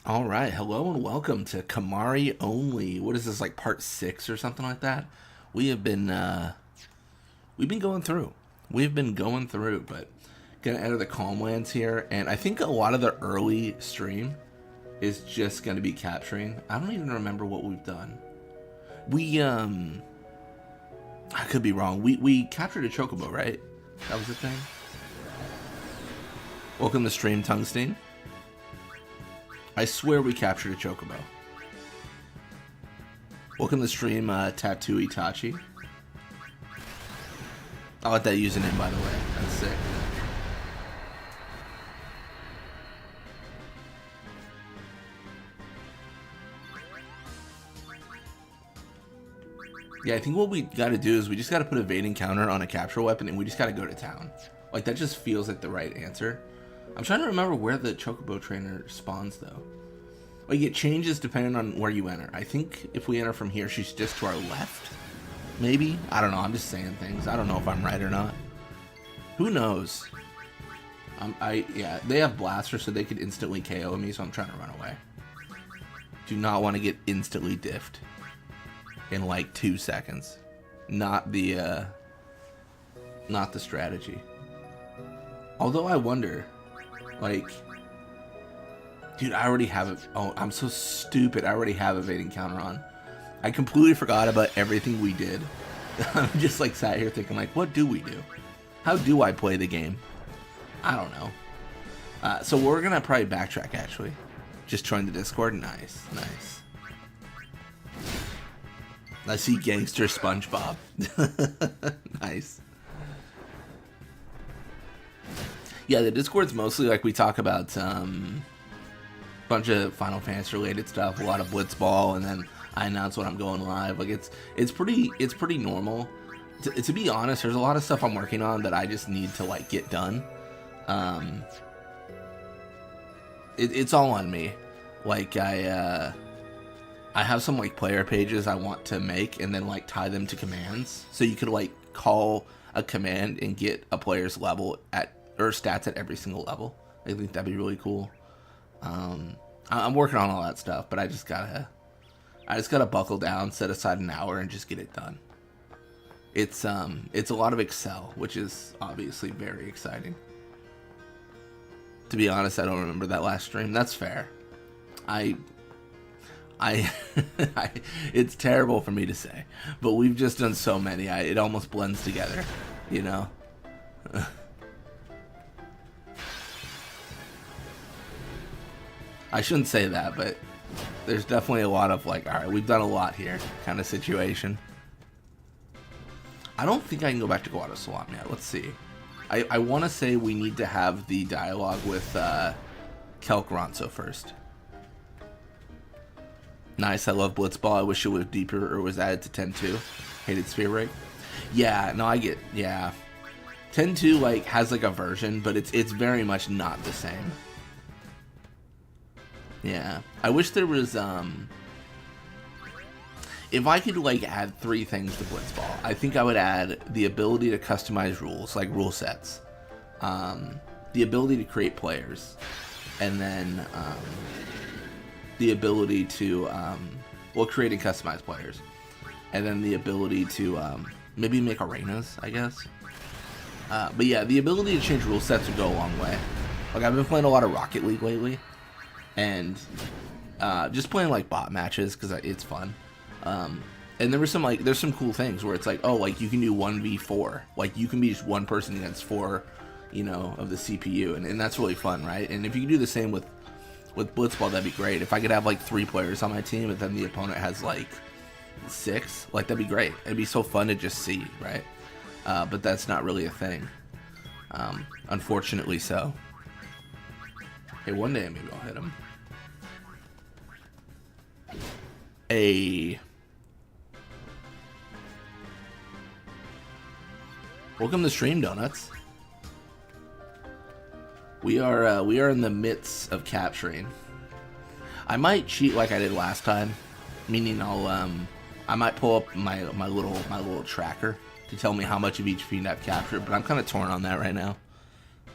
All right, hello and welcome to Kimahri only. What is this, like part 6 or something like that? We have been we've been going through. We've been going through, but gonna enter the Calmlands here, and I think a lot of the early stream is just gonna be capturing. I don't even remember what we've done. We I could be wrong. We captured a chocobo, right? That was the thing. Welcome to stream, Tungsten. I swear we captured a chocobo. Welcome to stream, Tattoo Itachi. I like that username, by the way. That's sick. Yeah, I think what we gotta do is we just gotta put a evading counter on a capture weapon and we just gotta go to town. Like, that just feels like the right answer. I'm trying to remember where the chocobo trainer spawns, though. Like, it changes depending on where you enter. I think if we enter from here, she's just to our left. Maybe? I don't know. I'm just saying things. I don't know if I'm right or not. Who knows? Yeah, they have blasters, so they could instantly KO me, so I'm trying to run away. Do not want to get instantly diffed in like 2 seconds. Not the strategy. Although I wonder, like, dude, I already have it. Oh, I'm so stupid. I already have evading counter on. I completely forgot about everything we did. I'm just like sat here thinking, like, what do we do? How do I play the game? I don't know. So we're gonna probably backtrack, actually. Just join the Discord. Nice, nice. I see gangster SpongeBob. Nice. Yeah, the Discord's mostly like we talk about bunch of Final Fantasy related stuff, a lot of Blitzball, and then I announce when I'm going live. Like it's pretty normal. To be honest, there's a lot of stuff I'm working on that I just need to like get done. It's all on me. Like I have some like player pages I want to make and then like tie them to commands, so you could like call a command and get a player's level at or stats at every single level. I think that'd be really cool. I'm working on all that stuff, but I just gotta buckle down, set aside an hour, and just get it done. It's a lot of Excel, which is obviously very exciting. To be honest, I don't remember that last stream. That's fair. It's terrible for me to say, but we've just done so many. It almost blends together, you know. I shouldn't say that, but there's definitely a lot of like, alright, we've done a lot here kind of situation. I don't think I can go back to Guado Salam yet. Let's see. I want to say we need to have the dialogue with Kelk Ronso first. Nice, I love Blitzball. I wish it was deeper or was added to 10.2. Hated Sphere Break. Yeah, no, I get, yeah. 10.2 like has like a version, but it's very much not the same. Yeah, I wish there was, if I could, like, add 3 things to Blitzball, I think I would add the ability to customize rules, like rule sets, the ability to create players, and then, the ability to, well, create and customize players, and then the ability to, maybe make arenas, I guess. But yeah, the ability to change rule sets would go a long way. Like, I've been playing a lot of Rocket League lately, and just playing like bot matches because it's fun. And there was some like there's some cool things where it's like, oh, like you can do 1v4, like you can be just one person against 4, you know, of the CPU, and that's really fun, right? And if you can do the same with Blitzball, that'd be great. If I could have like 3 players on my team and then the opponent has like 6, like that'd be great. It'd be so fun to just see, right? But that's not really a thing, unfortunately. So hey, one day maybe I'll hit him. Welcome to Stream Donuts. We are in the midst of capturing. I might cheat like I did last time, meaning I might pull up my little tracker to tell me how much of each fiend I've captured, but I'm kind of torn on that right now.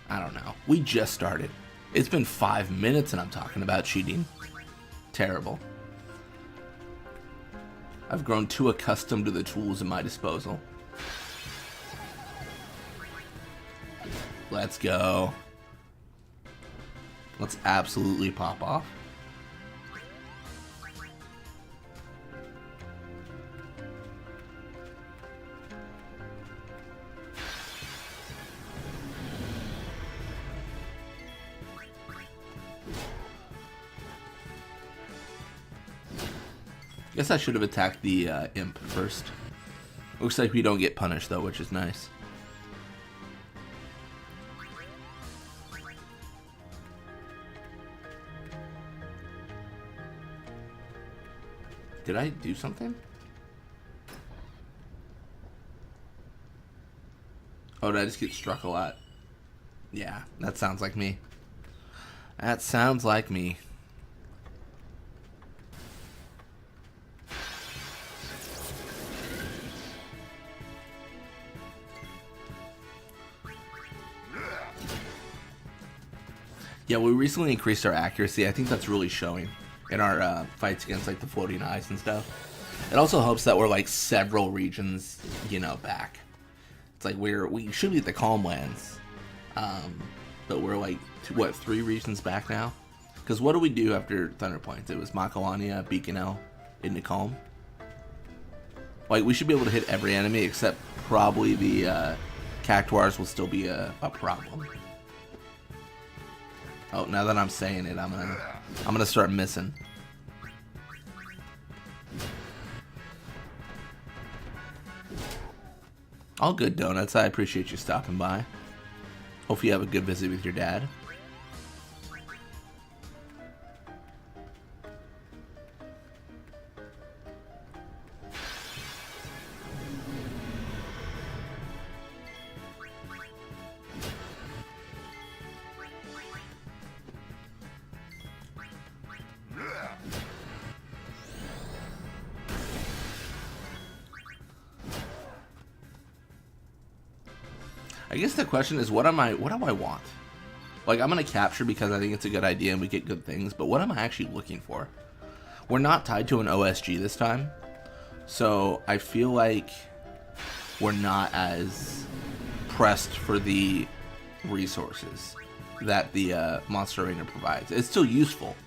I don't know. We just started. It's been 5 minutes and I'm talking about cheating. Terrible. I've grown too accustomed to the tools at my disposal. Let's go. Let's absolutely pop off. Guess I should have attacked the imp first. Looks like we don't get punished though, which is nice. Did I do something? Oh, did I just get struck a lot? Yeah, that sounds like me. That sounds like me. Yeah, we recently increased our accuracy. I think that's really showing in our fights against like the floating eyes and stuff. It also helps that we're like several regions, you know, back. It's like we should be at the Calm Lands, but we're like what, 3 regions back now? Because what do we do after Thunder Points? It was Makalania, Beaconel, into Calm. Like we should be able to hit every enemy except probably the Cactuars will still be a problem. Oh, now that I'm saying it, I'm gonna start missing. All good, Donuts. I appreciate you stopping by. Hope you have a good visit with your dad. I guess the question is, what do I want? Like, I'm gonna capture because I think it's a good idea and we get good things, but what am I actually looking for? We're not tied to an OSG this time, so I feel like we're not as pressed for the resources that the Monster Arena provides. It's still useful,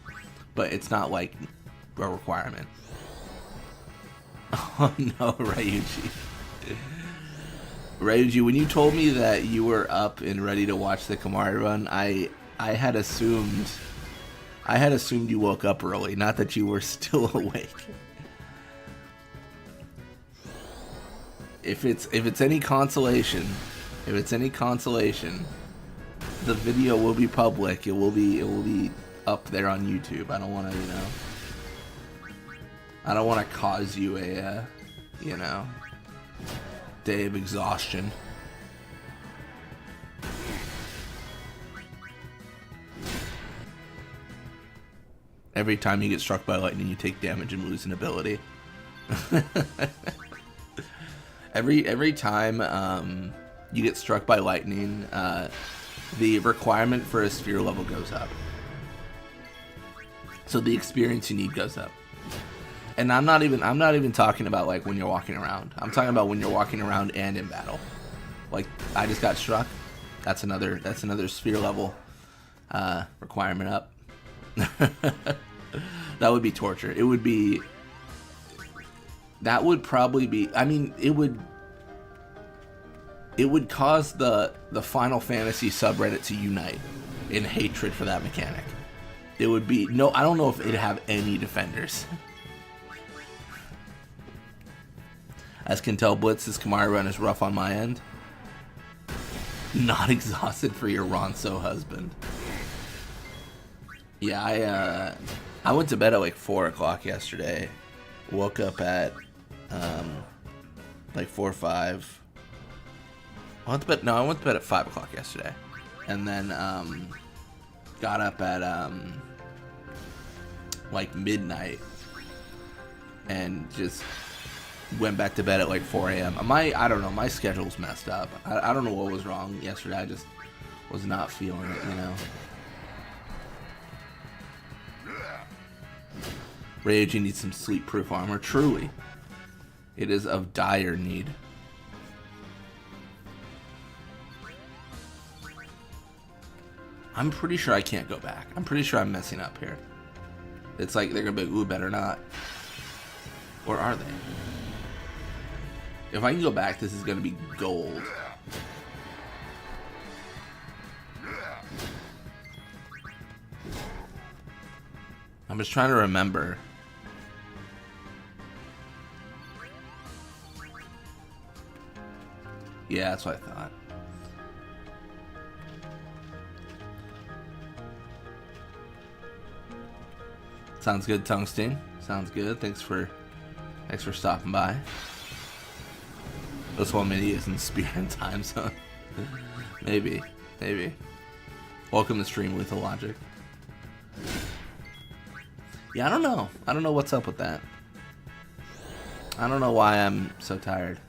but it's not like a requirement. Oh no, Ryuji. Ryuji, when you told me that you were up and ready to watch the Kimahri run, I had assumed you woke up early, not that you were still awake. If it's any consolation, the video will be public. It will be up there on YouTube. I don't want to, I don't want to cause you a, day of exhaustion. Every time you get struck by lightning, you take damage and lose an ability. every time you get struck by lightning, the requirement for a sphere level goes up. So the experience you need goes up. And I'm not even talking about like when you're walking around. I'm talking about when you're walking around and in battle. Like I just got struck. That's another sphere level requirement up. That would be torture. That would probably be. I mean, it would cause the Final Fantasy subreddit to unite in hatred for that mechanic. It would be no. I don't know if it'd have any defenders. As can tell, Blitz's Kimahri run is rough on my end. Not exhausted for your Ronso husband. Yeah, I went to bed at like 4 o'clock yesterday. Woke up at like 4 or 5. I went to bed at 5 o'clock yesterday, and then got up at like midnight, and just went back to bed at like 4 a.m. I don't know, my schedule's messed up. I don't know what was wrong yesterday. I just was not feeling it, Ryoji needs some sleep-proof armor. Truly. It is of dire need. I'm pretty sure I can't go back. I'm pretty sure I'm messing up here. It's like they're gonna be like, ooh, better not. Or are they? If I can go back, this is gonna be gold. I'm just trying to remember. Yeah, that's what I thought. Sounds good, Tungsten. Sounds good. Thanks for stopping by. This one maybe is in Spirit and Time Zone. Maybe. Welcome to Stream Lethal Logic. Yeah, I don't know. I don't know what's up with that. I don't know why I'm so tired.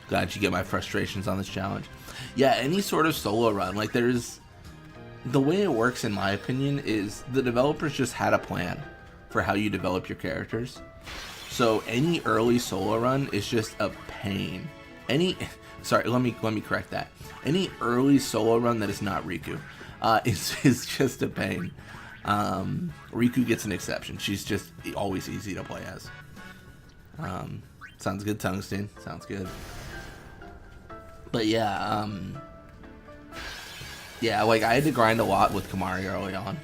Glad you get my frustrations on this challenge. Yeah, any sort of solo run, like there's... The way it works, in my opinion, is the developers just had a plan for how you develop your characters. So any early solo run is just a pain. Sorry, let me correct that. Any early solo run that is not Riku is just a pain. Riku gets an exception. She's just always easy to play as. Sounds good, Tungsten. Sounds good. But yeah, yeah, like I had to grind a lot with Kimahri early on.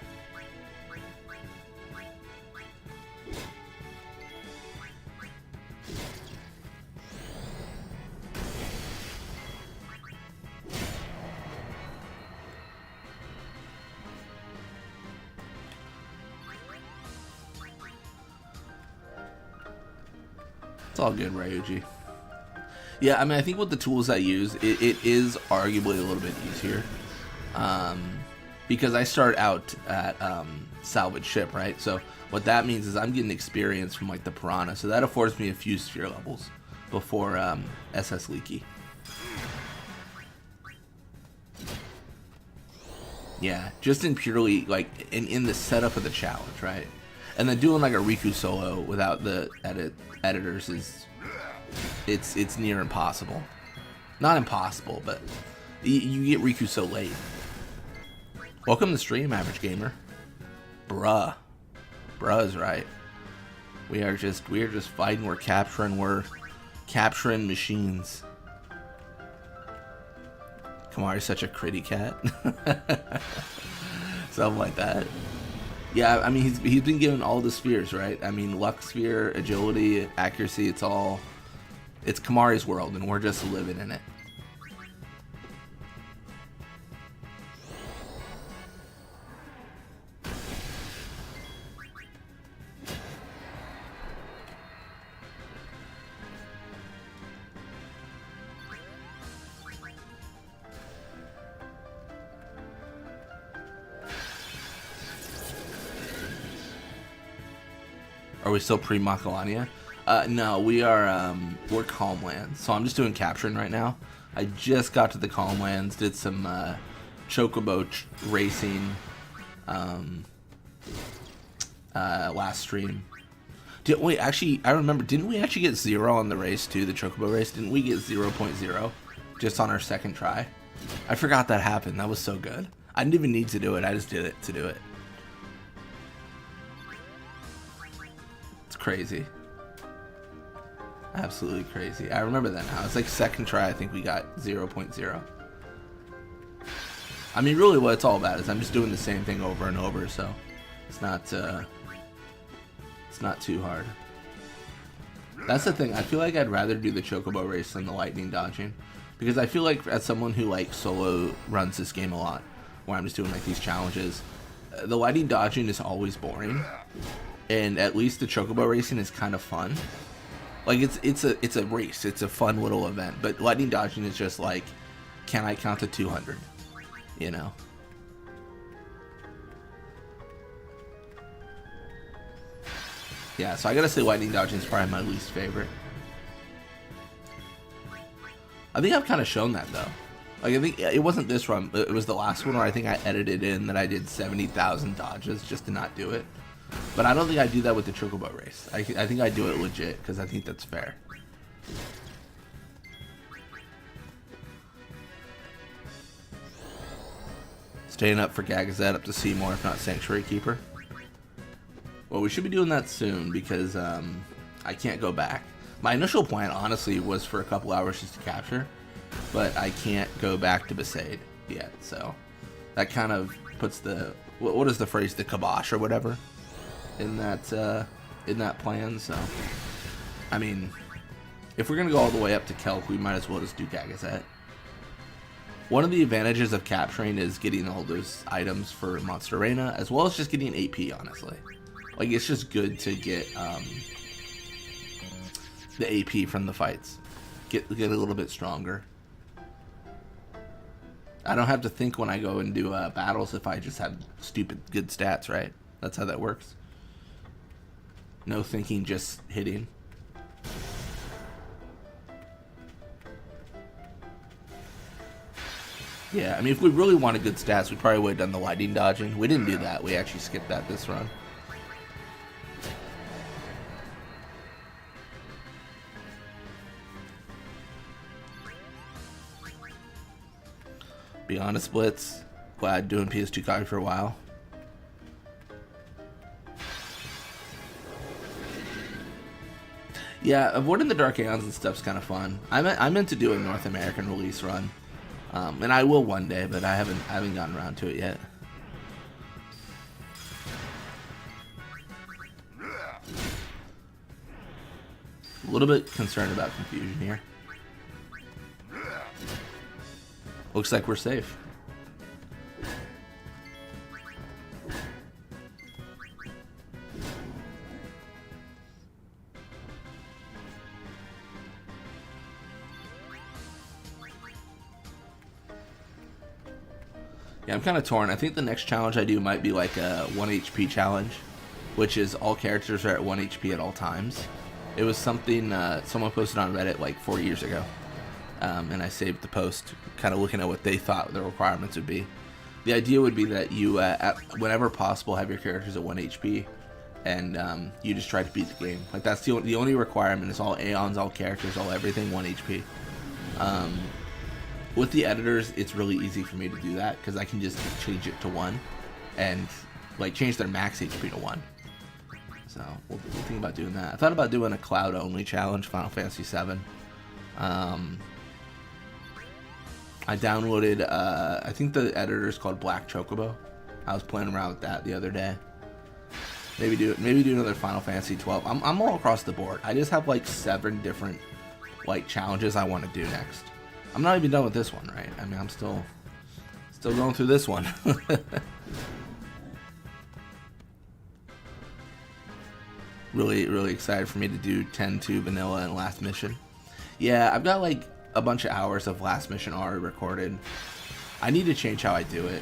It's all good, Ryuji. Yeah, I mean, I think with the tools I use, it is arguably a little bit easier. Because I start out at salvage ship, right? So what that means is I'm getting experience from like the Piranha. So that affords me a few sphere levels before SS Leaky. Yeah, just in purely like in the setup of the challenge, right? And then doing like a Riku solo without the editors is it's near impossible. Not impossible, but you get Riku so late. Welcome to stream, average gamer. Bruh is right. We are just fighting. We're capturing machines. Kimahri's such a critty cat. Something like that. Yeah, I mean, he's been given all the spheres, right? I mean, luck sphere, agility, accuracy, it's Kimahri's world, and we're just living in it. Are we still pre-Makalania? No, we're Calmlands. So I'm just doing capturing right now. I just got to the Calmlands, did some chocobo racing last stream. Wait, actually, I remember, didn't we actually get 0 on the race too, the chocobo race? Didn't we get 0.0 just on our second try? I forgot that happened. That was so good. I didn't even need to do it. I just did it to do it. Crazy. Absolutely crazy. I remember that now. It's like second try, I think we got 0.0. I mean, really what it's all about is I'm just doing the same thing over and over, so it's not too hard. That's the thing. I feel like I'd rather do the chocobo race than the lightning dodging, because I feel like as someone who like solo runs this game a lot, where I'm just doing like these challenges, the lightning dodging is always boring. And at least the chocobo racing is kind of fun. Like it's a race. It's a fun little event. But lightning dodging is just like, can I count to 200? You know. Yeah. So I gotta say, lightning dodging is probably my least favorite. I think I've kind of shown that though. Like I think it wasn't this run, it was the last one where I think I edited in that I did 70,000 dodges just to not do it. But I don't think I do that with the Chocobo race. I think I do it legit because I think that's fair. Staying up for Gagazet up to Seymour, if not Sanctuary Keeper. Well, we should be doing that soon because I can't go back. My initial plan, honestly, was for a couple hours just to capture, but I can't go back to Besaid yet. So that kind of puts the what is the phrase, the kibosh or whatever, in that plan. So I mean, if we're gonna go all the way up to Kelk, we might as well just do Gagazet. One of the advantages of capturing is getting all those items for Monster Arena, as well as just getting AP, honestly. Like, it's just good to get the AP from the fights. Get a little bit stronger. I don't have to think when I go and do battles if I just have stupid good stats, right? That's how that works. No thinking, just hitting. Yeah, I mean, if we really wanted good stats, we probably would have done the lightning dodging. We didn't do that. We actually skipped that this run. Be honest, Blitz. Glad doing PS2 copy for a while. Yeah, avoiding the Dark Aeons and stuff's kind of fun. I meant to do a North American release run. And I will one day, but I haven't gotten around to it yet. A little bit concerned about confusion here. Looks like we're safe. Yeah, I'm kind of torn. I think the next challenge I do might be like a 1 HP challenge, which is all characters are at 1 HP at all times. It was something someone posted on Reddit like 4 years ago, and I saved the post, kind of looking at what they thought the requirements would be. The idea would be that you, whenever possible, have your characters at 1 HP, and you just try to beat the game. Like that's the only requirement is all Aeons, all characters, all everything 1 HP. With the editors, it's really easy for me to do that because I can just change it to 1 and like change their max HP to 1. So we'll think about doing that. I thought about doing a cloud only challenge, Final Fantasy VII. I downloaded, I think the editor is called Black Chocobo. I was playing around with that the other day. Maybe do another Final Fantasy 12. I'm all across the board. I just have like 7 different like challenges I want to do next. I'm not even done with this one, right? I mean, I'm still going through this one. Really excited for me to do 10-2 vanilla and last mission. Yeah, I've got like a bunch of hours of last mission already recorded. I need to change how I do it.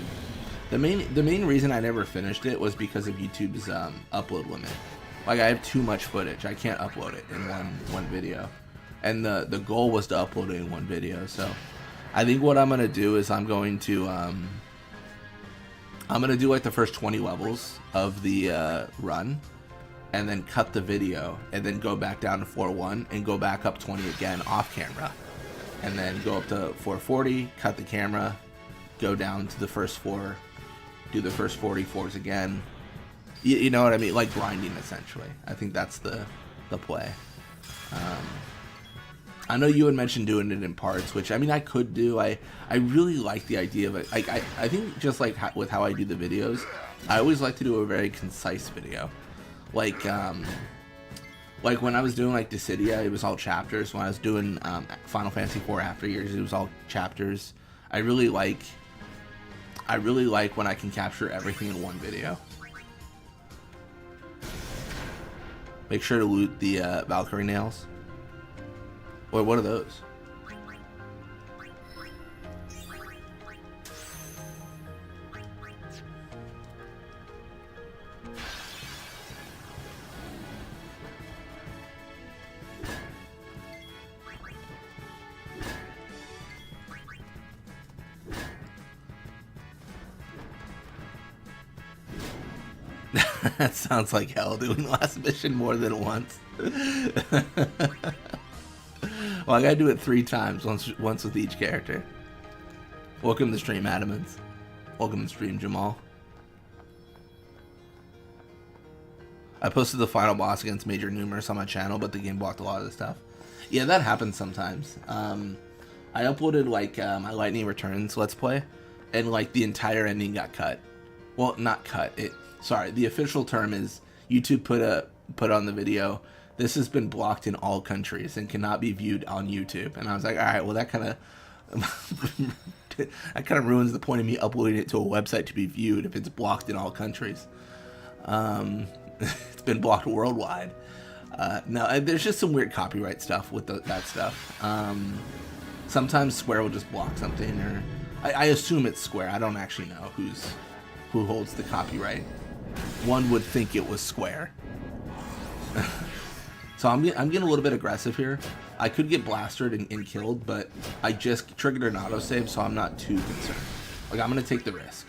The main reason I never finished it was because of YouTube's upload limit. Like I have too much footage. I can't upload it in one video. And the goal was to upload it in 1 video. So I think what I'm gonna do is I'm gonna do like the first 20 levels of the run, and then cut the video, and then go back down to 4:1 and go back up 20 again off camera, and then go up to 440, cut the camera, go down to the first 4, do the first 40 fours again. You know what I mean? Like grinding essentially. I think that's the play. I know you had mentioned doing it in parts, which I mean I could do. I really like the idea of it. I think just like with how I do the videos, I always like to do a very concise video. Like when I was doing like Dissidia, it was all chapters. When I was doing Final Fantasy IV After Years, it was all chapters. I really like when I can capture everything in 1 video. Make sure to loot the Valkyrie nails. Wait, what are those? That sounds like hell, doing last mission more than once. Well, I gotta do it 3 times, once with each character. Welcome to the stream, Adamans. Welcome to the stream, Jamal. I posted the final boss against Major Numerous on my channel, but the game blocked a lot of the stuff. Yeah, that happens sometimes. I uploaded like my Lightning Returns Let's Play, and like the entire ending got cut. Well, not cut. Sorry, the official term is YouTube put on the video, this has been blocked in all countries and cannot be viewed on YouTube. And I was like, all right, well that kind of ruins the point of me uploading it to a website to be viewed if it's blocked in all countries. It's been blocked worldwide. No, there's just some weird copyright stuff with that stuff. Sometimes Square will just block something, or I assume it's Square. I don't actually know who holds the copyright. One would think it was Square. So I'm getting a little bit aggressive here. I could get blasted and killed, but I just triggered an autosave, so I'm not too concerned. Like, I'm gonna take the risk.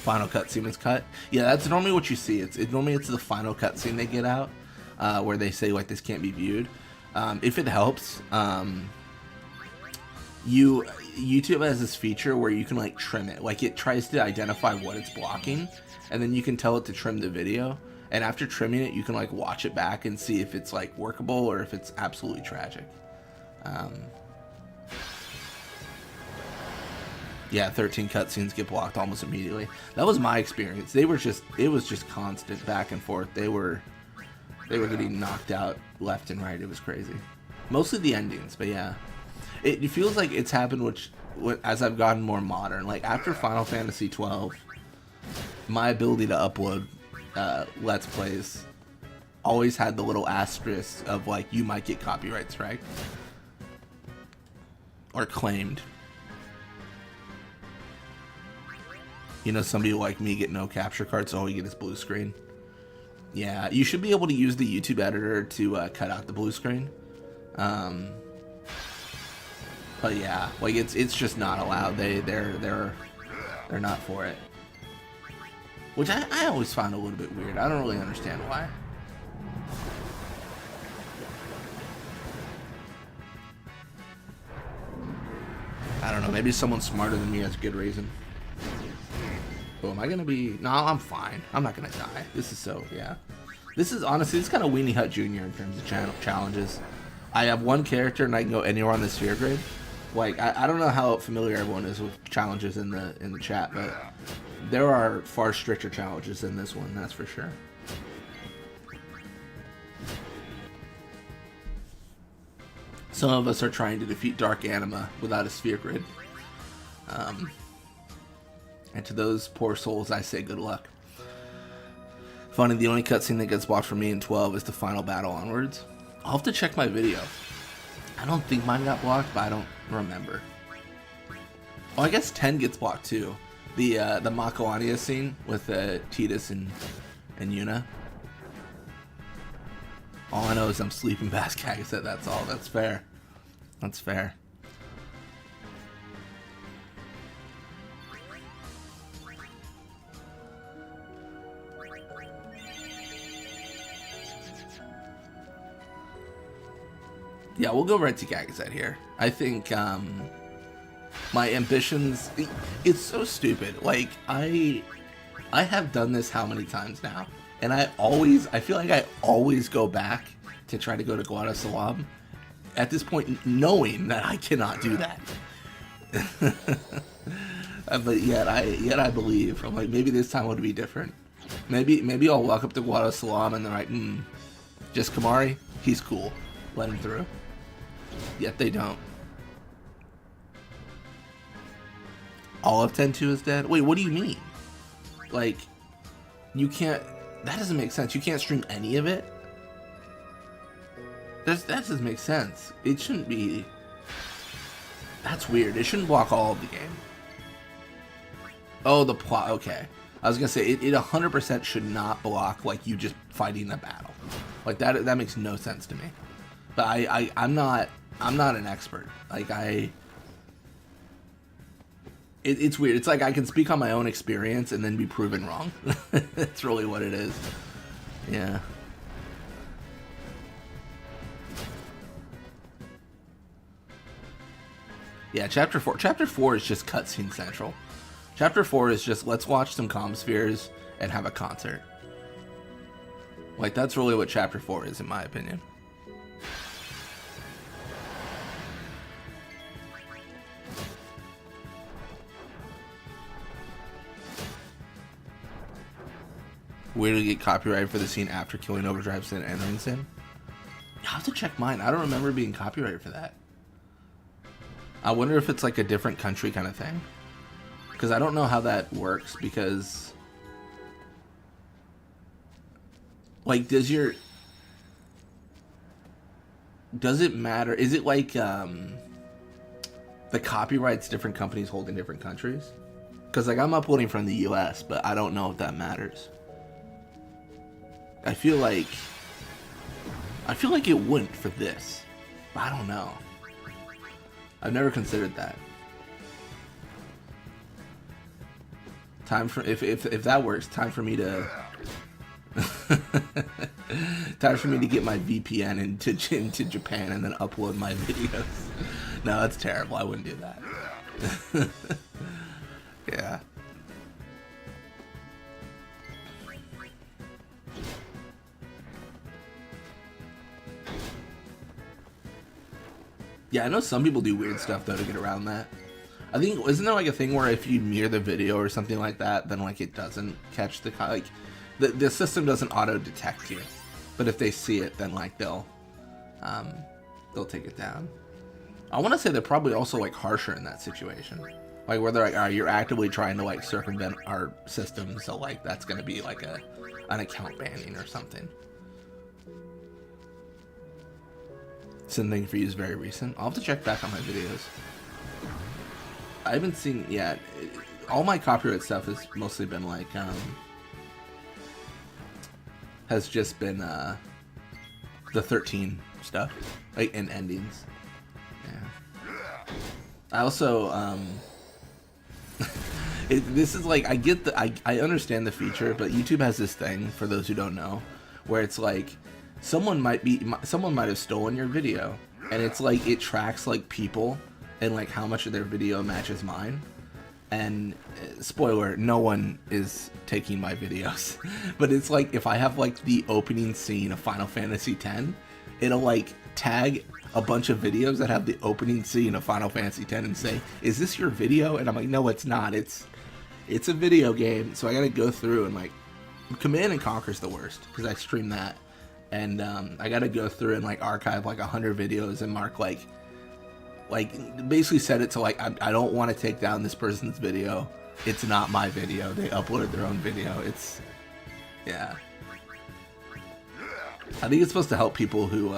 Final cutscene is cut. Yeah, that's normally what you see. Normally it's the final cutscene they get out, where they say like this can't be viewed. If it helps, YouTube has this feature where you can like trim it. Like, it tries to identify what it's blocking, and then you can tell it to trim the video. And after trimming it, you can like watch it back and see if it's like workable or if it's absolutely tragic. Yeah, 13 cutscenes get blocked almost immediately. That was my experience. It was just constant back and forth. They were getting knocked out left and right. It was crazy. Mostly the endings, but yeah. It feels like it's happened as I've gotten more modern. Like, after Final Fantasy 12, my ability to upload Let's Plays always had the little asterisk of like, you might get copyright strike. Or claimed. You know, somebody like me get no capture card, so all you get is blue screen. Yeah, you should be able to use the YouTube editor to cut out the blue screen. But yeah, like it's just not allowed. They're not for it. Which I always find a little bit weird. I don't really understand why. I don't know, maybe someone smarter than me has a good reason. Oh, am I gonna be... No, I'm fine. I'm not gonna die. This is so... Yeah. This is, honestly, it's kind of Weenie Hut Jr. in terms of challenges. I have one character and I can go anywhere on the sphere grid. Like, I don't know how familiar everyone is with challenges in the chat, but there are far stricter challenges than this one, that's for sure. Some of us are trying to defeat Dark Anima without a sphere grid. And to those poor souls, I say good luck. Funny, the only cutscene that gets blocked for me in 12 is the final battle onwards. I'll have to check my video. I don't think mine got blocked, but I don't remember. Oh, I guess 10 gets blocked too. The Makoania scene with Tidus and Yuna. All I know is I'm sleeping past Gagazet, that's all. That's fair. That's fair. Yeah, we'll go right to Gagazet here. I think my ambitions... It's so stupid. Like, I have done this how many times now? And I feel like I always go back to try to go to Guadalajara. At this point, knowing that I cannot do that. But yet I believe. I'm like, maybe this time would be different. Maybe I'll walk up to Guadalajara and they're like, just Kimahri? He's cool. Let him through. Yet they don't. All of 10-2 is dead? Wait, what do you mean? Like, you can't... That doesn't make sense. You can't stream any of it? That doesn't make sense. It shouldn't be... That's weird. It shouldn't block all of the game. Oh, the plot. Okay. I was gonna say, it 100% should not block, like, you just fighting the battle. Like, that makes no sense to me. But I'm not an expert. Like, it's weird. It's like I can speak on my own experience and then be proven wrong. That's really what it is. Yeah. Yeah, Chapter 4. Chapter 4 is just cutscene central. Chapter 4 is just, let's watch some comm spheres and have a concert. Like, that's really what Chapter 4 is, in my opinion. Where do you get copyrighted for the scene after killing Overdrive Sin and entering Sin? I have to check mine. I don't remember being copyrighted for that. I wonder if it's like a different country kind of thing. Because I don't know how that works, because... Like, does it matter? Is it like, the copyrights different companies hold in different countries? Because, like, I'm uploading from the US, but I don't know if that matters. I feel like it wouldn't for this. I don't know. I've never considered that. Time for if that works. Time for me to get my VPN into Japan and then upload my videos. No, that's terrible. I wouldn't do that. Yeah. Yeah, I know some people do weird stuff though to get around that. I think, isn't there like a thing where if you mirror the video or something like that, then like it doesn't catch the, like, the system doesn't auto detect you, but if they see it, then like they'll take it down. I want to say they're probably also like harsher in that situation, like where they're like, alright, you're actively trying to like circumvent our system, so like that's gonna be like an account banning or something. Sin thing for you is very recent. I'll have to check back on my videos. I haven't seen yet. All my copyright stuff has mostly been like has just been the 13 stuff, like, and endings. Yeah. I also this is like, I understand the feature, but YouTube has this thing, for those who don't know, where it's like someone might have stolen your video, and it's like it tracks like people and like how much of their video matches mine. And spoiler, no one is taking my videos. But it's like if I have like the opening scene of Final Fantasy X, it'll like tag a bunch of videos that have the opening scene of Final Fantasy X and say, "Is this your video?" And I'm like, "No, it's not. It's a video game." So I gotta go through and like, Command and Conquer's the worst because I stream that. And I gotta go through and like archive like 100 videos and mark like basically set it to like, I don't want to take down this person's video. It's not my video. They uploaded their own video. It's, yeah. I think it's supposed to help people who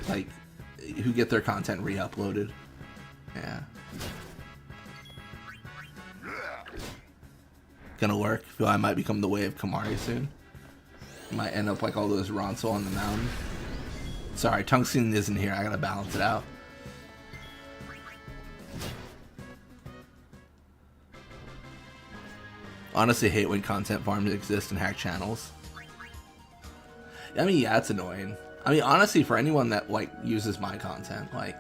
like who get their content re-uploaded. Yeah. Gonna work. Feel I might become the way of Kimahri soon. Might end up like all those Ronso on the mountain. Sorry, Tungsten isn't here. I gotta balance it out. Honestly, hate when content farms exist and hack channels. I mean, yeah, it's annoying. I mean, honestly, for anyone that like uses my content, like,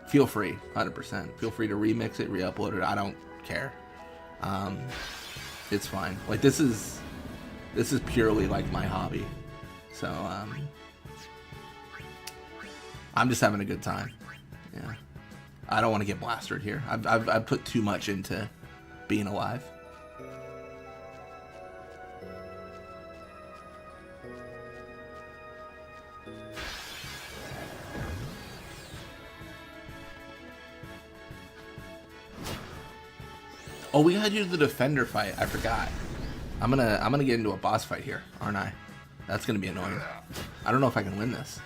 feel free, 100%. Feel free to remix it, re-upload it. I don't care. It's fine. Like, this is purely like my hobby. So, I'm just having a good time. Yeah. I don't want to get blasted here. I've put too much into being alive. Oh, we gotta do the defender fight. I forgot. I'm gonna get into a boss fight here, aren't I? That's gonna be annoying. I don't know if I can win this.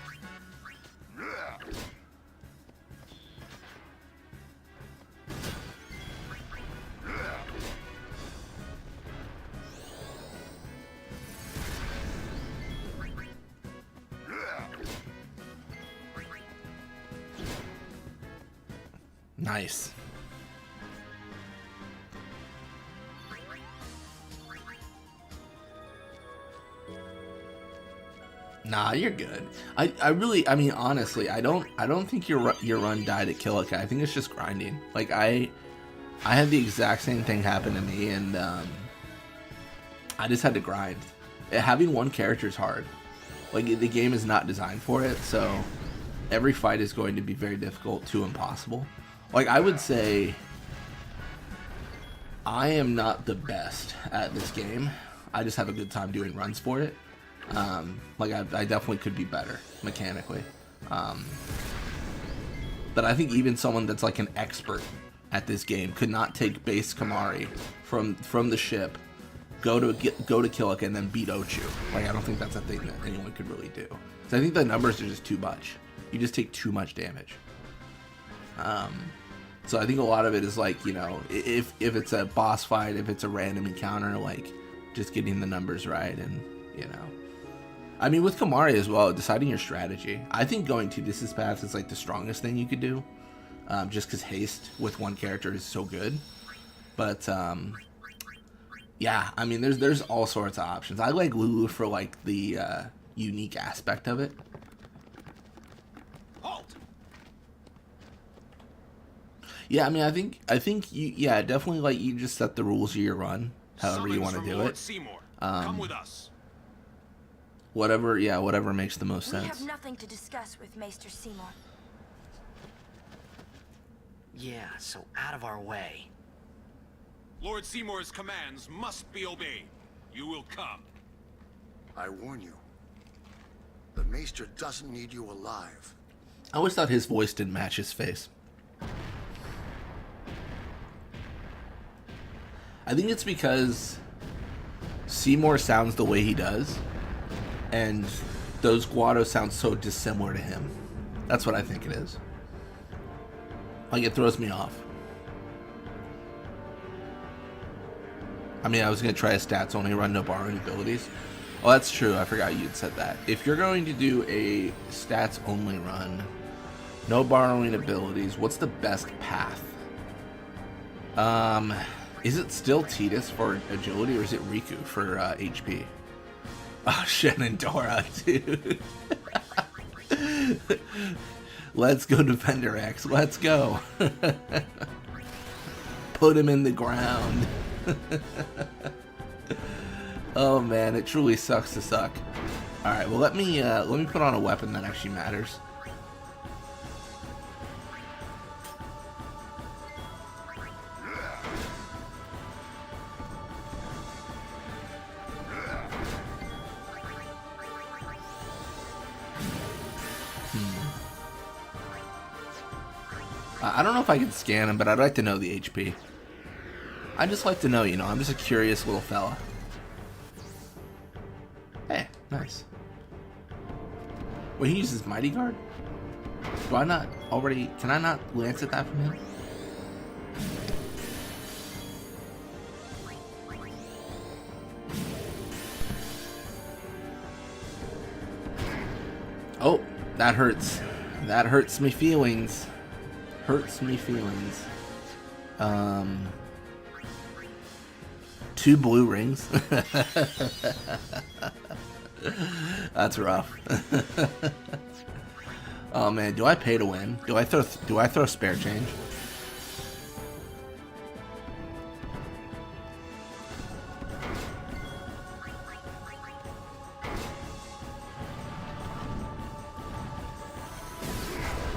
Nice. Nah, you're good. I really, I mean, honestly, I don't think your run died at Killick. I think it's just grinding. Like I had the exact same thing happen to me, and I just had to grind. Having one character is hard. Like the game is not designed for it, so every fight is going to be very difficult to impossible. Like I would say, I am not the best at this game. I just have a good time doing runs for it. Like I definitely could be better mechanically. But I think even someone that's like an expert at this game could not take base Kimahri from the ship, go to Killick, and then beat Ochu. Like I don't think that's a thing that anyone could really do. So I think the numbers are just too much. You just take too much damage. So I think a lot of it is like, you know, if it's a boss fight, if it's a random encounter, like just getting the numbers right, and you know. I mean, with Kimahri as well, deciding your strategy. I think going to Tidus' path is like the strongest thing you could do, just because haste with one character is so good. But yeah, I mean, there's all sorts of options. I like Lulu for like the unique aspect of it. Halt! Yeah, I mean, I think you, yeah, definitely like you just set the rules of your run, however you want to do it. Seymour, come with us. Whatever, yeah, whatever makes the most sense. We have nothing to discuss with Maester Seymour. Yeah, so out of our way. Lord Seymour's commands must be obeyed. You will come. I warn you. The Maester doesn't need you alive. I always thought his voice didn't match his face. I think it's because Seymour sounds the way he does, and those Guados sound so dissimilar to him. That's what I think it is. Like, it throws me off. I mean, I was going to try a stats only run, no borrowing abilities. Oh, that's true. I forgot you'd said that. If you're going to do a stats only run, no borrowing abilities, what's the best path? Is it still Tidus for agility, or is it Riku for HP? Oh, Shenandoah, dude. Let's go Defender X. Let's go. Put him in the ground. Oh man, it truly sucks to suck. All right, well let me put on a weapon that actually matters. I don't know if I can scan him, but I'd like to know the HP. I just like to know, you know, I'm just a curious little fella. Hey, nice. Wait, he uses Mighty Guard? Do I not already... Can I not lance at that from him? Oh, that hurts. That hurts me feelings. Hurts me feelings. 2 blue rings. That's rough. Oh man, do I pay to win? Do I throw spare change?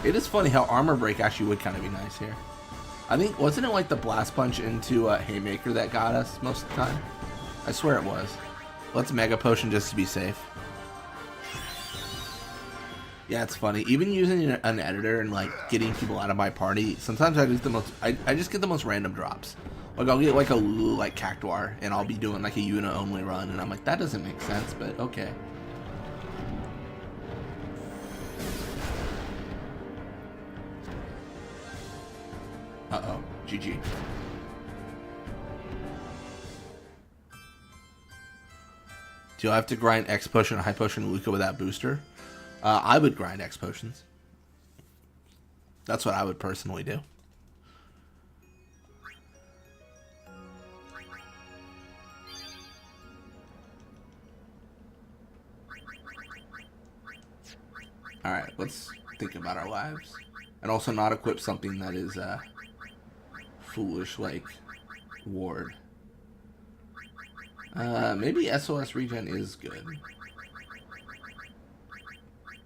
It is funny how armor break actually would kind of be nice here. I think, wasn't it like the blast punch into Haymaker that got us most of the time? I swear it was. Let's Mega Potion just to be safe. Yeah, it's funny. Even using an editor and like getting people out of my party, sometimes I just get the most random drops. Like I'll get like a Lulu like Cactuar, and I'll be doing like a Yuna only run, and I'm like, that doesn't make sense, but okay. Uh-oh. GG. Do I have to grind X Potion or High Potion Luca with that booster? I would grind X Potions. That's what I would personally do. Alright, let's think about our lives. And also not equip something that is foolish like Ward. Maybe SOS regen is good.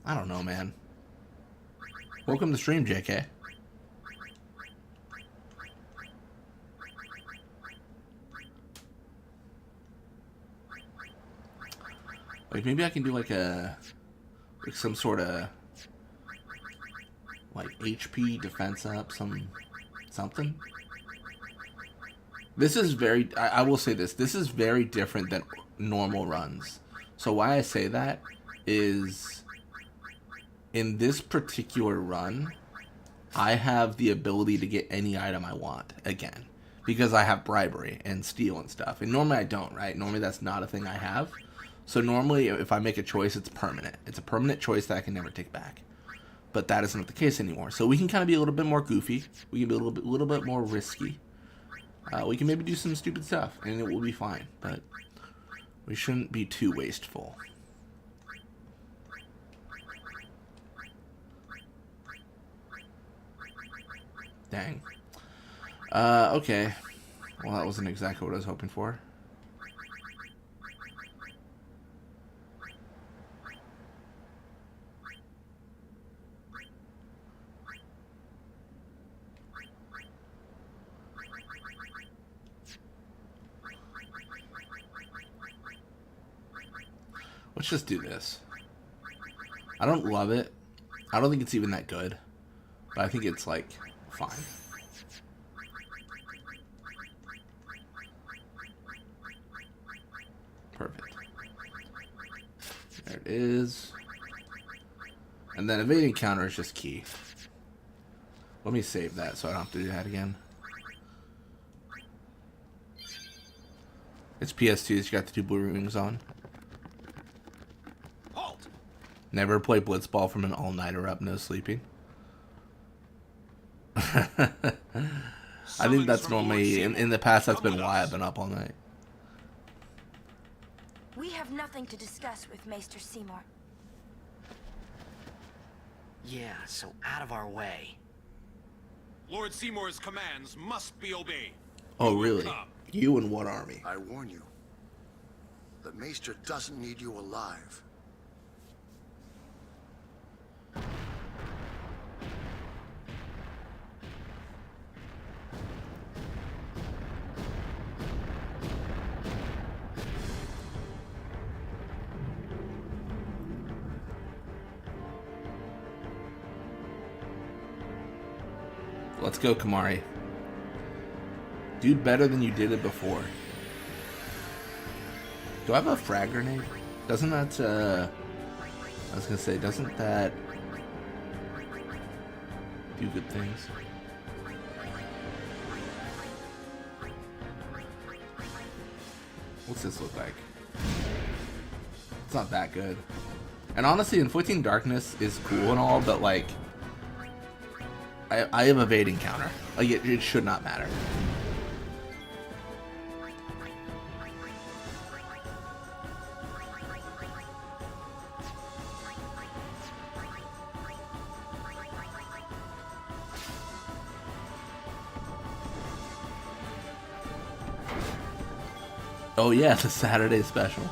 I don't know, man. Welcome to stream, JK. Like maybe I can do like some sort of like HP defense up, something. This is very, I will say this is very different than normal runs. So why I say that is in this particular run, I have the ability to get any item I want again because I have bribery and steal and stuff. And normally I don't, right? Normally that's not a thing I have. So normally if I make a choice, it's permanent. It's a permanent choice that I can never take back. But that isn't the case anymore. So we can kind of be a little bit more goofy. We can be a little bit more risky. We can maybe do some stupid stuff, and it will be fine. But we shouldn't be too wasteful. Dang. Okay. Well, that wasn't exactly what I was hoping for. Let's just do this. I don't love it. I don't think it's even that good. But I think it's, like, fine. Perfect. There it is. And then evading counter is just key. Let me save that so I don't have to do that again. It's PS2, so you got the 2 blue rings on. Never play Blitzball from an all-nighter up, no sleeping. I think that's normally, in the past, that's been why I've been up all night. We have nothing to discuss with Maester Seymour. Yeah, so out of our way. Lord Seymour's commands must be obeyed. Oh, really? You and what army? I warn you. The Maester doesn't need you alive. Let's go, Kimahri. Do better than you did it before. Do I have a frag grenade? Doesn't that, I was gonna say, doesn't that do good things? What's this look like? It's not that good. And honestly, Inflicting Darkness is cool and all, but like, I have evading counter. Like, it should not matter. Oh yeah, the Saturday special.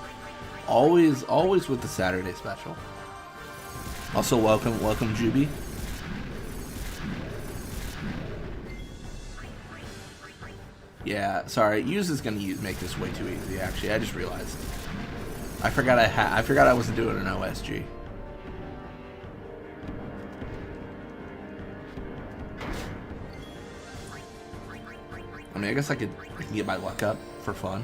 Always with the Saturday special. Also, welcome Juby. Yeah, sorry. Use is gonna make this way too easy. Actually, I just realized. I forgot I wasn't doing an OSG. I mean, I guess I can get my luck up for fun.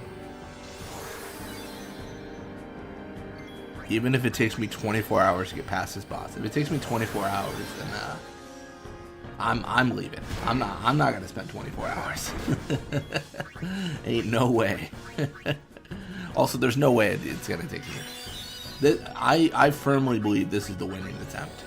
Even if it takes me 24 hours to get past this boss. If it takes me 24 hours, then I'm leaving. I'm not gonna spend 24 hours. Ain't no way. Also, there's no way it's gonna take me. I firmly believe this is the winning attempt.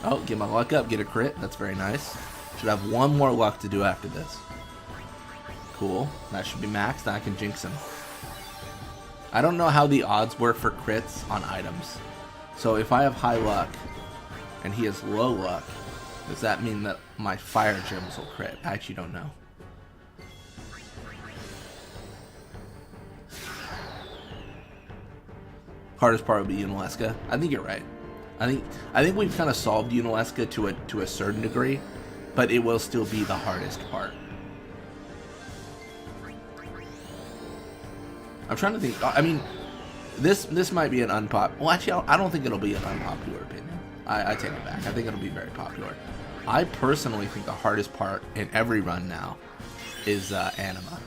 Oh, get my luck up, get a crit. That's very nice. Should have one more luck to do after this. Cool. That should be maxed. I can jinx him. I don't know how the odds work for crits on items. So if I have high luck and he has low luck, does that mean that my fire gems will crit? I actually don't know. Hardest part would be Unalesca. I think you're right. I think we've kind of solved Unalesca to a certain degree, but it will still be the hardest part. I'm trying to think. I mean, this might be an well, actually, I don't think it'll be an unpopular opinion. I take it back. I think it'll be very popular. I personally think the hardest part in every run now is Anima.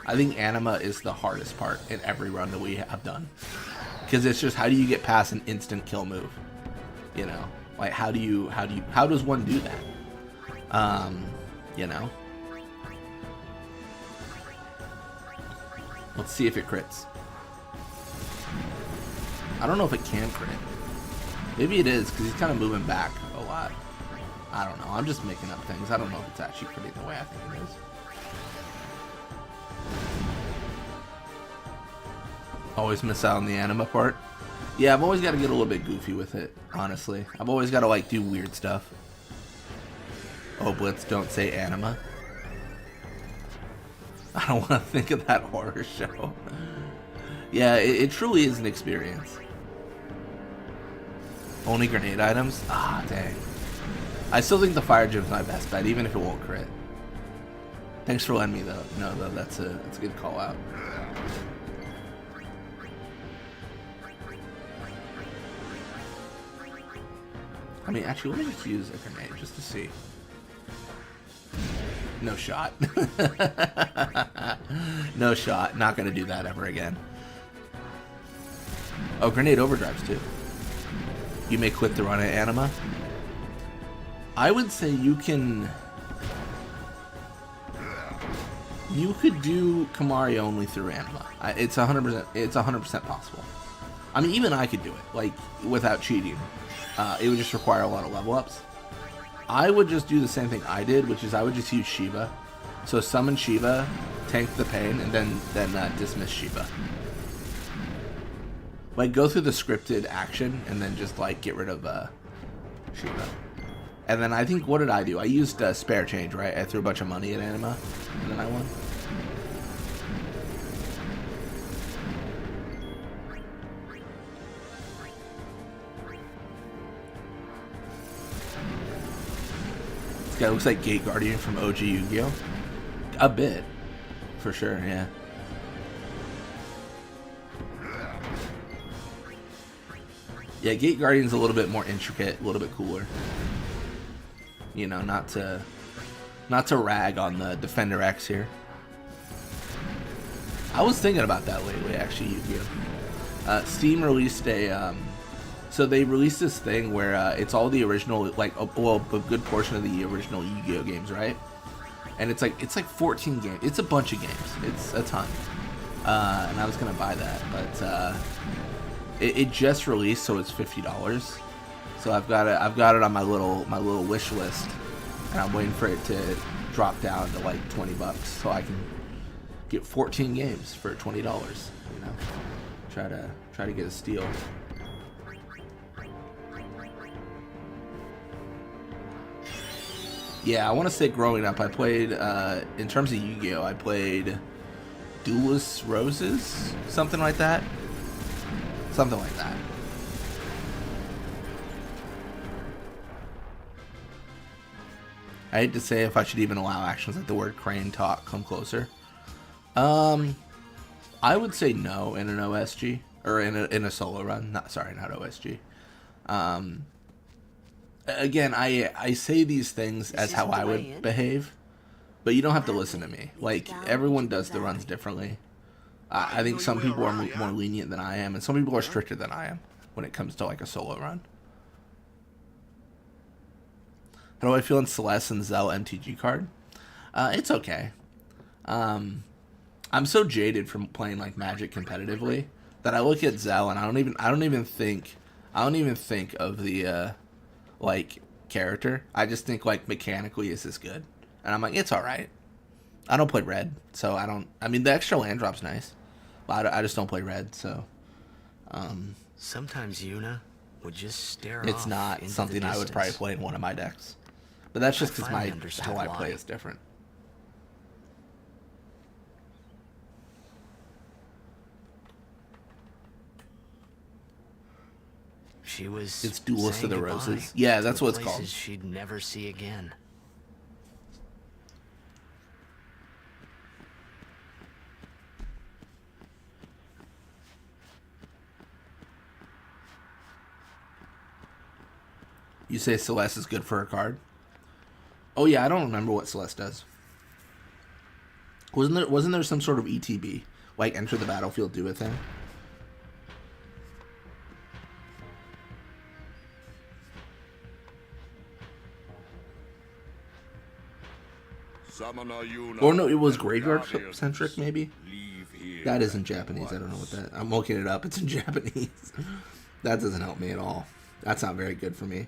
I think Anima is the hardest part in every run that we have done. Because it's just, how do you get past an instant kill move? You know, like how does one do that? You know. Let's see if it crits. I don't know if it can crit. Maybe it is, because he's kind of moving back a lot. I don't know. I'm just making up things. I don't know if it's actually critting the way I think it is. Always miss out on the anima part. Yeah, I've always got to get a little bit goofy with it, honestly. I've always got to, like, do weird stuff. Oh, Blitz, don't say anima. I don't want to think of that horror show. Yeah, it truly is an experience. Only grenade items? Ah, dang. I still think the fire gem's my best bet, even if it won't crit. Thanks for letting me know, though. That's a good call out. I mean, actually, let me just use a grenade just to see. No shot. No shot. Not gonna do that ever again. Oh, grenade overdrives too. You may quit the run at Anima. I would say you can. You could do Kimahri only through Anima. It's 100%. It's 100% possible. I mean, even I could do it, like, without cheating. It would just require a lot of level ups. I would just do the same thing I did, which is I would just use Shiva. So summon Shiva, tank the pain, and then dismiss Shiva. Like, go through the scripted action, and then just, like, get rid of Shiva. And then I think, what did I do? I used spare change, right? I threw a bunch of money at Anima, and then I won. This guy looks like Gate Guardian from OG Yu-Gi-Oh! A bit. For sure, yeah. Yeah, Gate Guardian's a little bit more intricate, a little bit cooler. You know, not to rag on the Defender X here. I was thinking about that lately, actually, Yu-Gi-Oh! Steam released a, so they released this thing where it's all the original, like, well, a good portion of the original Yu-Gi-Oh! Games, right? And it's like 14 games. It's a bunch of games. It's a ton. And I was gonna buy that, but it just released, so it's $50. So I've got it on my little wish list, and I'm waiting for it to drop down to like $20, so I can get 14 games for $20. You know, try to get a steal. Yeah, I want to say growing up, I played in terms of Yu-Gi-Oh, I played Duelist Roses, something like that. Something like that. I hate to say if I should even allow actions like the word crane talk come closer. I would say no in an OSG or in a solo run. Not OSG. Again, I say these things as how I would behave, but you don't have to listen to me. Like, everyone does the runs differently. I think some people are more lenient than I am, and some people are stricter than I am when it comes to like a solo run. How do I feel in Celeste and Zell MTG card? It's okay. I'm so jaded from playing like Magic competitively that I look at Zell and I don't even think of the like character. I just think like mechanically is this good, and I'm like, it's all right. I don't play red, so I don't. I mean, the extra land drop's nice, but I just don't play red, so. Sometimes Yuna would just stare It's off not into something the I would probably distance. play in one of my decks, but that's just I because finally my understood how I play why. is different. She was. It's Duelist of saying the goodbye Roses. Yeah, that's to what it's places called. She'd never see again. You say Celeste is good for a card? Oh yeah, I don't remember what Celeste does. Wasn't there some sort of ETB, like enter the battlefield, do a thing? Or no, it was graveyard centric maybe. That isn't Japanese. I don't know what that. I'm looking it up. It's in Japanese. That doesn't help me at all. That's not very good for me.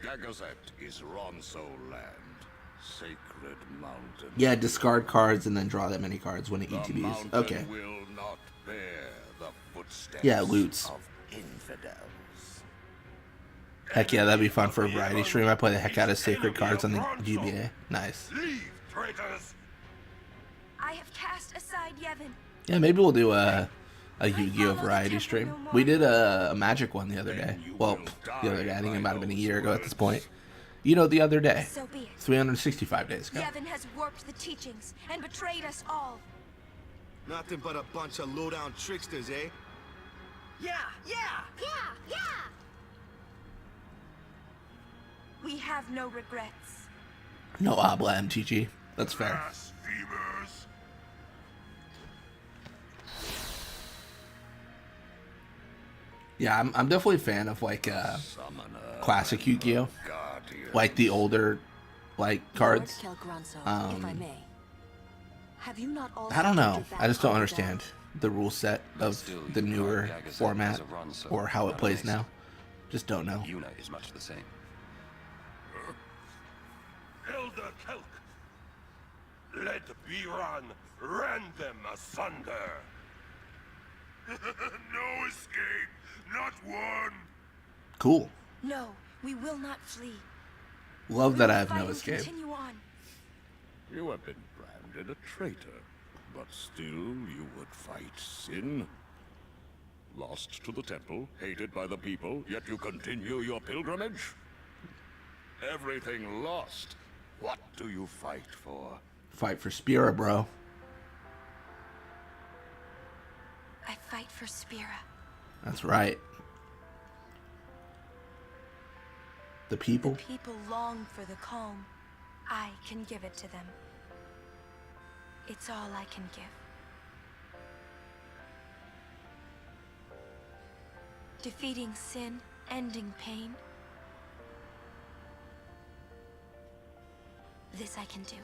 Gagazet is Ronso land, sacred mountain. Yeah, discard cards and then draw that many cards when it The ETBs. mountain Okay. will not bear the footsteps Yeah, loots. of infidels. Heck yeah, that'd be fun for a variety stream. I play the heck out of sacred cards on the GBA. Nice. Leave, traitors! I have cast aside Yevon. Yeah, maybe we'll do a Yu-Gi-Oh variety stream. We did a Magic one the other day. Well, the other day. I think it might have been a year ago at this point. You know, the other day. So be it. 365 days ago. Yevon has warped the teachings and betrayed us all. Nothing but a bunch of low-down tricksters, eh? Yeah, yeah. We have no regrets. No habla, MTG. That's fair. Blasphemers! Yeah, I'm definitely a fan of like classic Yu-Gi-Oh, Guardian. like the older like cards. Lord Ronso, if I may. Have you not also I don't know. entered I just don't that understand the rule set of the newer format or how it plays now. Just don't know. Yuna is much the same. Elder Kelk! Let Biran rend them asunder! No escape! Not one! Cool. No, we will not flee. Love We that will I have fight no and escape. Continue on. You have been branded a traitor, but still you would fight sin. Lost to the temple, hated by the people, yet you continue your pilgrimage? Everything lost. What do you fight for? Fight for Spira, bro. I fight for Spira. That's right. The people. The people long for the calm. I can give it to them. It's all I can give. Defeating sin, ending pain. This I can do.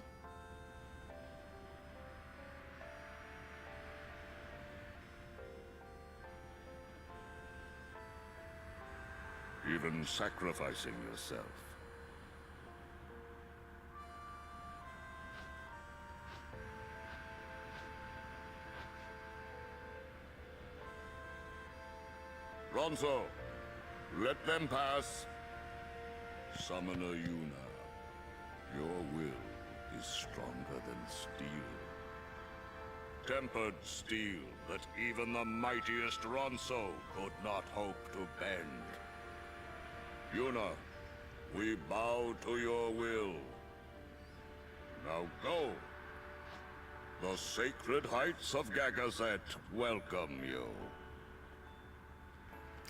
Even sacrificing yourself. Ronso, let them pass. Summoner Yuna, your will is stronger than steel. Tempered steel that even the mightiest Ronso could not hope to bend. Yuna, we bow to your will. Now go. The sacred heights of Gagazet welcome you.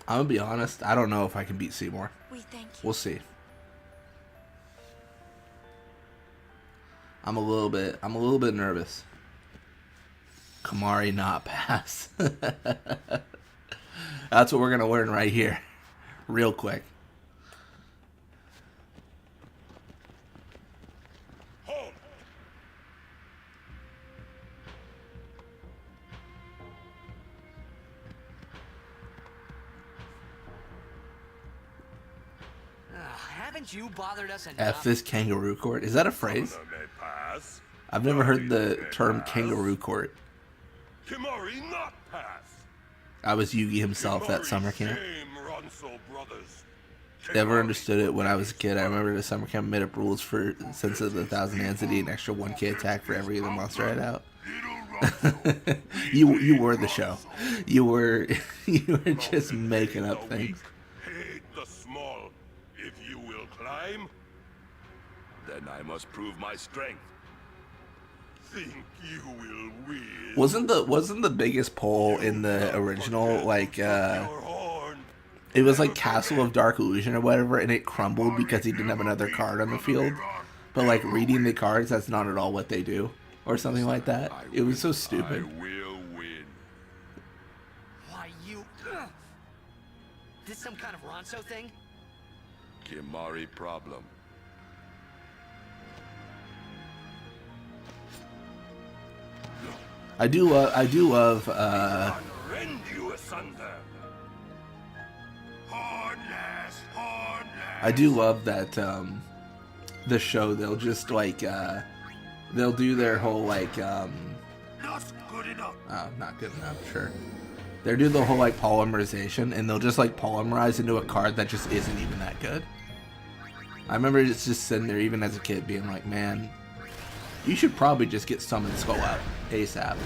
I'm gonna be honest. I don't know if I can beat Seymour. We thank you. We'll see. I'm a little bit nervous. Kimahri not pass. That's what we're gonna learn right here, real quick. Hold! Haven't you bothered us enough? F this kangaroo court. Is that a phrase? Summoner may pass. I've never heard the term kangaroo court. Kimahri not pass. I was Yugi himself that summer camp. Shame, Ronso brothers. Never understood it when I was a kid. I remember the summer camp made up rules for, since of the Thousand Hands, to an extra 1k attack for every other monster I had out. you were the show. You were just making up things. Hate the small. If you will climb, then I must prove my strength. Think you will win. Wasn't the biggest pole in the original like Your horn. it was like Castle of Dark Illusion or whatever, and it crumbled because he didn't have another card on the field. But like reading the cards, that's not at all what they do, or something like that. It was so stupid. I will win. Why, you... This some kind of Ronso thing? Kimahri problem. I do love Rend you asunder. Hornless, hornless. I do love that the show, they'll just like they'll do their whole like Not good enough. oh, not good enough, sure. They'll do the whole like polymerization, and they'll just like polymerize into a card that just isn't even that good. I remember just sitting there even as a kid being like, man, you should probably just get Summon Skull out ASAP.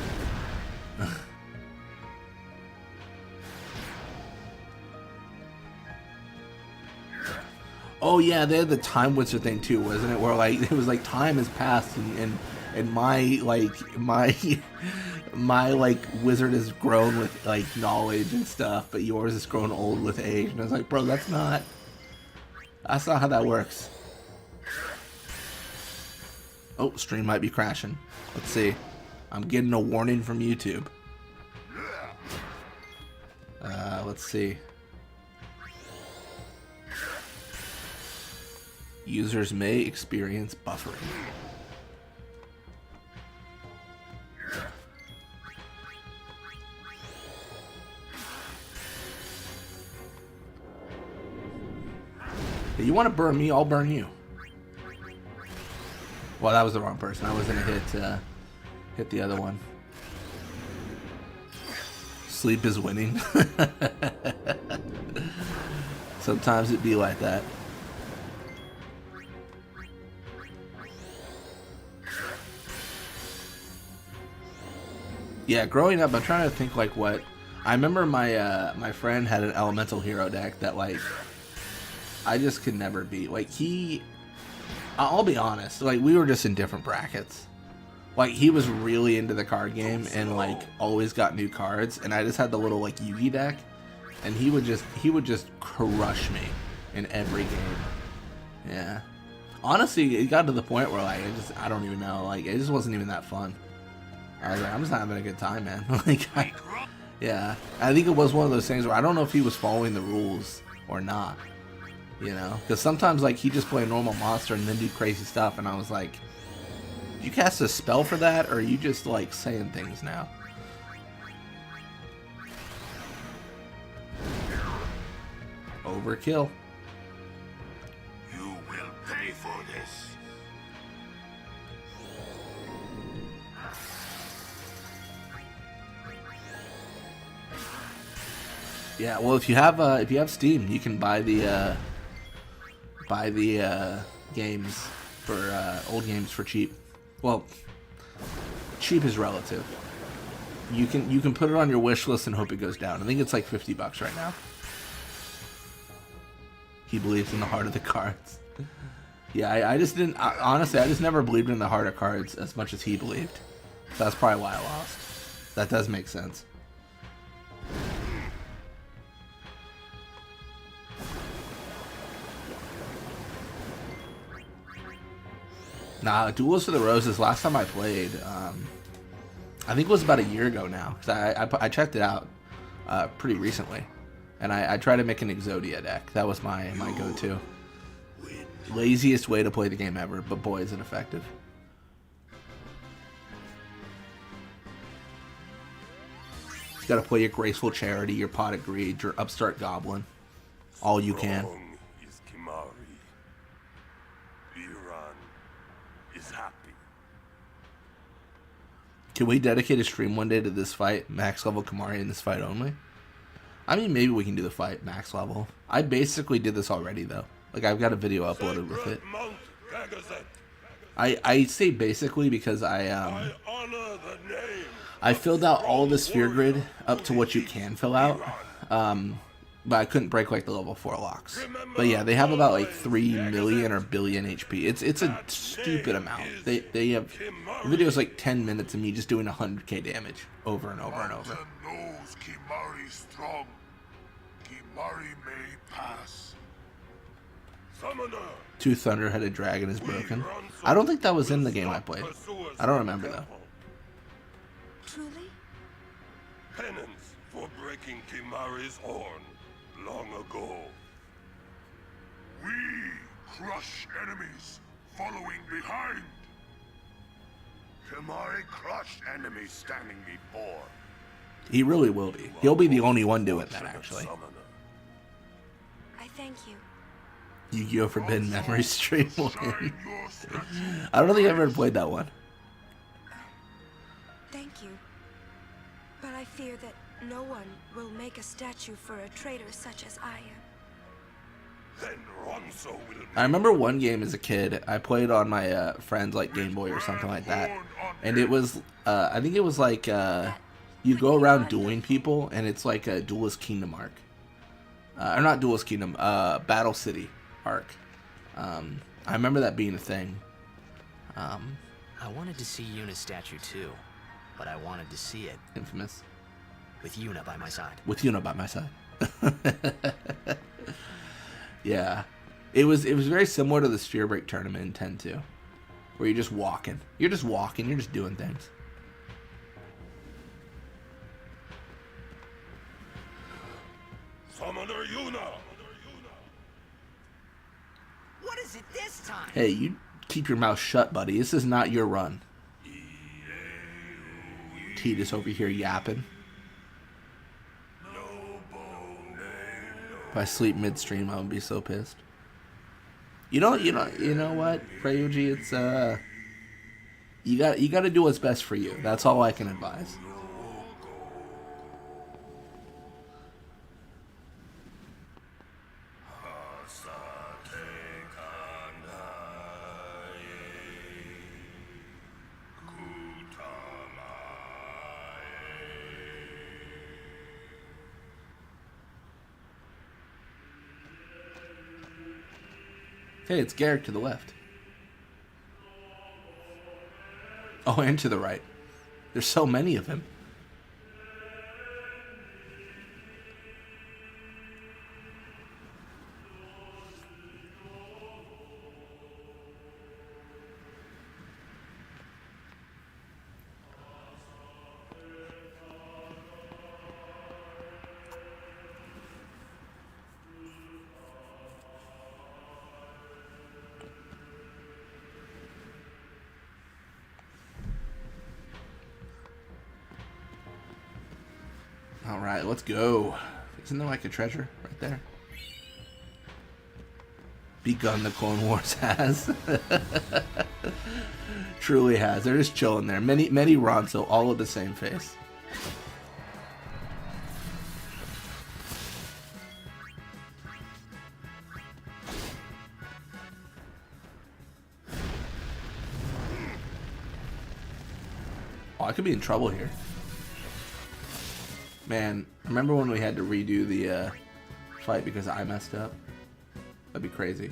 Oh yeah, they had the Time Wizard thing too, wasn't it? Where like it was like time has passed and my like wizard has grown with like knowledge and stuff, but yours has grown old with age. And I was like, bro, that's not how that works. Oh, stream might be crashing. Let's see. I'm getting a warning from YouTube. Let's see. Users may experience buffering. Hey, you want to burn me? I'll burn you. Well, that was the wrong person. I was gonna hit the other one. Sleep is winning. Sometimes it be like that. Yeah, growing up, I'm trying to think like what. I remember my friend had an elemental hero deck that like I just could never beat. Like I'll be honest, like we were just in different brackets. Like he was really into the card game and like always got new cards, and I just had the little like Yugi deck, and he would just crush me in every game. Yeah, honestly, it got to the point where like I don't even know, like it just wasn't even that fun. I was like, I'm just not having a good time, man. Like, yeah, I think it was one of those things where I don't know if he was following the rules or not. You know, because sometimes like he just play a normal monster and then do crazy stuff, and I was like, did you cast a spell for that, or are you just like saying things now? Overkill. You will pay for this. Yeah, well, if you have Steam, you can buy the games for old games for cheap. Well, cheap is relative. You can put it on your wish list and hope it goes down. I think it's like $50 right now. He believes in the heart of the cards. Yeah, I just didn't. Honestly, I just never believed in the heart of cards as much as he believed. So that's probably why I lost. That does make sense. Nah, Duels for the Roses, last time I played, I think it was about a year ago now, because I checked it out pretty recently, and I tried to make an Exodia deck. That was my go-to. Laziest way to play the game ever, but boy is it effective. You gotta play your Graceful Charity, your Pot of Greed, your Upstart Goblin. All you can. Strong is Kimahri. Iran is happy. Can we dedicate a stream one day to this fight, max level Kimahri in this fight only? I mean, maybe we can do the fight max level. I basically did this already, though. Like, I've got a video uploaded with it. I say basically because I filled out all the sphere grid up to what you can fill out. But I couldn't break, like, the level 4 locks. But yeah, they have about, like, 3 million or billion HP. It's a stupid amount. They have... The video is, like, 10 minutes of me just doing 100k damage over and over and over. Knows Kimahri strong. Kimahri may pass. Summoner. 2 Thunder-Headed Dragon is broken. I don't think that was in the game I played. I don't remember, though. Truly? Penance for breaking Kimahri's horn long ago. We crush enemies following behind. Kimahri crushed enemies standing before. He really will be. He'll be the only one doing that, actually. I thank you. Yu-Gi-Oh! Forbidden Memory stream one. I don't think I've ever played that one. Thank you. But I fear that no one will make a statue for a traitor such as I am. Then Ronso will. I remember one game as a kid, I played on my friend's like Game Boy or something like that. And it was, I think it was like, you go around dueling people, and it's like a Duelist Kingdom arc. Or not Duelist Kingdom, Battle City arc. I remember that being a thing. I wanted to see Yuna's statue too, but I wanted to see it Infamous. with Yuna by my side. With Yuna by my side. Yeah. It was very similar to the Sphere Break tournament in 10-2. Where you're just walking. You're just walking, you're just doing things. Summoner Yuna. What is it this time? Hey, you keep your mouth shut, buddy. This is not your run. Titus over here yapping. If I sleep midstream, I would be so pissed. You know what, Prayuji? It's you got to do what's best for you. That's all I can advise. Hey, it's Garrick to the left. Oh, and to the right. There's so many of him. Alright, let's go. Isn't there like a treasure right there? Begun the Clone Wars has. Truly has. They're just chilling there. Many Ronso, all with the same face. Oh, I could be in trouble here. Man, remember when we had to redo the fight because I messed up? That'd be crazy.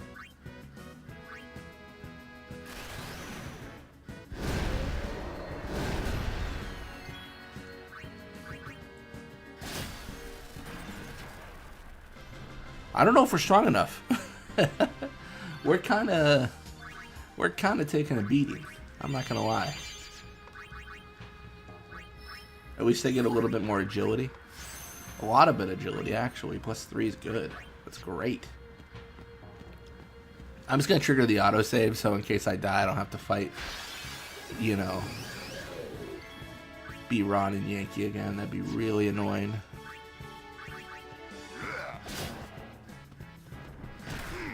I don't know if we're strong enough. We're kind of taking a beating. I'm not gonna lie. At least they get a little bit more agility. A lot of bit agility, actually. +3 is good. That's great. I'm just going to trigger the autosave, so in case I die, I don't have to fight, you know, be Ron and Yankee again. That'd be really annoying.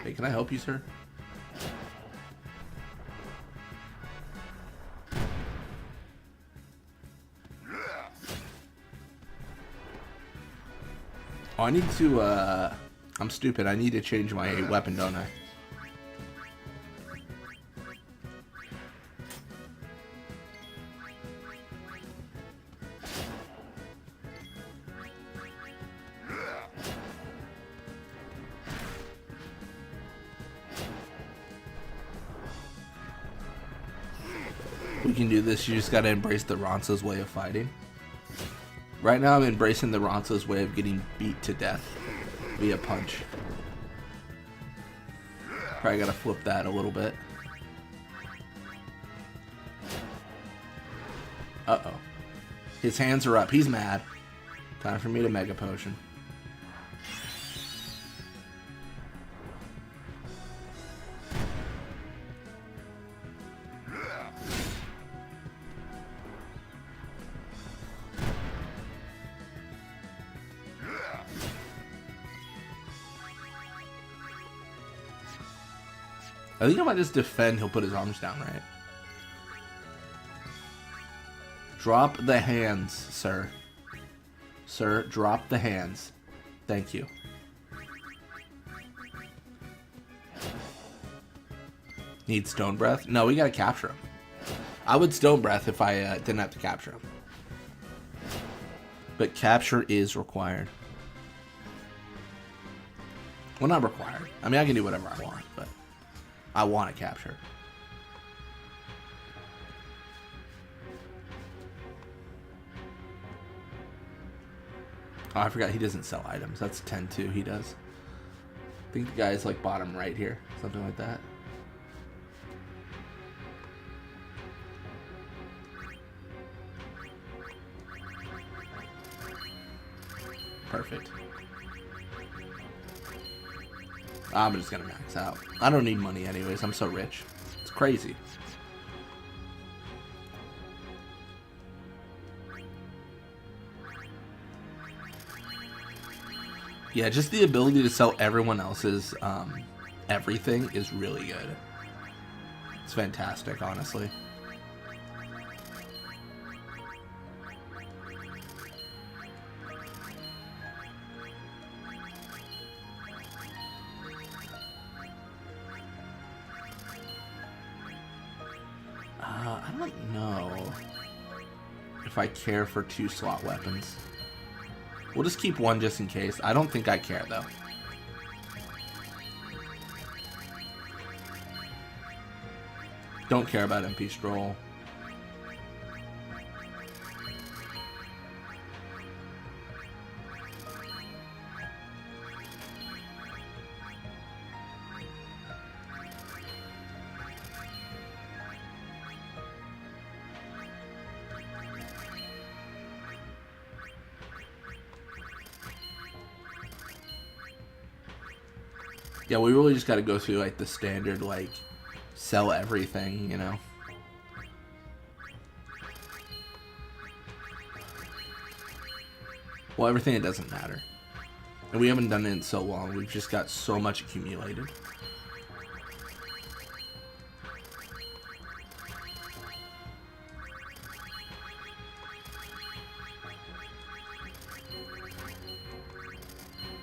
Hey, can I help you, sir? Oh, I need to, I'm stupid. I need to change my weapon, don't I? We can do this. You just gotta embrace the Ronso's way of fighting. Right now I'm embracing the Ronso's way of getting beat to death via punch. Probably gotta flip that a little bit. Uh-oh. His hands are up. He's mad. Time for me to Mega Potion. I think I might just defend, he'll put his arms down, right? Drop the hands, sir. Sir, drop the hands. Thank you. Need Stone Breath? No, we gotta capture him. I would Stone Breath if I didn't have to capture him. But capture is required. Well, not required. I mean, I can do whatever I want, but I want to capture. Oh, I forgot he doesn't sell items. That's 10-2 he does. I think the guy's like bottom right here. Something like that. Perfect. I'm just gonna max out. I don't need money anyways. I'm so rich. It's crazy. Yeah, just the ability to sell everyone else's everything is really good. It's fantastic, honestly. I don't know if I care for 2 slot weapons. We'll just keep one just in case. I don't think I care though. Don't care about MP Stroll. Yeah, we really just got to go through like the standard, like, sell everything, you know? Well, everything that doesn't matter. And we haven't done it in so long. We've just got so much accumulated.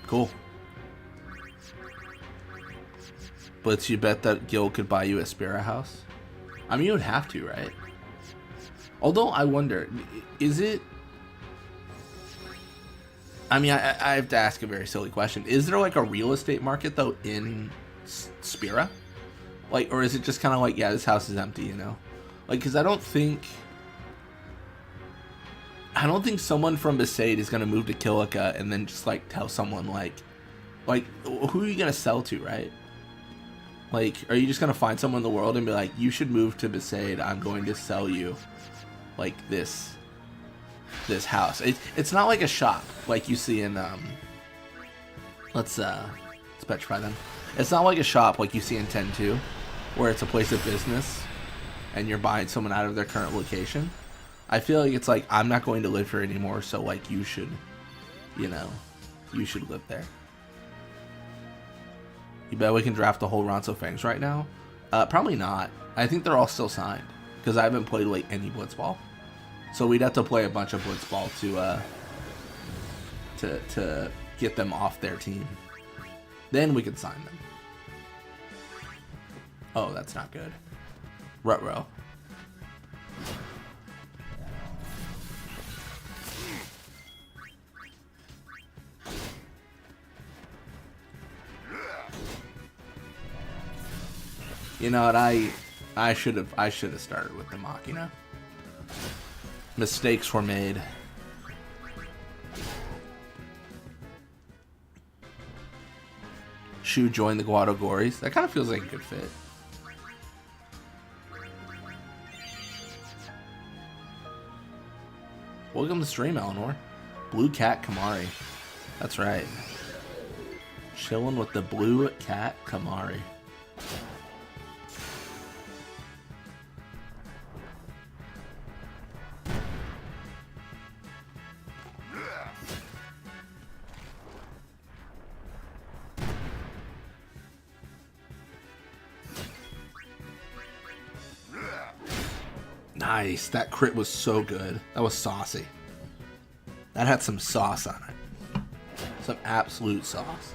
Cool. Blitz, you bet that Gil could buy you a Spirit House? I mean, you would have to, right? Although, I wonder, is it... I mean, I have to ask a very silly question. Is there, like, a real estate market, though, in Spira? Like, or is it just kind of like, yeah, this house is empty, you know? Like, because I don't think someone from Besaid is going to move to Kilika and then just, like, tell someone, like, who are you going to sell to, right? Like, are you just going to find someone in the world and be like, you should move to Besaid, I'm going to sell you, like, this house. It's not like a shop, like you see in, let's petrify them. It's not like a shop like you see in 10-2, where it's a place of business, and you're buying someone out of their current location. I feel like it's like, I'm not going to live here anymore, so, like, you should, you know, you should live there. You bet we can draft the whole Ronso Fangs right now? Probably not. I think they're all still signed, because I haven't played, like, any Blitzball. So we'd have to play a bunch of Blitzball to get them off their team. Then we can sign them. Oh, that's not good. Ruh-roh. You know what? I should have started with the Machina. Mistakes were made. Shu joined the Guadogoris. That kind of feels like a good fit. Welcome to the stream, Eleanor. Blue Cat Kimahri. That's right. Chilling with the Blue Cat Kimahri. Nice. That crit was so good. That was saucy. That had some sauce on it. Some absolute sauce.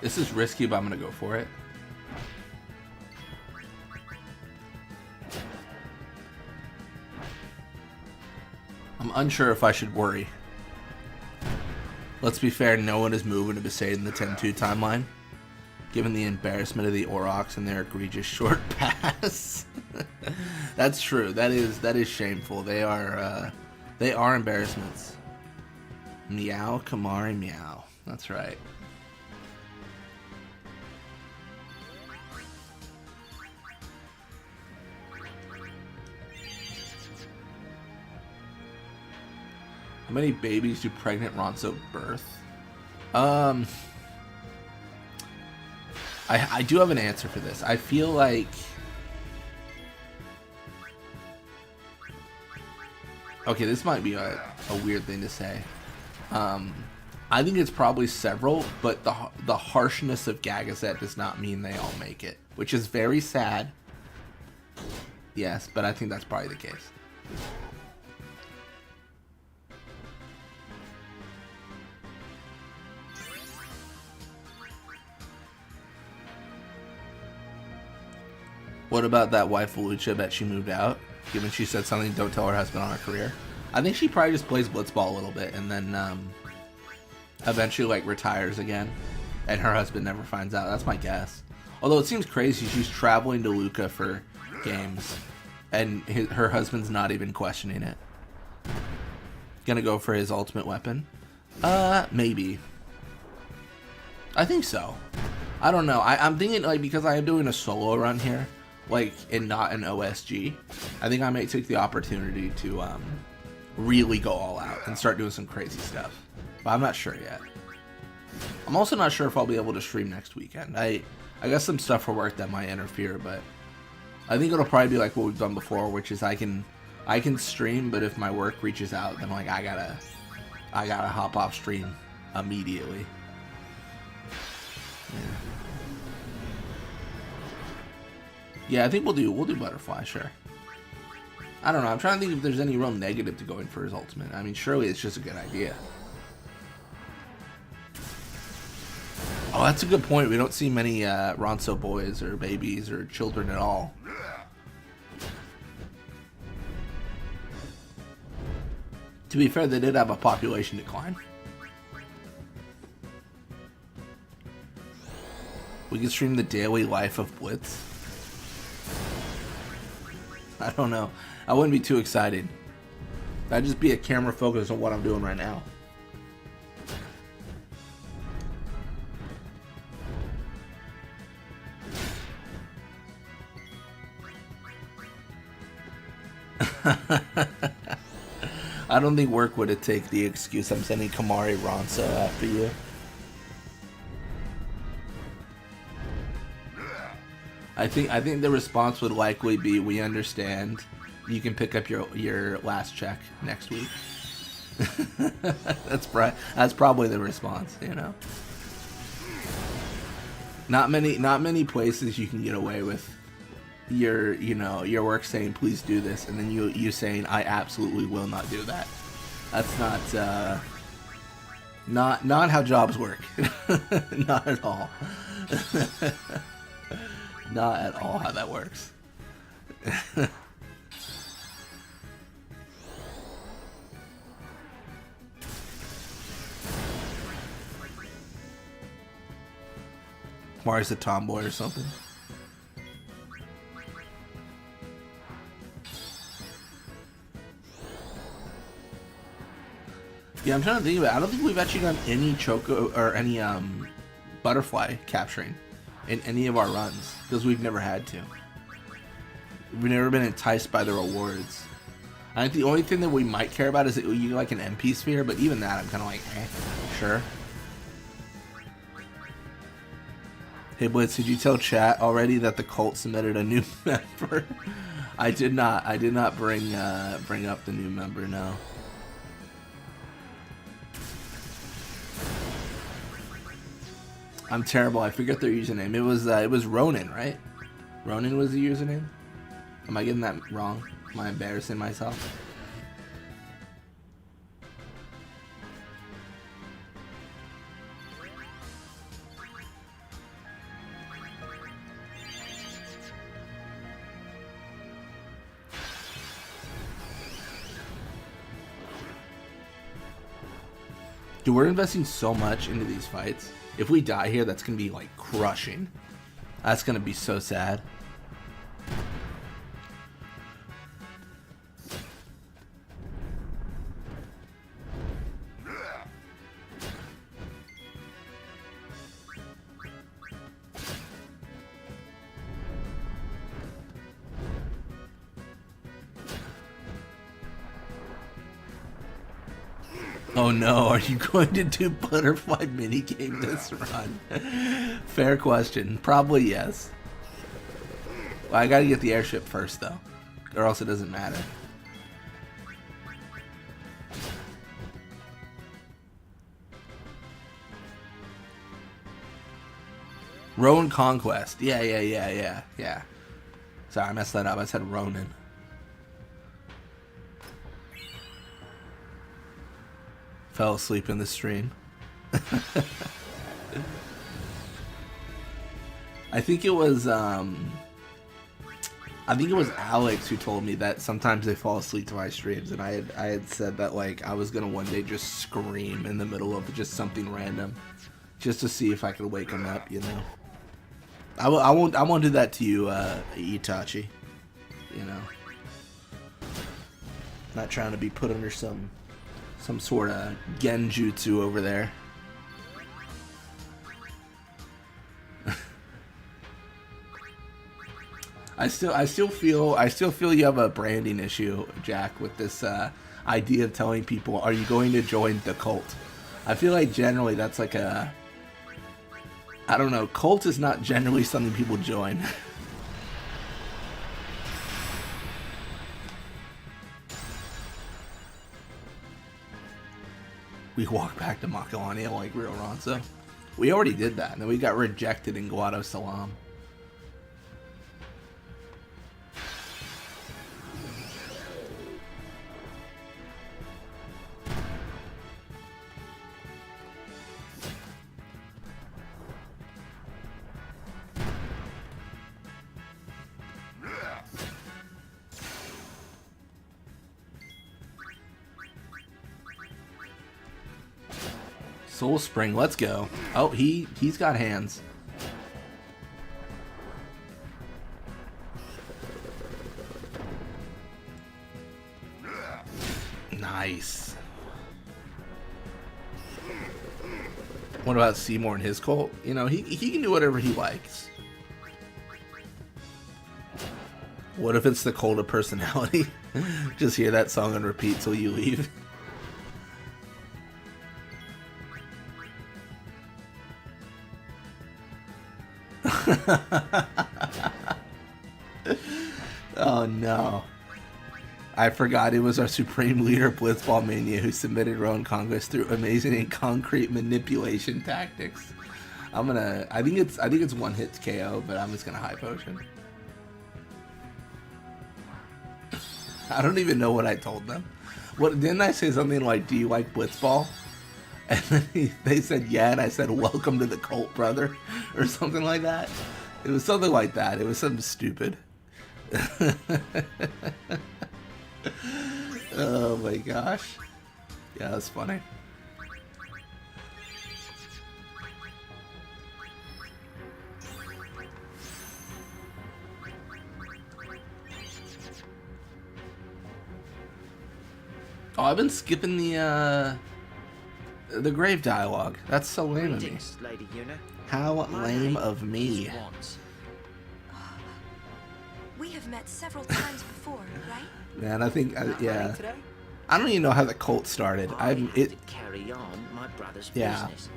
This is risky, but I'm going to go for it. I'm unsure if I should worry. Let's be fair, no one is moving to Besaid in the 10-2 timeline, given the embarrassment of the Aurochs and their egregious short pass. That's true. That is shameful. They are embarrassments. Meow, Kimahri, meow. That's right. How many babies do pregnant Ronso birth? I do have an answer for this. I feel like... Okay, this might be a weird thing to say. I think it's probably several, but the harshness of Gagazet does not mean they all make it, which is very sad. Yes, but I think that's probably the case. What about that wife Lucha? Bet she moved out, given she said something don't tell her husband on her career. I think she probably just plays Blitzball a little bit and then eventually like retires again, and her husband never finds out. That's my guess. Although it seems crazy, she's traveling to Luca for games, and her husband's not even questioning it. Gonna go for his ultimate weapon? Maybe. I think so. I don't know. I'm thinking like because I am doing a solo run here, like, and not an OSG, I think I may take the opportunity to really go all out and start doing some crazy stuff. But I'm not sure yet. I'm also not sure if I'll be able to stream next weekend. I got some stuff for work that might interfere, but I think it'll probably be like what we've done before, which is I can stream, but if my work reaches out, then like I gotta hop off stream immediately. Yeah, I think we'll do Butterfly, sure. I don't know, I'm trying to think if there's any real negative to going for his ultimate. I mean, surely it's just a good idea. Oh, that's a good point. We don't see many Ronso boys or babies or children at all. To be fair, they did have a population decline. We can stream the daily life of Blitz. I don't know. I wouldn't be too excited. That'd just be a camera focus on what I'm doing right now. I don't think work would have taken the excuse I'm sending Kimahri Ronso after you. I think the response would likely be, we understand. You can pick up your last check next week. That's probably the response, you know. Not many places you can get away with your work saying please do this, and then you saying I absolutely will not do that. That's not how jobs work. Not at all. Not at all how that works. Mario's a tomboy or something. Yeah, I'm trying to think about it. I don't think we've actually done any choco or any butterfly capturing in any of our runs because we've never had to. We've never been enticed by the rewards. I think the only thing that we might care about is that you get like an MP sphere, but even that I'm kind of like, sure. Hey Blitz, did you tell chat already that the cult submitted a new member? I did not bring up the new member, no. I'm terrible. I forget their username. It was Ronin, right? Ronin was the username? Am I getting that wrong? Am I embarrassing myself? Dude, we're investing so much into these fights. If we die here, that's going to be, like, crushing. That's going to be so sad. Oh no, are you going to do butterfly minigame this run? Fair question. Probably yes. Well, I gotta get the airship first though, or else it doesn't matter. Rowan Conquest. Yeah. Sorry, I messed that up. I said Ronin. Fell asleep in the stream. I think it was Alex who told me that sometimes they fall asleep to my streams, and I had said that like I was gonna one day just scream in the middle of just something random, just to see if I could wake them up, you know. I won't do that to you, Itachi. You know, not trying to be put under some sort of genjutsu over there. I still feel you have a branding issue, Jack, with this idea of telling people, "Are you going to join the cult?" I feel like generally that's like a, I don't know, cult is not generally something people join. We walk back to Makalania like real Ronso. We already did that, and then we got rejected in Guado Salam. Soul Spring, let's go. Oh, he's got hands. Nice. What about Seymour and his cult? You know, he can do whatever he likes. What if it's the cult of personality? Just hear that song on repeat till you leave. Oh no. I forgot it was our supreme leader, Blitzball Mania, who submitted Rowan Conquest through amazing and concrete manipulation tactics. I think it's one hit KO, but I'm just gonna high potion. I don't even know what I told them. What didn't I say something like, "Do you like Blitzball?" And then they said yeah, and I said, "Welcome to the cult, brother," or something like that. It was something like that. It was something stupid. Oh my gosh. Yeah, that's funny. Oh, I've been skipping the grave dialogue. That's so lame of me. Lady Una. How lame of me. We have met several times before, right? Man, I think yeah. I don't even know how the cult started. Carry on my brother's yeah. business.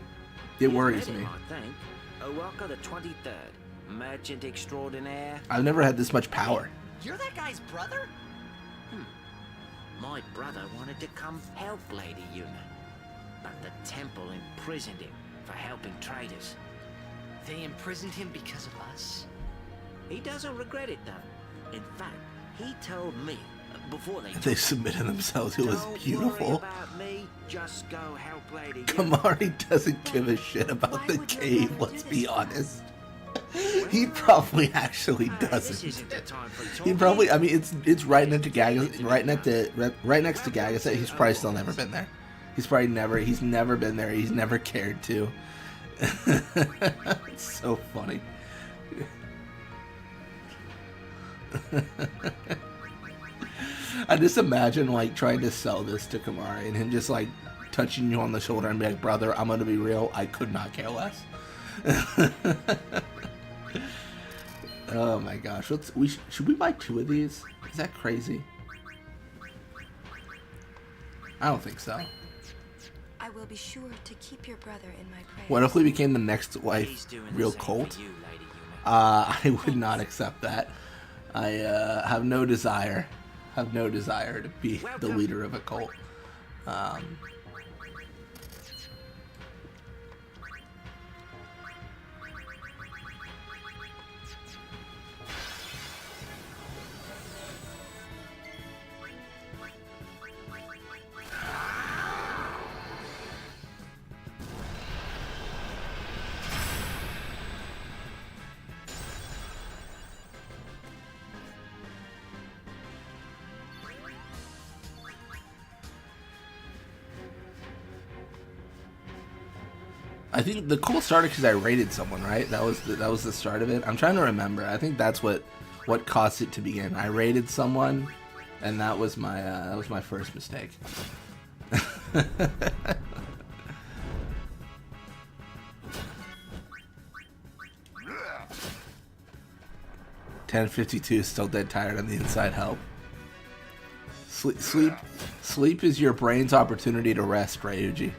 It worries me. I think. Owaka the 23rd, merchant extraordinaire. I've never had this much power. You're that guy's brother? My brother wanted to come help Lady Una, but the temple imprisoned him for helping traders. They imprisoned him because of us? He doesn't regret it though. In fact, he told me before they Submitted themselves. It was beautiful. Don't worry about me, just go help Lady Una. Kamari doesn't give a shit about the cave, let's be honest. He probably actually doesn't. He probably, I mean, it's right next to Gagazet, right next to Gagazet. He's probably still never been there. He's never been there. He's never cared to. It's so funny. I just imagine like trying to sell this to Kimahri and him just like touching you on the shoulder and be like, "Brother, I'm gonna be real. I could not care less." Oh my gosh, should we buy 2 of these? Is that crazy? I don't think so. I will be sure to keep your brother in my prayers. What if we became the next life real cult? I would not accept that. I have no desire to be the leader of a cult. I think the cult started because I raided someone, right? That was the start of it. I'm trying to remember. I think that's what caused it to begin. I raided someone, and that was my first mistake. 10:52, still dead tired on the inside. Help. Sleep is your brain's opportunity to rest, Ryuji.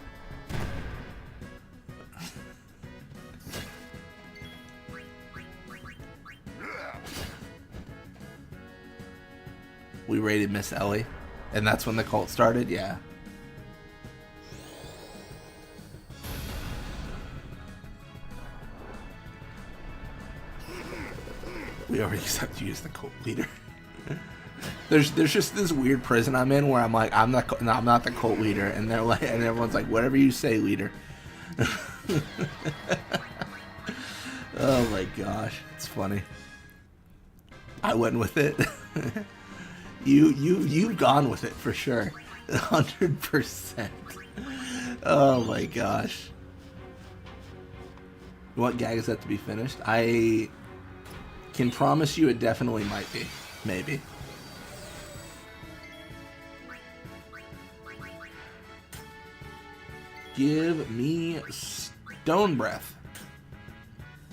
We raided Miss Ellie, and that's when the cult started. Yeah. We already have to use the cult leader. There's just this weird prison I'm in where I'm like, I'm not the cult leader, and they're like, and everyone's like, whatever you say, leader. Oh my gosh, it's funny. I went with it. You've gone with it for sure, 100%. Oh my gosh. You want Gagazet to be finished? I can promise you it definitely might be. Maybe. Give me Stone Breath.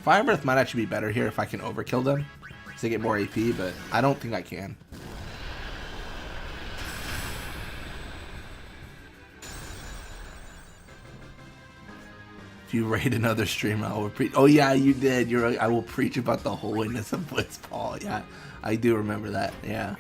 Fire Breath might actually be better here if I can overkill them, because they get more AP, but I don't think I can. If you raid another streamer, I will preach. Oh yeah, you did. You're right. I will preach about the holiness of Blitzball. Yeah, I do remember that. Yeah.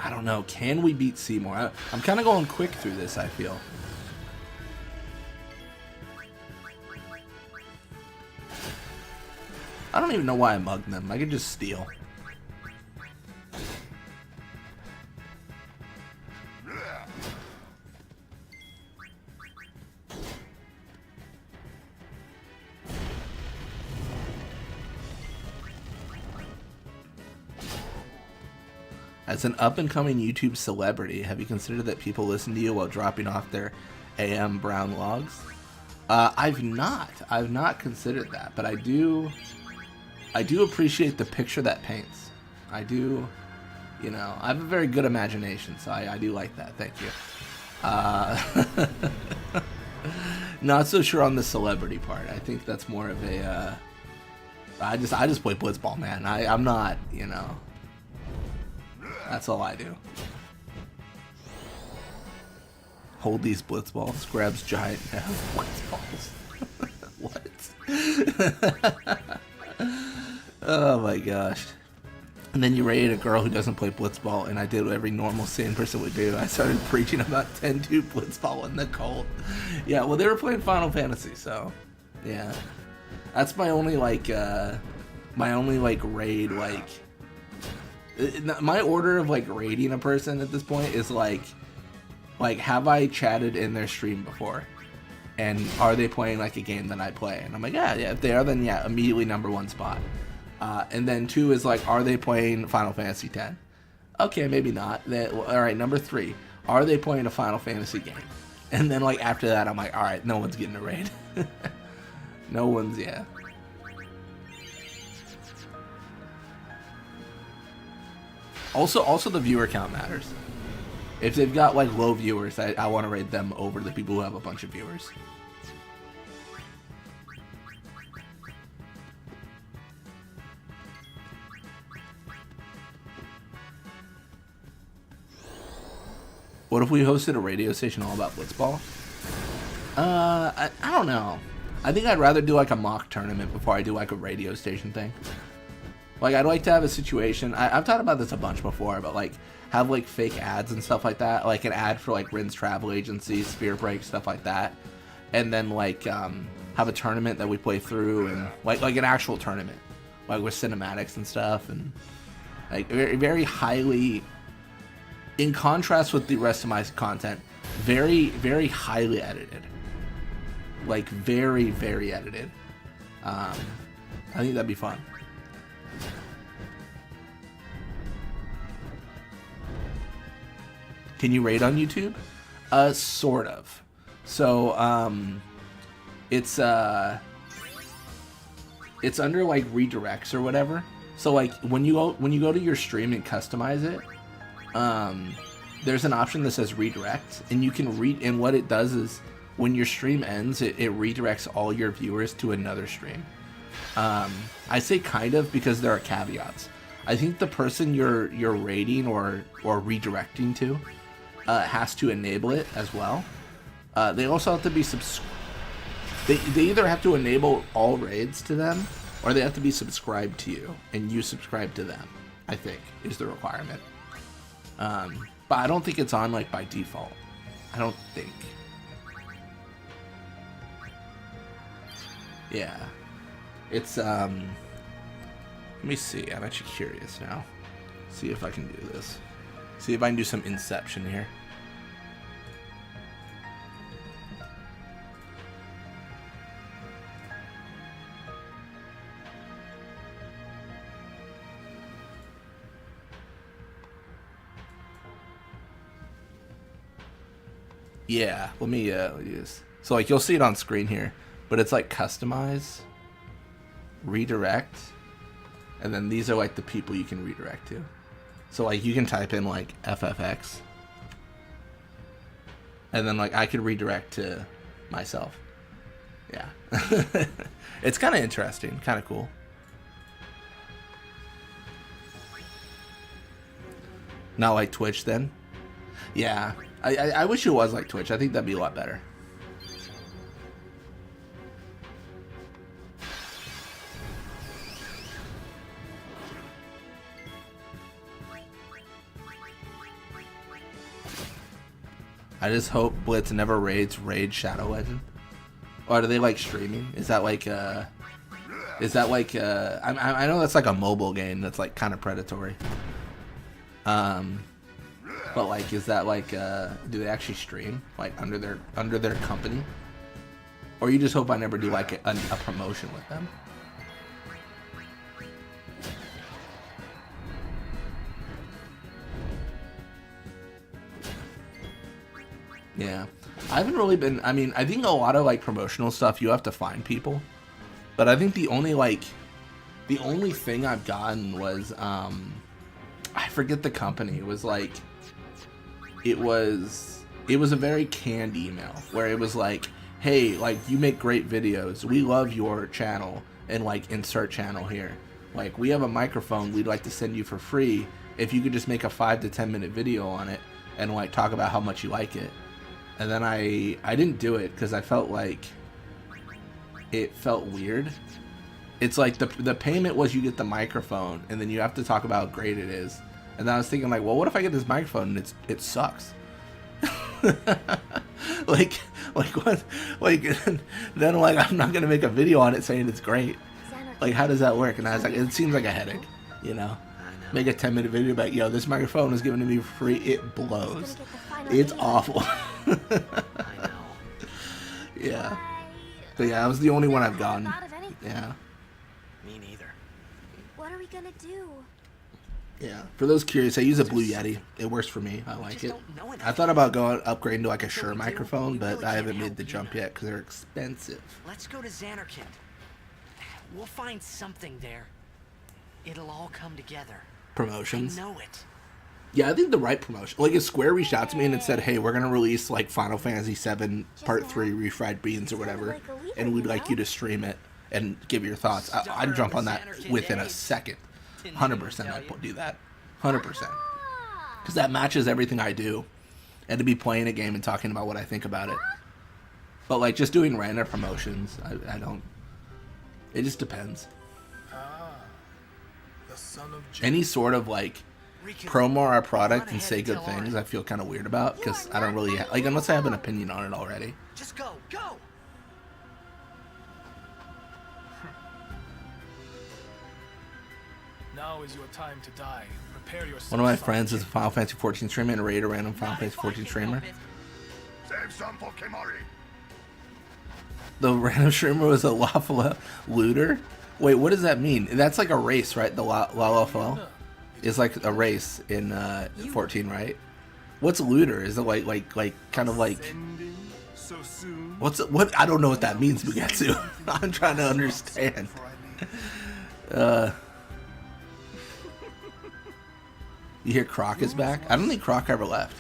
I don't know. Can we beat Seymour? I'm kind of going quick through this, I feel. I don't even know why I mugged them. I could just steal. As an up-and-coming YouTube celebrity, have you considered that people listen to you while dropping off their AM brown logs? I've not considered that, but I do appreciate the picture that paints. I do, you know, I have a very good imagination, so I do like that. Thank you. Not so sure on the celebrity part. I think that's more of a, I just play Blitzball, man. I'm not, you know. That's all I do. Hold these Blitzballs. Grabs giant Blitzballs. What? Oh my gosh. And then you raided a girl who doesn't play Blitzball, and I did what every normal sane person would do. I started preaching about 10-2 Blitzball in the cult. Yeah, well, they were playing Final Fantasy, so yeah. That's my only raid, like, my order of like raiding a person at this point is like have I chatted in their stream before, and are they playing like a game that I play? And I'm like, yeah, if they are, then yeah, immediately #1 spot. And then 2 is like, are they playing Final Fantasy X? Okay, maybe not. All right, #3, are they playing a Final Fantasy game? And then like after that, I'm like, all right, no one's getting a raid. No one's, yeah. Also the viewer count matters. If they've got like low viewers, I want to rate them over the people who have a bunch of viewers. What if we hosted a radio station all about Blitzball? I don't know. I think I'd rather do like a mock tournament before I do like a radio station thing. Like, I'd like to have a situation, I've talked about this a bunch before, but like, have like fake ads and stuff like that, like an ad for like Rin's Travel Agency, Spear Break, stuff like that, and then like, have a tournament that we play through, and like an actual tournament, like with cinematics and stuff, and like very, very highly, in contrast with the rest of my content, very, very highly edited, like very, very edited. I think that'd be fun. Can you raid on YouTube? Sort of. So, it's under like redirects or whatever. So like when you go to your stream and customize it, there's an option that says redirect, and you can read. And what it does is when your stream ends, it redirects all your viewers to another stream. I say kind of because there are caveats. I think the person you're raiding or redirecting to has to enable it as well. They also have to be they either have to enable all raids to them, or they have to be subscribed to you and you subscribe to them, I think is the requirement. But I don't think it's on like by default. I don't think. Yeah. It's let me see. I'm actually curious now. See if I can do this. See if I can do some inception here. Yeah, let me use. So like you'll see it on screen here, but it's like customize, redirect, and then these are like the people you can redirect to. So like you can type in like FFX, and then like I could redirect to myself. Yeah. It's kind of interesting, kind of cool. Not like Twitch then? Yeah. I wish it was like Twitch. I think that'd be a lot better. I just hope Blitz never raids Raid Shadow Legend. Or do they like streaming? Is that like I know that's like a mobile game that's like kind of predatory. But like, is that like do they actually stream like under their company? Or you just hope I never do like a promotion with them? Yeah, I haven't really been. I mean, I think a lot of like promotional stuff you have to find people, but I think the only thing I've gotten was I forget the company. It was like it was a very canned email where it was like, hey, like, you make great videos, we love your channel, and like insert channel here. Like, we have a microphone we'd like to send you for free if you could just make a 5 to 10 minute video on it and like talk about how much you like it. And then I didn't do it because I felt like it felt weird. It's like the payment was you get the microphone and then you have to talk about how great it is. And then I was thinking like, well, what if I get this microphone and it sucks? like what? Like then like I'm not gonna make a video on it saying it's great. Like, how does that work? And I was like, it seems like a headache, you know. Make a 10-minute video about, yo, this microphone is given to me for free. It blows. It's awful. I know. Yeah. But yeah, that was the only one I've gotten. Yeah. Me neither. What are we gonna do? Yeah. For those curious, I use a Blue Yeti. It works for me. I like it. I thought about upgrading to like a Shure microphone, but I haven't made the jump yet because they're expensive. Let's go to Xanarkand. We'll find something there. It'll all come together. Promotions. I know it. Yeah, I think the right promotion. Like, if Square reached out to me and it said, hey, we're going to release, like, Final Fantasy VII Part 3 Refried Beans or whatever, and we'd like you to stream it and give your thoughts, I'd jump on that within a second. 100% I'd do that. 100%. Because that matches everything I do. And to be playing a game and talking about what I think about it. But, like, just doing random promotions, I don't... It just depends. Any sort of, like, promo our product and say good things I feel kind of weird about, because I don't really like, unless I have an opinion on it already. Just go. Now is your time to die. Prepare yourself. One of my friends is a Final Fantasy 14 streamer and raid a random Final Fantasy 14 streamer. Save some for Kimahri. The random streamer was a Lafala looter. Wait, what does that mean? That's like a race, right? The Lalafel is like a race in 14, right? What's looter? Is it like kind of like what? I don't know what that means, Bugetsu. I'm trying to understand. You hear Croc is back? I don't think Croc ever left.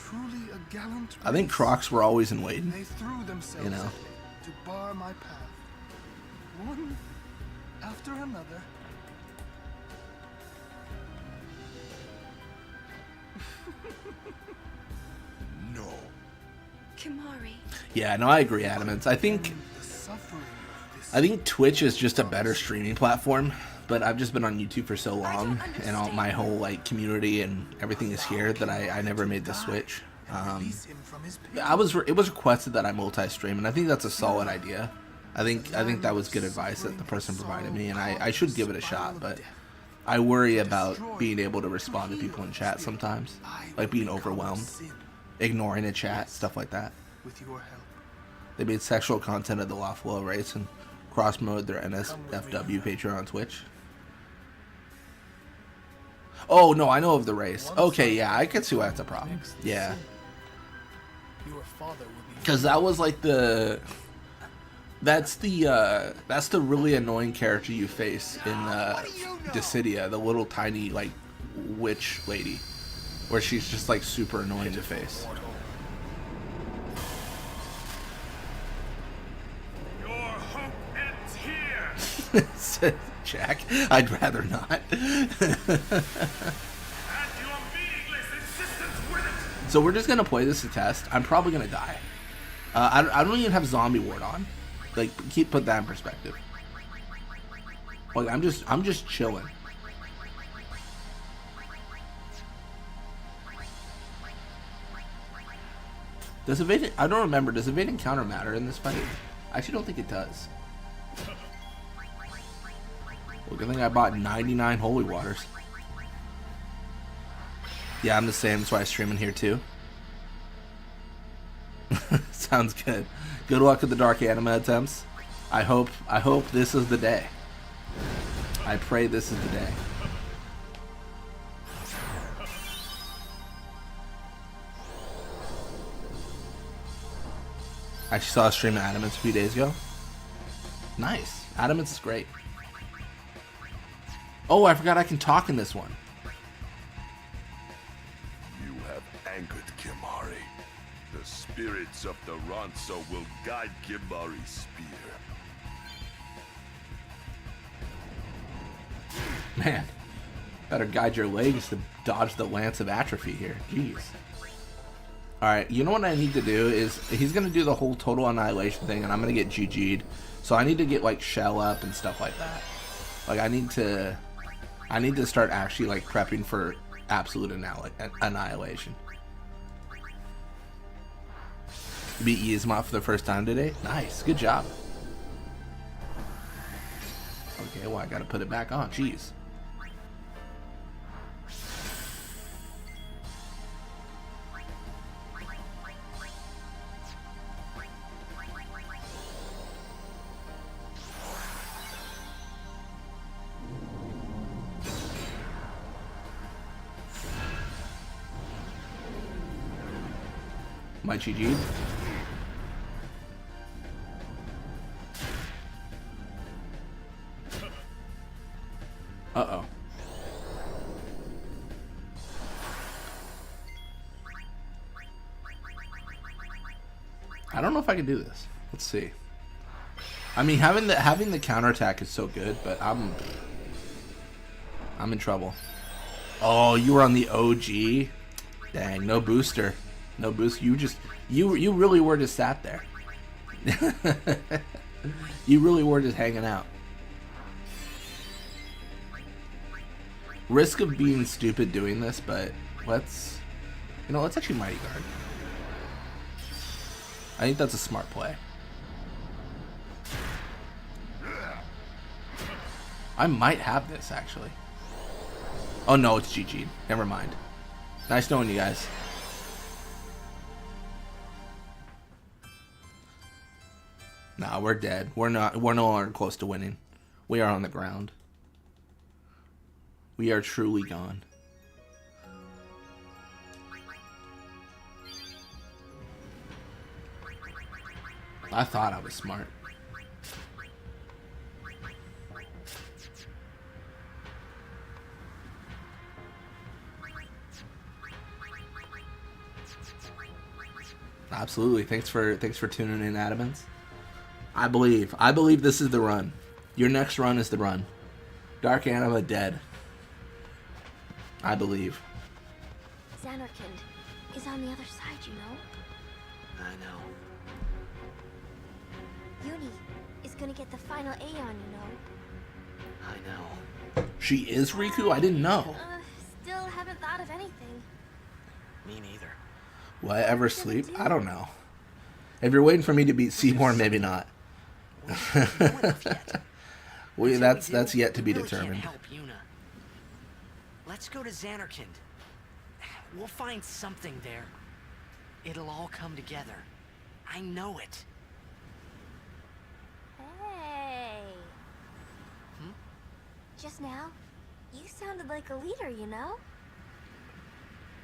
I think Crocs were always in waiting. You know. To bar my path, one after another. No. Kimahri. Yeah, no, I agree, Adamance. I think Twitch is just a better streaming platform, but I've just been on YouTube for so long, and all my whole like community and everything is here that I never made the switch. It was requested that I multi-stream, and I think that's a solid idea. I think that was good advice that the person provided me, and I should give it a shot. But I worry about being able to respond to people in chat sometimes, like being overwhelmed, ignoring a chat, stuff like that. They made sexual content of the Lafalo race and cross-mode their NSFW Patreon on Twitch. Oh no, I know of the race. Okay, yeah, I can see why that's a problem. Yeah. Because that was like that's the really annoying character you face in Dissidia, the little tiny like witch lady, where she's just like super annoying to face. Your hope ends here. Jack, I'd rather not. So we're just gonna play this to test. I'm probably gonna die. I don't even have zombie ward on. Like, put that in perspective. Like, I'm just chilling. Does evading... I don't remember. Does evading counter matter in this fight? I actually don't think it does. Well, good thing I bought 99 holy waters. Yeah, I'm the same. That's why I stream in here too. Sounds good. Good luck with the dark anima attempts. I hope this is the day. I pray this is the day. I actually saw a stream of Adamance a few days ago. Nice. Adamance is great. Oh, I forgot I can talk in this one. You have angered Kimahri. The spirits of the Ronso will guide Kimahri's spear. Man, better guide your legs to dodge the Lance of Atrophy here. Jeez. Alright, you know what I need to do is, he's going to do the whole total annihilation thing, and I'm going to get GG'd. So I need to get, like, shell up and stuff like that. Like, I need to start actually, like, prepping for absolute annihilation. You beat Yzma for the first time today? Nice, good job. Okay, well, I got to put it back on. Jeez. My GG. Uh-oh. I don't know if I can do this. Let's see. I mean, having the counterattack is so good, but I'm in trouble. Oh, you were on the OG? Dang, no booster. No boost. You really were just sat there. You really were just hanging out. Risk of being stupid doing this, but let's actually Mighty Guard. I think that's a smart play. I might have this actually. Oh no, it's GG. Never mind. Nice knowing you guys. Nah, we're dead. We're no longer close to winning. We are on the ground. We are truly gone. I thought I was smart. Absolutely. Thanks for tuning in, Adamance. I believe this is the run. Your next run is the run. Dark Anima dead. I believe. Xanarkand is on the other side, you know? I know. Uni is gonna get the final A on, you know? I know. She is Riku? I didn't know. Still haven't thought of anything. Me neither. Will I ever sleep? I don't know. If you're waiting for me to beat Seymour, maybe not. That's yet to be determined. Help Yuna. Let's go to Xanarkand. We'll find something there. It'll all come together. I know it. Hey. Just now, you sounded like a leader, you know?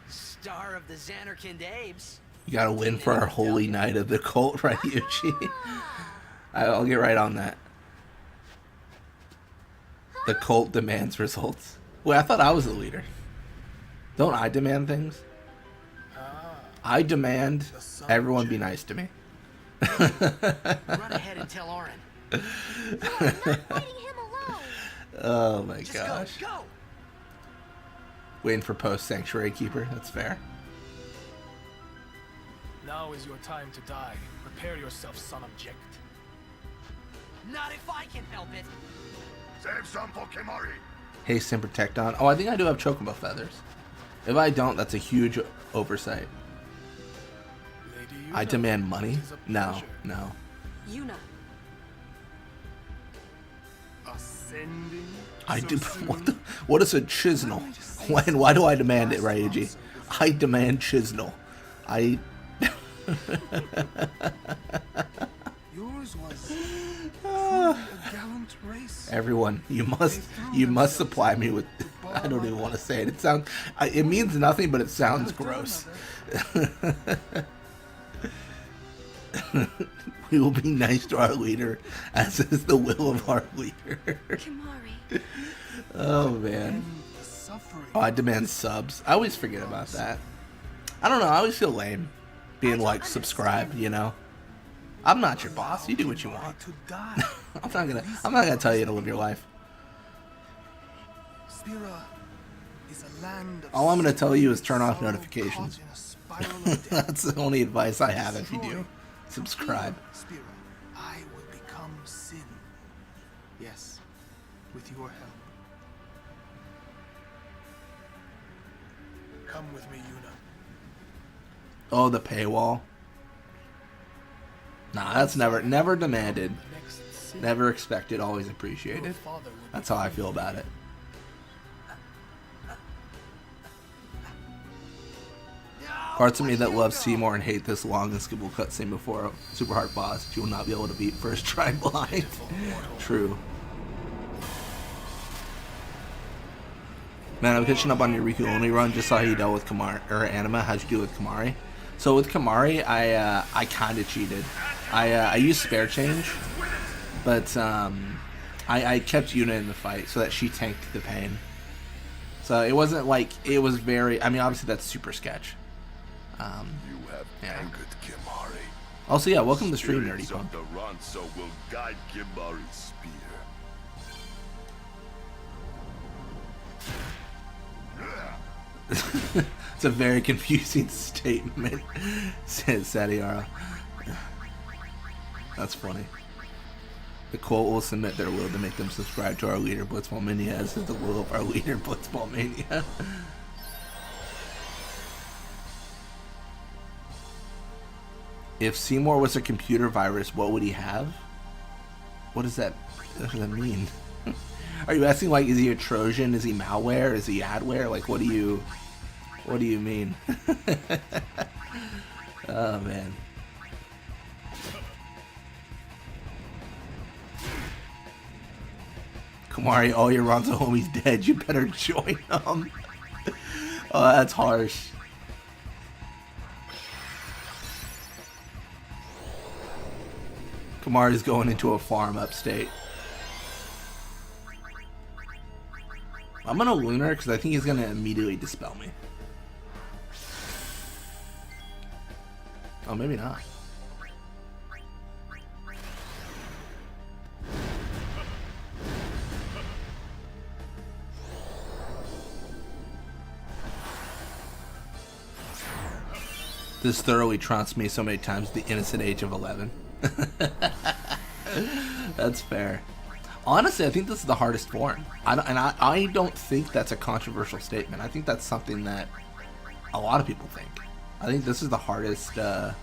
Star of the Xanarkand Abes. You gotta win for our holy knight of the cult, right, Yuchi? I'll get right on that. The cult demands results. Wait, I thought I was the leader. Don't I demand things? I demand everyone be nice to me. Run ahead and tell Orin. Oh my Just gosh. Go. Waiting for post Sanctuary Keeper. That's fair. Now is your time to die. Prepare yourself, son object. Not if I can help it. Save some for Kimahri. Haste and Protect on. Oh, I think I do have Chocobo Feathers. If I don't, that's a huge oversight. Lady I demand money? No, no. Yuna. Ascending. I do. What is a chisnell? Why do I demand it, Ryuji? I demand chisnell. I. Yours was a gallant race. Everyone, you must supply me with. I don't even want to say it. It sounds. It means nothing, but it sounds gross. We will be nice to our leader, as is the will of our leader. Kimahri. Oh man. Oh, I demand subs. I always forget about that. I don't know. I always feel lame being like subscribe. You know. I'm not your boss. You do what you want. I'm not gonna tell you to live your life. All I'm gonna tell you is turn off notifications. That's the only advice I have if you do. Subscribe. I will become sin. Yes, with your help. Come with me, Yuna. Oh, the paywall. Nah, that's never demanded, never expected, always appreciated. That's how I feel about it. Parts of me that love Seymour and hate this long and skippable cutscene before a super hard boss that you will not be able to beat first try blind. True. Man, I'm catching up on your Riku only run. Just saw how you dealt with Kimahri or Anima. How'd you do with Kimahri? So with Kimahri, I kind of cheated. I used spare change, but I kept Yuna in the fight so that she tanked the pain. So it wasn't like it was very. I mean, obviously that's super sketch. You have angered Kimahri. Also, yeah, welcome to the stream, Nerdy Punk. The Ronso will guide Kimahri's spear. It's a very confusing statement, says Sadiara. That's funny. The quote will submit their will to make them subscribe to our leader, Blitzball Mania, as is the will of our leader, Blitzball Mania. If Seymour was a computer virus, what would he have? What does that mean? Are you asking, like, is he a Trojan? Is he malware? Is he adware? Like, what do you mean? Oh, man. Kimahri, all your Ronso homies dead. You better join them. Oh, that's harsh. Kimahri's going into a farm upstate. I'm gonna Lunar because I think he's gonna immediately dispel me. Oh, maybe not. This thoroughly trounced me so many times at the innocent age of 11. That's fair. Honestly, I think this is the hardest form. I don't think that's a controversial statement. I think that's something that a lot of people think. I think this is the hardest. I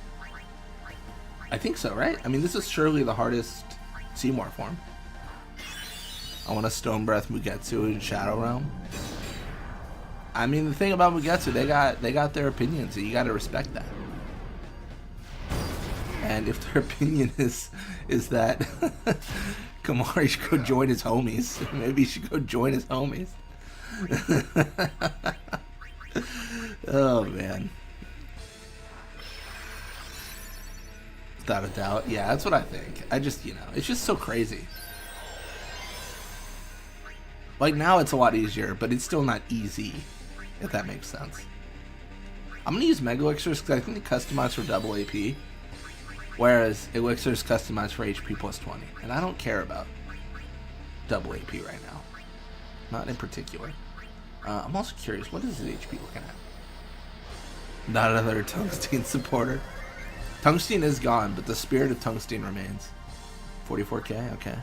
think so, right? I mean, this is surely the hardest Seymour form. I want to Stone Breath Mugetsu in Shadow Realm. I mean, the thing about Mugetsu, they got their opinions, and you got to respect that. And if their opinion is that Kimahri should go join his homies, maybe he should go join his homies. Oh man, without a doubt, yeah, that's what I think. I just, it's just so crazy. Like now, it's a lot easier, but it's still not easy, if that makes sense. I'm gonna use Mega Elixirs because I think they customize for double AP. Whereas Elixir's customized for HP plus 20. And I don't care about double AP right now. Not in particular. I'm also curious, what is his HP looking at? Not another Tungsten supporter. Tungsten is gone, but the spirit of Tungsten remains. 44k? Okay.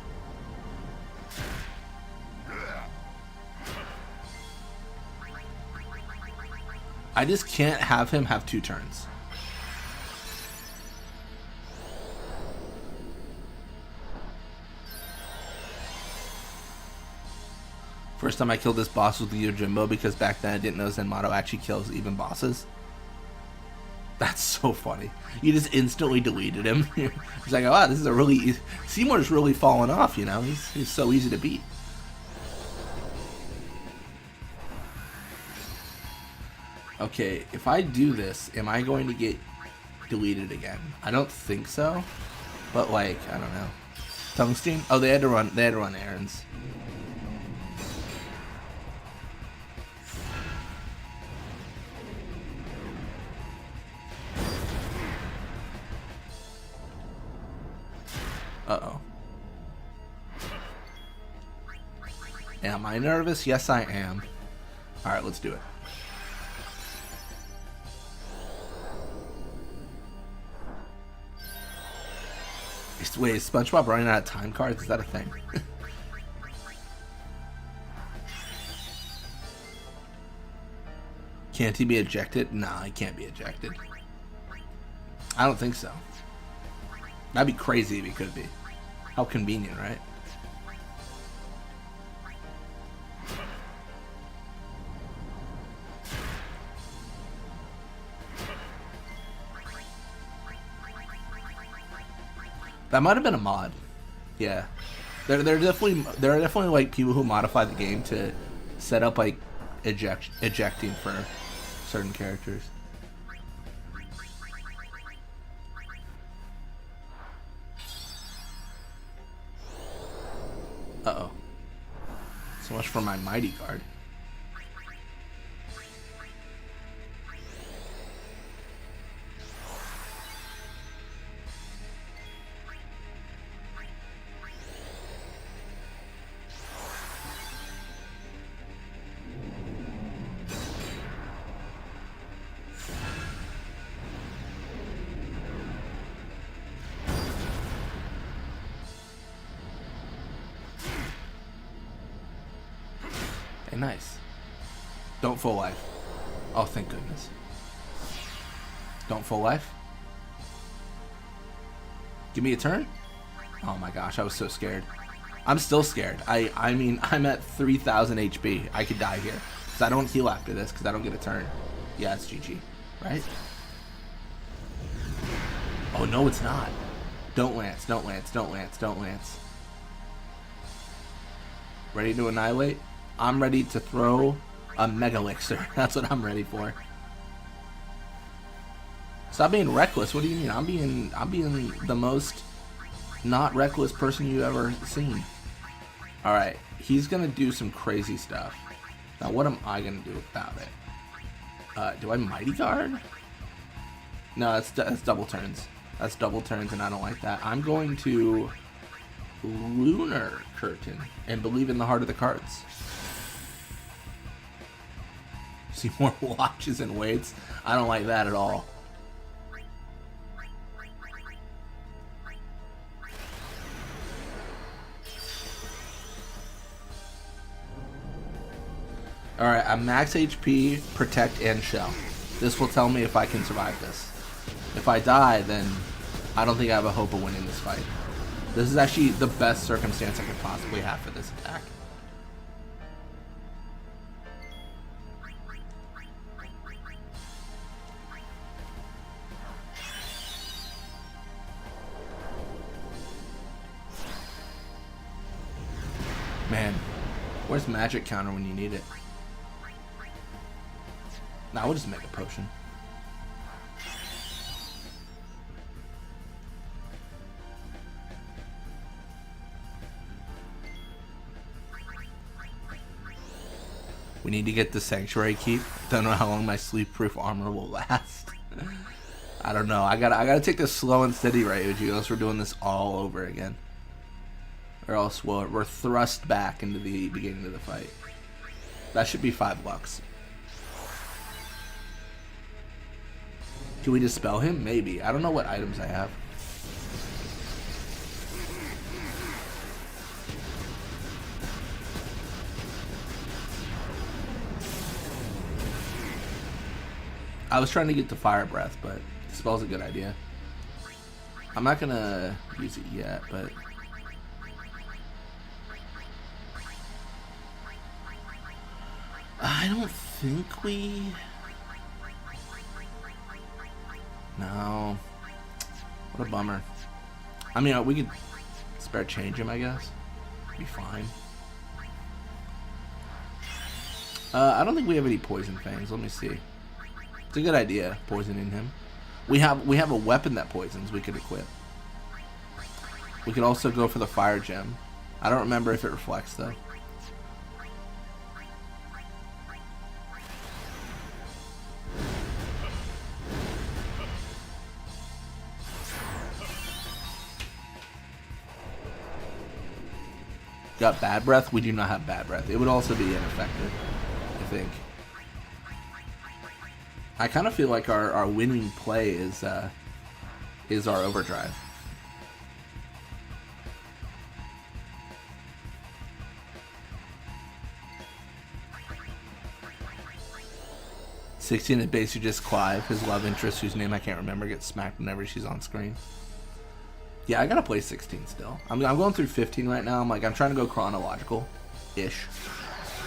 I just can't have him have 2 turns. First time I killed this boss was the Yojimbo because back then I didn't know Zenmato actually kills even bosses. That's so funny. You just instantly deleted him. He's like, oh, wow, this is a really... Seymour's really fallen off, you know? He's so easy to beat. Okay, if I do this, am I going to get deleted again? I don't think so. But, like, I don't know. Tungsten? Oh, they had to run errands. Uh-oh. Am I nervous? Yes, I am. Alright, let's do it. Wait, is SpongeBob running out of time cards? Is that a thing? Can't he be ejected? Nah, he can't be ejected. I don't think so. That'd be crazy if he could be. How convenient, right? That might have been a mod. Yeah. There are definitely like people who modify the game to set up like ejecting for certain characters. Uh-oh. So much for my mighty card. Nice. Don't full life. Oh, thank goodness. Don't full life. Give me a turn. Oh my gosh, I was so scared. I'm still scared. I mean, I'm at 3,000 HP. I could die here. Because I don't heal after this because I don't get a turn. Yeah, it's GG. Right? Oh, no, it's not. Don't Lance. Don't Lance. Don't Lance. Don't Lance. Ready to annihilate? I'm ready to throw a Mega Elixir. That's what I'm ready for. Stop being reckless. What do you mean? I'm being the most not reckless person you've ever seen. Alright, he's gonna do some crazy stuff. Now what am I gonna do about it? Do I Mighty Guard? No, that's double turns. That's double turns and I don't like that. I'm going to Lunar Curtain and believe in the heart of the cards. Seymour watches and waits. I don't like that at all. Alright, I'm max HP, protect, and shell. This will tell me if I can survive this. If I die, then I don't think I have a hope of winning this fight. This is actually the best circumstance I could possibly have for this attack. Man, where's magic counter when you need it? Nah, we'll just make a potion. We need to get the sanctuary keep. Don't know how long my sleep-proof armor will last. I don't know. I gotta take this slow and steady, right, Uji? Unless we're doing this all over again, or else we're thrust back into the beginning of the fight. That should be 5 bucks. Can we dispel him? Maybe. I don't know what items I have. I was trying to get to Fire Breath, but Dispel's a good idea. I'm not gonna use it yet, but I don't think we... No. What a bummer. I mean, we could spare change him, I guess. Be fine. I don't think we have any poison fangs. Let me see. It's a good idea, poisoning him. We have a weapon that poisons we could equip. We could also go for the fire gem. I don't remember if it reflects though. Got bad breath? We do not have bad breath. It would also be ineffective, I think. I kind of feel like our winning play is our overdrive. "16 at base, you just Clive, his love interest, whose name I can't remember, gets smacked whenever she's on screen." Yeah, I gotta play 16 still. I'm going through 15 right now. I'm trying to go chronological-ish.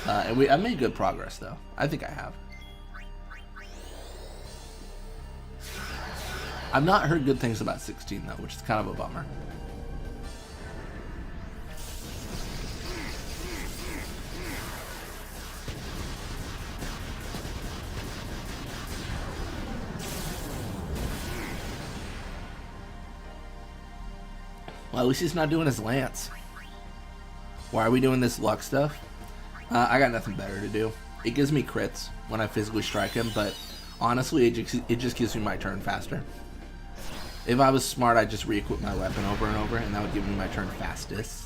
And I've made good progress though. I think I have. I've not heard good things about 16 though, which is kind of a bummer. Well, at least he's not doing his lance. Why are we doing this luck stuff? I got nothing better to do. It gives me crits when I physically strike him, but honestly, it just gives me my turn faster. If I was smart, I'd just re-equip my weapon over and over, and that would give me my turn fastest.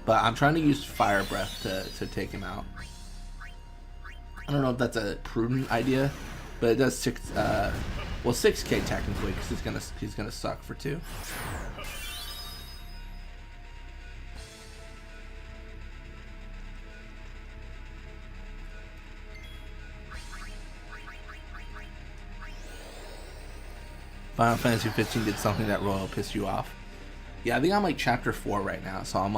But I'm trying to use Fire Breath to take him out. I don't know if that's a prudent idea, but it does 6k technically, because he's gonna suck for 2. Final Fantasy 15 did something that royal pissed you off. Yeah, I think I'm like chapter 4 right now, so I'm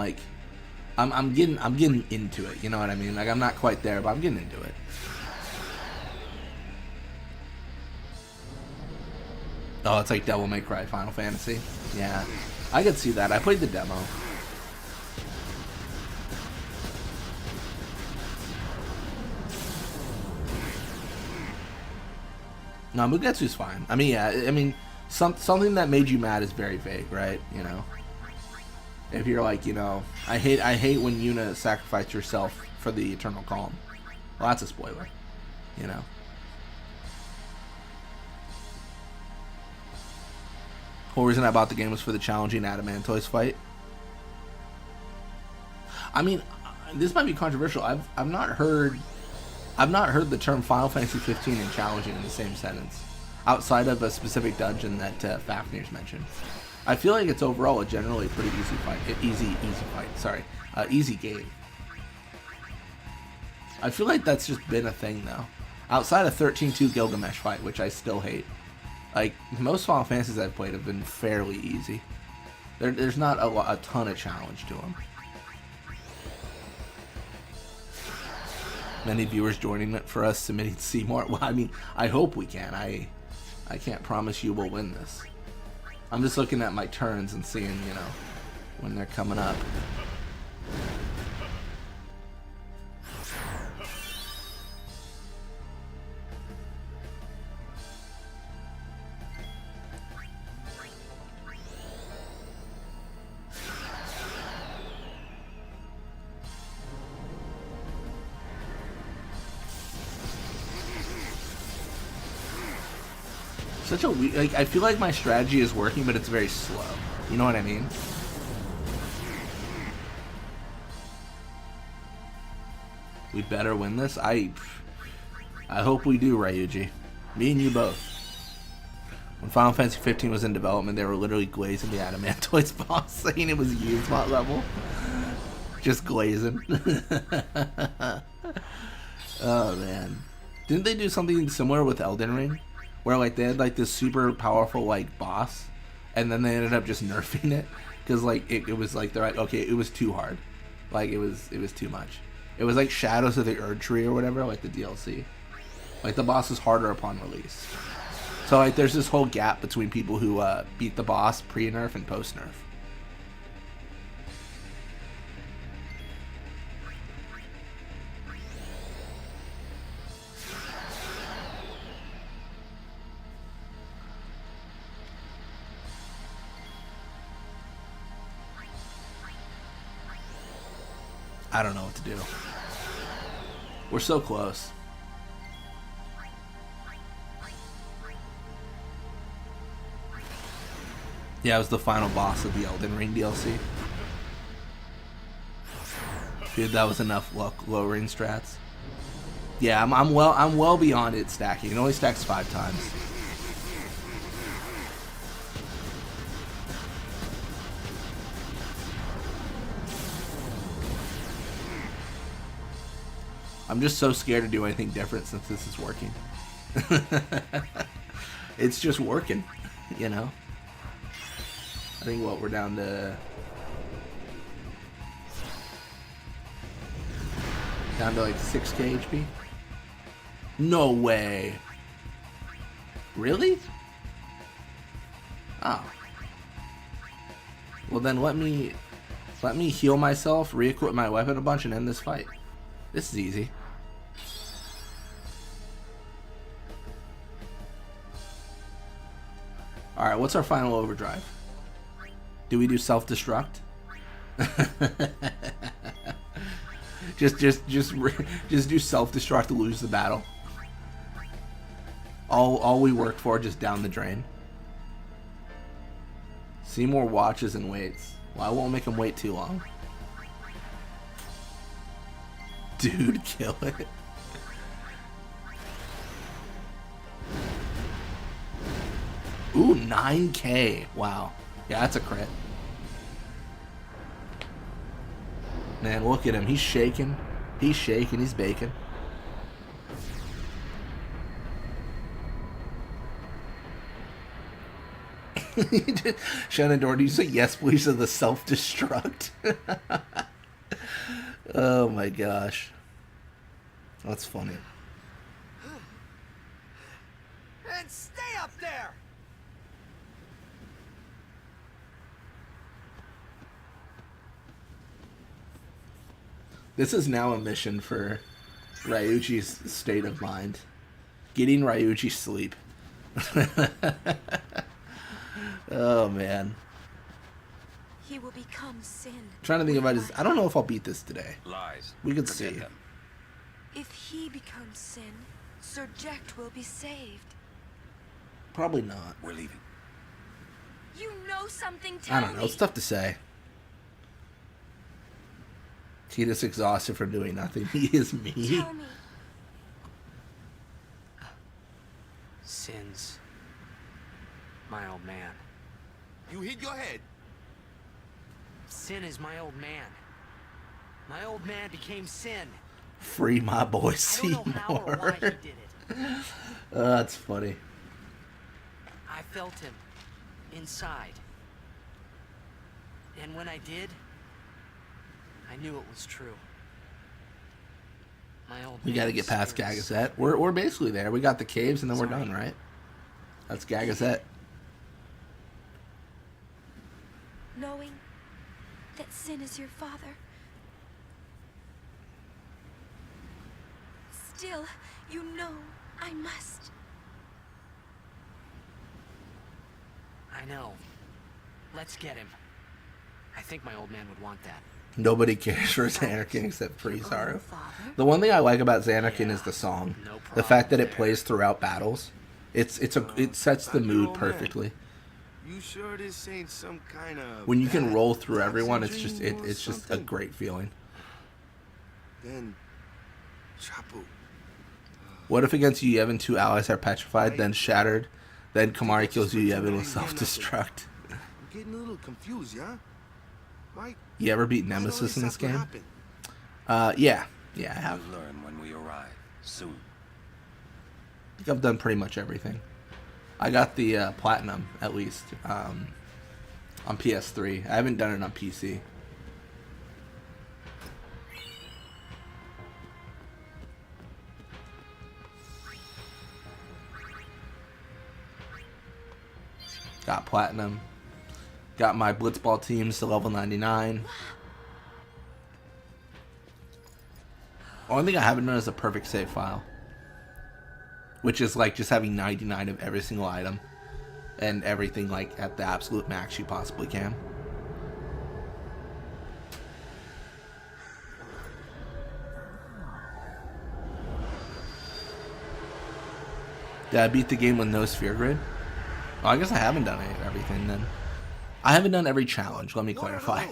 getting into it. You know what I mean? Like I'm not quite there, but I'm getting into it. Oh, it's like Devil May Cry Final Fantasy. Yeah, I could see that. I played the demo. No, Mugetsu's fine. I mean, yeah, I mean, something that made you mad is very vague, right? You know, if you're like, you know, I hate when Yuna sacrificed herself for the Eternal Calm. Well, that's a spoiler, you know. Whole reason I bought the game was for the challenging Adamantoise fight. I mean, this might be controversial. I've not heard the term Final Fantasy 15 and challenging in the same sentence, outside of a specific dungeon that Fafnir's mentioned. I feel like it's overall a generally pretty easy fight. Easy game. I feel like that's just been a thing though. Outside of 13-2 Gilgamesh fight, which I still hate. Like, most Final Fantasies I've played have been fairly easy. There's not a ton of challenge to them. Many viewers joining it for us submitting Seymour. Well, I mean, I hope we can. I can't promise you we'll win this. I'm just looking at my turns and seeing, you know, when they're coming up. Such a like, I feel like my strategy is working, but it's very slow. You know what I mean? We better win this. I hope we do, Ryuji. Me and you both. When Final Fantasy 15 was in development, they were literally glazing the Adamantoise boss, saying it was Unismot level. Just glazing. Oh man, didn't they do something similar with Elden Ring? Where like they had like this super powerful like boss, and then they ended up just nerfing it because like it was like they're like, okay, it was too hard, like it was too much. It was like Shadows of the Erd Tree or whatever, like the DLC. Like the boss is harder upon release. So like there's this whole gap between people who beat the boss pre-nerf and post-nerf. I don't know what to do. We're so close. Yeah, it was the final boss of the Elden Ring DLC. Dude, that was enough luck lowering strats. Yeah, I'm well beyond it stacking. It only stacks 5 times. I'm just so scared to do anything different since this is working. It's just working, you know? I think what we're down to like 6k HP. No way. Really? Oh. Well then let me heal myself, re-equip my weapon a bunch, and end this fight. This is easy. Alright, what's our final overdrive? Do we do self-destruct? just do self-destruct to lose the battle. All we worked for, just down the drain. Seymour watches and waits. Well, I won't make him wait too long. Dude, kill it. Ooh, 9k. Wow. Yeah, that's a crit. Man, look at him. He's shaking. He's shaking. He's baking. Shannon Doherty, you say yes, please, to the self-destruct. Oh my gosh. That's funny. And stay up there! This is now a mission for Ryuji's state of mind. Getting Ryuji sleep. Oh man. He will become sin. Trying to think about his. I don't know if I'll beat this today. Lies. We could Forget see. them. If he becomes sin, Sir Jekt will be saved. Probably not. We're leaving. You know something, tell I don't know. It's tough to say. He just exhausted from doing nothing. He is me. Tell me. Sin's my old man. You hit your head. Sin is my old man. My old man became Sin. Free my boy I don't know how or why he Seymour. did it. That's funny. I felt him inside. And when I did, I knew it was true. My old We got to man's get past spirit Gagazet. We're basically there. We got the caves and then we're done, right? That's Gagazet. Knowing that Sin is your father. Still, you know I must. I know. Let's get him. I think my old man would want that. Nobody cares for Xanarkin except Frizaru. The one thing I like about Xanarkin is the song. No The fact that it problem plays throughout battles. It sets the mood perfectly. You sure this ain't some kind of When you can bad roll through toxic everyone, it's dream or just a something? great feeling. Then Chapu. What if against Yevon 2 allies are petrified, then shattered, then Kimahri kills Yevon with self-destruct? I'm getting a little confused, yeah? Why? You ever beat why'd Nemesis all this in this have to game? happen? Yeah, I have. You'll learn when we arrive. Soon. I think I've done pretty much everything. I got the platinum, at least, on PS3. I haven't done it on PC. Got platinum. Got my Blitzball teams to level 99. Only thing I haven't done is a perfect save file, which is like just having 99 of every single item and everything like at the absolute max you possibly can. Did I beat the game with no sphere grid? Oh, I guess I haven't done everything then. I haven't done every challenge, let me clarify.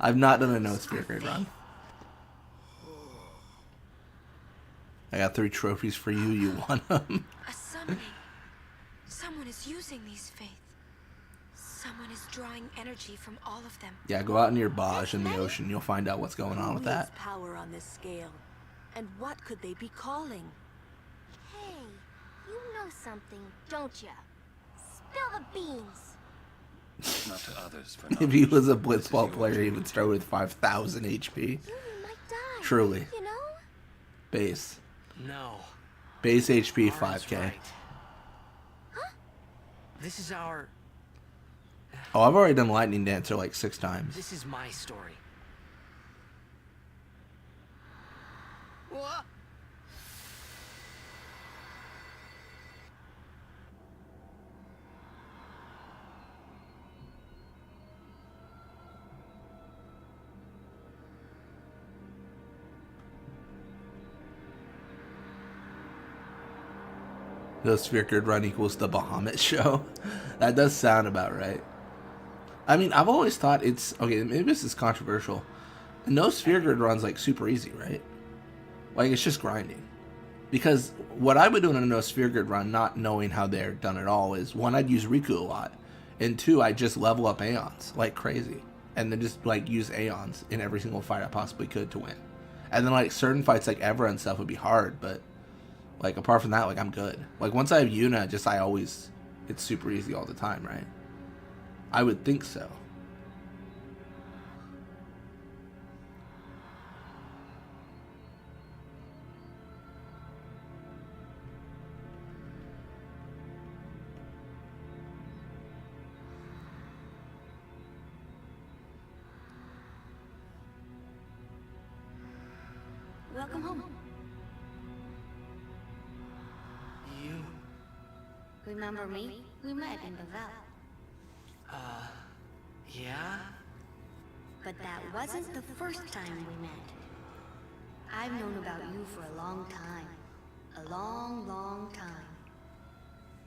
I've not done a no sphere grid run. I got 3 trophies for you, you won them. A summoning. Someone is using these faith. Someone is drawing energy from all of them. Yeah, go out near Baj in the ocean, you'll find out what's going on with Who needs that. power on this scale? And what could they be calling? Hey, you know something, don't ya? Spill the beans. Not to others for not If he was a Blitzball player, he would start with 5,000 HP. You might die. Truly. You know? Base. No. Base HP Mara's 5k. right. This is our... Oh, I've already done Lightning Dancer like 6 times. This is my story. What? The sphere grid run equals the Bahamut show. That does sound about right. I mean, I've always thought it's... Okay, maybe this is controversial. No sphere grid run's like super easy, right? Like, it's just grinding. Because what I would do in a no sphere grid run, not knowing how they're done at all, is 1, I'd use Riku a lot. And 2, I'd just level up Aeons like crazy. And then just like use Aeons in every single fight I possibly could to win. And then like certain fights like Evra and stuff would be hard, but... Like, apart from that, like, I'm good. Like, once I have Yuna, just, it's super easy all the time, right? I would think so. Welcome home. Remember me? We met in the valley. Yeah? But that wasn't the first time we met. I've known about you for a long time. A long, long time.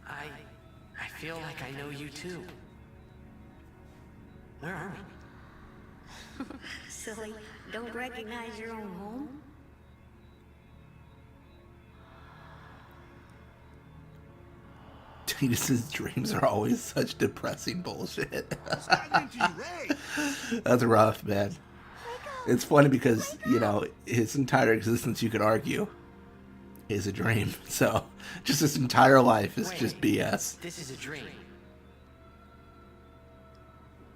I feel like I know you too. Where are we? Silly, don't recognize your own home? Tidus's dreams are always such depressing bullshit. That's rough, man. It's funny because, you know, his entire existence, you could argue, is a dream. So, just his entire life is just BS. This is a dream.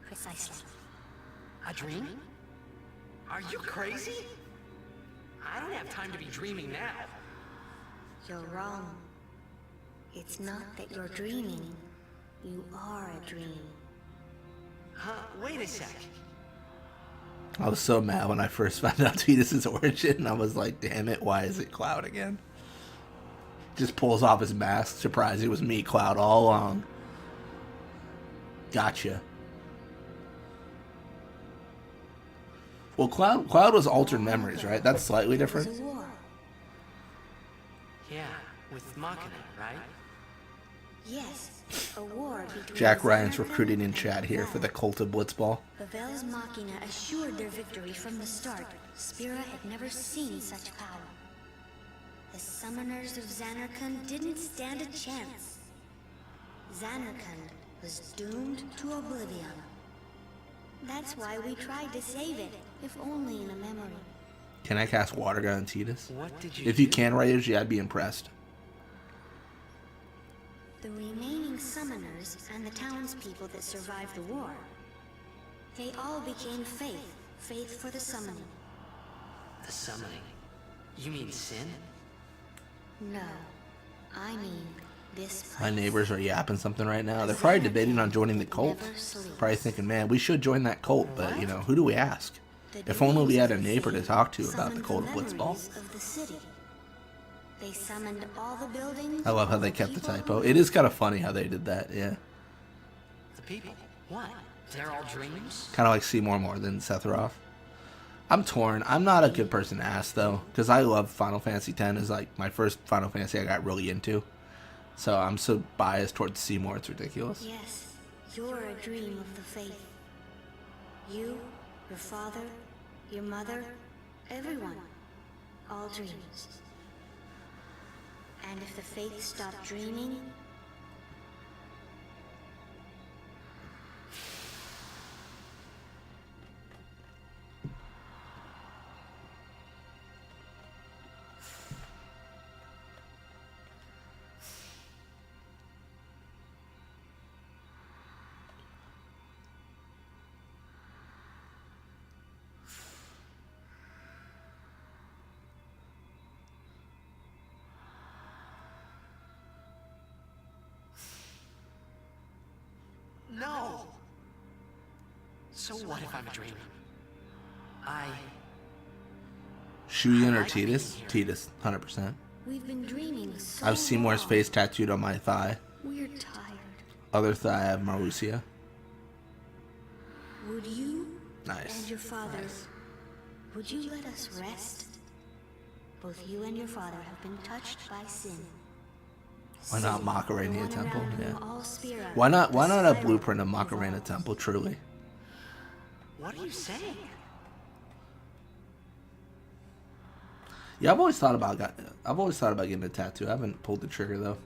Precisely. A dream? Are you crazy? I don't have time to be dreaming now. You're wrong. It's not that you're dreaming. You are a dream. Huh? Wait a sec. I was so mad when I first found out Tidus's origin. I was like, damn it, why is it Cloud again? Just pulls off his mask. Surprise, it was me, Cloud, all along. Gotcha. Well, Cloud was altered memories, right? That's slightly different. Yeah, with Machina, right? Yes, a war between Jack Ryan's Xanarkand recruiting in and chat here for the cult of Blitzball. Bavel's Machina assured their victory from the start. Spira had never seen such power. The summoners of Xanarkand didn't stand a chance. Xanarkand was doomed to oblivion. That's why we tried to save it, if only in a memory. Can I cast Water Gun on Tidus? What did you If you do? can, Ryuji, I'd be impressed. The remaining summoners and the townspeople that survived the war, they all became faith for the summoning. The summoning. You mean sin? No, I mean This My place neighbors are yapping something right now. They're probably debating on joining the cult. never sleeps. Probably thinking, man, we should join that cult, but you know, who do we ask? The If only we dreams had a of the neighbor to faith talk to about the summoned cult of the Blitzball. memories of the city. They summoned all the buildings. I love how all they kept the people typo. who It is kind of funny how they did that, yeah. The people. What? They're all dreams? Kind of like Seymour more than Sephiroth. I'm torn. I'm not a good person to ask, though, because I love Final Fantasy X. Is like my first Final Fantasy I got really into. So I'm so biased towards Seymour, it's ridiculous. Yes, you're a dream of the faith. You, your father, your mother, everyone. All dreams. And if the faith stopped dreaming, No! So what if I'm a dream? Shuyin or Tidus? Tidus, 100%. we've been dreaming so I have Seymour's long. face tattooed on my thigh. We're tired. Other thigh, I have Marluxia. Would you Nice. and your father, Nice. would you let us rest? Both you and your father have been touched by sin. Why not Sin, Macarena the one Temple? around whom Yeah. all Spira, Why not the a spiral, blueprint of Macarena revolves. Temple, truly? What are you saying? Yeah, I've always thought about getting a tattoo. I haven't pulled the trigger though.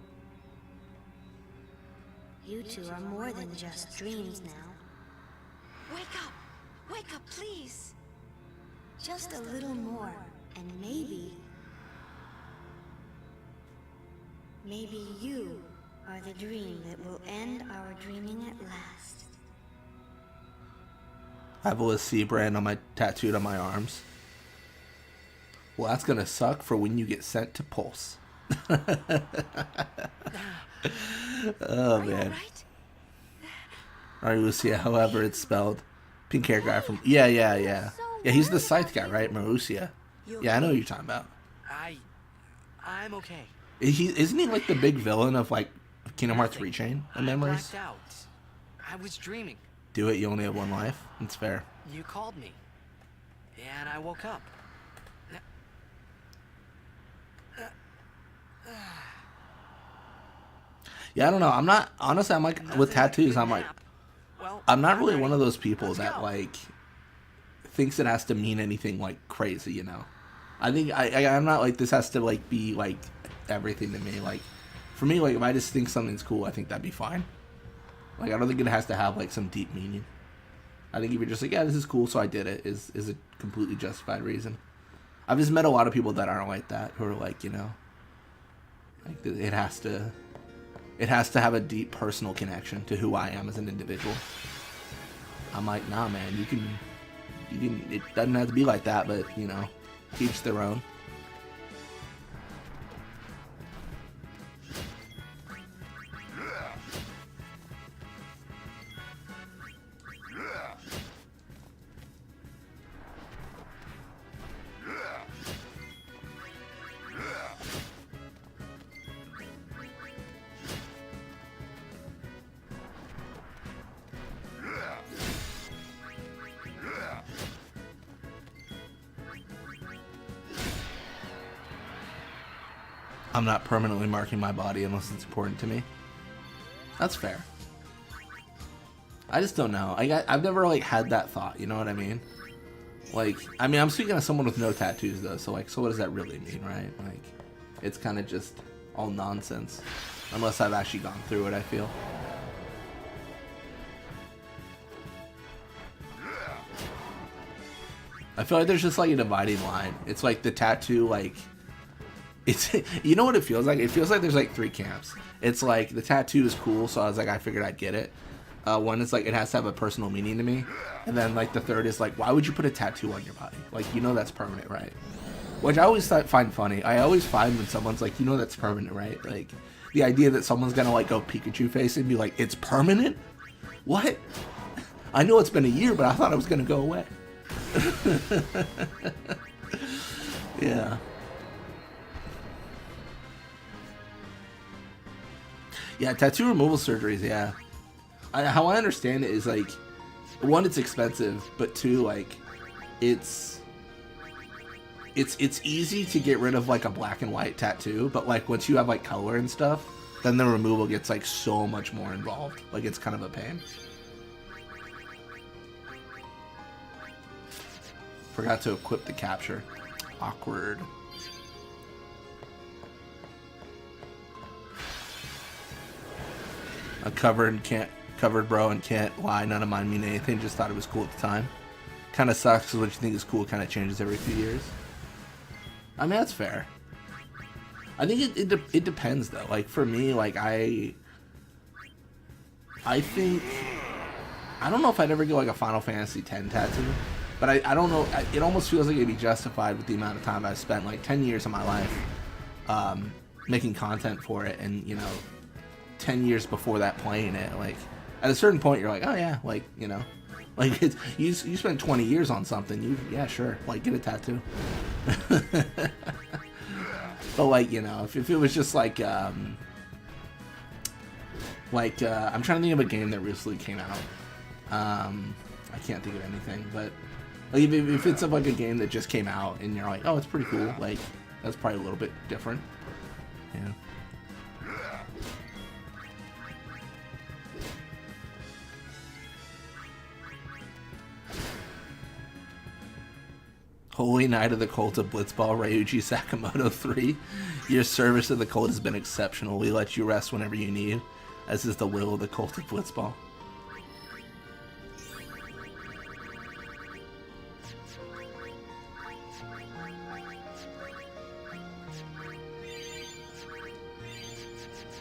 You two are more than just dreams now. Wake up! Wake up, please! Just a little more, and maybe you are the dream that will end our dreaming at last. I have a C brand on my tattooed on my arms. Well, that's gonna suck for when you get sent to Pulse. Oh man. Marluxia, however it's spelled. Pink hair guy from yeah. He's the scythe guy, right? Marluxia. Yeah, I know what you're talking about. I'm okay. Isn't he like the big villain of like Kingdom Hearts Rechain and Memories? I blacked out. I was dreaming. Do it, you only have one life. It's fair. You called me. And I woke up. Yeah, I don't know. I'm not honestly. I'm like with tattoos. I'm like, Well, I'm not really ready. one of those people Let's that go. like thinks it has to mean anything like crazy. You know, I think I'm not like this has to like be like everything to me. Like for me, like if I just think something's cool, I think that'd be fine. Like I don't think it has to have like some deep meaning. I think if you're just like, yeah, this is cool, so I did it, is a completely justified reason. I've just met a lot of people that aren't like that, who are like, you know, like it has to have a deep personal connection to who I am as an individual. I'm like, nah, man, you can, it doesn't have to be like that, but, you know, each their own. I'm not permanently marking my body unless it's important to me. That's fair. I just don't know. I've never like had that thought, you know what I mean? Like, I mean, I'm speaking of someone with no tattoos though, so like, so what does that really mean, right? Like, it's kind of just all nonsense. Unless I've actually gone through it, I feel. I feel like there's just like a dividing line. It's like the tattoo, like, it's, you know what it feels like? It feels like there's like three camps. It's like the tattoo is cool, so I was like, I figured I'd get it. One is like it has to have a personal meaning to me, and then like the third is like, why would you put a tattoo on your body? Like, you know that's permanent, right? Which I always find funny. I always find when someone's like, you know, that's permanent, right? Like, the idea that someone's gonna like go Pikachu face and be like, it's permanent? What? I know it's been a year, but I thought it was gonna go away. Yeah. Yeah, tattoo removal surgeries, yeah. How I understand it is, like, one, it's expensive, but two, like, it's easy to get rid of, like, a black and white tattoo, but, like, once you have, like, color and stuff, then the removal gets, like, so much more involved. Like, it's kind of a pain. Forgot to equip the capture. Awkward. A covered bro and can't lie, none of mine mean anything, just thought it was cool at the time. Kinda sucks because what you think is cool kinda changes every few years. I mean, that's fair. I think it depends though. Like for me, like I think, I don't know if I'd ever get like a Final Fantasy X tattoo, but I don't know, it almost feels like it'd be justified with the amount of time I spent, like 10 years of my life making content for it, and you know, 10 years before that playing it. Like at a certain point you're like, oh yeah, like, you know, like it's, you spend 20 years on something, yeah, sure, like get a tattoo. But like, you know, if it was just like I'm trying to think of a game that recently came out. I can't think of anything, but like if it's like a game that just came out and you're like, oh, it's pretty cool, like that's probably a little bit different. Yeah. Holy Knight of the Cult of Blitzball, Ryuji Sakamoto 3. Your service to the cult has been exceptional. We let you rest whenever you need, as is the will of the Cult of Blitzball.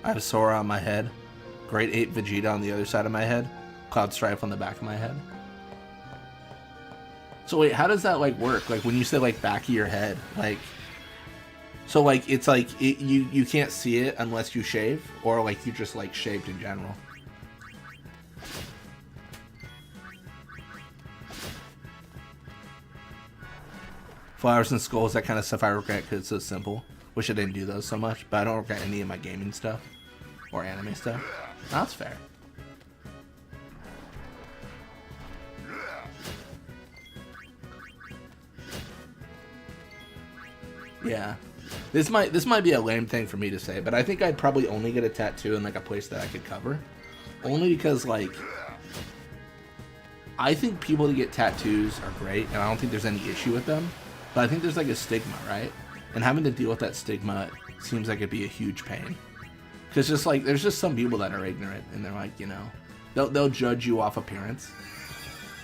I have Sora on my head, Great Ape Vegeta on the other side of my head, Cloud Strife on the back of my head. So wait, how does that like work? Like when you say like back of your head, like, so like it's like you can't see it unless you shave, or like you just like shaved in general? Flowers and skulls, that kind of stuff I regret because it's so simple. Wish I didn't do those so much, but I don't regret any of my gaming stuff or anime stuff. That's fair. Yeah, this might be a lame thing for me to say, but I think I'd probably only get a tattoo in like a place that I could cover, only because like I think people that get tattoos are great, and I don't think there's any issue with them, but I think there's like a stigma, right? And having to deal with that stigma seems like it'd be a huge pain, because just like there's just some people that are ignorant, and they're like, you know, they'll judge you off appearance,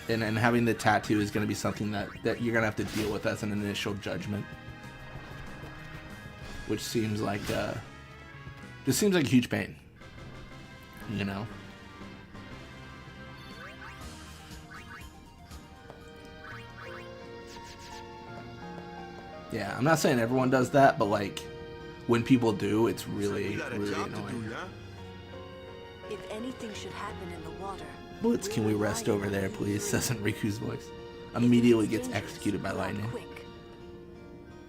and having the tattoo is going to be something that you're gonna have to deal with as an initial judgment. Which seems like, just seems like a huge pain, you know? Yeah, I'm not saying everyone does that, but like, when people do, it's really, really annoying. If anything should happen in the water, Blitz, can we rest over there, please? Says Enriku's voice. Immediately gets executed by lightning.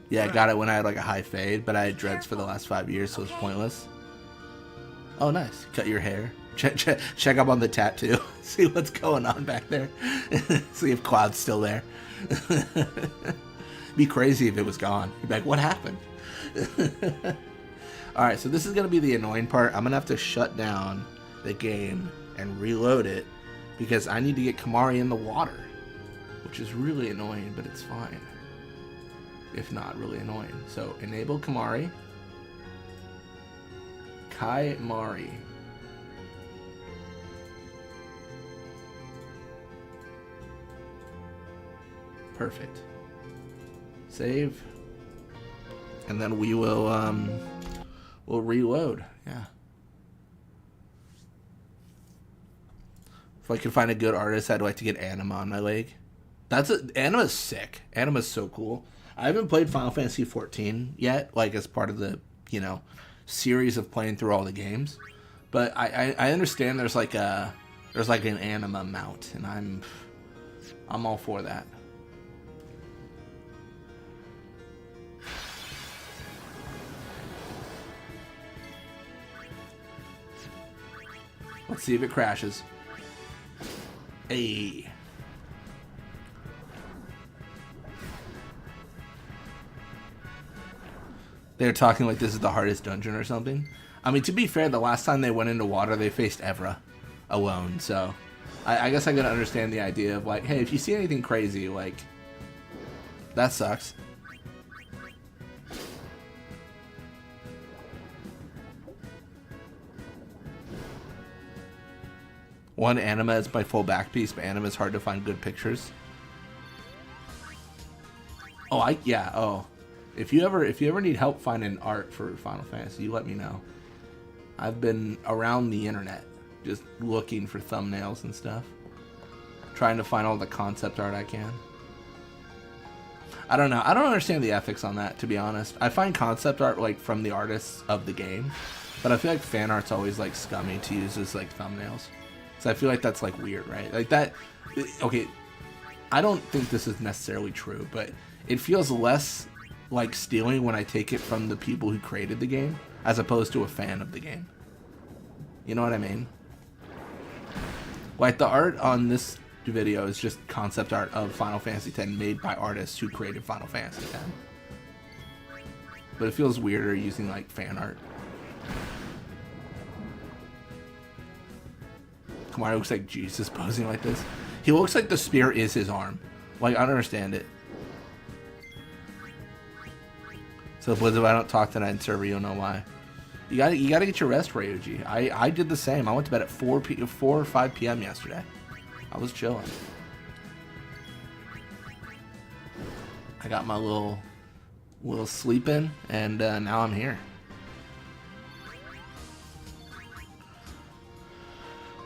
Yeah, I got it when I had like a high fade, but I had dreads for the last 5 years, so it's pointless. Oh, nice. Cut your hair. Check up on the tattoo. See what's going on back there. See if Cloud's still there. Be crazy if it was gone. You'd be like, what happened? Alright, so this is going to be the annoying part. I'm going to have to shut down the game and reload it because I need to get Kimahri in the water, which is really annoying, but it's fine. If not really annoying. So enable Kimahri. Kimahri. Perfect. Save. And then we will we'll reload. Yeah. If I can find a good artist, I'd like to get Anima on my leg. Anima's sick. Anima's so cool. I haven't played Final Fantasy 14 yet, like as part of the, series of playing through all the games. But I understand there's like an anima mount, and I'm all for that. Let's see if it crashes. Hey. They're talking like this is the hardest dungeon or something. I mean, to be fair, the last time they went into water, they faced Evra alone. So I guess I can understand the idea of like, hey, if you see anything crazy, like, that sucks. One, anima is my full back piece, but anima is hard to find good pictures. Oh, oh. If you ever need help finding art for Final Fantasy, you let me know. I've been around the internet just looking for thumbnails and stuff, trying to find all the concept art I can. I don't know. I don't understand the ethics on that, to be honest. I find concept art like from the artists of the game, but I feel like fan art's always like scummy to use as like thumbnails. So I feel like that's like weird, right? Like that. Okay, I don't think this is necessarily true, but it feels less like stealing when I take it from the people who created the game as opposed to a fan of the game. You know what I mean? Like the art on this video is just concept art of Final Fantasy X made by artists who created Final Fantasy X. But it feels weirder using like fan art. Kimahri looks like Jesus posing like this. He looks like the spear is his arm. Like, I don't understand it. So, Blizz, if I don't talk tonight in server, you'll know why. You gotta get your rest, Ryuji. I did the same. I went to bed at 4 or 5 p.m. yesterday. I was chilling. I got my little sleep in, and now I'm here.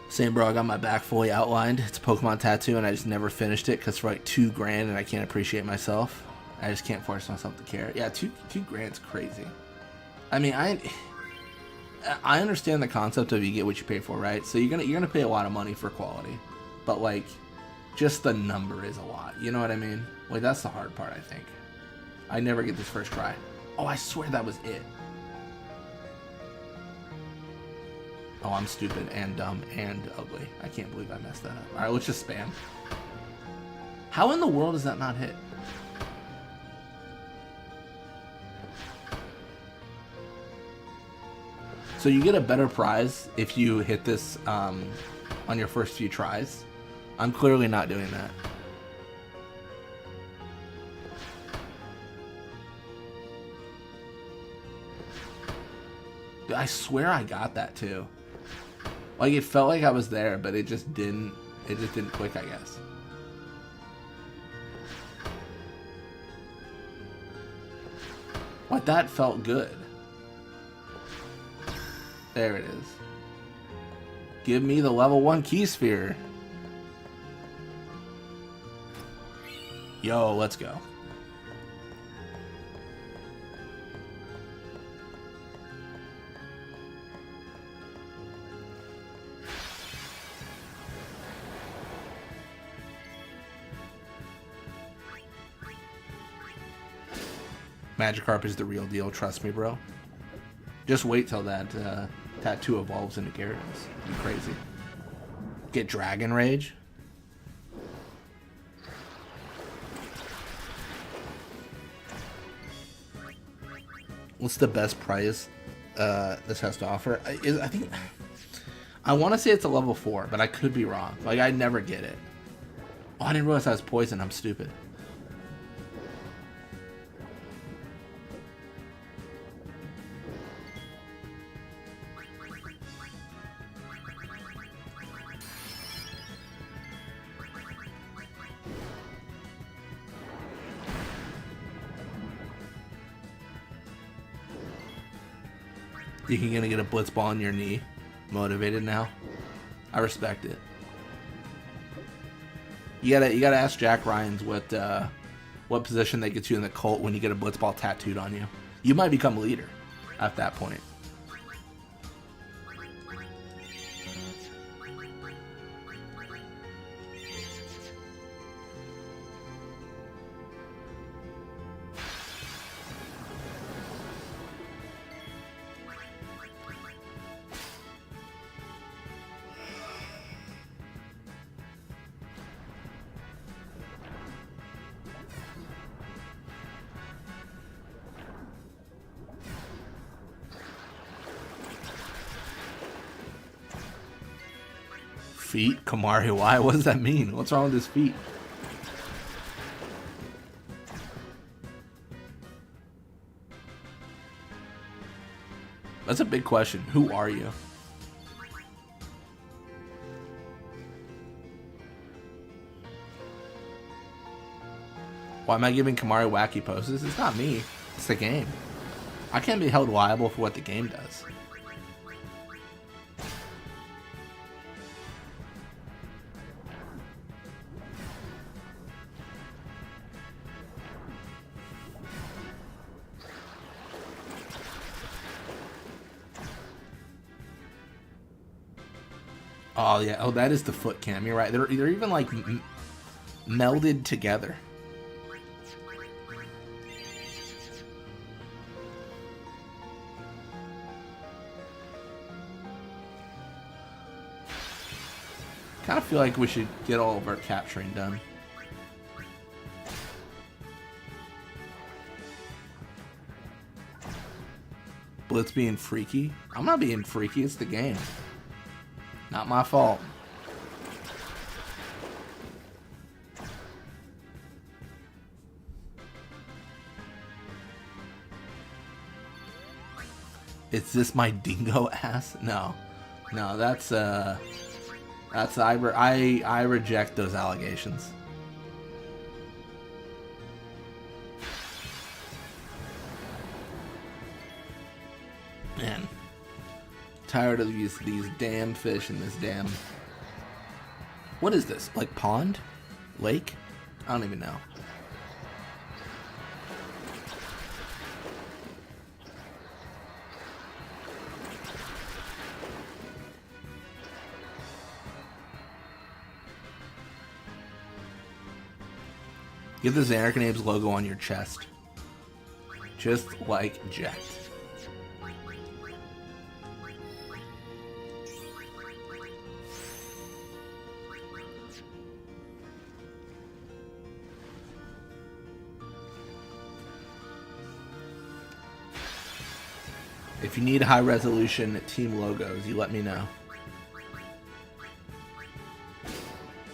Same, bro. I got my back fully outlined. It's a Pokemon tattoo, and I just never finished it because for like $2,000, and I can't appreciate myself. I just can't force myself to care. Yeah, $2,000's crazy. I mean, I understand the concept of you get what you pay for, right? So you're gonna pay a lot of money for quality, but like, just the number is a lot. You know what I mean? Like, that's the hard part, I think. I never get this first try. Oh, I swear that was it. Oh, I'm stupid and dumb and ugly. I can't believe I messed that up. All right, let's just spam. How in the world does that not hit? So you get a better prize if you hit this on your first few tries. I'm clearly not doing that. Dude, I swear I got that too. Like, it felt like I was there, but it just didn't click, I guess. Like, that felt good. There it is. Give me the level 1 key sphere. Yo, let's go. Magikarp is the real deal, trust me, bro. Just wait till that tattoo evolves into Gyarados. It'd be crazy. Get Dragon Rage. What's the best prize this has to offer? I think I want to say it's a level 4, but I could be wrong. Like, I never get it. Oh, I didn't realize I was poisoned. I'm stupid. You're gonna get a Blitzball in your knee. Motivated now. I respect it. You gotta ask Jack Ryans what what position that gets you in the cult when you get a Blitzball tattooed on you. You might become leader at that point. Feet? Kimahri, why? What does that mean? What's wrong with his feet? That's a big question. Who are you? Why am I giving Kimahri wacky poses? It's not me. It's the game. I can't be held liable for what the game does. Oh yeah, oh that is the foot cam. You're right. They're even like melded together. Kind of feel like we should get all of our capturing done. Blitz being freaky? I'm not being freaky. It's the game. Not my fault. Is this my dingo ass? No. No, that's I reject those allegations. Man. Tired of these damn fish in this damn... What is this? Like pond? Lake? I don't even know. Get the Xanarkin Apes logo on your chest. Just like Jet. If you need high resolution team logos, you let me know.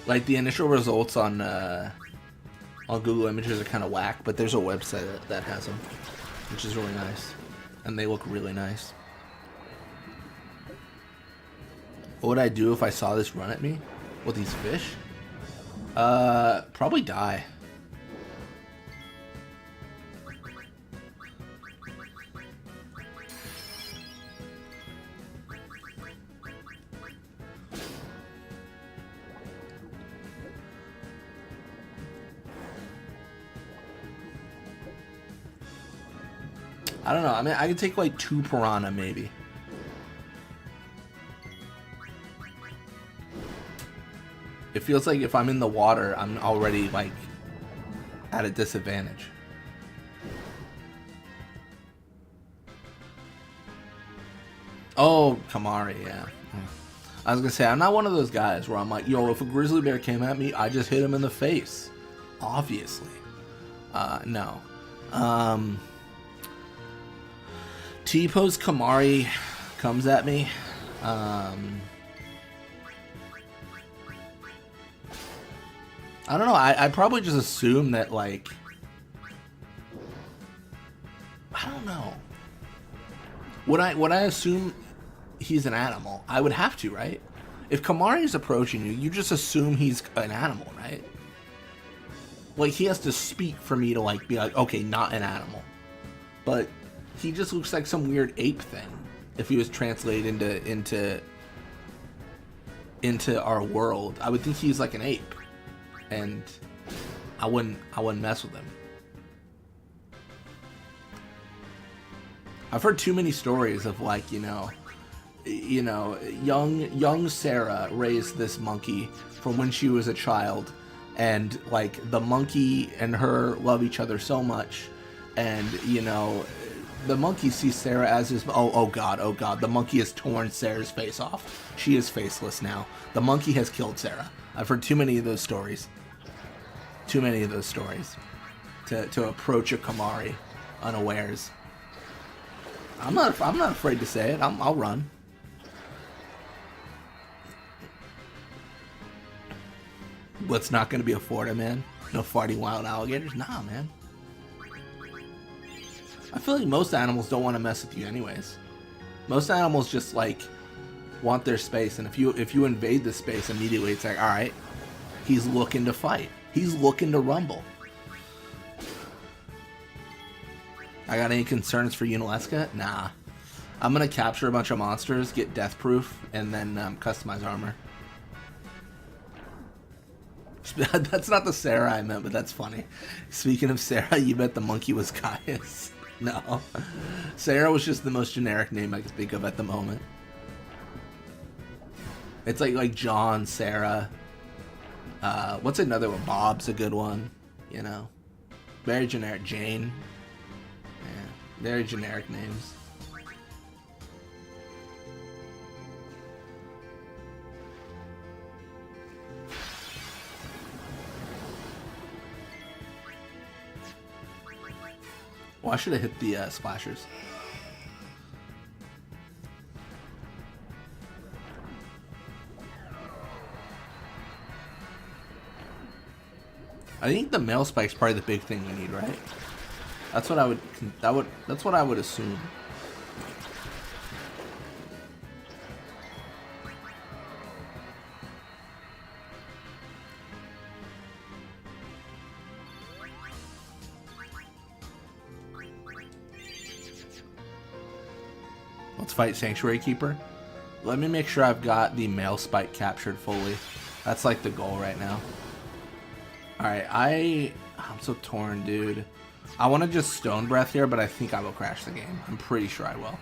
Like the initial results on Google Images are kind of whack, but there's a website that has them, which is really nice, and they look really nice. What would I do if I saw this run at me with these fish? Probably die. I don't know. I mean, I could take like 2 piranha maybe. It feels like if I'm in the water, I'm already like at a disadvantage. Oh, Kimahri, yeah. I was gonna say, I'm not one of those guys where I'm like, yo, if a grizzly bear came at me, I just hit him in the face. Obviously. No. T-pose Kimahri comes at me. I don't know. I probably just assume that, like, I don't know. Would I assume he's an animal? I would have to, right? If Kimahri is approaching you, you just assume he's an animal, right? Like, he has to speak for me to, like, be like, okay, not an animal. But he just looks like some weird ape thing if he was translated into our world. I would think he's like an ape, and I wouldn't mess with him. I've heard too many stories of like, young Sarah raised this monkey from when she was a child, and like the monkey and her love each other so much, and the monkey sees Sarah as his. Oh god, the monkey has torn Sarah's face off. She is faceless now. The monkey has killed Sarah. I've heard too many of those stories. Too many of those stories to approach a Kimahri unawares. I'm not afraid to say it. I'll run. What's not going to be a Florida man? No farting wild alligators? Nah, man. I feel like most animals don't want to mess with you anyways. Most animals just like want their space, and if you invade the space immediately, it's like, all right, he's looking to fight. He's looking to rumble. I got any concerns for Unalesca? Nah. I'm gonna capture a bunch of monsters, get death proof, and then customize armor. That's not the Sarah I meant, but that's funny. Speaking of Sarah, you bet the monkey was Caius. No. Sarah was just the most generic name I could think of at the moment. It's like John, Sarah. What's another one? Bob's a good one. Very generic. Jane. Yeah, very generic names. Well, I should have hit the splashers. I think the male spike's probably the big thing we need, right? That's what I would. That's what I would assume. Let's fight Sanctuary Keeper. Let me make sure I've got the male spike captured fully. That's like the goal right now. Alright, I'm so torn, dude. I want to just Stone Breath here, but I think I will crash the game. I'm pretty sure I will.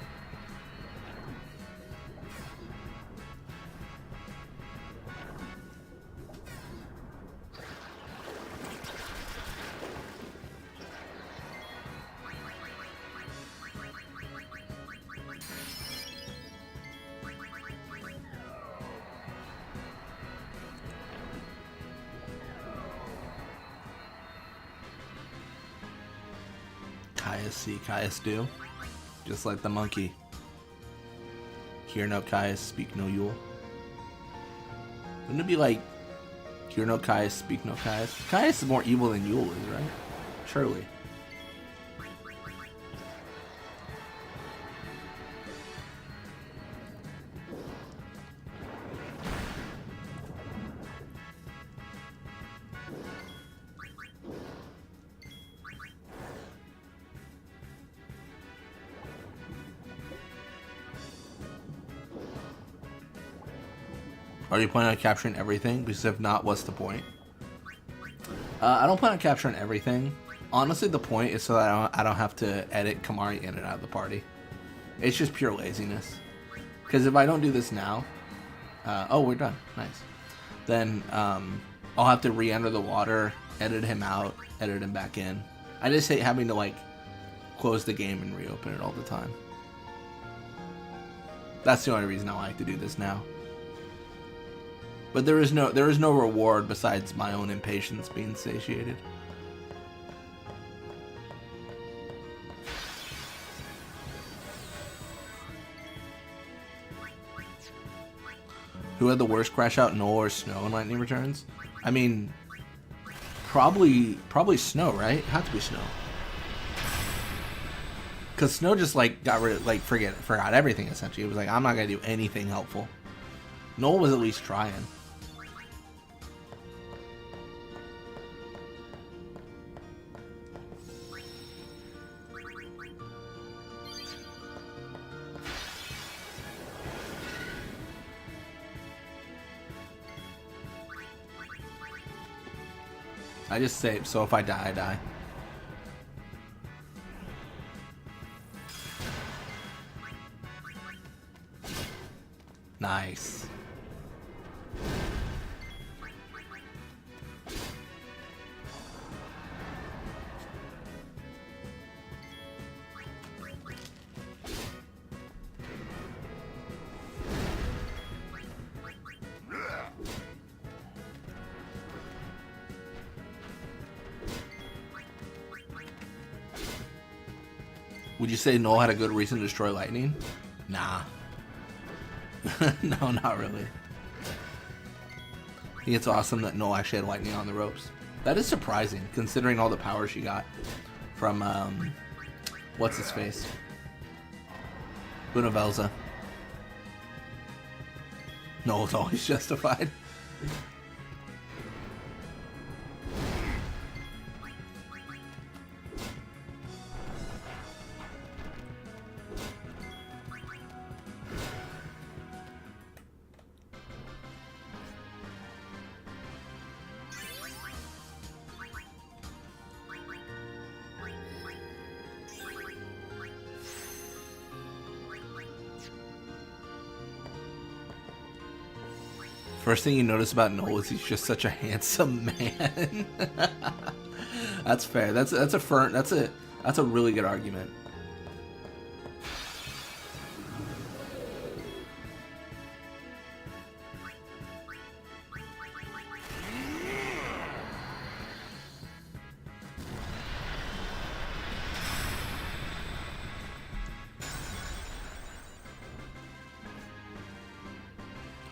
Caius see, Caius do. Just like the monkey. Hear no Caius, speak no Yule. Wouldn't it be like, hear no Caius, speak no Caius? Caius is more evil than Yule is, right? Surely. Are you planning on capturing everything? Because if not, what's the point? I don't plan on capturing everything. Honestly, the point is so that I don't have to edit Kimahri in and out of the party. It's just pure laziness. Because if I don't do this now... oh, we're done. Nice. Then I'll have to re-enter the water, edit him out, edit him back in. I just hate having to, like, close the game and reopen it all the time. That's the only reason I like to do this now. But there is no reward besides my own impatience being satiated. Who had the worst crash out, Noel or Snow in Lightning Returns? I mean, probably Snow, right? It had to be Snow. Cause Snow just like got rid of, like forgot everything essentially. It was like, I'm not gonna do anything helpful. Noel was at least trying. I just saved, so if I die, I die. Nice. Would you say Noel had a good reason to destroy lightning? Nah. No, not really. I think it's awesome that Noel actually had lightning on the ropes. That is surprising, considering all the power she got from, what's his face? Bunavelza. Noel's always justified. First thing you notice about Noel is he's just such a handsome man. That's fair. That's a really good argument.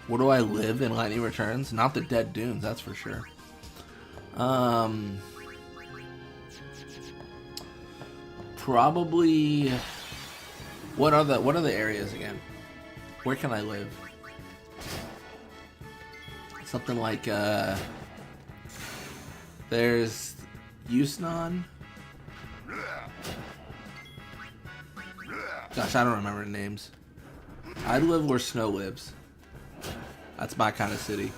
Where do I live in Lightning Returns? Not the Dead Dunes, that's for sure. Probably. What are the areas again? Where can I live? Something like there's Yusnon. Gosh, I don't remember the names. I live where Snow lives. That's my kind of city.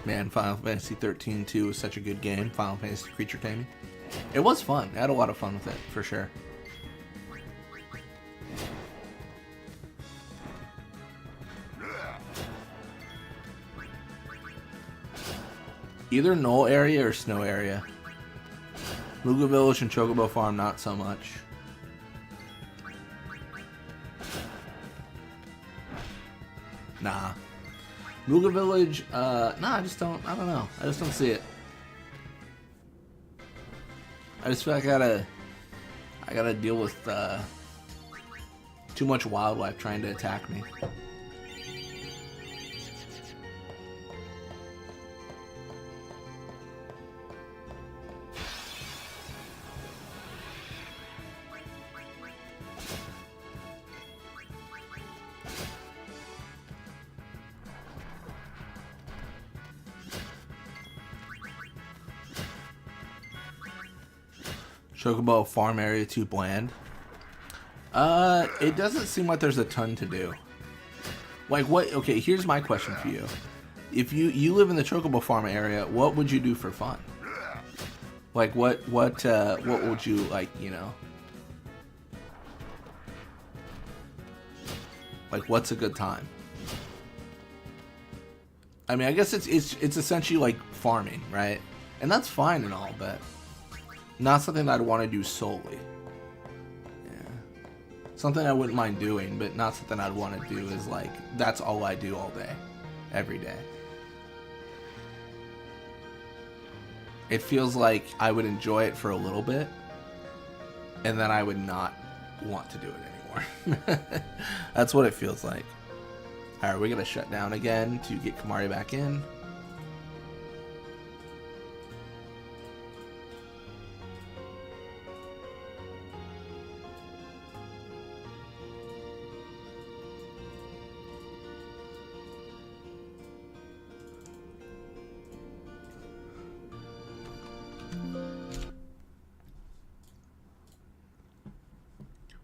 Man, Final Fantasy 13 2 was such a good game. Final Fantasy Creature Taming. It was fun. I had a lot of fun with it, for sure. Either Knoll area or Snow area. Luga Village and Chocobo Farm, not so much. Nah. Luga Village, nah, I don't know. I just don't see it. I just feel like I gotta deal with, too much wildlife trying to attack me. Chocobo farm area too bland. It doesn't seem like there's a ton to do. Like what? Okay, here's my question for you. If you live in the Chocobo farm area, what would you do for fun? Like what would you like? You know, like what's a good time? I mean, I guess it's essentially like farming, right? And that's fine and all, but not something that I'd want to do solely. Yeah. Something I wouldn't mind doing, but not something I'd want to do is like, that's all I do all day. Every day. It feels like I would enjoy it for a little bit, and then I would not want to do it anymore. That's what it feels like. Alright, we're going to shut down again to get Kimahri back in.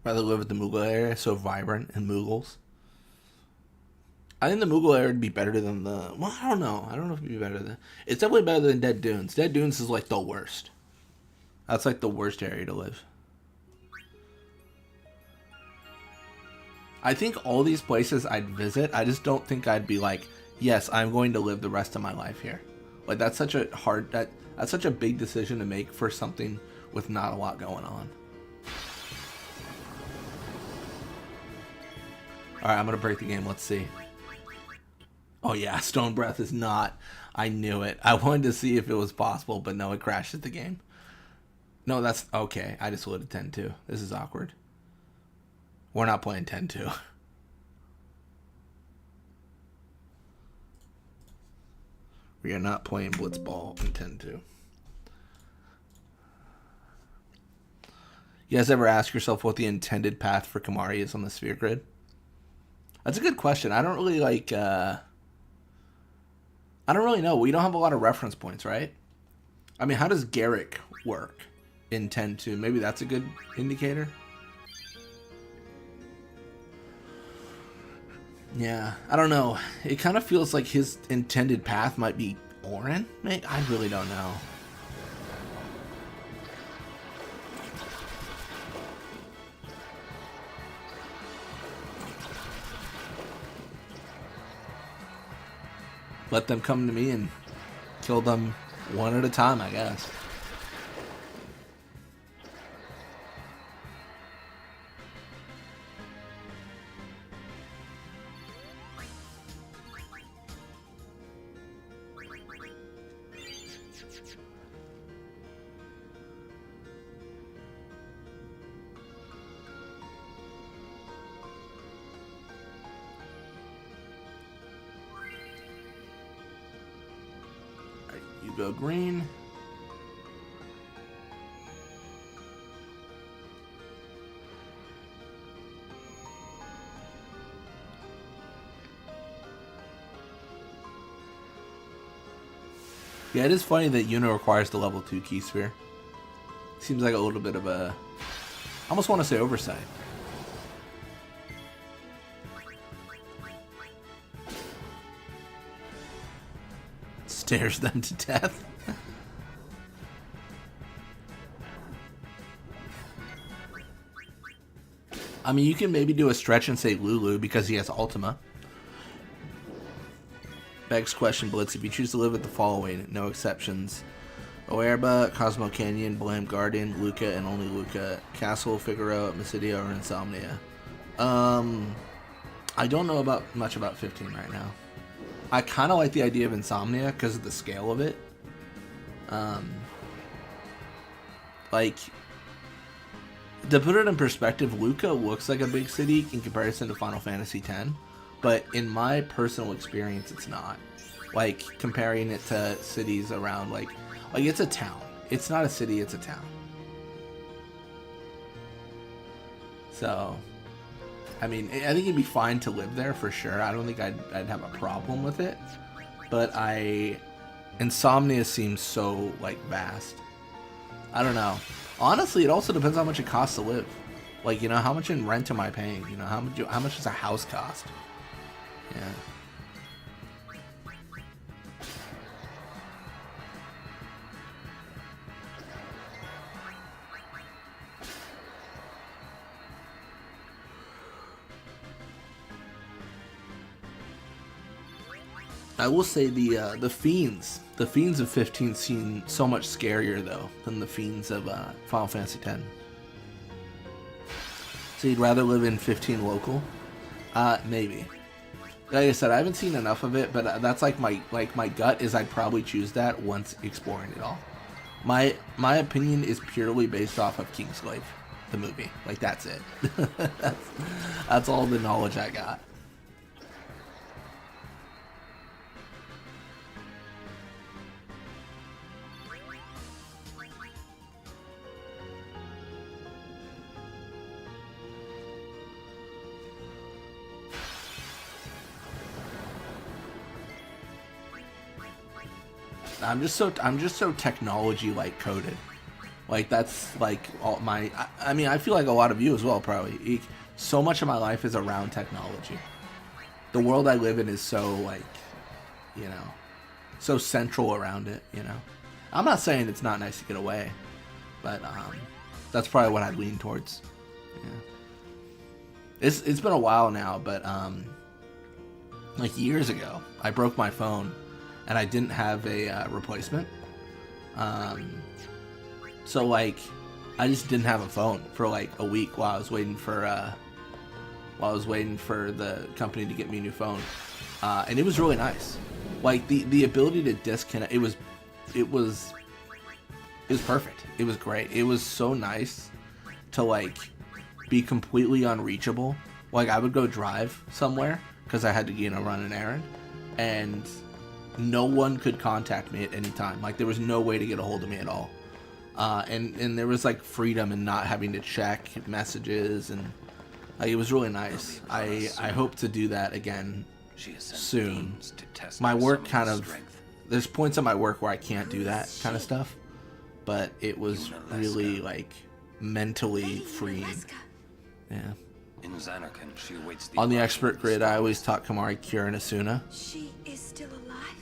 Rather live at the Moogle area, so vibrant and Moogles. I think the Moogle area would be better than the... Well, I don't know. I don't know if it'd be better than... It's definitely better than Dead Dunes. Dead Dunes is like the worst. That's like the worst area to live. I think all these places I'd visit, I just don't think I'd be like, yes, I'm going to live the rest of my life here. Like, that's such a hard... That's such a big decision to make for something with not a lot going on. Alright, I'm going to break the game. Let's see. Oh yeah, Stone Breath is not. I knew it. I wanted to see if it was possible, but no, it crashes the game. No, that's okay. I just loaded 10-2. This is awkward. We're not playing 10-2. We are not playing Blitzball in 10-2. You guys ever ask yourself what the intended path for Kimahri is on the sphere grid? That's a good question. I don't really like... I don't really know. We don't have a lot of reference points, right? I mean, how does Garrick work in 10-2? Maybe that's a good indicator. Yeah, I don't know. It kind of feels like his intended path might be Orin. I really don't know. Let them come to me and kill them one at a time, I guess. You go green. Yeah, it is funny that Yuna requires the level 2 key sphere. Seems like a little bit of a... I almost want to say oversight. Stares them to death. I mean, you can maybe do a stretch and say Lulu because he has Ultima. Begs question, Blitz. If you choose to live at the following, no exceptions: Oerba, Cosmo Canyon, Blam Garden, Luca, and only Luca, Castle, Figaro, Mysidia, or Insomnia. I don't know much about 15 right now. I kind of like the idea of Insomnia because of the scale of it. Like, to put it in perspective, Luca looks like a big city in comparison to Final Fantasy X, but in my personal experience, it's not. Like, comparing it to cities around, like it's a town. It's not a city, it's a town. So, I mean, I think it'd be fine to live there for sure. I don't think I'd have a problem with it. But Insomnia seems so, like, vast. I don't know. Honestly, it also depends how much it costs to live. Like, you know, how much in rent am I paying? You know, how much does a house cost? Yeah. I will say the fiends of 15 seem so much scarier though than the fiends of Final Fantasy X. So you'd rather live in 15 local? Maybe. Like I said, I haven't seen enough of it, but that's like my gut is I'd probably choose that once exploring it all. My opinion is purely based off of Kingslave, the movie. Like, that's it. that's all the knowledge I got. I'm just so technology like coded. Like, that's like all my I mean, I feel like a lot of you as well probably. So much of my life is around technology. the world I live in is so, like, you know, so central around it, you know. I'm not saying it's not nice to get away, but that's probably what I'd lean towards. Yeah. It's been a while now, but like years ago, I broke my phone and I didn't have a replacement. So like I just didn't have a phone for like a week while I was waiting for the company to get me a new phone. And it was really nice. Like the ability to disconnect, it was perfect. It was great. It was so nice to like be completely unreachable. Like I would go drive somewhere because I had to, you know, run an errand, and no one could contact me at any time. Like there was no way to get a hold of me at all. And there was like freedom in not having to check messages, and like, it was really nice. I hope to do that again soon. My work kind of, there's points on my work where I can't do that kind of stuff, but it was really like mentally freeing. Yeah. In Xanarkand, she awaits the On the expert grid, I always taught Kimahri, Kira, and Asuna. She is still alive?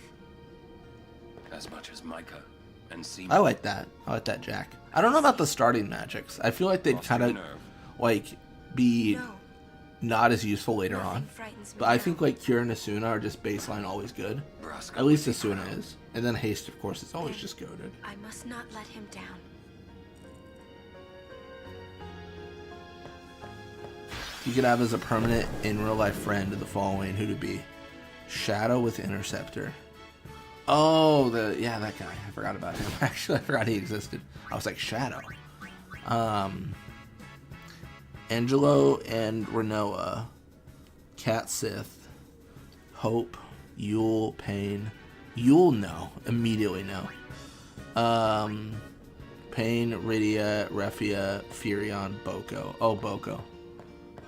as much as Micah and Seymour. I like that. I like that, Jack. I don't know about the starting magics. I feel like they'd kind of like be not as useful later on. But I think like Kira and Asuna are just baseline always good. At least Asuna is. And then Haste, of course, is always just goated. I must not let him down. You could have as a permanent in real life friend of the following, who'd it be? Shadow with Interceptor. Oh, that guy. I forgot about him. Actually, I forgot he existed. I was like, Shadow. Angelo and Renoa. Cat Sith. Hope. Yule. Pain. Yule, no. Immediately, no. Pain, Rydia, Refia, Furion, Boko. Oh, Boko.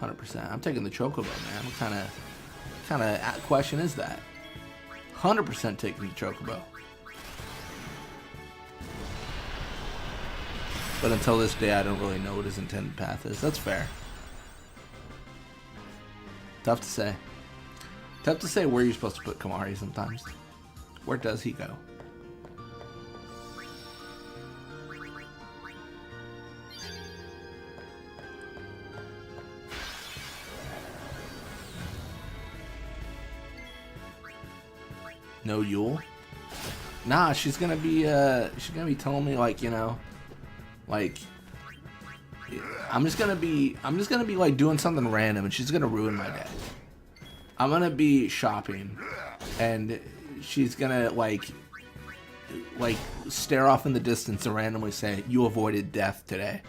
100%. I'm taking the Chocobo, man. What kind of question is that? 100% taking the Chocobo. But until this day, I don't really know what his intended path is. That's fair. Tough to say. Tough to say where you're supposed to put Kimahri sometimes. Where does he go? No Yule? Nah, she's gonna be telling me, like, you know, like, I'm just gonna be like doing something random, and she's gonna ruin my day. I'm gonna be shopping, and she's gonna like stare off in the distance and randomly say, "You avoided death today."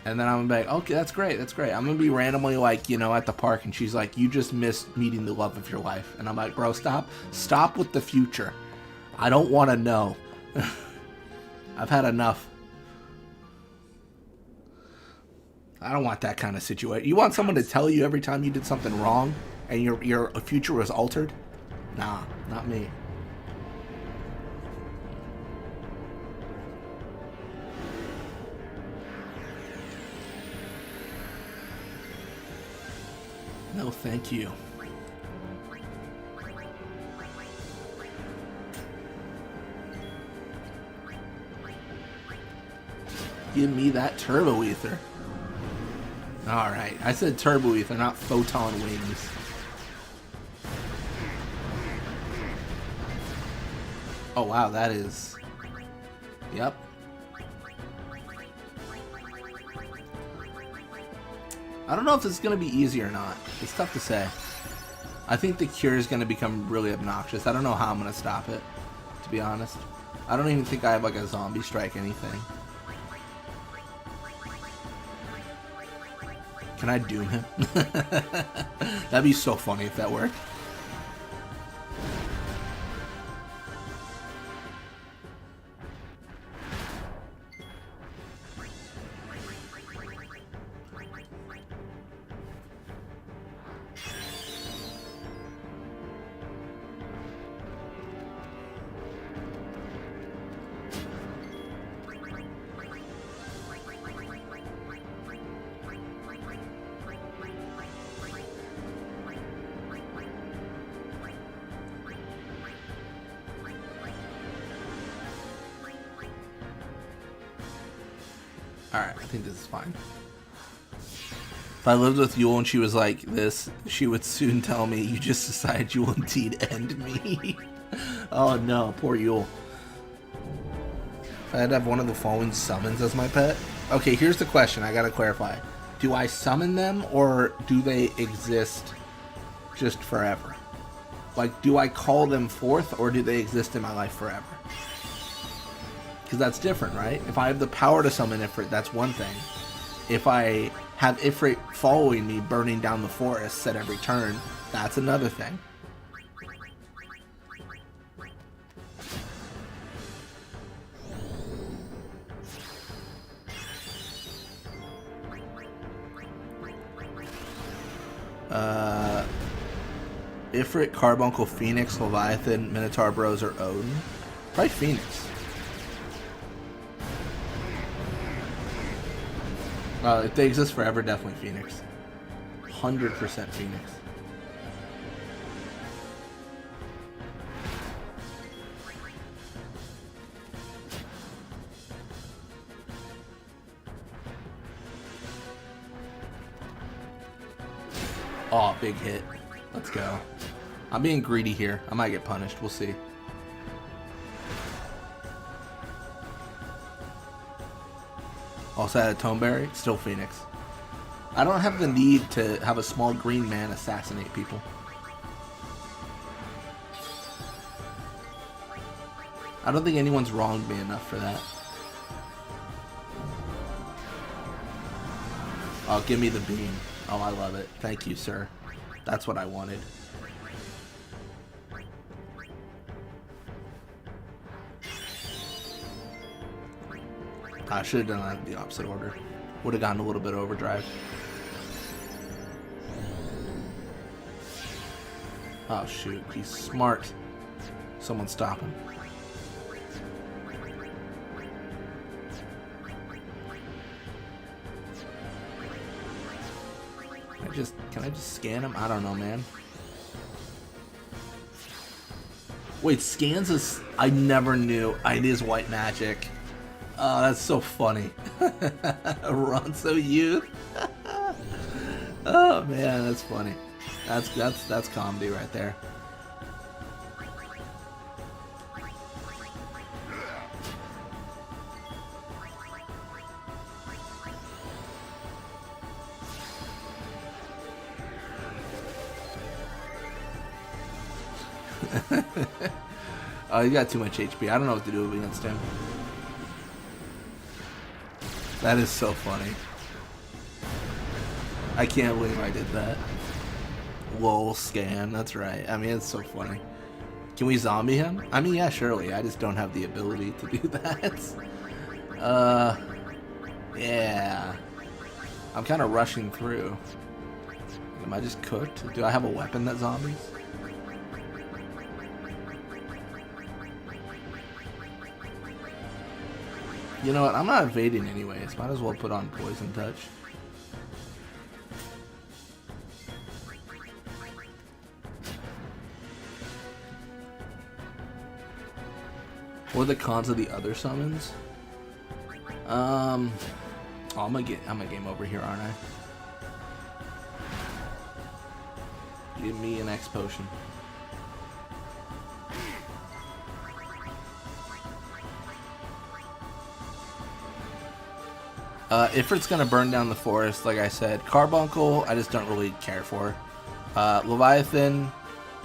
And then I'm gonna be like, okay, that's great, that's great. I'm gonna be randomly, like, you know, at the park, and she's like, you just missed meeting the love of your life. And I'm like, bro, stop with the future. I don't want to know. I've had enough. I don't want that kind of situation. You want someone to tell you every time you did something wrong and your future was altered? Nah, not me. No, thank you. Give me that turbo ether. Alright, I said turbo ether, not photon wings. Oh wow, that is... Yep. I don't know if it's going to be easy or not. It's tough to say. I think the cure is going to become really obnoxious. I don't know how I'm going to stop it, to be honest. I don't even think I have like a zombie strike anything. Can I doom him? That'd be so funny if that worked. Alright, I think this is fine. If I lived with Yule and she was like this, she would soon tell me, you just decided you will indeed end me. Oh no, poor Yule. If I had to have one of the following summons as my pet. Okay, here's the question I gotta clarify. Do I summon them or do they exist just forever? Like, do I call them forth or do they exist in my life forever? Because that's different, right? If I have the power to summon Ifrit, that's one thing. If I have Ifrit following me, burning down the forest at every turn, that's another thing. Ifrit, Carbuncle, Phoenix, Leviathan, Minotaur Bros, or Odin? Probably Phoenix. If they exist forever, definitely Phoenix. 100% Phoenix. Oh, big hit. Let's go. I'm being greedy here. I might get punished. We'll see. Also had a Toneberry. Still Phoenix. I don't have the need to have a small green man assassinate people. I don't think anyone's wronged me enough for that. Oh, give me the beam. Oh, I love it. Thank you, sir. That's what I wanted. I should have done that in the opposite order. Would have gotten a little bit of overdrive. Oh shoot, he's smart. Someone stop him. Can I just scan him? I don't know, man. Wait, scans is... I never knew. It is white magic. Oh, that's so funny. Ronso youth. Oh man, that's funny. That's comedy right there. Oh, he got too much HP. I don't know what to do against him. That is so funny. I can't believe I did that. Lol, scan. That's right. I mean, it's so funny. Can we zombie him? I mean, yeah, surely. I just don't have the ability to do that. Yeah. I'm kind of rushing through. Am I just cooked? Do I have a weapon that zombies? You know what? I'm not evading anyways. Might as well put on Poison Touch. What are the cons of the other summons? Oh, I'm a game over here, aren't I? Give me an X potion. Ifrit's gonna burn down the forest, like I said. Carbuncle, I just don't really care for. Leviathan,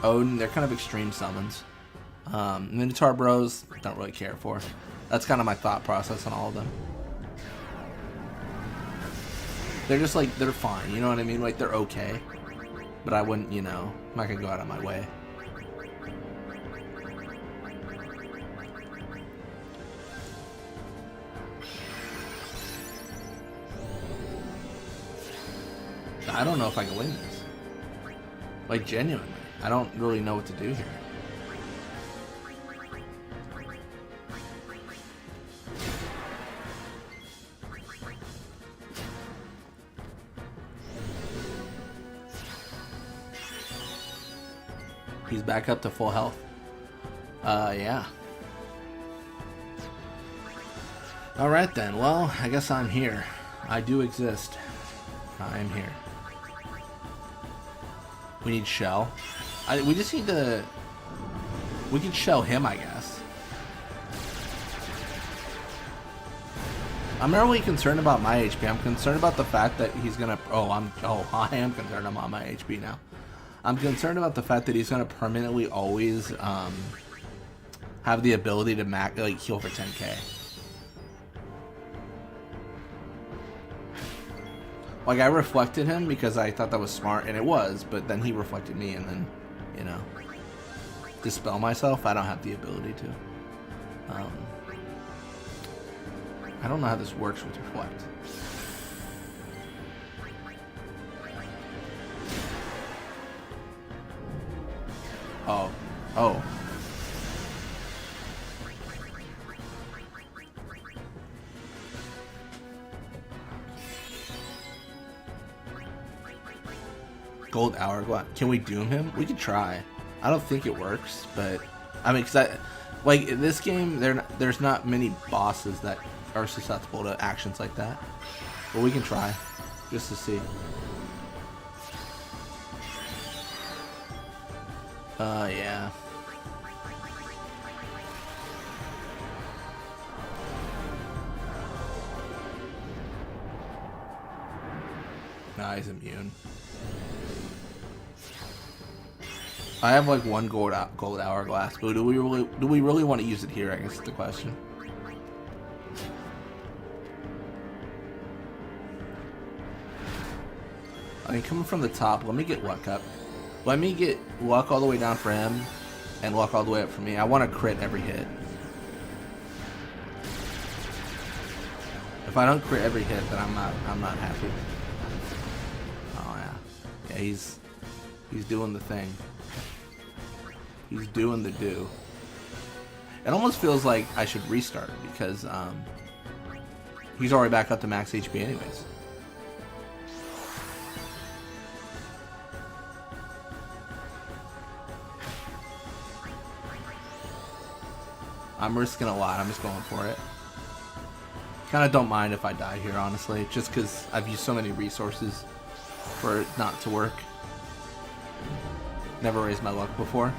Odin, they're kind of extreme summons. Minotaur Bros, don't really care for. That's kind of my thought process on all of them. They're just like, they're fine, you know what I mean? Like, they're okay. But I wouldn't, you know, I'm not gonna go out of my way. I don't know if I can win this. Like, genuinely. I don't really know what to do here. He's back up to full health. Yeah. Alright then, well, I guess I'm here. I do exist. I am here. We need shell. We just need to... We can shell him, I guess. I'm not really concerned about my HP. I'm concerned about the fact that he's gonna... I am concerned about my HP now. I'm concerned about the fact that he's gonna permanently always have the ability to heal for 10k. Like, I reflected him because I thought that was smart, and it was, but then he reflected me, and then, you know, dispel myself. I don't have the ability to. I don't know how this works with reflect. Oh. Gold hourglass. Can we doom him? We could try. I don't think it works, but I mean, like in this game, there's not many bosses that are susceptible to actions like that. But we can try, just to see. Yeah. Nah, he's immune. I have like one gold hourglass, but do we really want to use it here? I guess is the question. I mean, coming from the top, let me get luck up. Let me get luck all the way down for him, and luck all the way up for me. I want to crit every hit. If I don't crit every hit, then I'm not happy. Oh yeah, yeah, he's doing the thing. He's doing the do. It almost feels like I should restart because he's already back up to max HP anyways. I'm risking a lot. I'm just going for it. Kind of don't mind if I die here, honestly, just because I've used so many resources for it not to work. Never raised my luck before.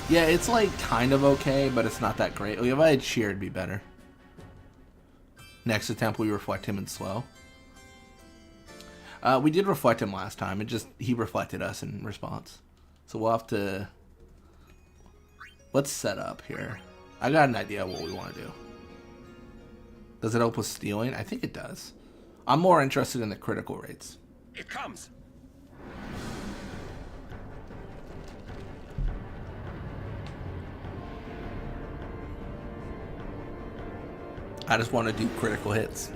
Yeah, it's like kind of okay, but it's not that great. If I had cheer, it'd be better. Next attempt, we reflect him in slow. We did reflect him last time. He reflected us in response. So we'll have to... Let's set up here. I got an idea of what we want to do. Does it help with stealing? I think it does. I'm more interested in the critical rates. It comes. I just want to do critical hits. Do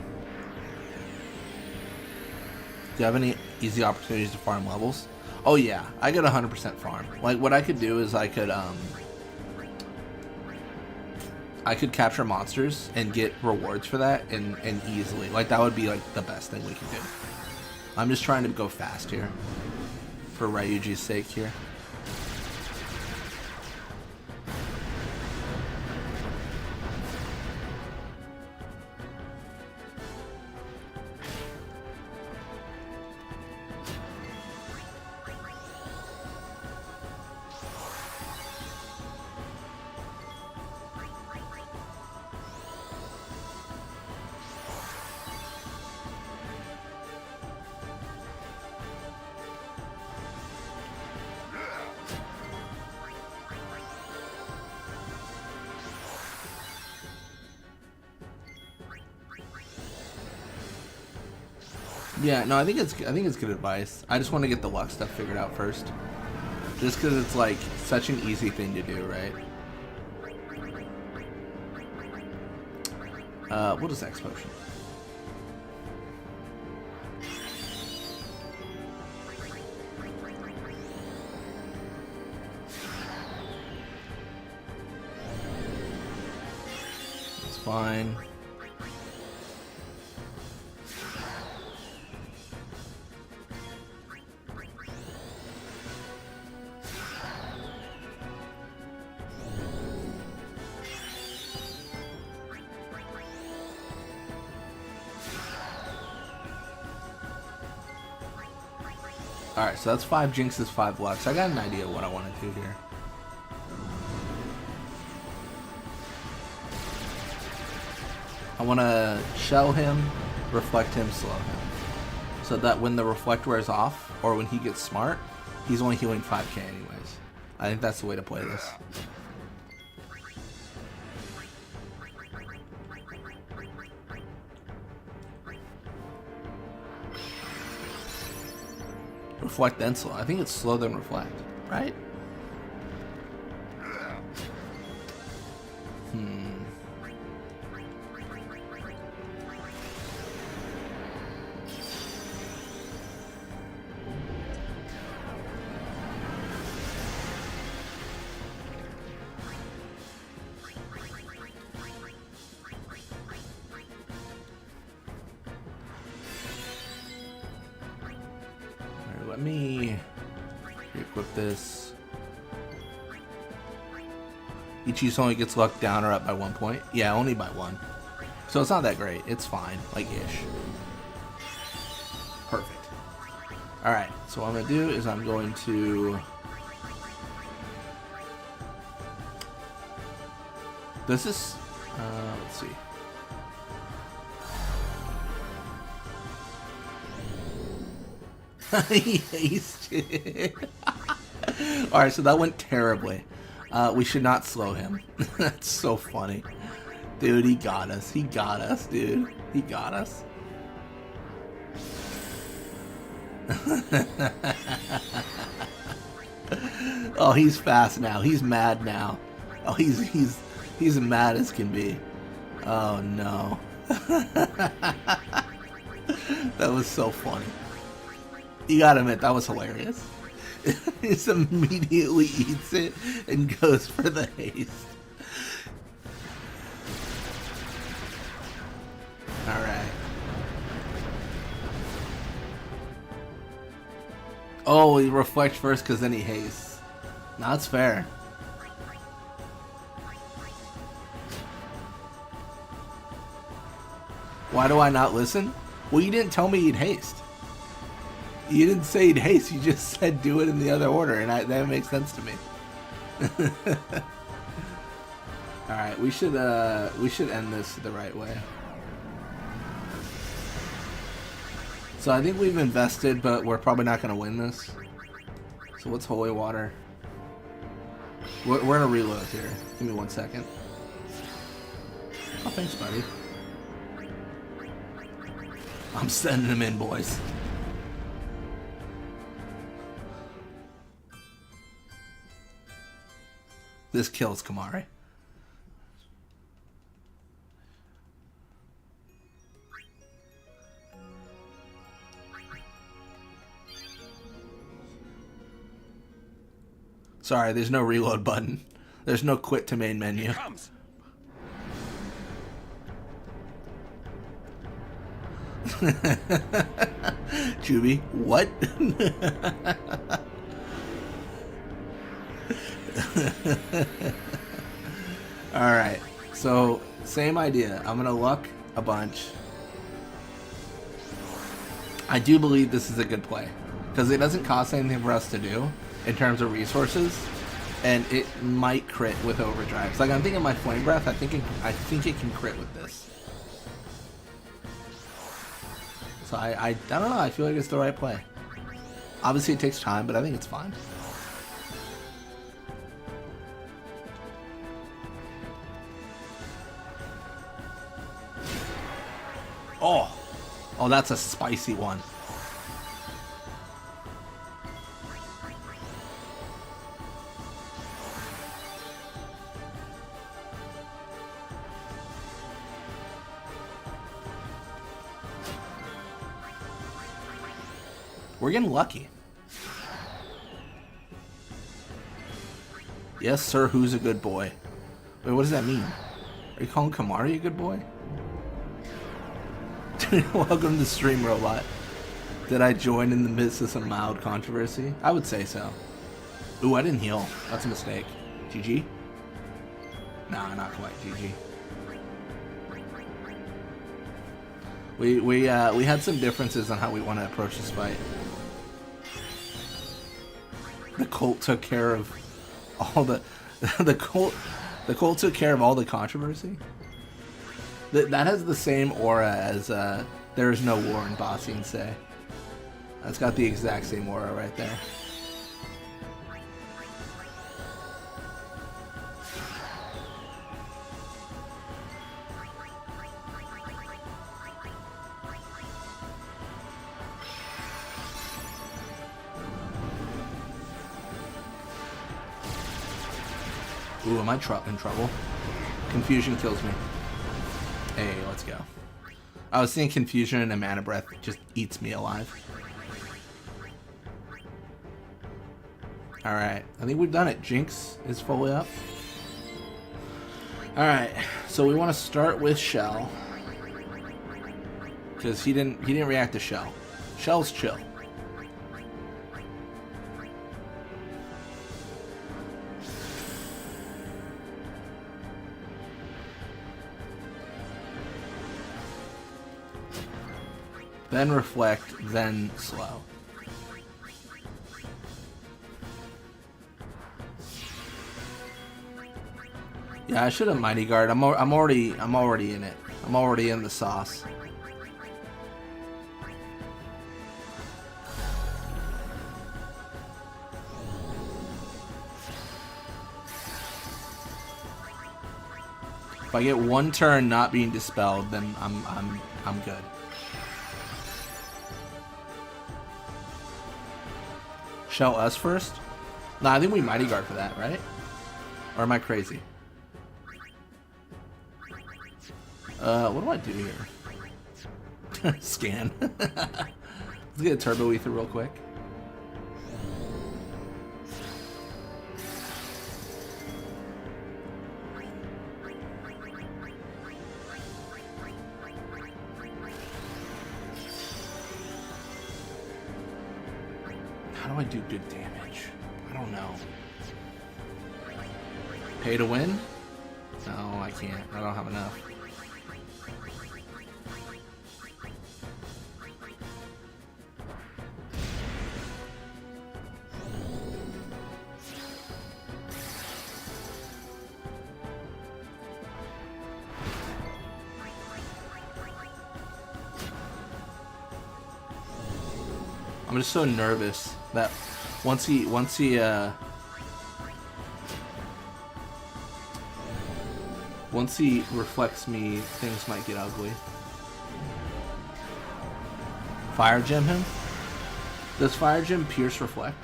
you have any easy opportunities to farm levels? Oh yeah, I get 100% farm. Like what I could do is I could capture monsters and get rewards for that and easily. Like that would be like the best thing we could do. I'm just trying to go fast here. For Ryuji's sake here. Yeah, no, I think it's good advice. I just want to get the luck stuff figured out first. Just because it's like such an easy thing to do, right? What is X potion? It's fine. Alright, so that's 5 Jinxes, 5 Lux. I got an idea of what I want to do here. I want to shell him, reflect him, slow him. So that when the reflect wears off, or when he gets smart, he's only healing 5k anyways. I think that's the way to play this. Reflect then slow. I think it's slow then reflect, right? Let me equip this. Each use only gets luck down or up by 1 point. Yeah, only by 1. So it's not that great. It's fine, like ish. Perfect. Alright, so what I'm going to do is I'm going to... Does this... let's see. He hasted. Alright, so that went terribly. We should not slow him. That's so funny. Dude, he got us. He got us, dude. He got us. Oh, he's fast now. He's mad now. Oh, he's mad as can be. Oh no. That was so funny. You gotta admit, that was hilarious. He just immediately eats it and goes for the haste. Alright. Oh, he reflects first because then he hastes. No, that's fair. Why do I not listen? Well, you didn't tell me he'd haste. You didn't say he'd haste, you just said do it in the other order, and that makes sense to me. Alright, we should end this the right way. So I think we've invested, but we're probably not going to win this. So what's holy water? We're going to reload here. Give me 1 second. Oh, thanks, buddy. I'm sending him in, boys. This kills Kimahri. Sorry, there's no reload button. There's no quit to main menu. Juby, what? Alright, so same idea. I'm gonna luck a bunch. I do believe this is a good play because it doesn't cost anything for us to do in terms of resources, and it might crit with overdrives. Like I'm thinking my flame breath. I think it can crit with this. So I don't know. I feel like it's the right play. Obviously, it takes time, but I think it's fine. Oh, that's a spicy one. We're getting lucky. Yes, sir, who's a good boy? Wait, what does that mean? Are you calling Kimahri a good boy? Welcome to stream, Robot. Did I join in the midst of some mild controversy? I would say so. Ooh, I didn't heal. That's a mistake. GG? Nah, not quite GG. We had some differences on how we want to approach this fight. cult took care of all the the cult took care of all the controversy. That has the same aura as There Is No War in Ba Sing Se. That's got the exact same aura right there. Ooh, am I in trouble? Confusion kills me. Hey, let's go. I was thinking confusion and a mana breath just eats me alive. Alright, I think we've done it. Jinx is fully up. Alright, so we want to start with Shell. Because he didn't react to Shell. Shell's chill. Then reflect, then slow. Yeah, I should have Mighty Guard. I'm already in it. I'm already in the sauce. If I get one turn not being dispelled, then I'm good. Shell us first? Nah, I think we Mighty Guard for that, right? Or am I crazy? What do I do here? Scan. Let's get a Turbo Ether real quick. How do I do good damage? I don't know. Pay to win? No, I can't. I don't have enough. I'm just so nervous that once he reflects me, things might get ugly. Fire gem him? Does Fire Gem pierce reflect?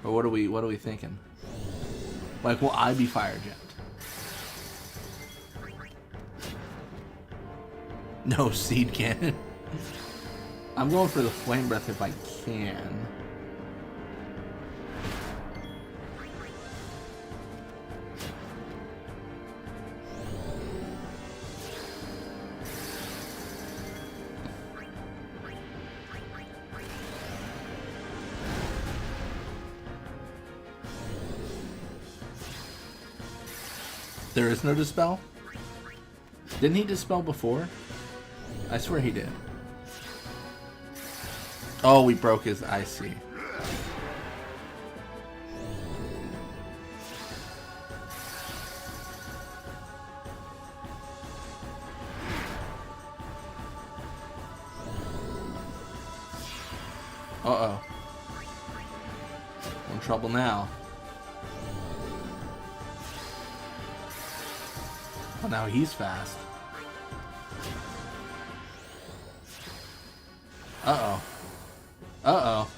Or what are we thinking? Like, will I be fire gemmed? No seed cannon. I'm going for the flame breath if I can. There is no dispel? Didn't he dispel before? I swear he did. Oh, we broke his IC. Uh-oh. I'm in trouble now. Oh, now he's fast. Uh-oh. Uh-oh.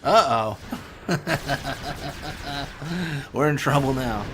Uh-oh. We're in trouble now.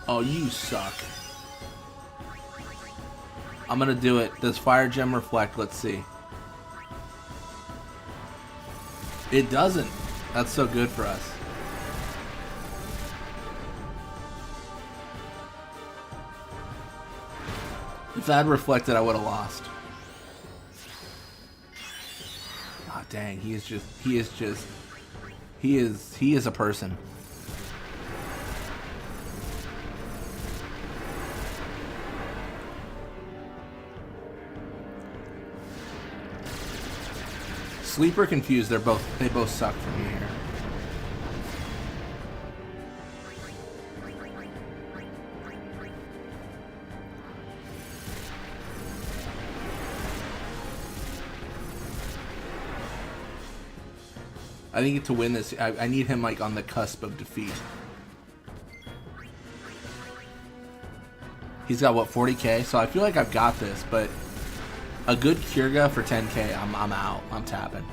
Oh, you suck. I'm gonna do it. Does Fire Gem reflect? Let's see. It doesn't. That's so good for us. If that had reflected, I would have lost. Ah, oh, dang. He is a person. Sleeper confused. They both suck for me here. I think to win this, I need him like on the cusp of defeat. He's got what, 40k? So I feel like I've got this, but a good Kyrga for 10k, I'm out. I'm tapping.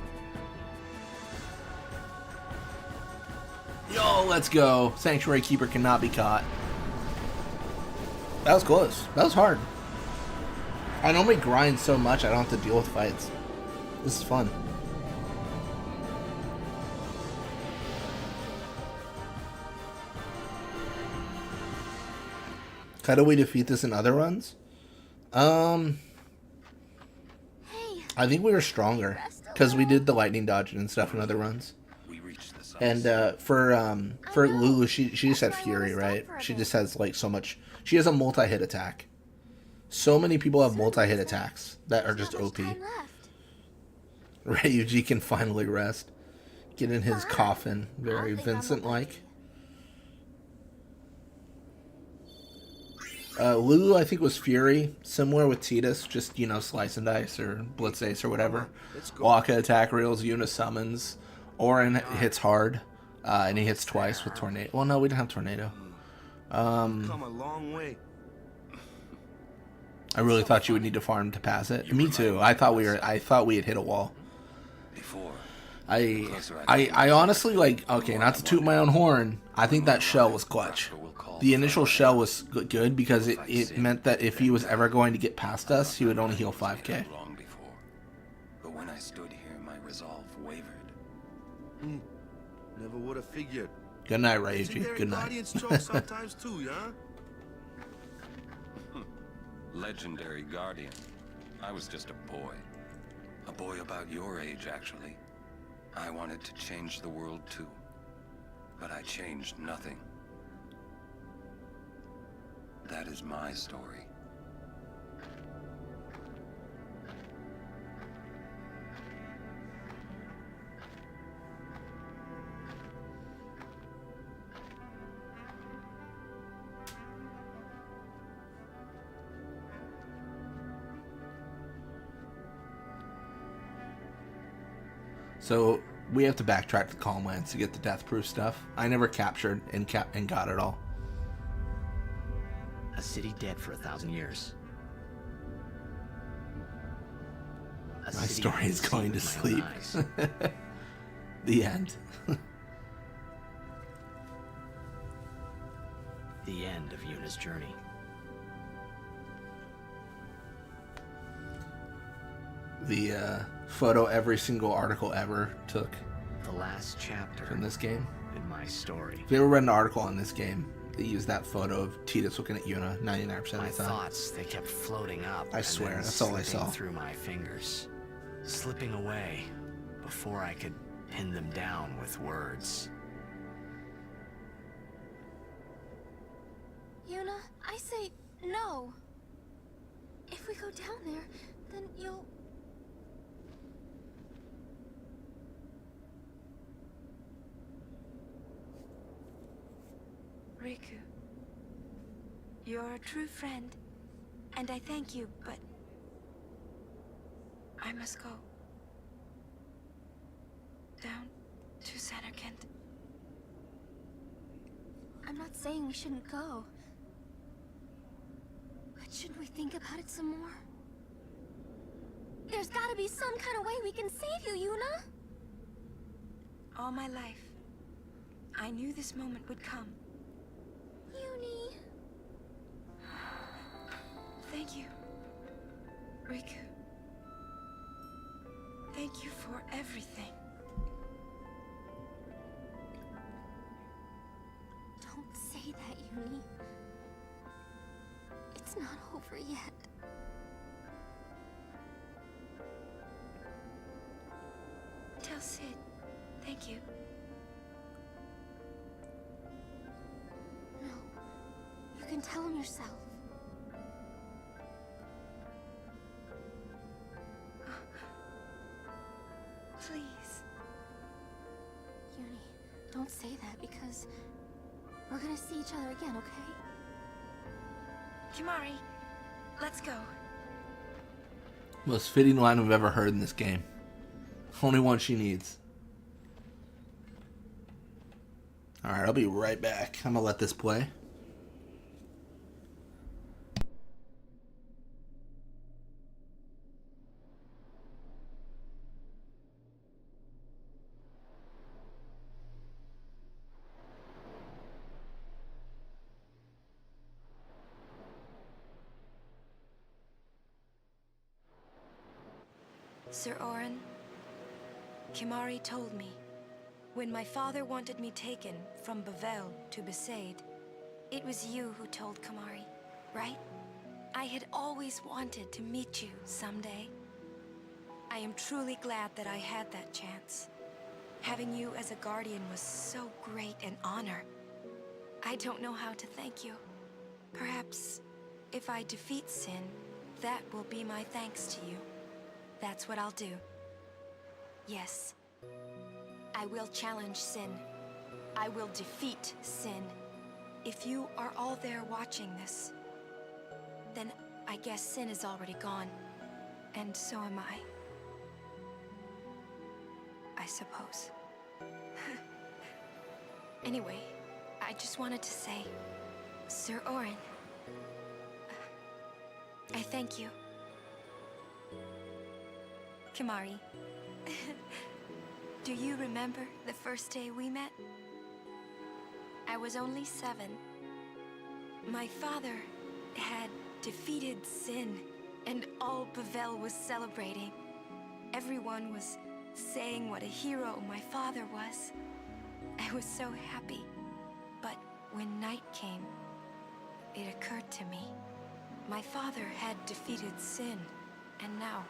Yo, let's go. Sanctuary Keeper cannot be caught. That was close. That was hard. I normally grind so much I don't have to deal with fights. This is fun. How do we defeat this in other runs? I think we were stronger because we did the lightning dodging and stuff in other runs. And for Lulu, she just had Fury, right? She just has like so much. She has a multi-hit attack. So many people have multi-hit attacks that are just OP. Ryuji can finally rest. Get in his coffin, very Vincent-like. Lulu, I think, was Fury, similar with Tidus, just, you know, slice and dice or blitz ace or whatever. Waka attack reels, Yuna summons. Orin hits hard, and he hits twice with Tornado. Well, no, we don't have Tornado. Come a long way. I really thought you would need to farm to pass it. Me too. I thought we had hit a wall. I honestly, like, okay, not to toot my own horn, I think that shell was clutch. The initial shell was good because it meant that if he was ever going to get past us, he would only heal 5k. But when I stood here, my resolve wavered. Never would have figured. Good night, Ryuji. Good night. Sometimes too, yeah? Legendary Guardian. I was just a boy. A boy about your age, actually. I wanted to change the world too. But I changed nothing. That is my story. So we have to backtrack to Calm Lands to get the death proof stuff. I never captured and got it all. A city dead for 1,000 years. My story is going to sleep. The end. The end of Yuna's journey. The photo every single article ever took. The last chapter from this game. In my story. If you ever read an article on this game, they used that photo of Tidus looking at Yuna 99% of the time. My thoughts, they kept floating up. I swear, that's all I saw. Through my fingers, slipping away before I could pin them down with words. Yuna, I say no. If we go down there, then you'll... Riku, you're a true friend, and I thank you, but I must go. Down to Samarkand. I'm not saying we shouldn't go. But shouldn't we think about it some more? There's gotta be some kind of way we can save you, Yuna! All my life, I knew this moment would come. Uni. Thank you, Riku. Thank you for everything. Don't say that, Uni. It's not over yet. Tell Sid, thank you. No, you can tell him yourself. Please. Uni, don't say that because we're gonna see each other again, okay? Kimahri, let's go. Most fitting line I've ever heard in this game. Only one she needs. Alright, I'll be right back. I'm gonna let this play. Sir Orin, Kimahri told me, when my father wanted me taken from Bavel to Besaid, it was you who told Kimahri, right? I had always wanted to meet you someday. I am truly glad that I had that chance. Having you as a guardian was so great an honor. I don't know how to thank you. Perhaps, if I defeat Sin, that will be my thanks to you. That's what I'll do. Yes. I will challenge Sin. I will defeat Sin. If you are all there watching this, then I guess Sin is already gone. And so am I. I suppose. Anyway, I just wanted to say, Sir Orin, I thank you. Kimahri, do you remember the first day we met? I was only 7. My father had defeated Sin, and all Bavel was celebrating. Everyone was saying what a hero my father was. I was so happy. But when night came, it occurred to me. My father had defeated Sin, and now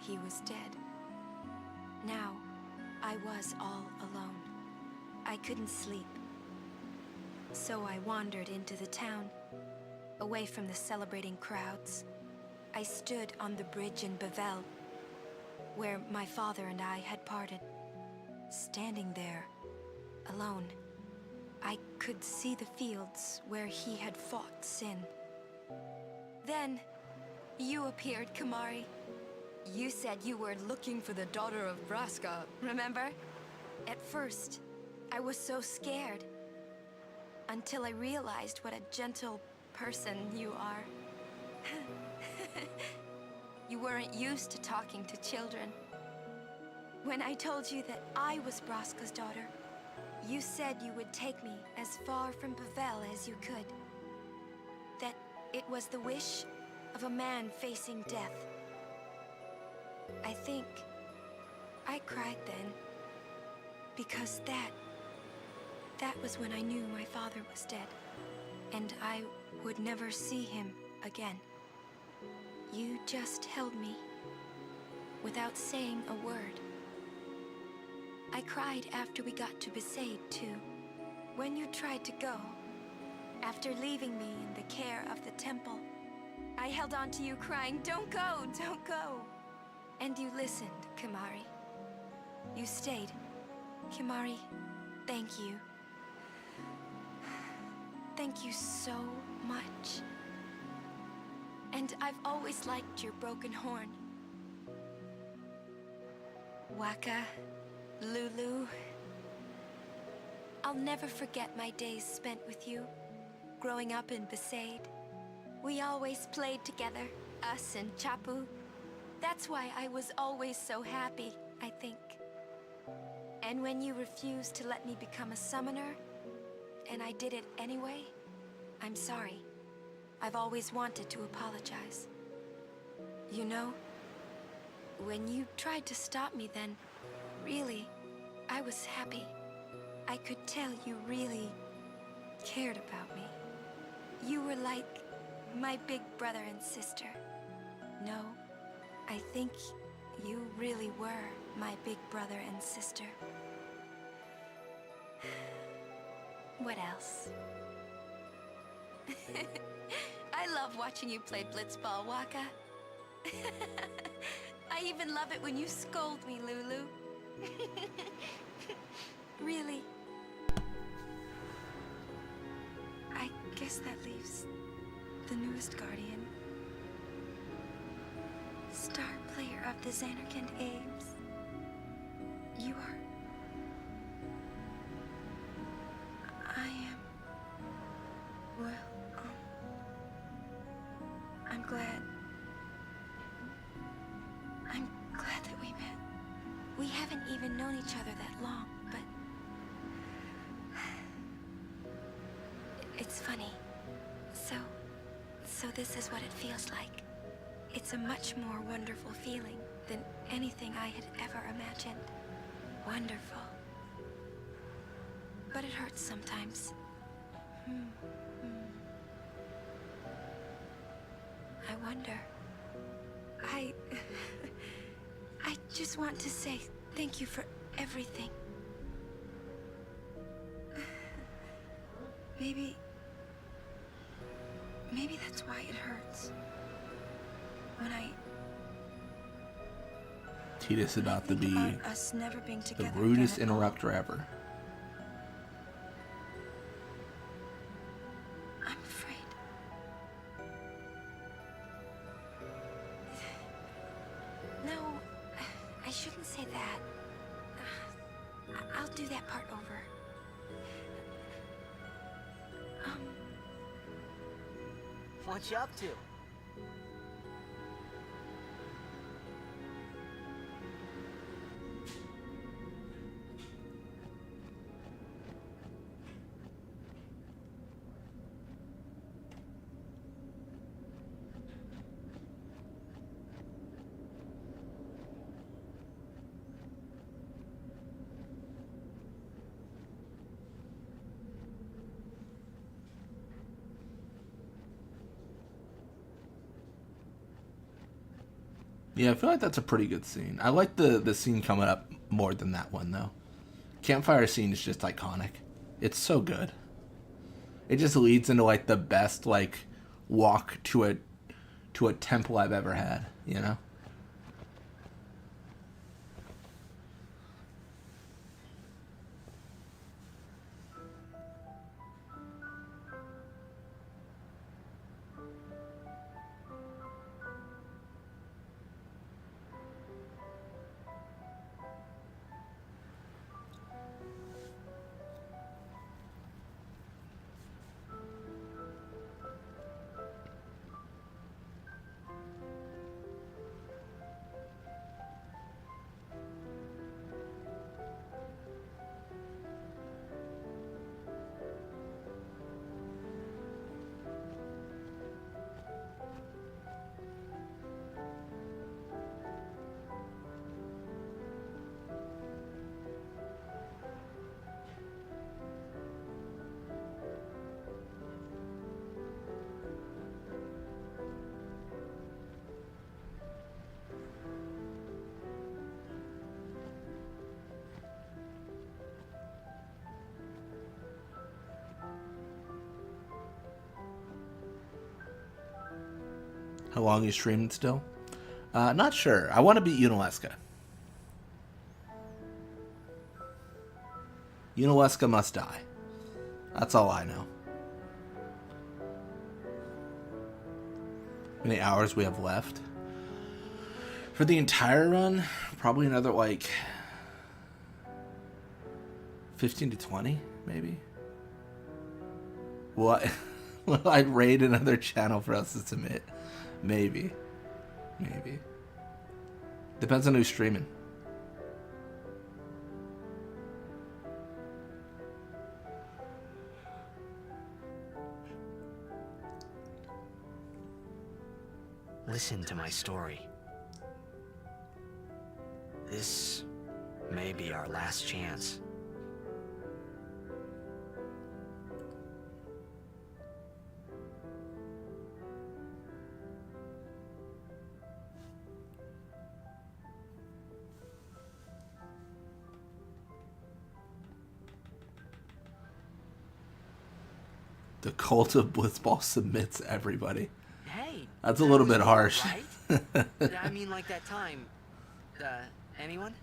he was dead. Now, I was all alone. I couldn't sleep. So I wandered into the town, away from the celebrating crowds. I stood on the bridge in Bavel, where my father and I had parted. Standing there, alone, I could see the fields where he had fought Sin. Then, you appeared, Kimahri. You said you were looking for the daughter of Braska, remember? At first, I was so scared. Until I realized what a gentle person you are. You weren't used to talking to children. When I told you that I was Braska's daughter, you said you would take me as far from Bavel as you could. That it was the wish of a man facing death. I think I cried then, because that was when I knew my father was dead, and I would never see him again. You just held me, without saying a word. I cried after we got to Besaid, too. When you tried to go, after leaving me in the care of the temple, I held on to you crying, "Don't go, don't go!" And you listened, Kimahri. You stayed. Kimahri, thank you. Thank you so much. And I've always liked your broken horn. Waka, Lulu. I'll never forget my days spent with you, growing up in Besaid. We always played together, us and Chapu. That's why I was always so happy, I think. And when you refused to let me become a summoner, and I did it anyway, I'm sorry. I've always wanted to apologize. You know, when you tried to stop me then, really, I was happy. I could tell you really cared about me. You were like my big brother and sister. No, I think you really were my big brother and sister. What else? I love watching you play Blitzball, Waka. I even love it when you scold me, Lulu. Really. I guess that leaves the newest Guardian. Star player of the Xanarkand Ames. You are... I am... Well, I'm glad. I'm glad that we met. We haven't even known each other that long, but... It's funny. So this is what it feels like. It's a much more wonderful feeling than anything I had ever imagined. Wonderful. But it hurts sometimes. I wonder. I just want to say thank you for everything. Maybe that's why it hurts. When Tita's about to be us never being the together rudest again at all. interrupter ever. I'm afraid. No, I shouldn't say that. I'll do that part over. What you up to? Yeah, I feel like that's a pretty good scene. I like the scene coming up more than that one, though. Campfire scene is just iconic. It's so good. It just leads into, like, the best, like, walk to a temple I've ever had, you know? How long you streaming still? Not sure. I want to beat Unalesca. Unalesca must die. That's all I know. How many hours we have left? For the entire run, probably another, like, 15 to 20, maybe? What? Well, I'd raid another channel for us to submit. Maybe. Maybe. Depends on who's streaming. listen to my story. This may be our last chance. The cult of Blitzball submits everybody. Hey, That's a little bit was harsh. right? I mean, like that time. Anyone?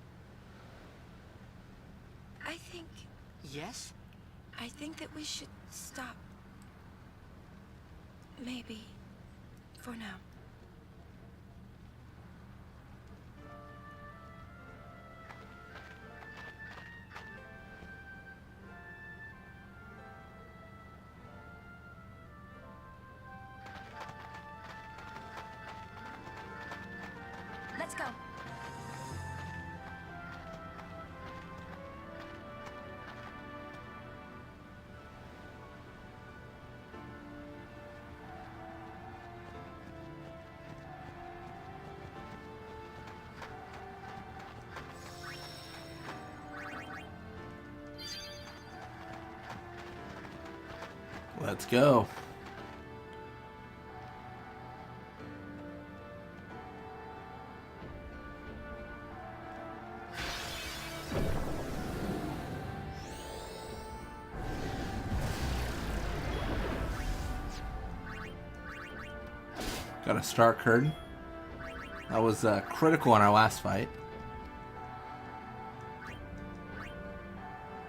I think... Yes? I think that we should stop. Maybe. For now. Let's go. Let's go. Got a Stark Herd. That was critical in our last fight.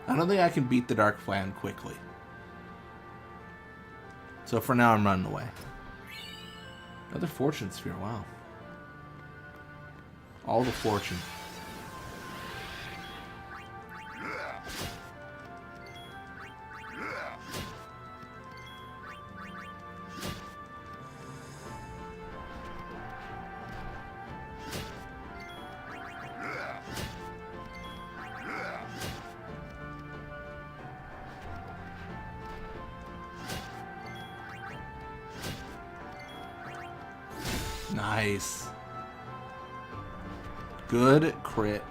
I don't think I can beat the Dark Flan quickly. So for now, I'm running away. Another Fortune Sphere, wow. All the fortune. Nice. Good crit.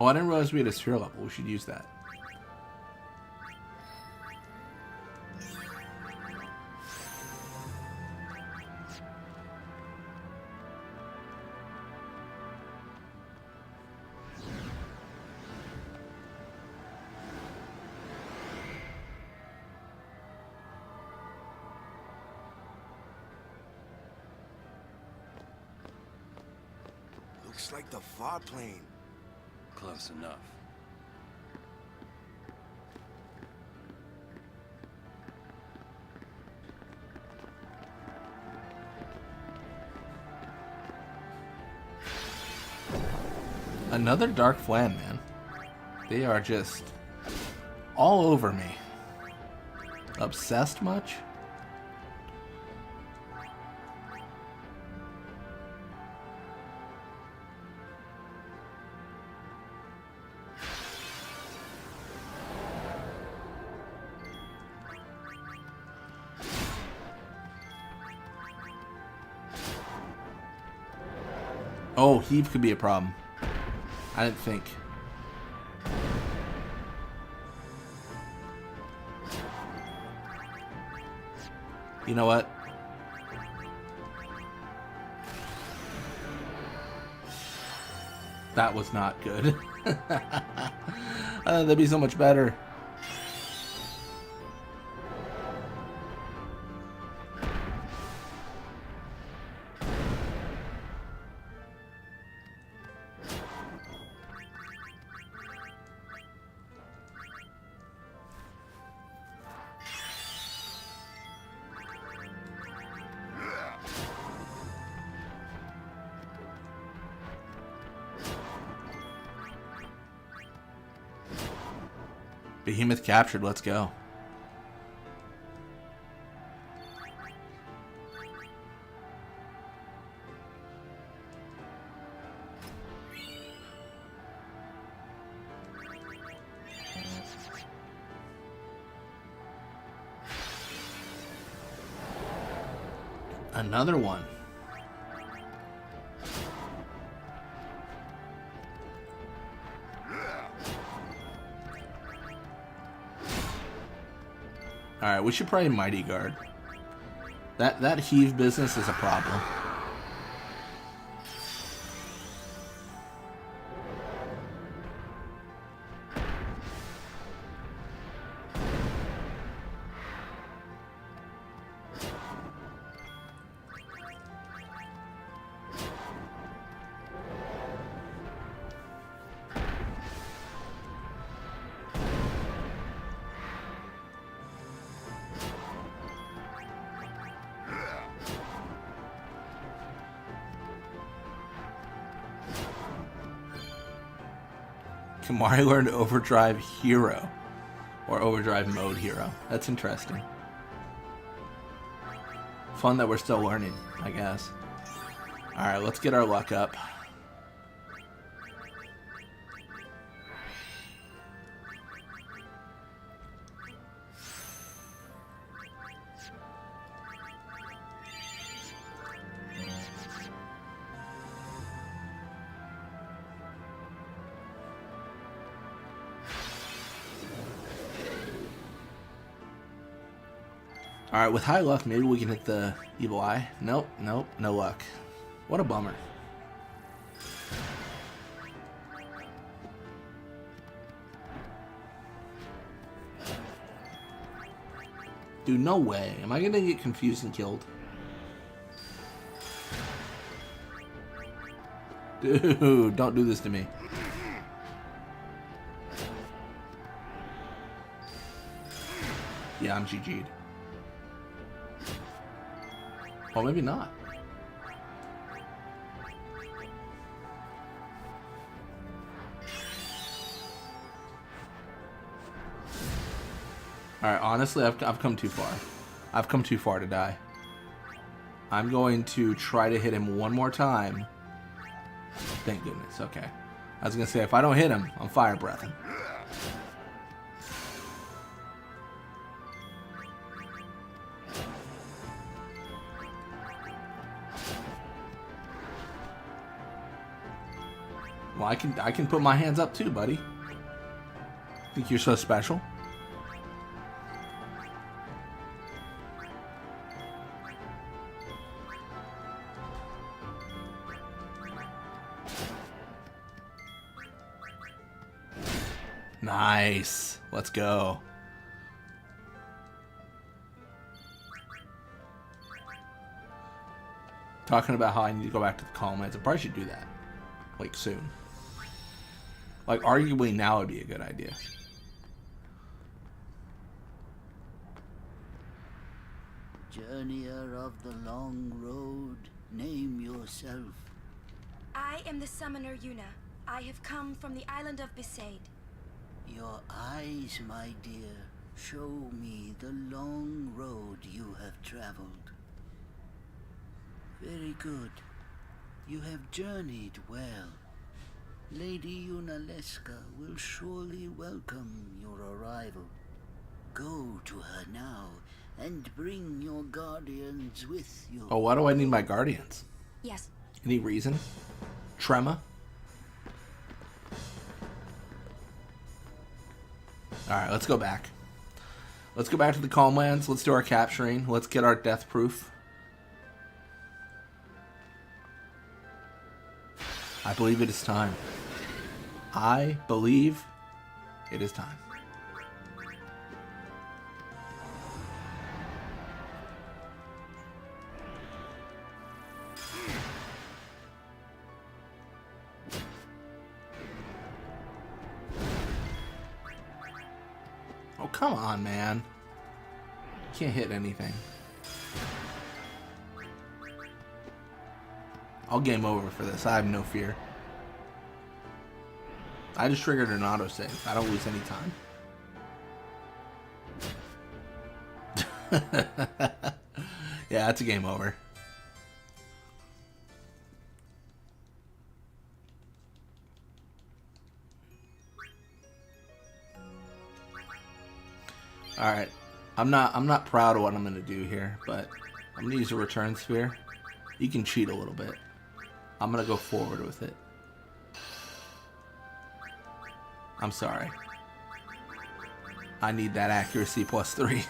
Oh, I didn't realize we had a sphere level. We should use that. Looks like the far plane. Close enough. Another Dark Flan, man. They are just all over me. Obsessed much? Oh, heave could be a problem. I didn't think. You know what? That was not good. That'd be so much better. Behemoth captured, let's go. Another one. Alright, we should probably Mighty Guard. That heave business is a problem. Kimahri learned Overdrive Hero. Or Overdrive Mode Hero. That's interesting. Fun that we're still learning, I guess. Alright, let's get our luck up. Alright, with high luck, maybe we can hit the evil eye. Nope, nope, no luck. What a bummer. Dude, no way. Am I gonna get confused and killed? Dude, don't do this to me. Yeah, I'm GG'd. Or maybe not. Alright, honestly, I've come too far. I've come too far to die. I'm going to try to hit him one more time. Thank goodness, okay. I was going to say, if I don't hit him, I'm fire breathing. Well, I can put my hands up too, buddy. Think you're so special? Nice. Let's go. Talking about how I need to go back to the columns. I probably should do that. Like, soon. Like, arguably now would be a good idea. Journeyer of the long road, name yourself. I am the summoner Yuna. I have come from the island of Besaid. Your eyes, my dear, show me the long road you have traveled. Very good. You have journeyed well. Lady Yunalesca will surely welcome your arrival. Go to her now and bring your guardians with you. Oh, why do I need my guardians? Yes. Any reason? Trema? Alright, let's go back. Let's go back to the Calm Lands. Let's do our capturing. Let's get our death proof. I believe it is time. I believe it is time. Oh, come on, man. Can't hit anything. I'll game over for this. I have no fear. I just triggered an autosave. I don't lose any time. Yeah, that's a game over. All right. I'm not proud of what I'm going to do here, but I'm gonna use a return sphere. You can cheat a little bit. I'm gonna go forward with it. I'm sorry. I need that accuracy +3.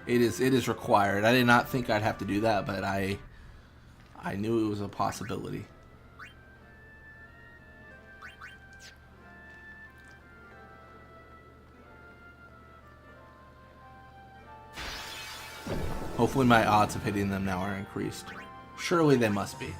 It is required. I did not think I'd have to do that, but I knew it was a possibility. Hopefully my odds of hitting them now are increased. Surely they must be.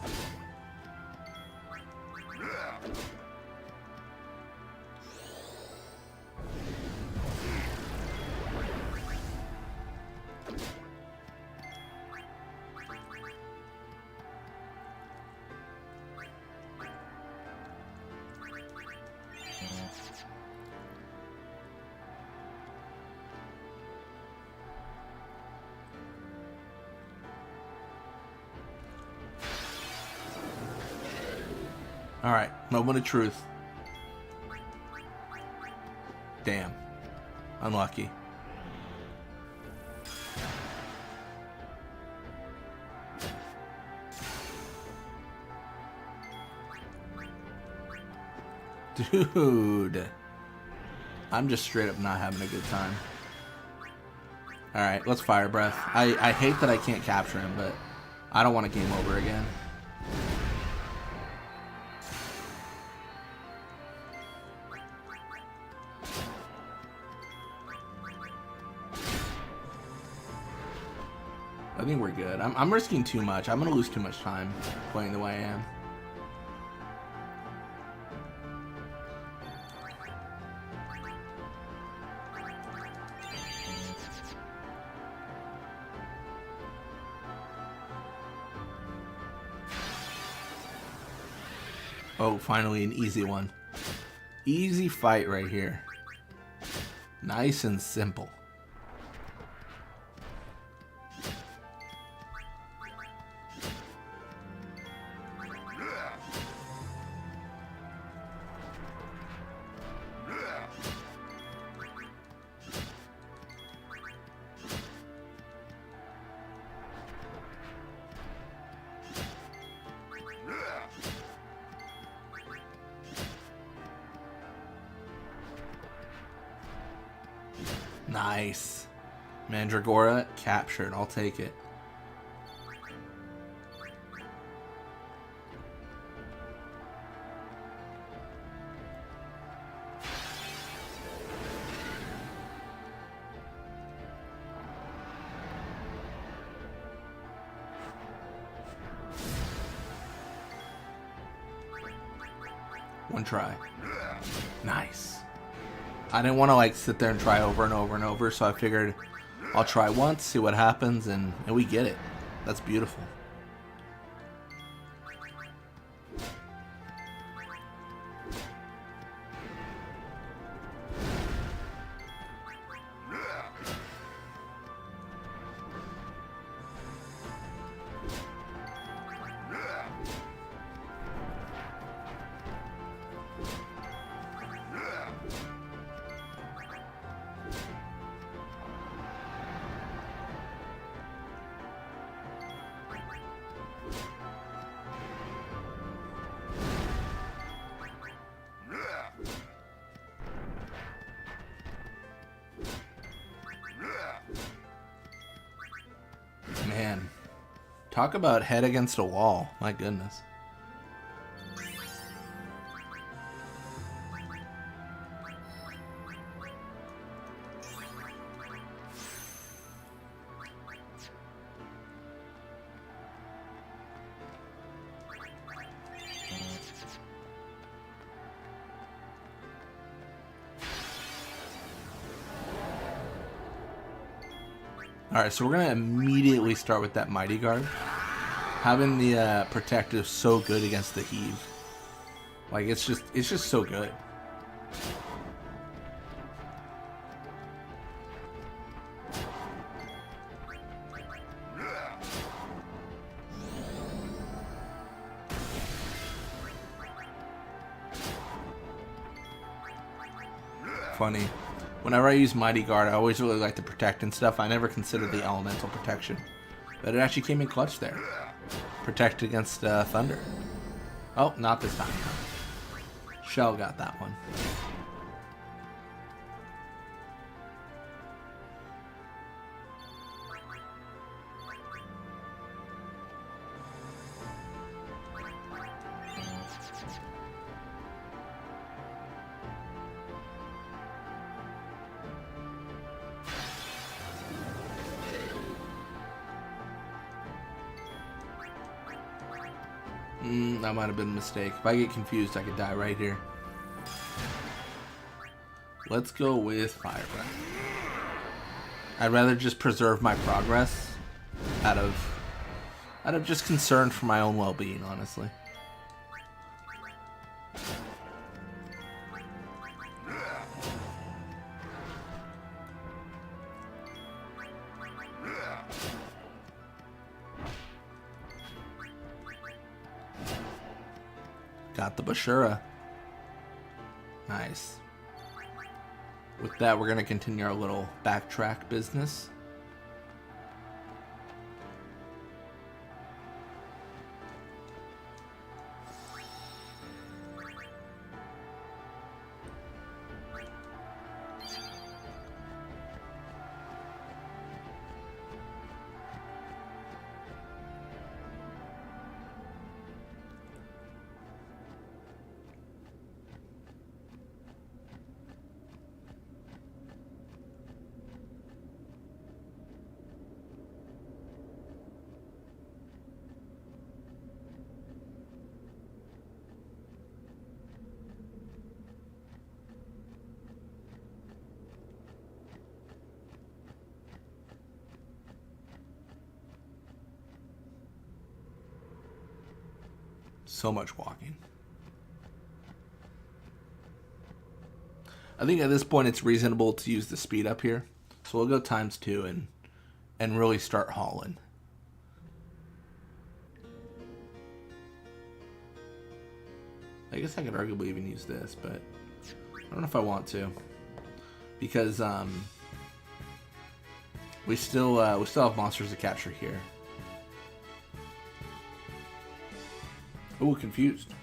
Alright, moment of truth. Damn. Unlucky. Dude. I'm just straight up not having a good time. Alright, let's fire breath. I hate that I can't capture him, but I don't want a game over again. I think we're good. I'm risking too much. I'm going to lose too much time playing the way I am. Oh, finally an easy one. Easy fight right here. Nice and simple. Nice. Mandragora captured. I'll take it. One try. Nice. I didn't want to like sit there and try over and over and over, so I figured I'll try once, see what happens, and we get it. That's beautiful. Man, talk about head against a wall. My goodness. Alright, so we're going to immediately start with that Mighty Guard. Having the protective so good against the heave. Like, it's just so good. Funny. Whenever I use Mighty Guard, I always really like to protect and stuff. I never considered the elemental protection. But it actually came in clutch there. Protect against thunder. Oh, not this time. Shell got that one. That might have been a mistake. If I get confused, I could die right here. Let's go with Fire Breath. I'd rather just preserve my progress out of just concern for my own well-being, honestly. Got the Bashura. Nice. With that, we're going to continue our little backtrack business. So much walking. I think at this point it's reasonable to use the speed up here. So we'll go ×2 and really start hauling. I guess I could arguably even use this, but I don't know if I want to. Because we still have monsters to capture here. Ooh, confused.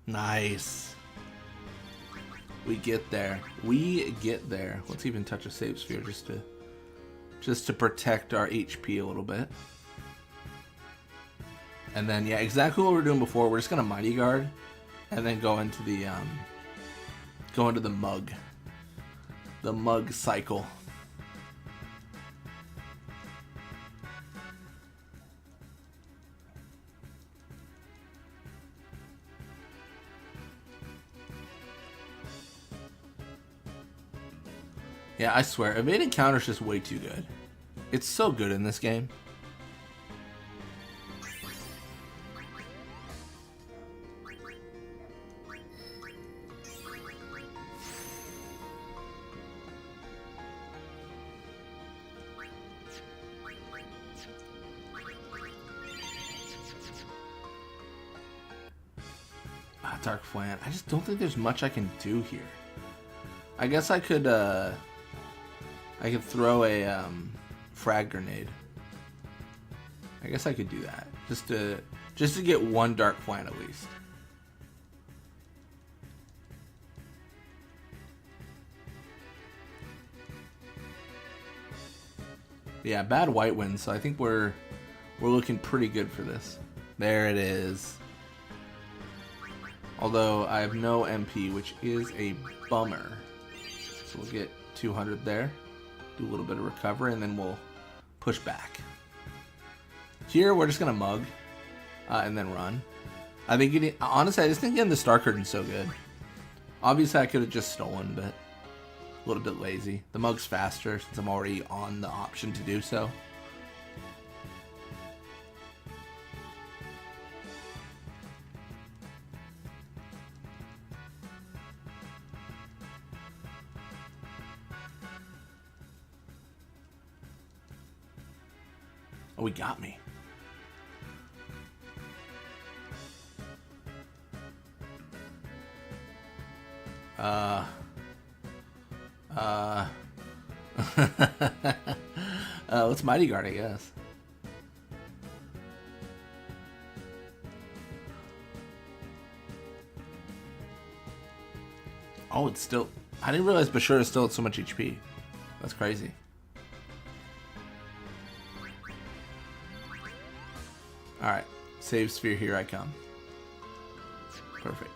Nice. We get there. We get there. Let's even touch a save sphere just to protect our HP a little bit. And then yeah, exactly what we were doing before. We're just gonna Mighty Guard and then go into the mug. The mug cycle. Yeah, I swear, evaded counter's just way too good. It's so good in this game. Dark Flan. I just don't think there's much I can do here. I guess I could throw a frag grenade. I guess I could do that just to get one Dark Flan at least. Yeah, bad white wins, so I think we're looking pretty good for this. There it is. Although I have no MP, which is a bummer. So we'll get 200 there. Do a little bit of recovery, and then we'll push back. Here, we're just going to mug and then run. I think, honestly, I just think getting the Star Curtain's so good. Obviously, I could have just stolen, but a little bit lazy. The mug's faster since I'm already on the option to do so. Oh, he got me. Let's Mighty Guard, I guess. Oh, it's still... I didn't realize Bashir is still at so much HP. That's crazy. Alright. Save sphere, here I come. Perfect.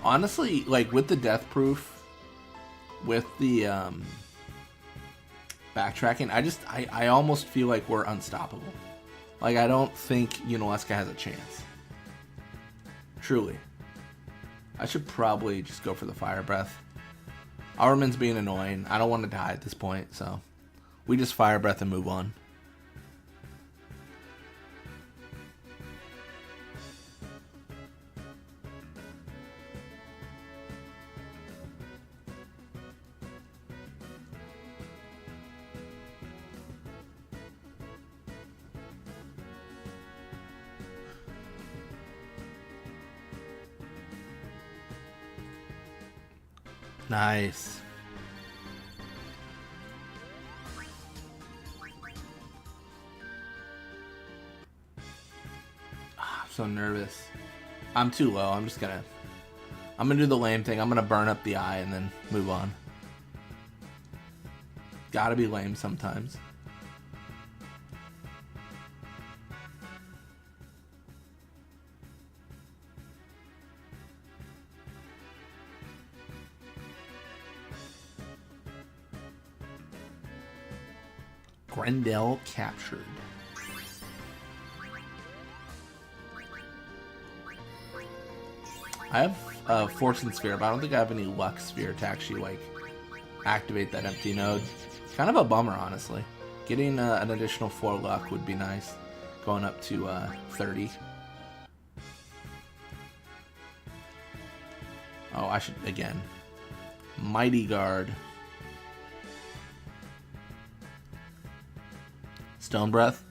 Honestly, like with the death proof, with the backtracking, I almost feel like we're unstoppable. Like I don't think Yunalesca has a chance. Truly. I should probably just go for the fire breath. Armin's being annoying. I don't want to die at this point, so we just fire breath and move on. Nice. I'm so nervous. I'm too low. I'm gonna do the lame thing. I'm gonna burn up the eye and then move on. Gotta be lame sometimes. Grendel captured. I have a Fortune Sphere, but I don't think I have any Luck Sphere to actually like activate that empty node. Kind of a bummer, honestly. Getting an additional 4 luck would be nice. Going up to 30. Oh, I should, again. Mighty Guard. Stone Breath.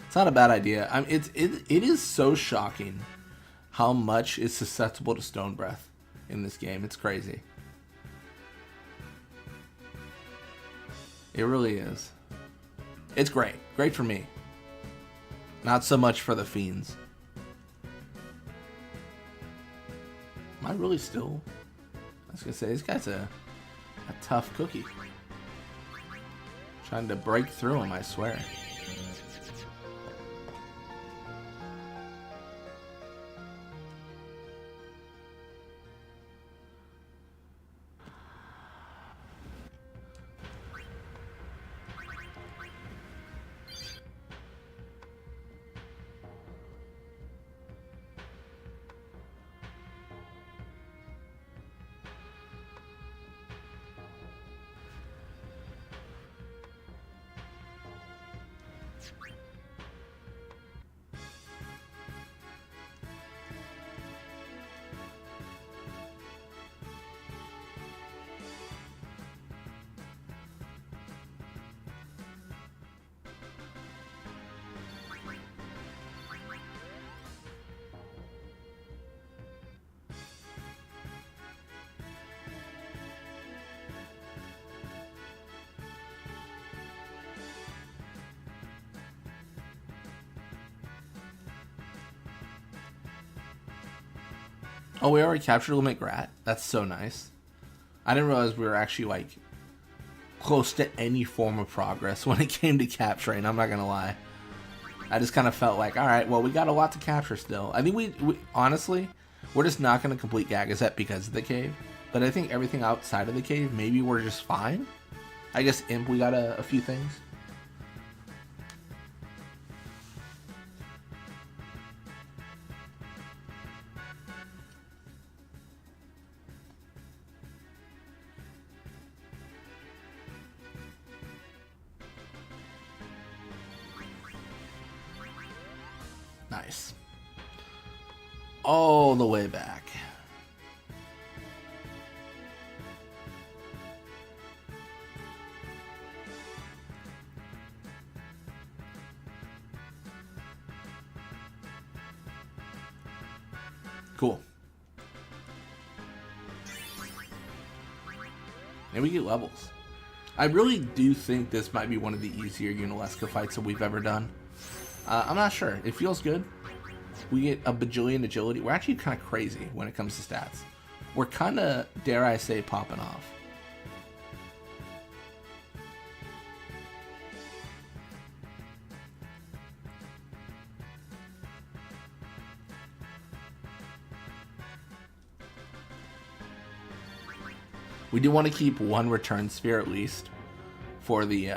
It's not a bad idea. It is so shocking how much is susceptible to Stone Breath in this game. It's crazy. It really is. It's great. Great for me. Not so much for the fiends. Am I really still... I was gonna say, this guy's a tough cookie. Trying to break through him, I swear. Oh, we already captured Limit Grat? That's so nice. I didn't realize we were actually, like, close to any form of progress when it came to capturing, I'm not gonna lie. I just kind of felt like, alright, well, we got a lot to capture still. I think we honestly, we're just not gonna complete Gagazet because of the cave. But I think everything outside of the cave, maybe we're just fine. I guess Imp, we got a few things. Nice. All the way back. Cool. And we get levels. I really do think this might be one of the easier Unalesca fights that we've ever done. I'm not sure. It feels good. We get a bajillion agility. We're actually kind of crazy when it comes to stats. We're kind of, dare I say, popping off. We do want to keep one return sphere at least for the,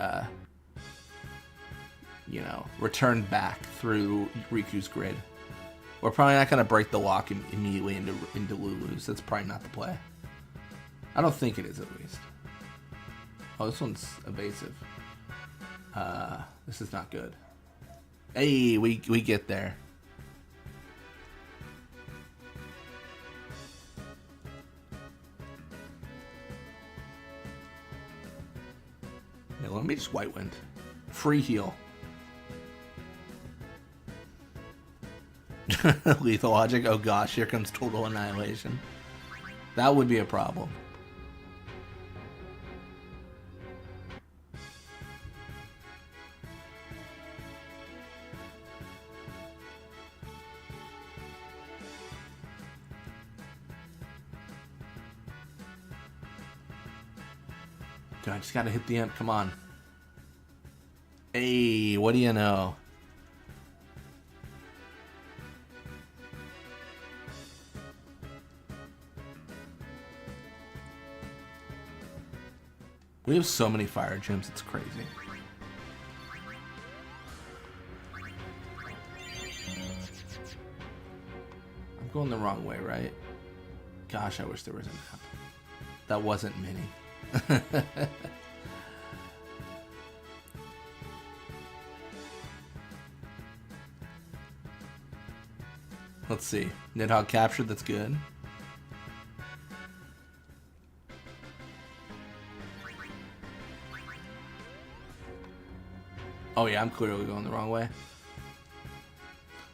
you know, return back through Riku's grid. We're probably not going to break the lock immediately into Lulu's. That's probably not the play. I don't think it is, at least. Oh, this one's evasive. This is not good. Hey, we get there. Yeah, let me just White Wind. Free heal. Lethal logic. Oh gosh, here comes total annihilation. That would be a problem. Dude, I just gotta hit the end. Come on. Hey, what do you know? We have so many fire gems, it's crazy. I'm going the wrong way, right? Gosh, I wish there was a map. That wasn't mini. Let's see. Nidhogg captured, that's good. Oh yeah, I'm clearly going the wrong way.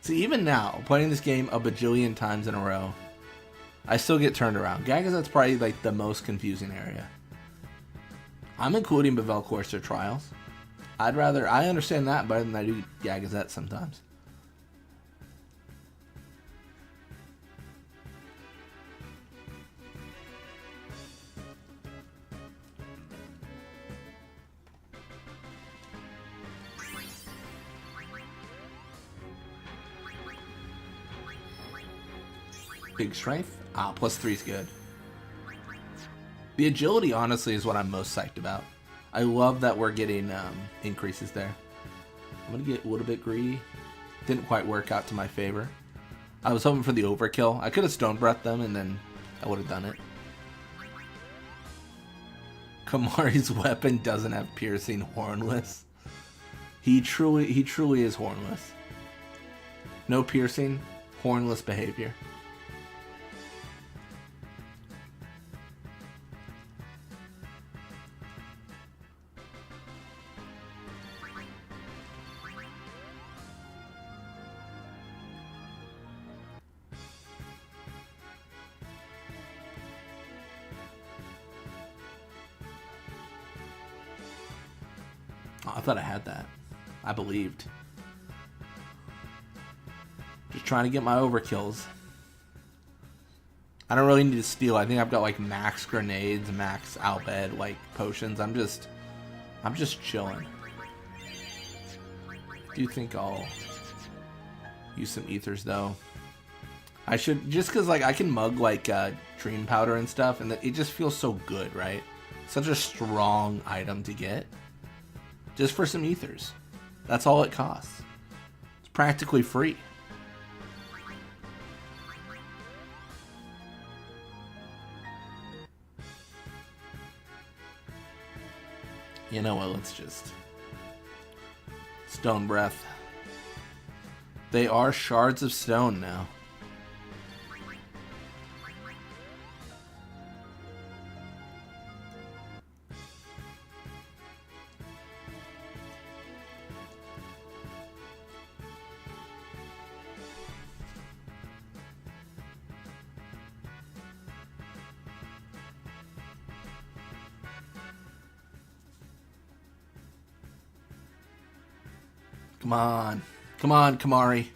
See, even now, playing this game a bajillion times in a row, I still get turned around. Gagazet's probably like the most confusing area. I'm including Bavel Courser Trials. I understand that better than I do Gagazet sometimes. Big strength. +3 is good. The agility, honestly, is what I'm most psyched about. I love that we're getting increases there. I'm going to get a little bit greedy. Didn't quite work out to my favor. I was hoping for the overkill. I could have Stone Breathed them, and then I would have done it. Kimahri's weapon doesn't have piercing, hornless. He truly is hornless. No piercing, hornless behavior. Oh, I thought I had that. I believed. Just trying to get my overkills. I don't really need to steal. I think I've got like max grenades, max outbed, like potions. I'm just chilling. Do you think I'll use some ethers though? I should, just cause like I can mug like dream powder and stuff, and it just feels so good, right? Such a strong item to get. Just for some ethers. That's all it costs. It's practically free. You know what, let's just... Stone breath. They are shards of stone now. Come on. Come on, Kimahri.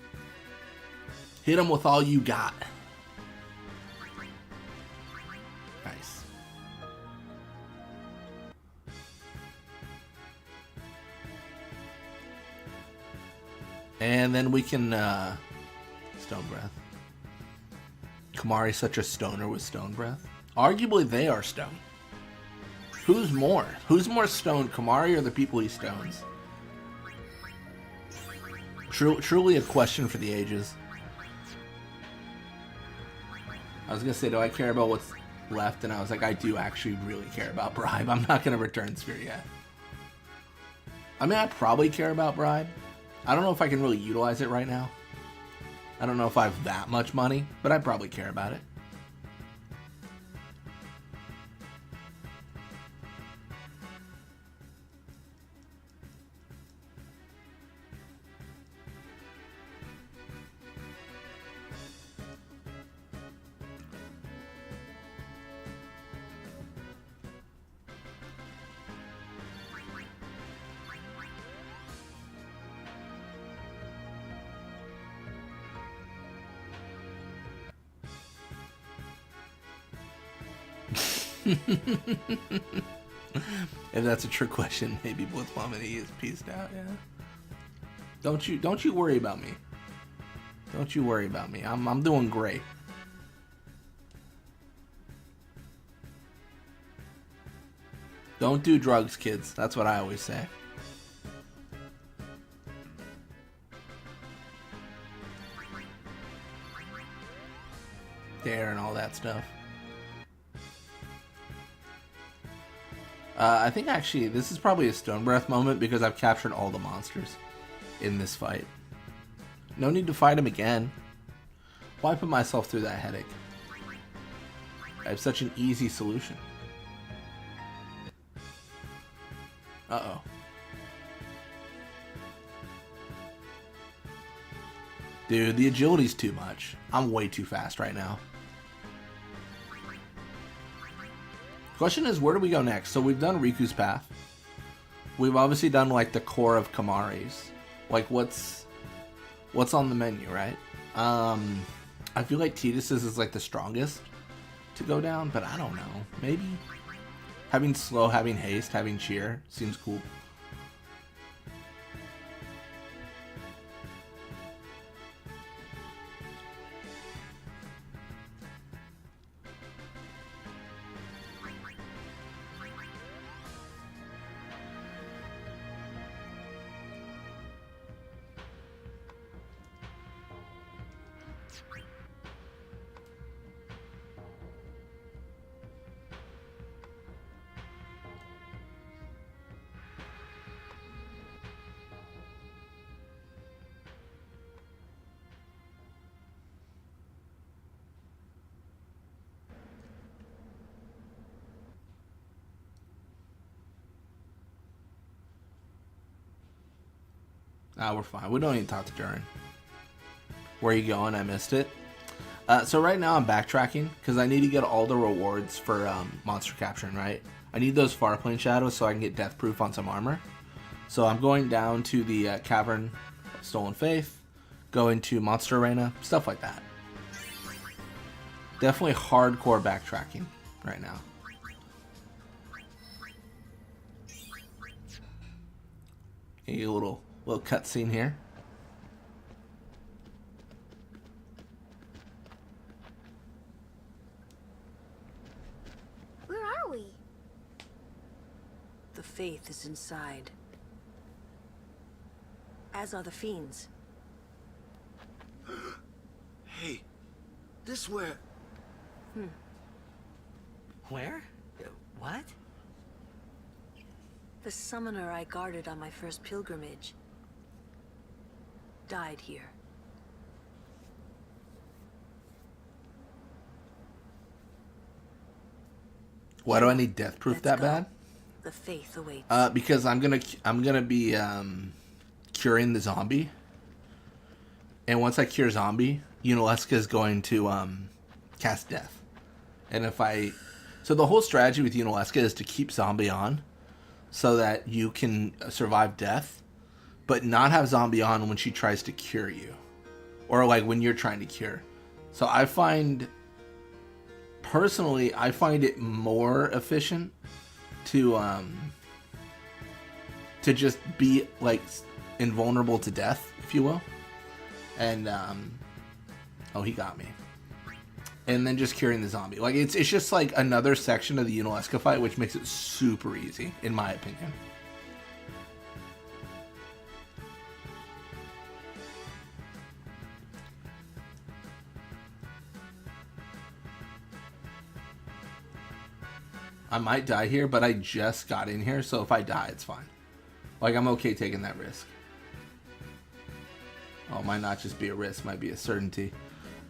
Hit him with all you got. Nice. And then we can, Stone Breath. Kimahri's such a stoner with Stone Breath. Arguably, they are stone. Who's more? Who's more stoned, Kimahri or the people he stones? Truly a question for the ages. I was gonna say, do I care about what's left? And I was like, I do actually really care about Bribe. I'm not gonna return Sphere yet. I mean, I probably care about Bribe. I don't know if I can really utilize it right now. I don't know if I have that much money, but I probably care about it. If that's a trick question, maybe Blitzball is pieced out. Yeah. Don't you worry about me. Don't you worry about me. I'm doing great. Don't do drugs, kids. That's what I always say. Dare and all that stuff. I think actually this is probably a Stone Breath moment because I've captured all the monsters in this fight. No need to fight him again. Why put myself through that headache? I have such an easy solution. Uh-oh. Dude, the agility's too much. I'm way too fast right now. Question is, where do we go next? So we've done Riku's path. We've obviously done like the core of Kimahri's. Like what's on the menu, right? I feel like Tidus's is like the strongest to go down, but I don't know. Maybe having slow, having haste, having cheer seems cool. We're fine. We don't need to talk to Durin. Where are you going? I missed it. So right now I'm backtracking because I need to get all the rewards for monster capturing, right? I need those far plane shadows so I can get death proof on some armor. So I'm going down to the Cavern of Stolen Faith, going to Monster Arena, stuff like that. Definitely hardcore backtracking right now. Get a little cutscene here. Where are we? faith is inside. As are the fiends. Hey, this where... Where? What? The summoner I guarded on my first pilgrimage died here. Why do I need death proof that bad? The faith awaits. Because I'm gonna be curing the zombie, and once I cure zombie, Yunalesca is going to cast death, and so the whole strategy with Yunalesca is to keep zombie on, so that you can survive death, but not have zombie on when she tries to cure you, or like when you're trying to cure. So personally, I find it more efficient to just be like invulnerable to death, if you will, and oh, he got me, and then just curing the zombie. Like it's just like another section of the Yunalesca fight, which makes it super easy, in my opinion. I might die here, but I just got in here, so if I die, it's fine. Like, I'm okay taking that risk. Oh, it might not just be a risk, might be a certainty.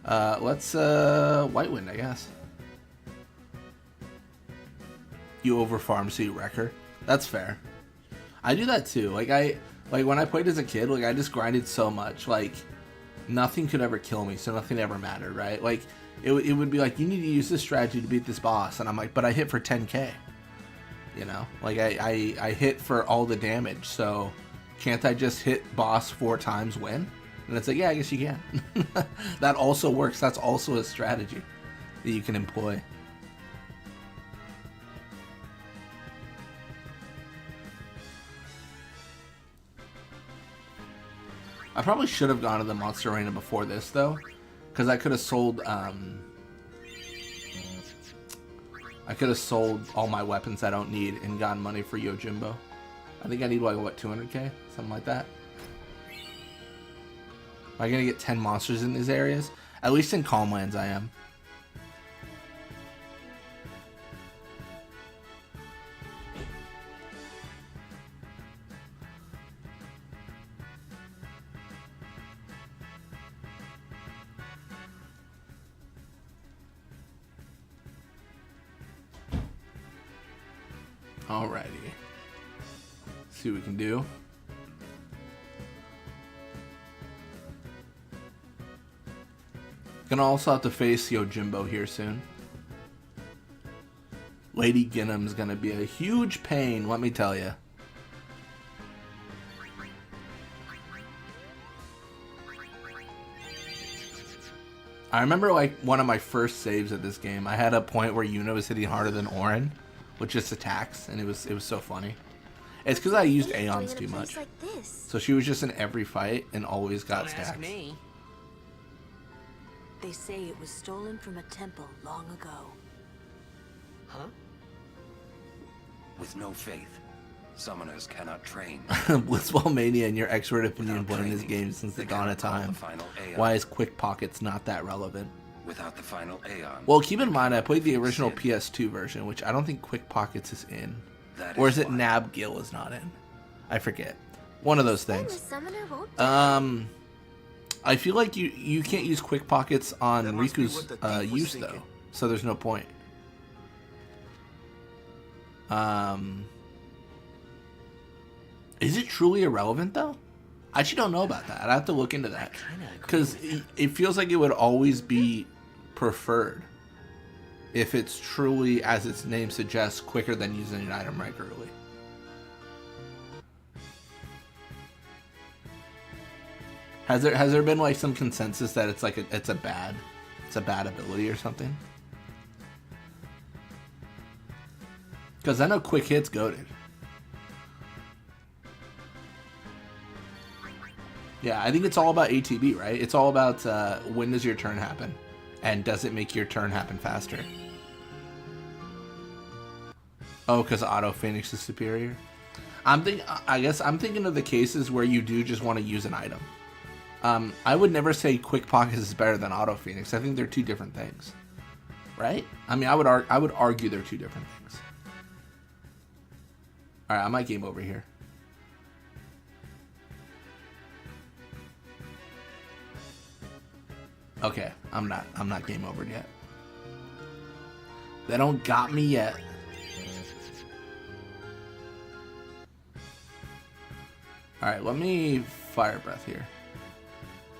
Let's, White Wind, I guess. You overfarm, so you wreck her. That's fair. I do that too. Like, when I played as a kid, like, I just grinded so much. Like, nothing could ever kill me, so nothing ever mattered, right? Like, it would be like, you need to use this strategy to beat this boss, and I'm like, but I hit for 10k, you know, like I hit for all the damage, so can't I just hit boss 4 times, win? And it's like, yeah, I guess you can. That also works. That's also a strategy that you can employ. I probably should have gone to the Monster Arena before this, though, because I could have sold, all my weapons I don't need and gotten money for Yojimbo. I think I need, like, what, 200k? Something like that. Am I gonna get 10 monsters in these areas? At least in Calmlands I am. Alrighty. See what we can do. Gonna also have to face Yojimbo here soon. Lady Ginham's gonna be a huge pain, let me tell you. I remember, like, one of my first saves of this game, I had a point where Yuna was hitting harder than Orin with just attacks, and it was so funny. It's because I used Aeons too much. Like this. So she was just in every fight and always got stacks. Ask me. They say it was stolen from a temple long ago. Huh? With no faith, summoners cannot train. Blitzball Mania and your expert opinion playing this game since the dawn of time. Why is Quick Pockets not that relevant? Without the final Aeon. Well, keep in mind, I played the original PS2 version, which I don't think Quick Pockets is in. Or is it Nab Gil is not in? I forget. One of those things. I feel like you can't use Quick Pockets on Riku's use, though. So there's no point. Is it truly irrelevant, though? I actually don't know about that. I'd have to look into that. Because it feels like it would always be preferred if it's truly, as its name suggests, quicker than using an item regularly. Has there been like some consensus that it's like it's a bad ability or something? Because I know Quick Hit's goated. Yeah, I think it's all about ATB, right? It's all about when does your turn happen, and does it make your turn happen faster? Oh, because Auto Phoenix is superior? I guess I'm thinking of the cases where you do just want to use an item. I would never say quick pockets is better than auto phoenix. I think they're two different things, right? I mean, I would argue they're two different things. All right, I might game over here. Okay, I'm not game over yet. They don't got me yet. All right, let me fire breath here.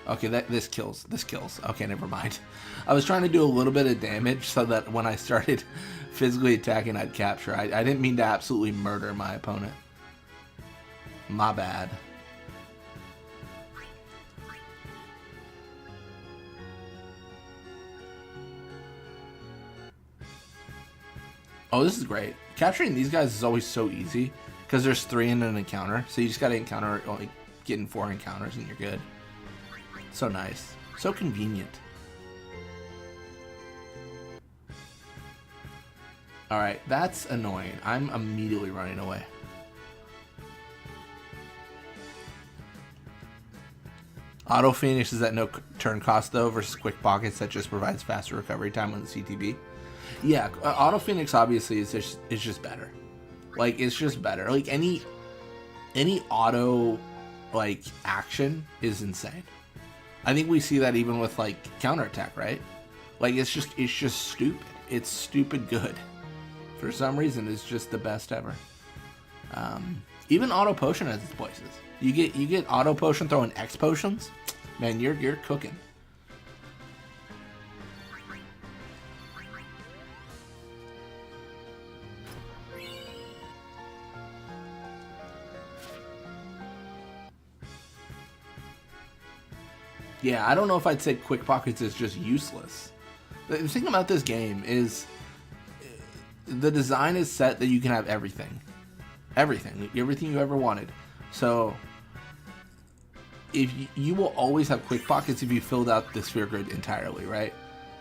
Okay, this kills. This kills. Okay, never mind. I was trying to do a little bit of damage so that when I started physically attacking, I'd capture. I didn't mean to absolutely murder my opponent. My bad. Oh, this is great. Capturing these guys is always so easy because there's 3 in an encounter. So you just got to encounter, like, getting 4 encounters and you're good. So nice. So convenient. Alright, that's annoying. I'm immediately running away. Auto Phoenix is at no turn cost though versus Quick Pockets that just provides faster recovery time on the CTB. Yeah, Auto Phoenix obviously is just better. Like, it's just better. Like, any auto, like, action is insane. I think we see that even with, like, counterattack, right? Like, it's just stupid. It's stupid good. For some reason, it's just the best ever. Even auto potion has its places. You get auto potion throwing X potions, man, you're cooking. Yeah, I don't know if I'd say Quick Pockets is just useless. The thing about this game is the design is set that you can have everything. Everything you ever wanted. So if you will always have Quick Pockets if you filled out the sphere grid entirely, right?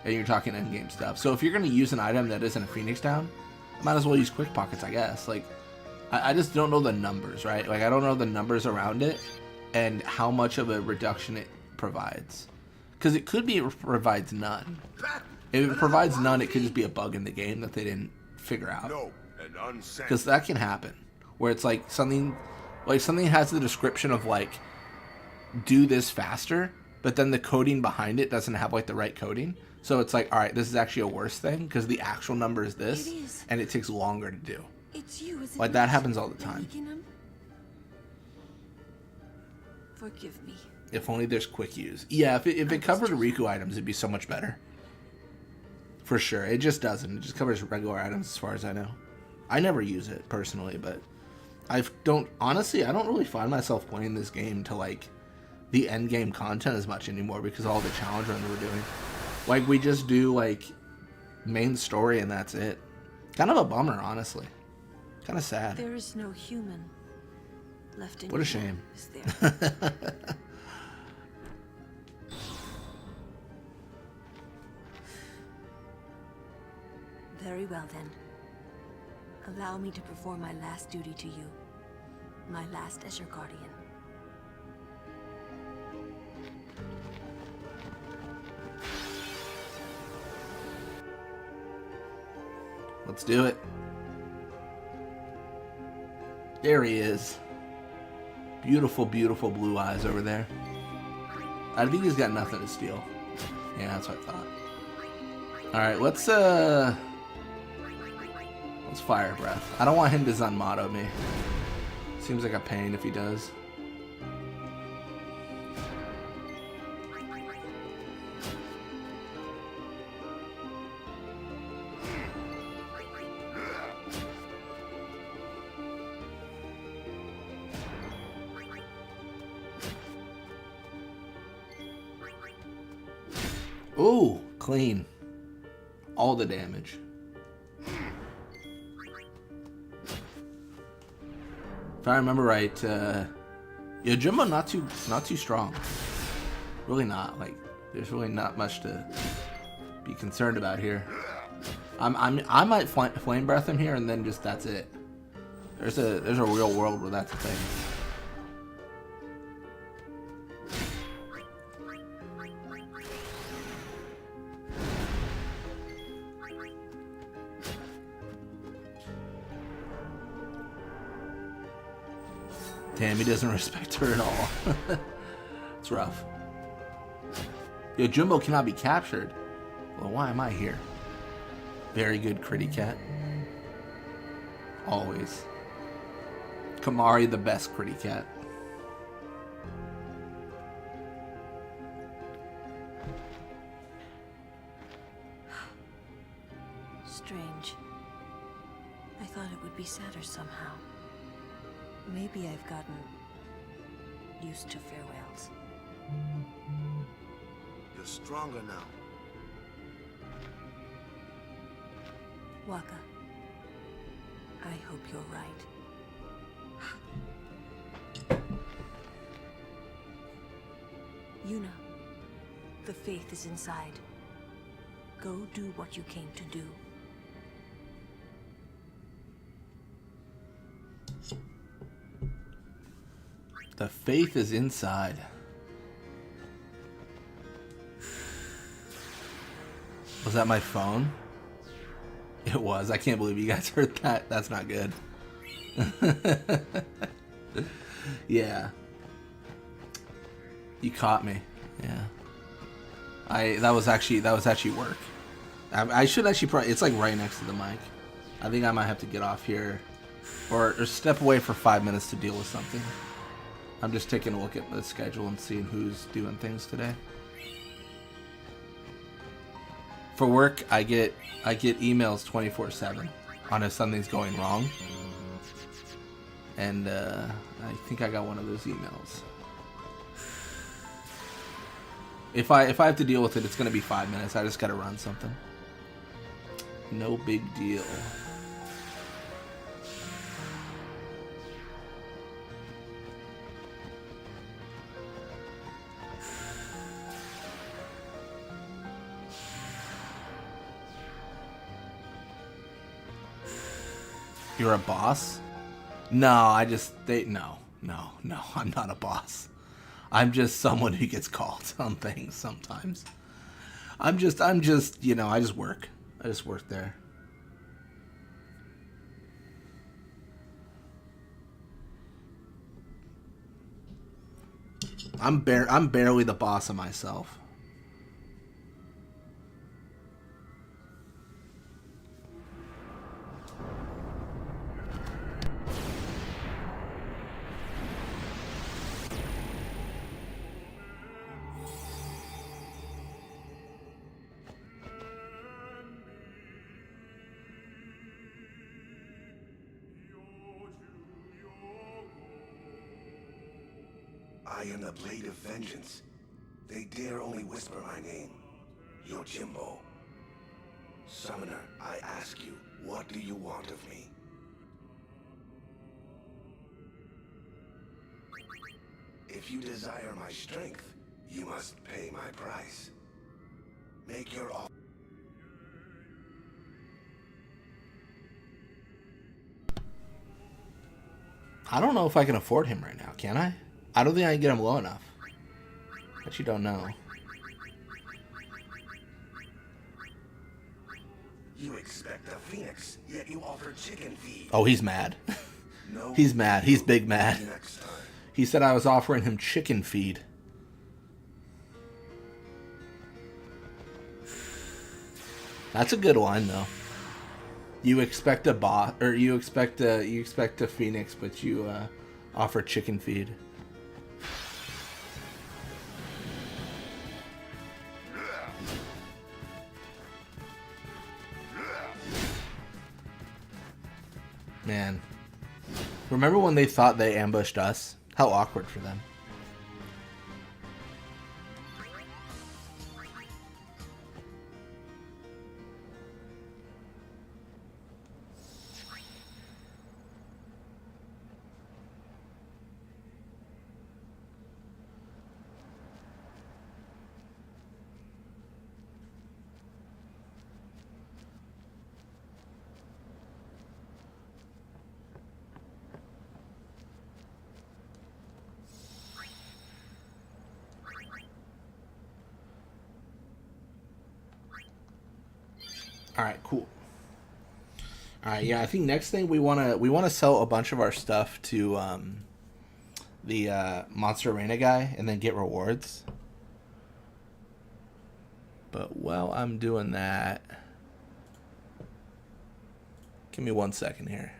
And you're talking endgame stuff. So if you're going to use an item that isn't a Phoenix Down, I might as well use Quick Pockets, I guess. Like, I just don't know the numbers, right? Like, I don't know the numbers around it and how much of a reduction it provides. Because it could be it provides none. If it provides none, it could just be a bug in the game that they didn't figure out. Because that can happen. Where it's like something has the description of like, do this faster, but then the coding behind it doesn't have like the right coding. So it's like, all right, this is actually a worse thing because the actual number is this, and it takes longer to do. It's you, isn't like, that happens all the time. Forgive me. If only there's quick use. Yeah, if it covered Riku items, it'd be so much better. For sure. It just doesn't. It just covers regular items as far as I know. I never use it personally, but honestly, I don't really find myself playing this game to like the end game content as much anymore because of all the challenge runs we're doing. Like, we just do like main story and that's it. Kind of a bummer, honestly. Kind of sad. There is no human left in What a shame. Is there? Very well then. Allow me to perform my last duty to you. My last as your guardian. Let's do it. There he is. Beautiful, beautiful blue eyes over there. I think he's got nothing to steal. Yeah, that's what I thought. Alright, let's fire breath. I don't want him to Zanmato me. Seems like a pain if he does. Ooh, clean. All the damage. If I remember right, Yojimbo not too strong. Really not. Like, there's really not much to be concerned about here. I might flame breath him here and then just that's it. There's a real world where that's a thing. Damn, he doesn't respect her at all. It's rough. Yo, Jumbo cannot be captured. Well, why am I here? Very good, Critty Cat. Always. Kimahri, the best Critty Cat. Strange. I thought it would be sadder somehow. Maybe I've gotten used to farewells. You're stronger now. Waka, I hope you're right. Yuna, the faith is inside. Go do what you came to do. The faith is inside. Was that my phone? It was. I can't believe you guys heard that. That's not good. Yeah. You caught me. Yeah. That was actually work. I should actually probably, it's like right next to the mic. I think I might have to get off here or step away for 5 minutes to deal with something. I'm just taking a look at the schedule and seeing who's doing things today. For work, I get emails 24/7 on if something's going wrong, and I think I got one of those emails. If I have to deal with it, it's gonna be 5 minutes. I just gotta run something. No big deal. You're a boss? No, no, I'm not a boss. I'm just someone who gets called on things sometimes. I'm just, you know, I just work. I just work there. I'm barely the boss of myself. I am the blade of vengeance. They dare only whisper my name. Yojimbo. Summoner, I ask you, what do you want of me? If you desire my strength, you must pay my price. Make your offer. I don't know if I can afford him right now, can I? I don't think I can get him low enough. But you don't know. You expect a phoenix, yet you offer chicken feed. Oh, he's mad. He's mad. He's big mad. He said I was offering him chicken feed. That's a good line, though. You expect a bot, or you expect a phoenix, but you offer chicken feed. Man, remember when they thought they ambushed us? How awkward for them. All right, cool. All right, yeah, I think next thing we wanna sell a bunch of our stuff to the Monster Arena guy and then get rewards. But while I'm doing that, give me 1 second here.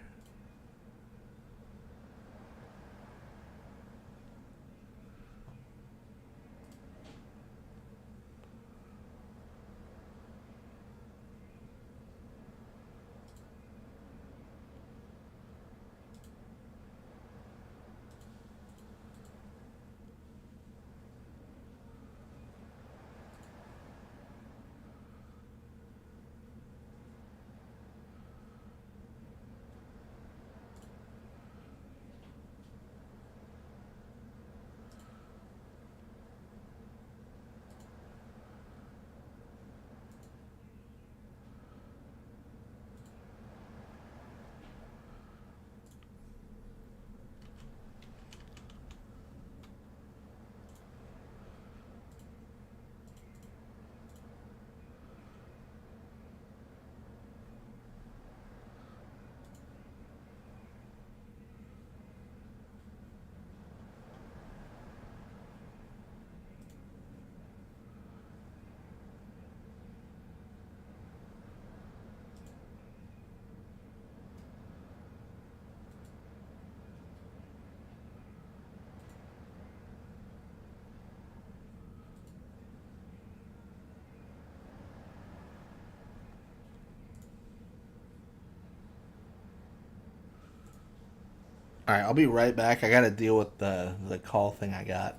All right, I'll be right back. I got to deal with the call thing I got.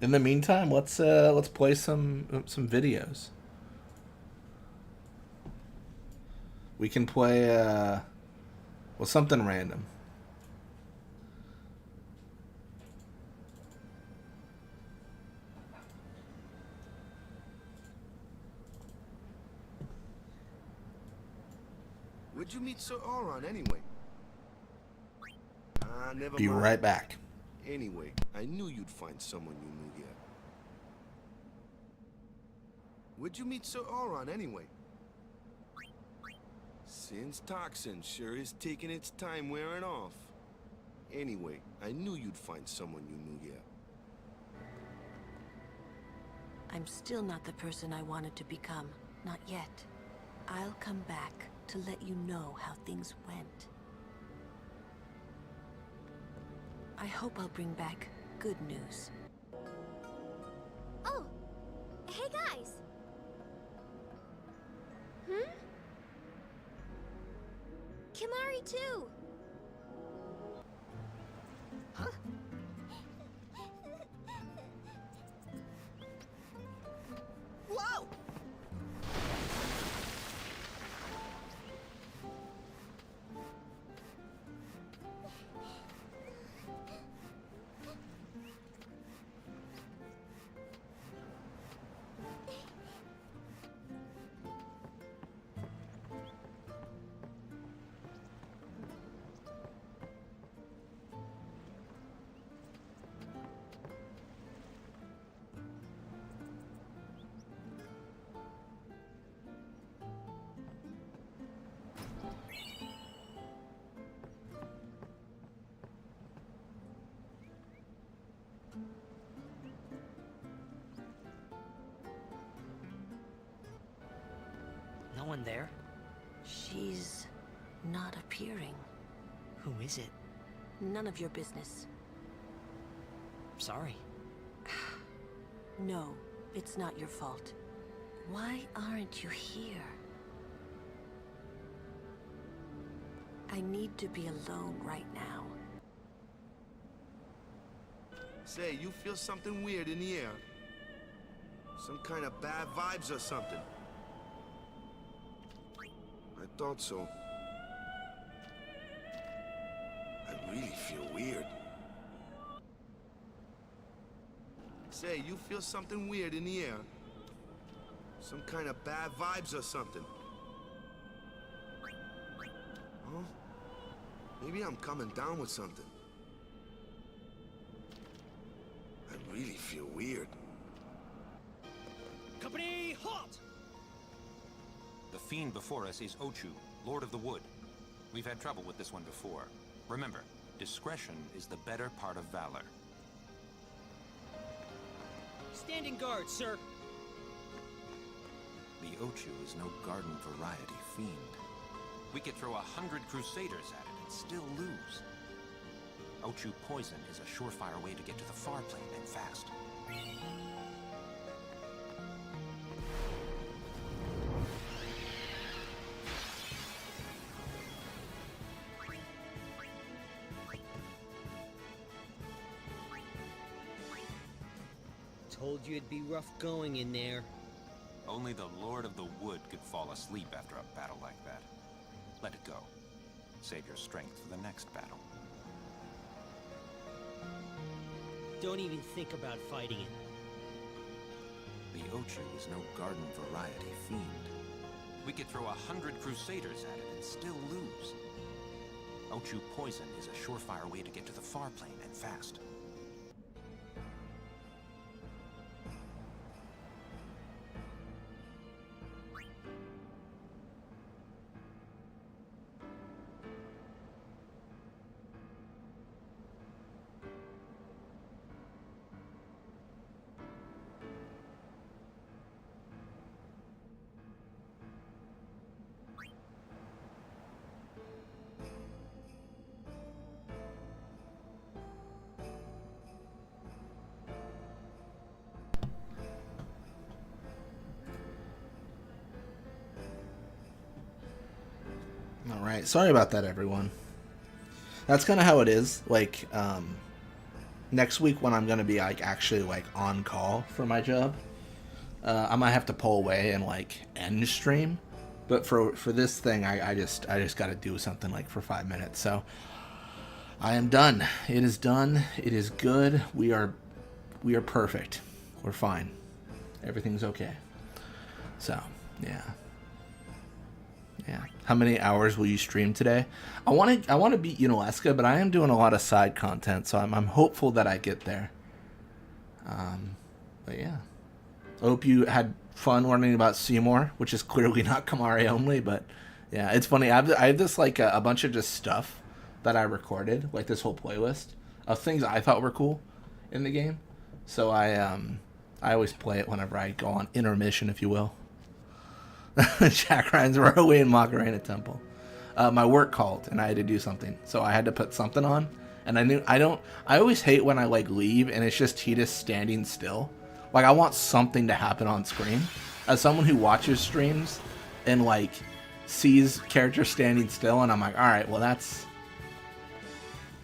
In the meantime, let's play some videos. We can play well, something random. Where'd you meet Sir Auron anyway? Never Be mind. right back. Anyway, I knew you'd find someone you knew here. Where'd you meet Sir Auron anyway? Sin's toxin sure is taking its time wearing off. Anyway, I knew you'd find someone you knew here. I'm still not the person I wanted to become. Not yet. I'll come back to let you know how things went. I hope I'll bring back good news. Oh! Hey guys! Kimahri too! Huh? Whoa! No one there? She's not appearing. Who is it? None of your business. Sorry. No, it's not your fault. Why aren't you here? I need to be alone right now. Say, you feel something weird in the air? Some kind of bad vibes or something? I thought so. I really feel weird. Say, you feel something weird in the air? Some kind of bad vibes or something? Huh? Maybe I'm coming down with something. I really feel weird. Company, halt! The fiend before us is Ochu, Lord of the Wood. We've had trouble with this one before. Remember, discretion is the better part of valor. Standing guard, sir. The Ochu is no garden variety fiend. We could throw 100 crusaders at it and still lose. Ochu poison is a surefire way to get to the far plane and fast. Told you it'd be rough going in there. Only the Lord of the Wood could fall asleep after a battle like that. Let it go. Save your strength for the next battle. Don't even think about fighting it. The Ochu is no garden variety fiend. We could throw 100 crusaders at it and still lose. Ochu poison is a surefire way to get to the far plane and fast. Alright, sorry about that, everyone. That's kind of how it is. Like, next week when I'm going to be, like, actually, like, on call for my job, I might have to pull away and, like, end stream. But for this thing, I just got to do something, like, for 5 minutes. So, I am done. It is done. It is good. We are perfect. We're fine. Everything's okay. So, yeah. Yeah. How many hours will you stream today? I want to beat Unalesca, but I am doing a lot of side content, so I'm hopeful that I get there. But yeah. I hope you had fun learning about Seymour, which is clearly not Kimahri only, but yeah, it's funny. I have this like a bunch of just stuff that I recorded, like this whole playlist of things I thought were cool in the game. So I always play it whenever I go on intermission, if you will. Jack Ryan's were away in Macarena Temple. My work called and I had to do something, so I had to put something on. And I always hate when I like leave and it's just Titus standing still. Like I want something to happen on screen. As someone who watches streams and like sees characters standing still, and I'm like, all right, well that's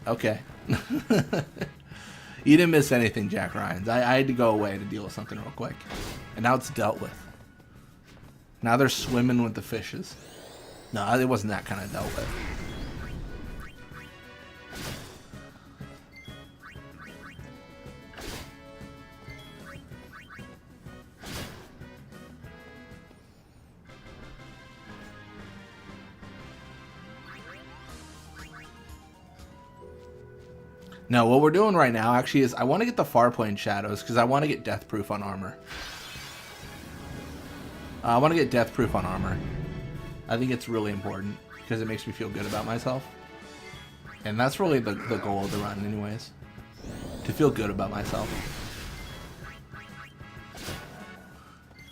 okay. You didn't miss anything, Jack Ryan's. I had to go away to deal with something real quick, and now it's dealt with. Now they're swimming with the fishes. No, it wasn't that kind of dealt with. No, what we're doing right now actually is I want to get the Farplane Shadows because I want to get Death Proof on armor. I want to get Death Proof on armor. I think it's really important because it makes me feel good about myself. And that's really the goal of the run anyways. To feel good about myself.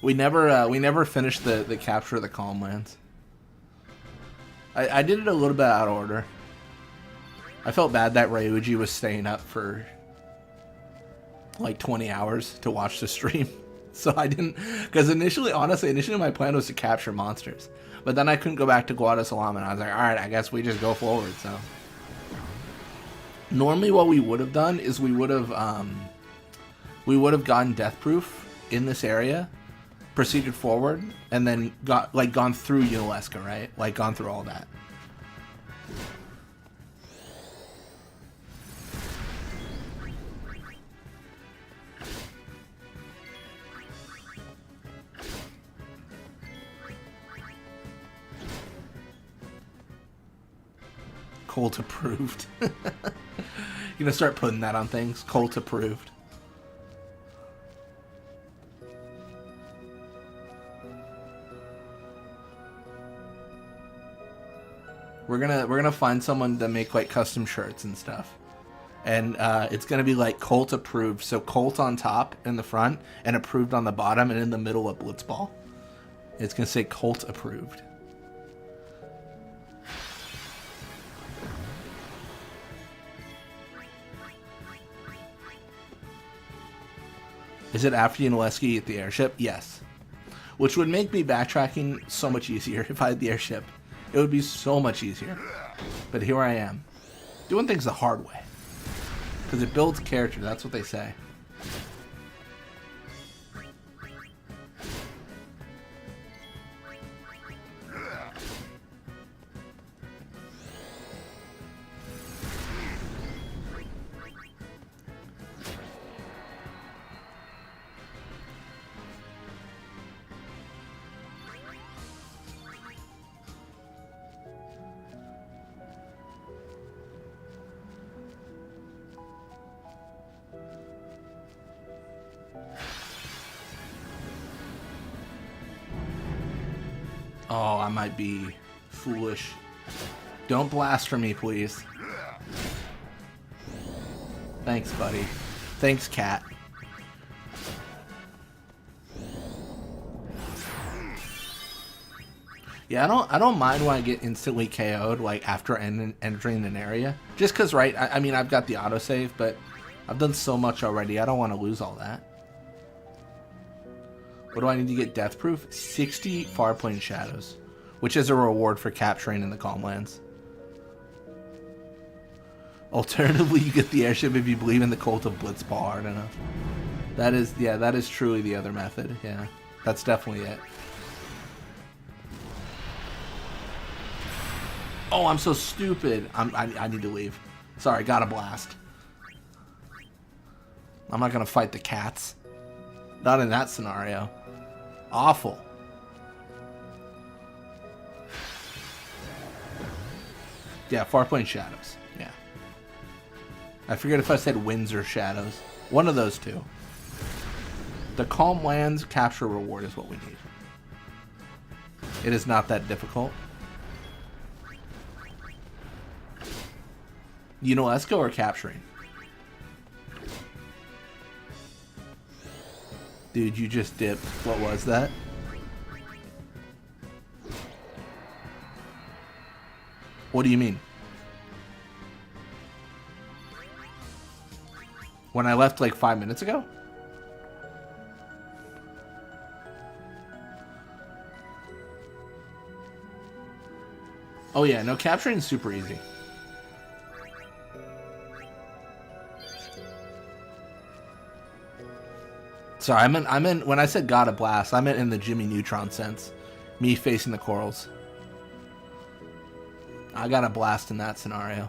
We never finished the capture of the Calm Lands. I did it a little bit out of order. I felt bad that Ryuji was staying up for like 20 hours to watch the stream. So I didn't, because initially my plan was to capture monsters. But then I couldn't go back to Guadasalam and I was like, alright, I guess we just go forward, so. Normally what we would have done is we would have gotten Death Proof in this area, proceeded forward, and then gone through Unalesca, right? Like gone through all that. Cult approved. You're gonna start putting that on things. Cult approved. We're gonna find someone to make like custom shirts and stuff. And it's gonna be like cult approved. So cult on top in the front and approved on the bottom, and in the middle of Blitzball. It's gonna say cult approved. Is it after Yunalesky at the airship? Yes. Which would make me backtracking so much easier if I had the airship. It would be so much easier. But here I am. Doing things the hard way. Because it builds character, that's what they say. Oh, I might be foolish. Don't blast for me, please. Thanks, buddy. Thanks, cat. Yeah, I don't mind when I get instantly KO'd like after entering an area. Just cause, right? I mean, I've got the autosave, but I've done so much already. I don't want to lose all that. What do I need to get death proof? 60 Farplane Shadows, which is a reward for capturing in the Calm Lands. Alternatively, you get the airship if you believe in the cult of Blitzball hard enough. That is truly the other method. Yeah, that's definitely it. Oh, I'm so stupid. I need to leave. Sorry, got a blast. I'm not gonna fight the cats. Not in that scenario. Awful. Yeah, Farplane Shadows. Yeah. I forget if I said winds or shadows. One of those two. The Calm Lands capture reward is what we need. It is not that difficult. You know, let's go or capturing. Dude, you just dipped. What was that? What do you mean? When I left like 5 minutes ago? Oh yeah, no, capturing is super easy. Sorry, I meant when I said got a blast, I meant in the Jimmy Neutron sense. Me facing the corals. I got a blast in that scenario.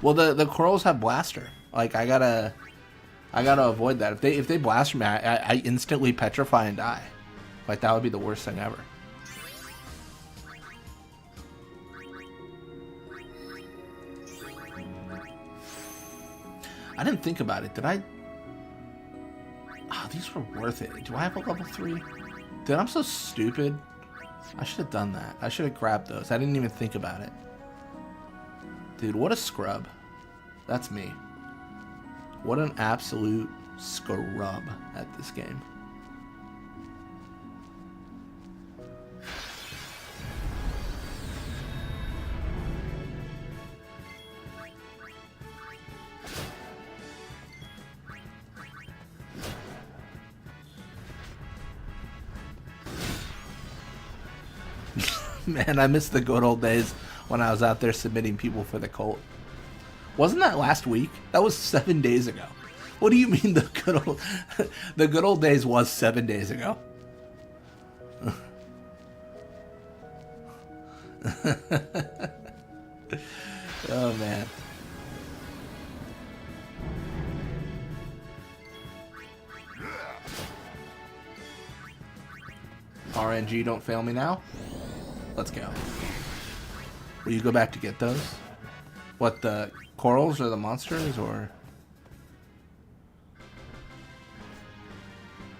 Well, the corals have blaster. Like I gotta avoid that. If they blast me, I instantly petrify and die. Like that would be the worst thing ever. I didn't think about it. Did I? Oh, these were worth it. Do I have a level 3? Dude, I'm so stupid. I should have done that. I should have grabbed those. I didn't even think about it. Dude, what a scrub. That's me. What an absolute scrub at this game. Man, I miss the good old days when I was out there submitting people for the cult. Wasn't that last week? That was 7 days ago. What do you mean the good old days was 7 days ago? Oh man. RNG, don't fail me now. Let's go. Will you go back to get those? What, the corals or the monsters, or?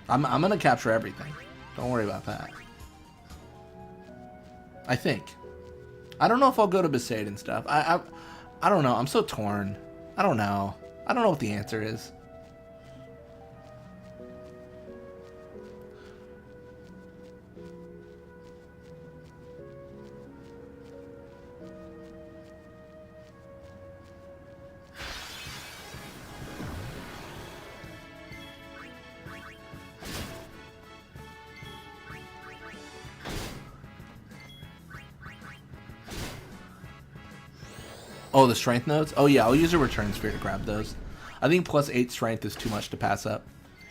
I'm gonna capture everything. Don't worry about that. I think. I don't know if I'll go to Besaid and stuff. I don't know. I'm so torn. I don't know. I don't know what the answer is. Oh, the strength nodes? Oh yeah, I'll use a return sphere to grab those. I think plus 8 strength is too much to pass up.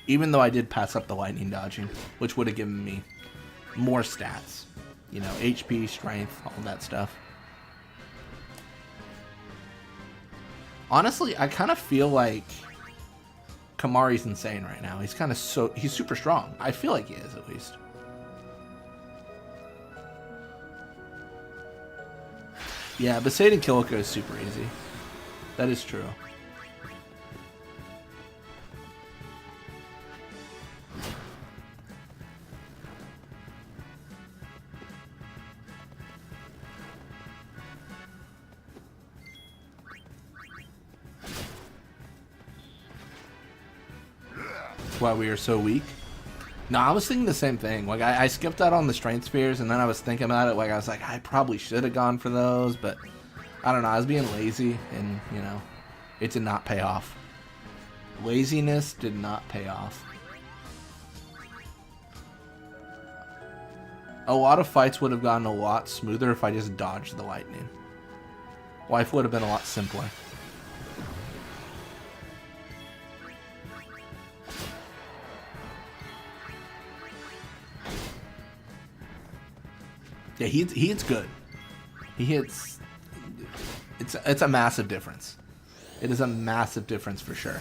Even though I did pass up the lightning dodging, which would have given me more stats. You know, HP, strength, all that stuff. Honestly, I kind of feel like Kimahri's insane right now. He's he's super strong. I feel like he is, at least. Yeah, Besaid and Kilika is super easy. That is true. That's why we are so weak. No, I was thinking the same thing. Like, I skipped out on the strength spheres, and then I was thinking about it. Like, I was like, I probably should have gone for those, but I don't know. I was being lazy, and, you know, it did not pay off. Laziness did not pay off. A lot of fights would have gotten a lot smoother if I just dodged the lightning. Life would have been a lot simpler. Yeah, he hits good. He hits. It's a massive difference. It is a massive difference for sure.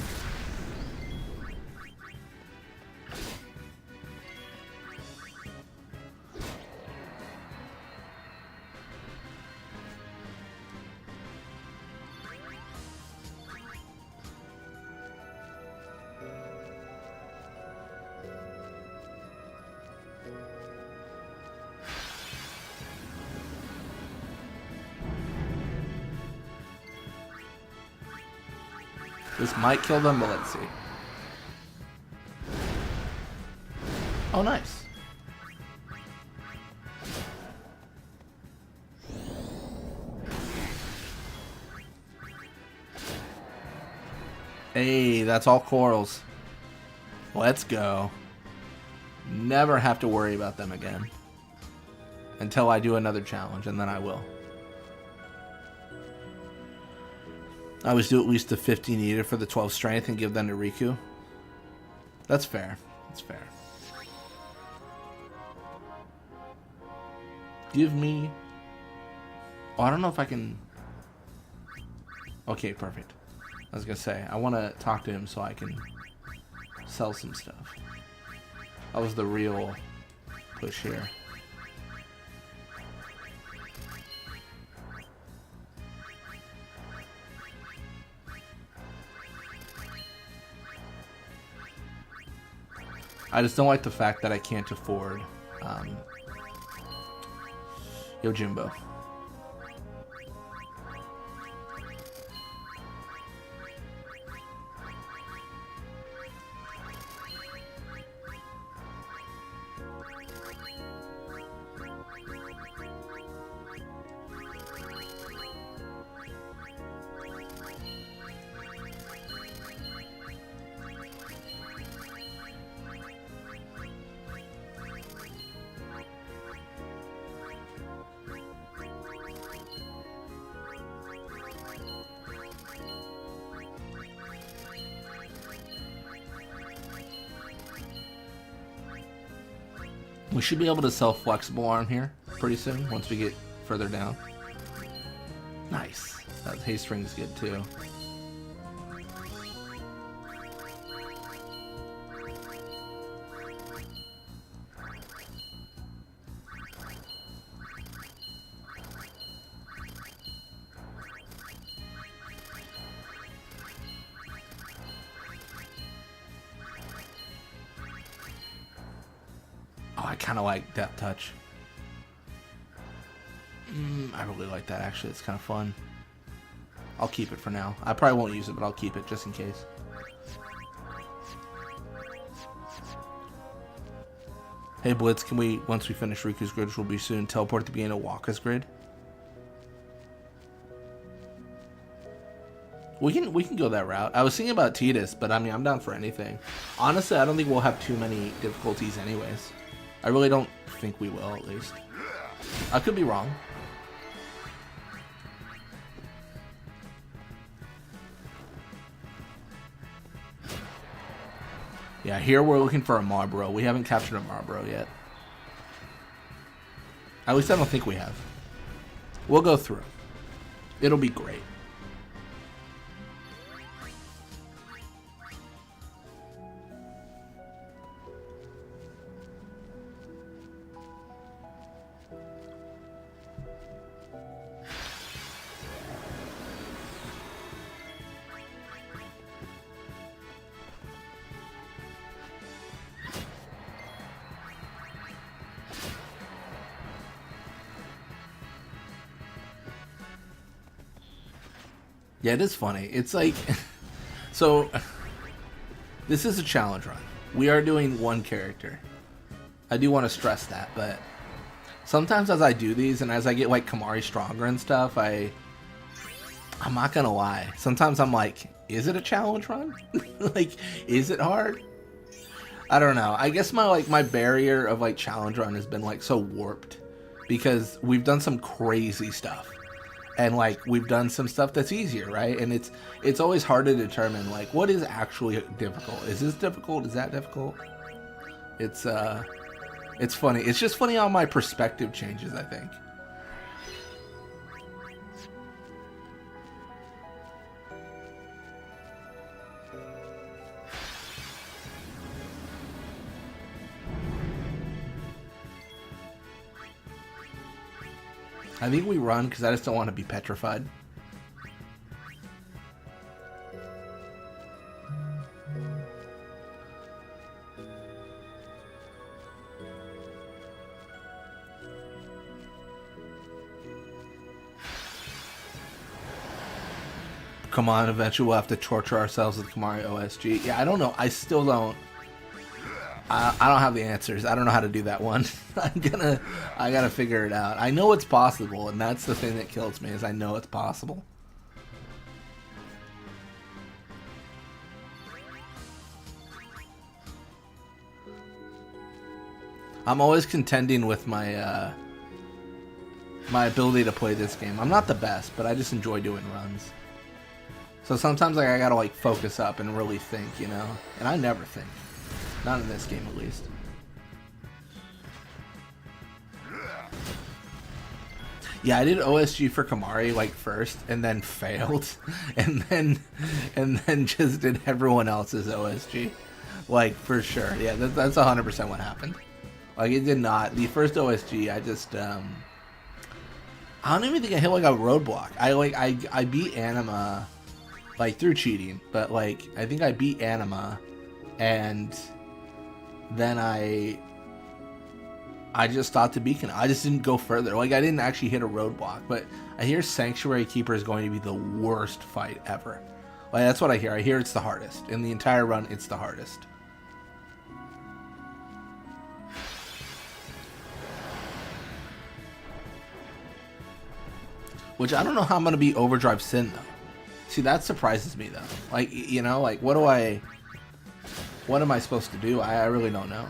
This might kill them, but let's see. Oh, nice. Hey, that's all corals. Let's go. Never have to worry about them again. Until I do another challenge, and then I will. I always do at least the 15 eater for the 12 strength and give them to Riku. That's fair. That's fair. Give me... Oh, I don't know if I can... Okay, perfect. I was going to say, I want to talk to him so I can sell some stuff. That was the real push here. I just don't like the fact that I can't afford Yojimbo. We should be able to sell flexible arm here pretty soon once we get further down. Nice. That haste ring's good too. I kind of like Death Touch. I really like that, actually. It's kind of fun. I'll keep it for now. I probably won't use it, but I'll keep it just in case. Hey Blitz, can we, once we finish Riku's grid, which will be soon, teleport at the beginning of Waka's grid? We can go that route. I was thinking about Tidus, but I mean, I'm down for anything. Honestly, I don't think we'll have too many difficulties anyways. I really don't think we will, at least. I could be wrong. Yeah, here we're looking for a Marlboro. We haven't captured a Marlboro yet. At least I don't think we have. We'll go through. It'll be great. Yeah, it is funny. It's like, so this is a challenge run. We are doing one character. I do want to stress that, but sometimes as I do these and as I get like Kimahri stronger and stuff, I'm not gonna lie. Sometimes I'm like, is it a challenge run? Like, is it hard? I don't know. I guess my barrier of like challenge run has been like so warped because we've done some crazy stuff. And like we've done some stuff that's easier, right? And it's always hard to determine like what is actually difficult. Is this difficult? Is that difficult? It's funny. It's just funny how my perspective changes, I think. I think we run because I just don't want to be petrified. Come on, eventually we'll have to torture ourselves with Kimahri OSG. Yeah, I don't know. I still don't. I don't have the answers. I don't know how to do that one. I gotta figure it out. I know it's possible, and that's the thing that kills me, is I know it's possible. I'm always contending with my my ability to play this game. I'm not the best, but I just enjoy doing runs. So sometimes like I gotta like focus up and really think, you know? And I never think. Not in this game, at least. Yeah, I did OSG for Kimahri like first, and then failed, and then just did everyone else's OSG, like for sure. Yeah, that's 100% what happened. Like it did not. The first OSG, I just I don't even think I hit like a roadblock. I beat Anima like through cheating, but like I think I beat Anima, and then I just stopped the beacon. I just didn't go further. Like I didn't actually hit a roadblock, but I hear Sanctuary Keeper is going to be the worst fight ever. Like that's what I hear. I hear it's the hardest. In the entire run, it's the hardest. Which I don't know how I'm going to beat Overdrive Sin though. See, that surprises me though. Like, you know, like what am I supposed to do? I really don't know.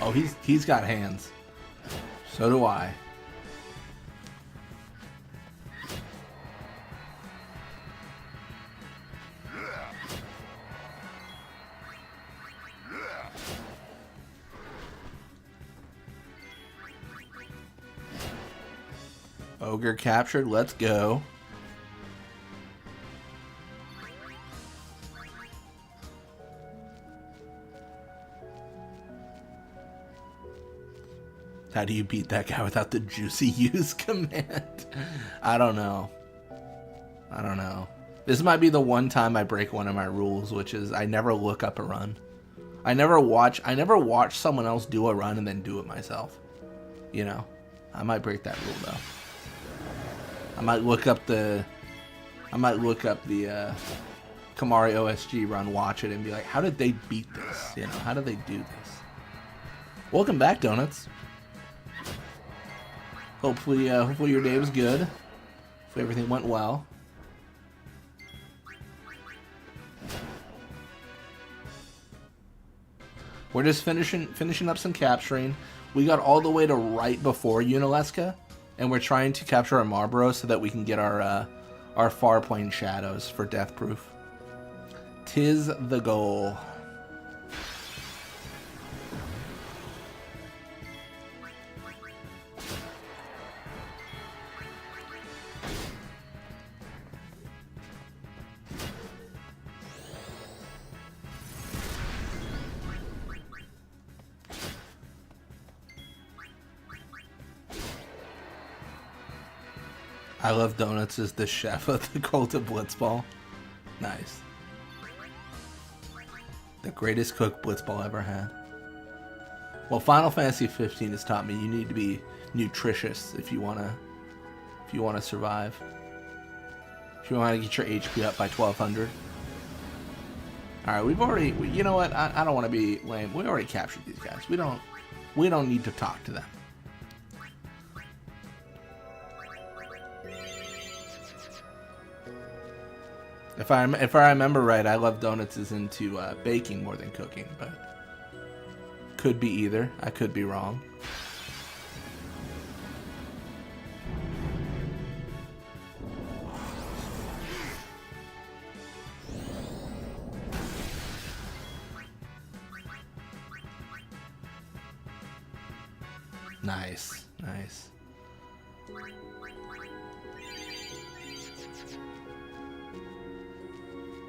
Oh, he's got hands. So do I. Ogre captured. Let's go. How do you beat that guy without the juicy use command? I don't know. I don't know. This might be the one time I break one of my rules, which is I never look up a run. I never watch someone else do a run and then do it myself. You know? I might break that rule though. I might look up the Kimahri OSG run, watch it, and be like, how did they beat this? You know, how did they do this? Welcome back, Donuts. Hopefully your day was good. Hopefully everything went well. We're just finishing up some capturing. We got all the way to right before Yunalesca, and we're trying to capture our Marlboro so that we can get our far plane shadows for death proof. 'Tis the goal. I Love Donuts is the chef of the Cult of Blitzball. Nice. The greatest cook Blitzball ever had. Well, Final Fantasy 15 has taught me you need to be nutritious if you wanna survive. If you want to get your HP up by 1200. All right, you know what? I don't want to be lame. We already captured these guys. We don't need to talk to them. If I remember right, I Love Donuts is into baking more than cooking, but could be either. I could be wrong. Nice, nice.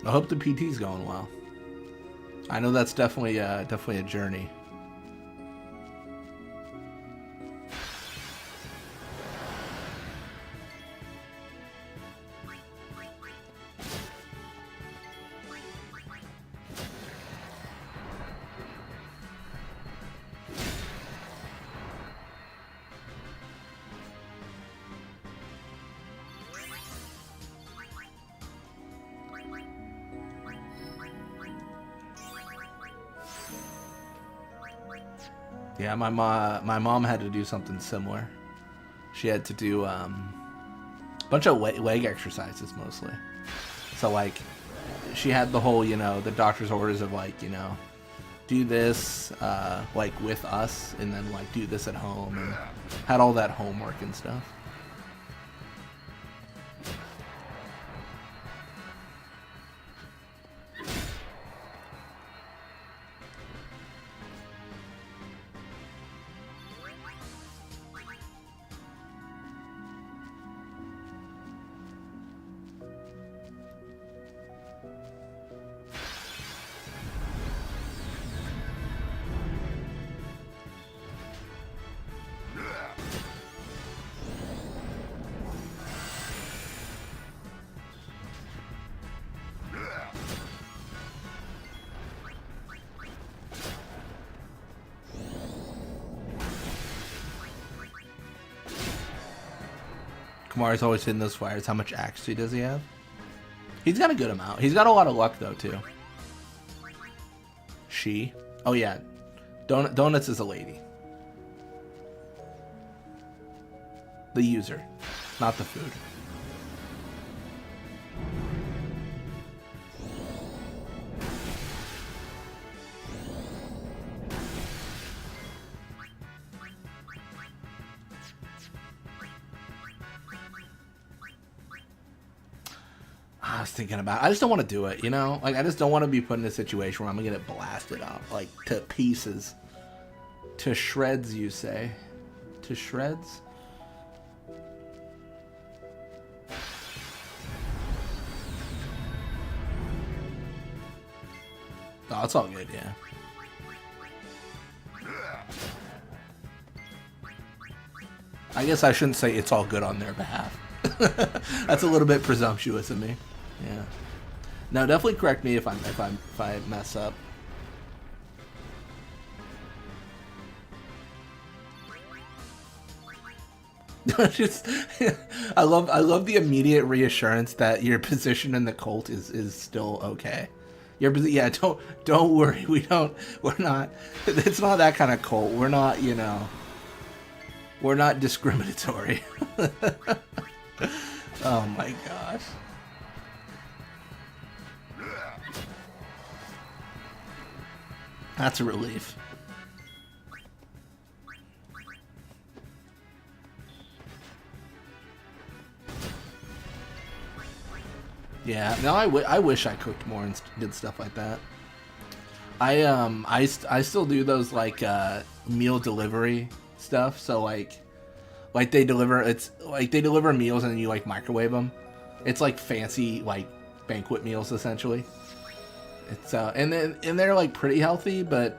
I hope the PT's going well. I know that's definitely a journey. Yeah, my mom had to do something similar. She had to do a bunch of leg exercises mostly. So like, she had the whole, the doctor's orders of like, do this like with us, and then like do this at home, and had all that homework and stuff. Kimahri's always hitting those fires. How much accuracy does he have? He's got a good amount. He's got a lot of luck though too. She? Oh yeah, Donuts is a lady. The user, not the food. I was thinking about it. I just don't want to do it, Like, I just don't want to be put in a situation where I'm going to get blasted up, like, to pieces. To shreds, you say? To shreds? Oh, it's all good, yeah. I guess I shouldn't say it's all good on their behalf. That's a little bit presumptuous of me. Yeah. No, definitely correct me if I mess up. Just, I love the immediate reassurance that your position in the cult is still okay. Yeah, don't worry. We're not. It's not that kind of cult. We're not, you know. We're not discriminatory. Oh my gosh. That's a relief. Yeah, no, I wish I cooked more and did stuff like that. I still do those like meal delivery stuff. So like they deliver meals and then you like microwave them. It's like fancy like banquet meals essentially. It's and they're like pretty healthy, but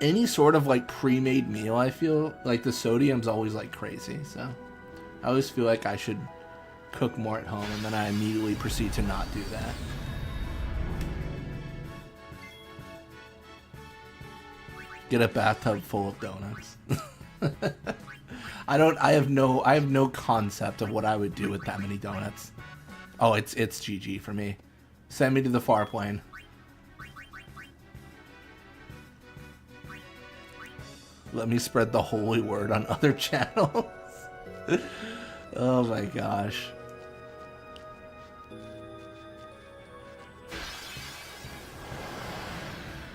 any sort of like pre-made meal, I feel like the sodium's always like crazy. So I always feel like I should cook more at home, and then I immediately proceed to not do that. Get a bathtub full of donuts. I have no concept of what I would do with that many donuts. Oh, it's GG for me. Send me to the far plane. Let me spread the holy word on other channels. Oh my gosh.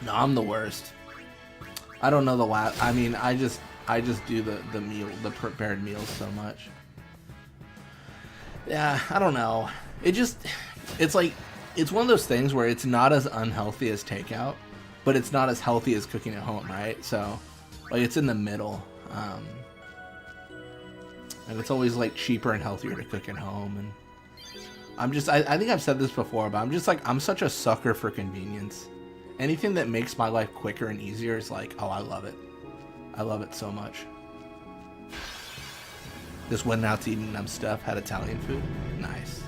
No, I'm the worst. I don't know the last. I mean, I just do the prepared meals so much. Yeah, I don't know. It's like, it's one of those things where it's not as unhealthy as takeout, but it's not as healthy as cooking at home, right? So, like, it's in the middle. And it's always like cheaper and healthier to cook at home. And I think I've said this before, but I'm such a sucker for convenience. Anything that makes my life quicker and easier is like, oh, I love it. I love it so much. Just went out to eat stuff, had Italian food. Nice.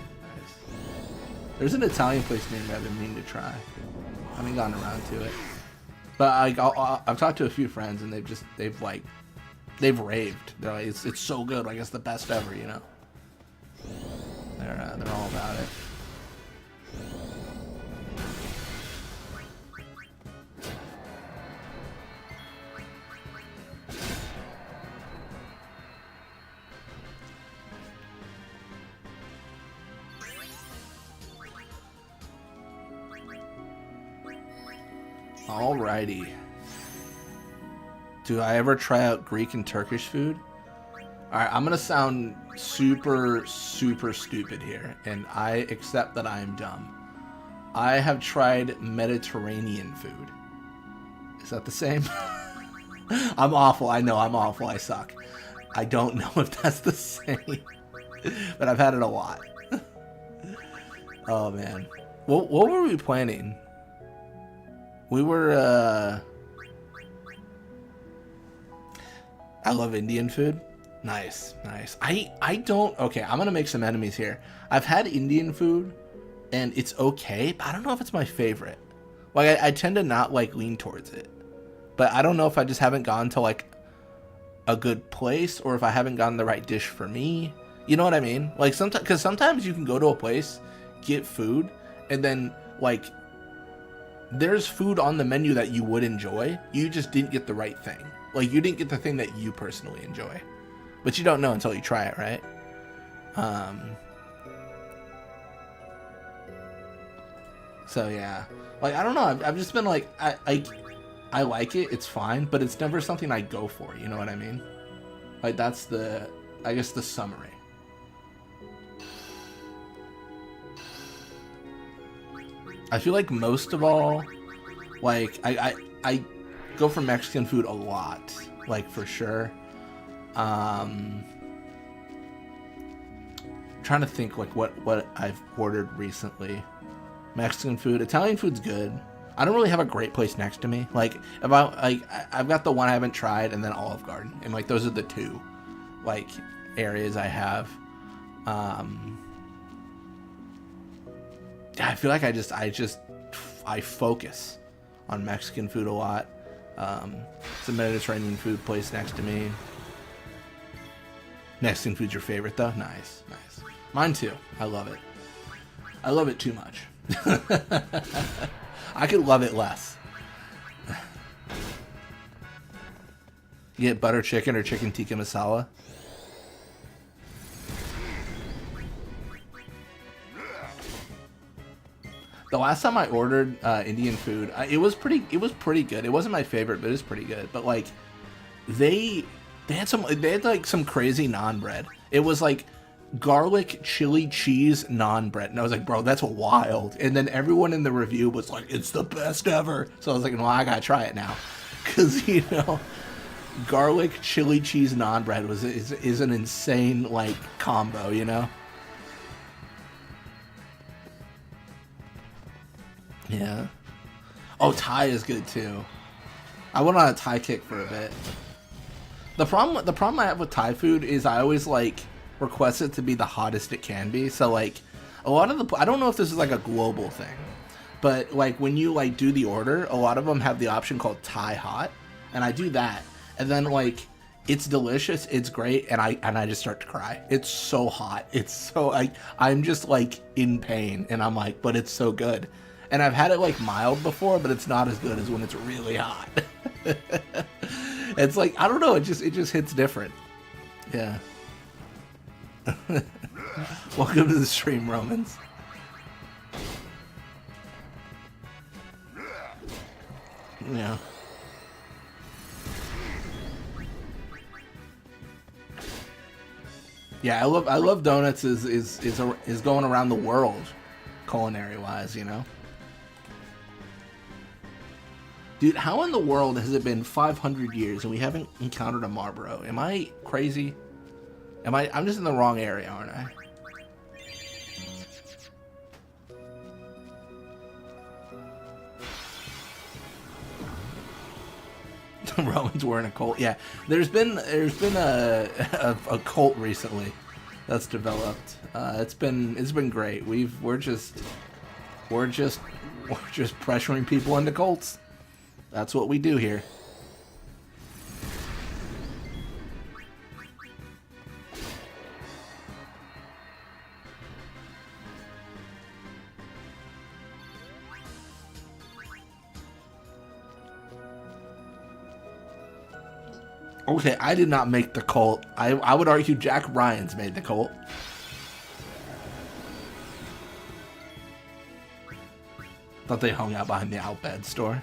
There's an Italian place near me I've been meaning to try. I haven't gotten around to it. But I've talked to a few friends and they've raved. They're like, it's so good, like it's the best ever, you know. They're all about it. Alrighty. Do I ever try out Greek and Turkish food? Alright, I'm gonna sound super stupid here, and I accept that I am dumb. I have tried Mediterranean food. Is that the same? I'm awful. I know I'm awful. I suck. I don't know if that's the same. But I've had it a lot. Oh man. What were we planning? We were, I love Indian food. Nice. I don't, okay, I'm gonna make some enemies here. I've had Indian food, and it's okay, but I don't know if it's my favorite. Like, I tend to not, like, lean towards it. But I don't know if I just haven't gone to, like, a good place, or if I haven't gotten the right dish for me. You know what I mean? Like, because sometimes you can go to a place, get food, and then, like, there's food on the menu that you would enjoy. You just didn't get the right thing. Like, you didn't get the thing that you personally enjoy. But you don't know until you try it, right? So, yeah. Like, I don't know. I've just been like, I like it. It's fine. But it's never something I go for. You know what I mean? Like, that's I guess the summary. I feel like most of all, like, I go for Mexican food a lot, like, for sure. Trying to think, like, what I've ordered recently. Mexican food. Italian food's good. I don't really have a great place next to me. Like, if I've got the one I haven't tried, and then Olive Garden, and like those are the two, like, areas I have. I feel like I focus on Mexican food a lot. It's a Mediterranean food place next to me. Mexican food's your favorite though? Nice, nice. Mine too. I love it. I love it too much. I could love it less. You get butter chicken or chicken tikka masala? The last time I ordered Indian food, it was pretty good. It wasn't my favorite, but it was pretty good. But like, they had like some crazy naan bread. It was like garlic chili cheese naan bread, and I was like, bro, that's wild. And then everyone in the review was like, it's the best ever. So I was like, well, I gotta try it now, because you know, garlic chili cheese naan bread is an insane like combo, you know. Yeah. Oh, Thai is good too. I went on a Thai kick for a bit. The problem I have with Thai food is I always like request it to be the hottest it can be. So like a lot of the, I don't know if this is like a global thing, but like when you like do the order, a lot of them have the option called Thai hot, and I do that, and then like it's delicious, it's great, and I just start to cry. It's so hot. It's so like I'm just like in pain, and I'm like, but it's so good. And I've had it like mild before, but it's not as good as when it's really hot. It's like, I don't know, it just hits different. Yeah. Welcome to the stream, Romans. Yeah. Yeah, I love donuts is going around the world, culinary wise, you know. Dude, how in the world has it been 500 years and we haven't encountered a Marlboro? Am I crazy? I'm just in the wrong area, aren't I? Roman's wearing a Colt. Yeah, there's been a cult recently that's developed. It's been great. We're just pressuring people into cults. That's what we do here. Okay, I did not make the cult. I would argue Jack Ryan's made the cult. Thought they hung out behind the Outbed store.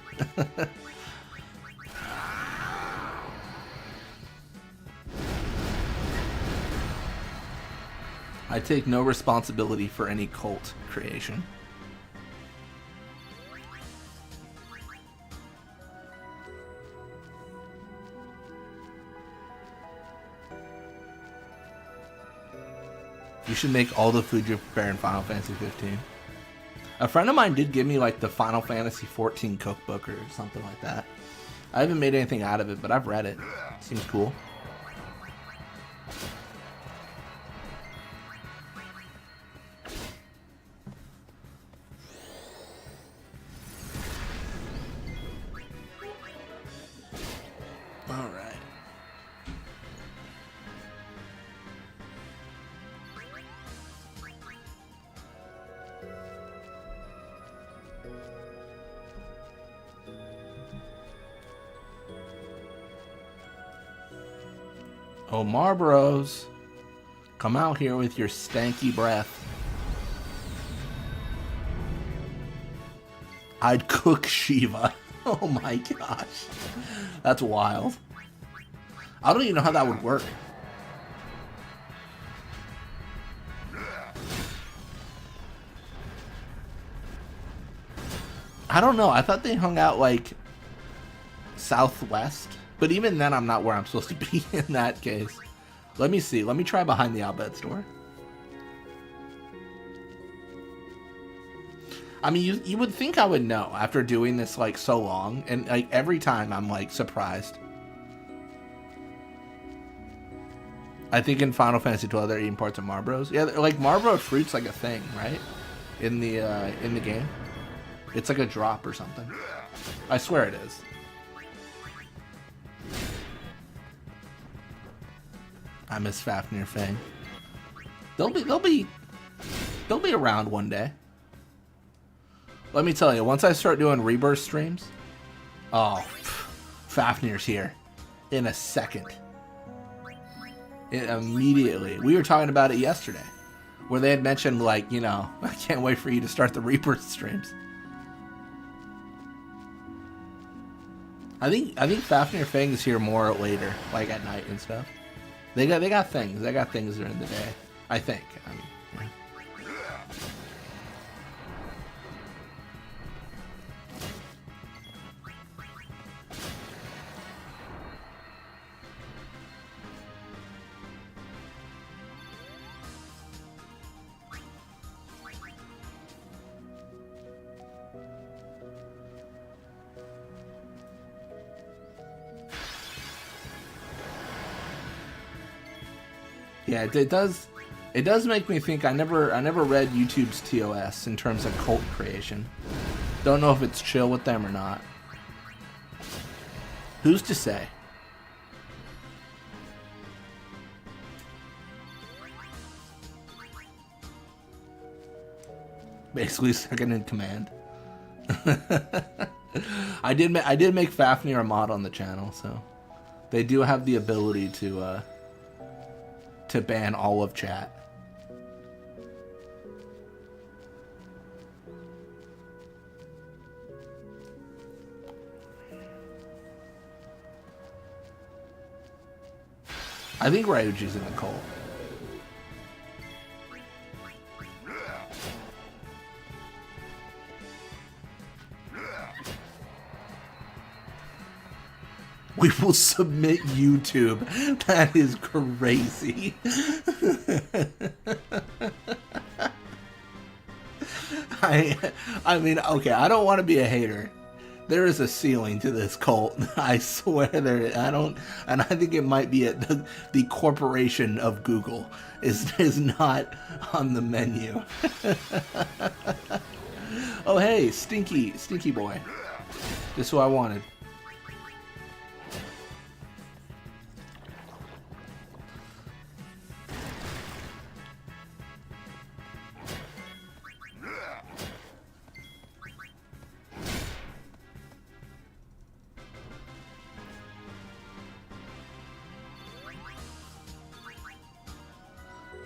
I take no responsibility for any cult creation. You should make all the food you prepare in Final Fantasy 15. A friend of mine did give me like the Final Fantasy 14 cookbook or something like that. I haven't made anything out of it, but I've read it. Seems cool. All right. Oh, Marlboros, come out here with your stanky breath. I'd cook Shiva. Oh my gosh. That's wild. I don't even know how that would work. I don't know. I thought they hung out like southwest. But even then, I'm not where I'm supposed to be in that case. Let me see. Let me try behind the Outbed store. I mean, you would think I would know after doing this like so long, and like every time I'm like surprised. I think in Final Fantasy XII they're eating parts of Marlboros. Yeah, like Marlboro fruit's like a thing, right? In the game, it's like a drop or something. I swear it is. I miss Fafnir Fang. They'll be around one day. Let me tell you, once I start doing Rebirth streams, oh, Fafnir's here in a second. Immediately. We were talking about it yesterday, where they had mentioned, like, you know, I can't wait for you to start the Rebirth streams. I think Fafnir Fang is here more later, like at night and stuff. They got things. They got things during the day. I think. I mean, yeah. Yeah, it does make me think. I never read YouTube's TOS in terms of cult creation. Don't know if it's chill with them or not. Who's to say? Basically second in command. I did make Fafnir a mod on the channel, so they do have the ability to ban all of chat. I think Ryuji's in the cult. We will submit YouTube. That is crazy. I mean, okay, I don't want to be a hater. There is a ceiling to this cult. I swear there. And I think it might be at the corporation of Google is not on the menu. Oh hey, Stinky Boy. This is who I wanted.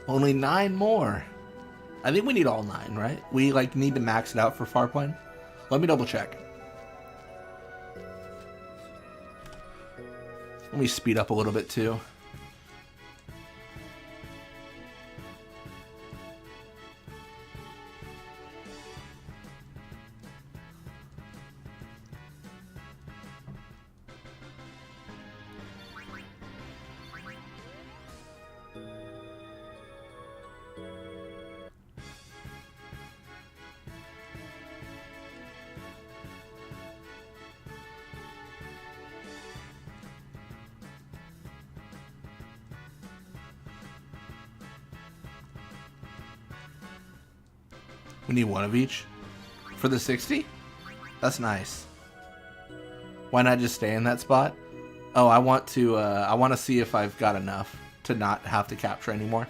Only 9 more. I think we need all 9, right? We like need to max it out for Farpoint. Let me double check. Let me speed up a little bit too. We need 1 of each for the 60. That's nice. Why not just stay in that spot? Oh, I want to see if I've got enough to not have to capture anymore.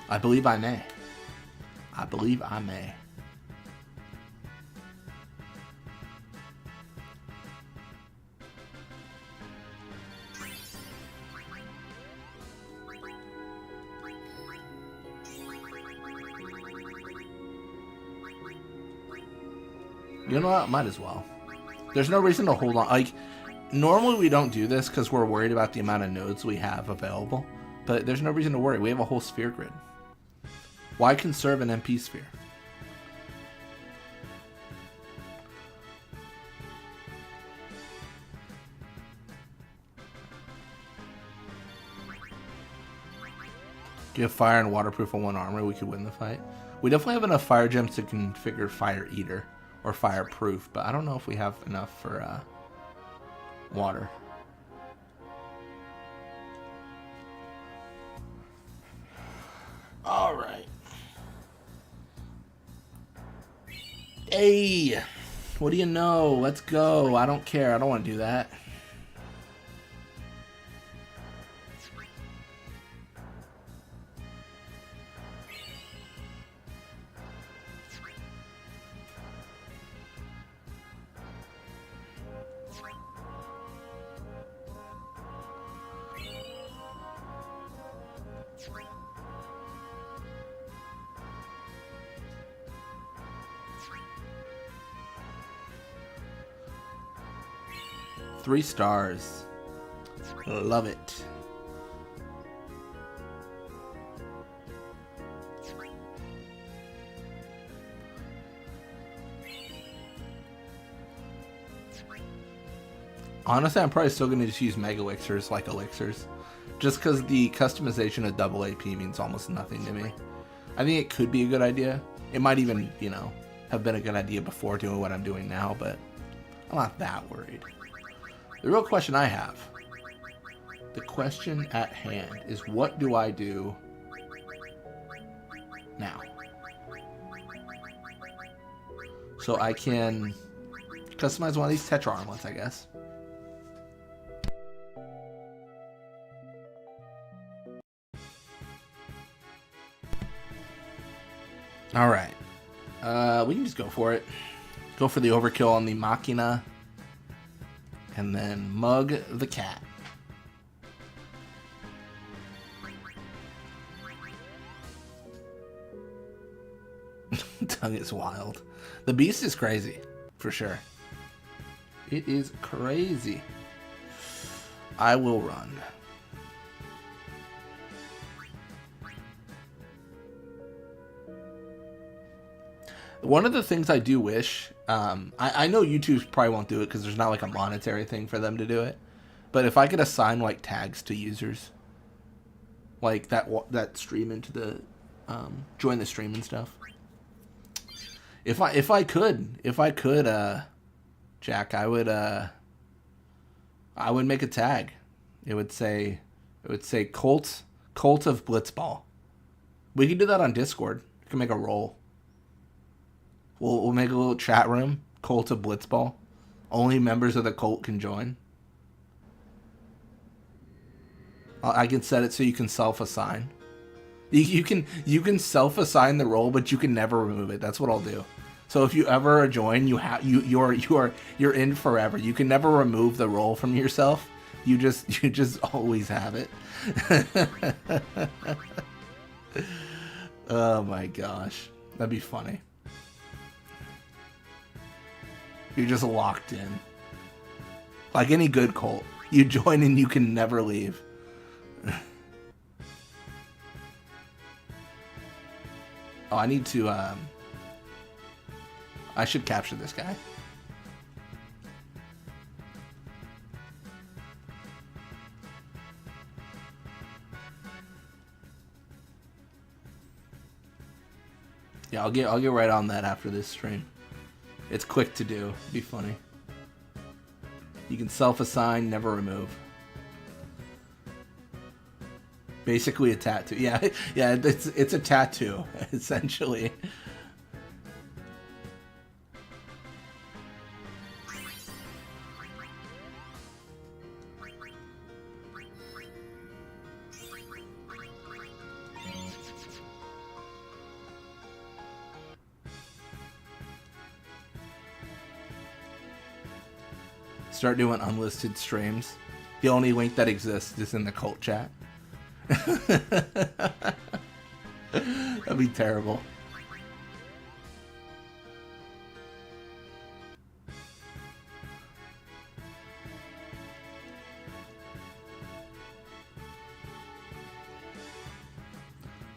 I believe I may. I believe I may. You know what? Might as well. There's no reason to hold on. Like, normally we don't do this because we're worried about the amount of nodes we have available. But there's no reason to worry. We have a whole sphere grid. Why conserve an MP sphere? You have fire and waterproof on one armor, we could win the fight. We definitely have enough fire gems to configure Fire Eater or Fireproof, but I don't know if we have enough for water. All right. Hey, what do you know? Let's go. I don't care. I don't want to do that. Three stars. Love it. Honestly, I'm probably still going to just use Mega Elixirs like Elixirs. Just because the customization of double AP means almost nothing to me. I think it could be a good idea. It might even, you know, have been a good idea before doing what I'm doing now, but I'm not that worried. The real question I have, the question at hand, is what do I do now? So I can customize one of these Tetra armlets, I guess. Alright. We can just go for it. Go for the overkill on the Machina. And then mug the cat. Tongue is wild. The beast is crazy, for sure. It is crazy. I will run. One of the things I do wish, I know YouTube probably won't do it because there's not like a monetary thing for them to do it, but if I could assign like tags to users, like that stream into the join the stream and stuff. If I could, Jack, I would make a tag. It would say Cult of Blitzball. We can do that on Discord. We can make a role. We'll make a little chat room, Cult of Blitzball. Only members of the cult can join. I can set it so you can self-assign. You can self-assign the role, but you can never remove it. That's what I'll do. So if you ever join, you're in forever. You can never remove the role from yourself. You just always have it. Oh my gosh, that'd be funny. You're just locked in. Like any good cult. You join and you can never leave. Oh, I need to, I should capture this guy. Yeah, I'll get right on that after this stream. It's quick to do. It'd be funny. You can self-assign, never remove. Basically a tattoo. Yeah, it's a tattoo, essentially. Start doing unlisted streams. The only link that exists is in the cult chat. That'd be terrible.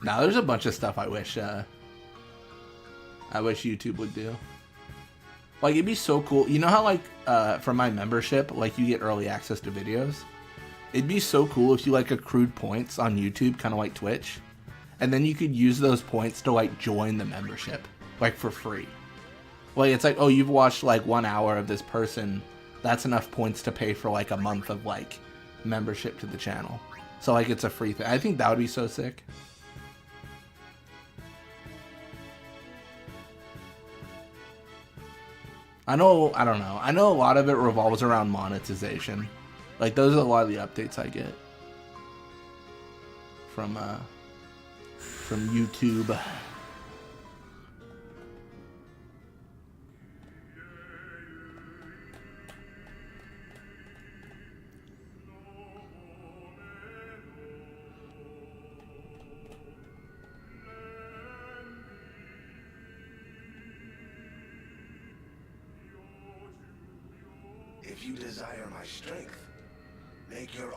Now there's a bunch of stuff I wish YouTube would do. Like, it'd be so cool. You know how, like, for my membership, like, you get early access to videos? It'd be so cool if you, like, accrued points on YouTube, kind of like Twitch. and then you could use those points to like join the membership, like for free. Like it's like, oh, you've watched like 1 hour of this person, that's enough points to pay for like a month of like membership to the channel. So like it's a free thing. I think that would be so sick. I don't know. I know a lot of it revolves around monetization. Like those are a lot of the updates I get from YouTube. If you desire my strength, make your...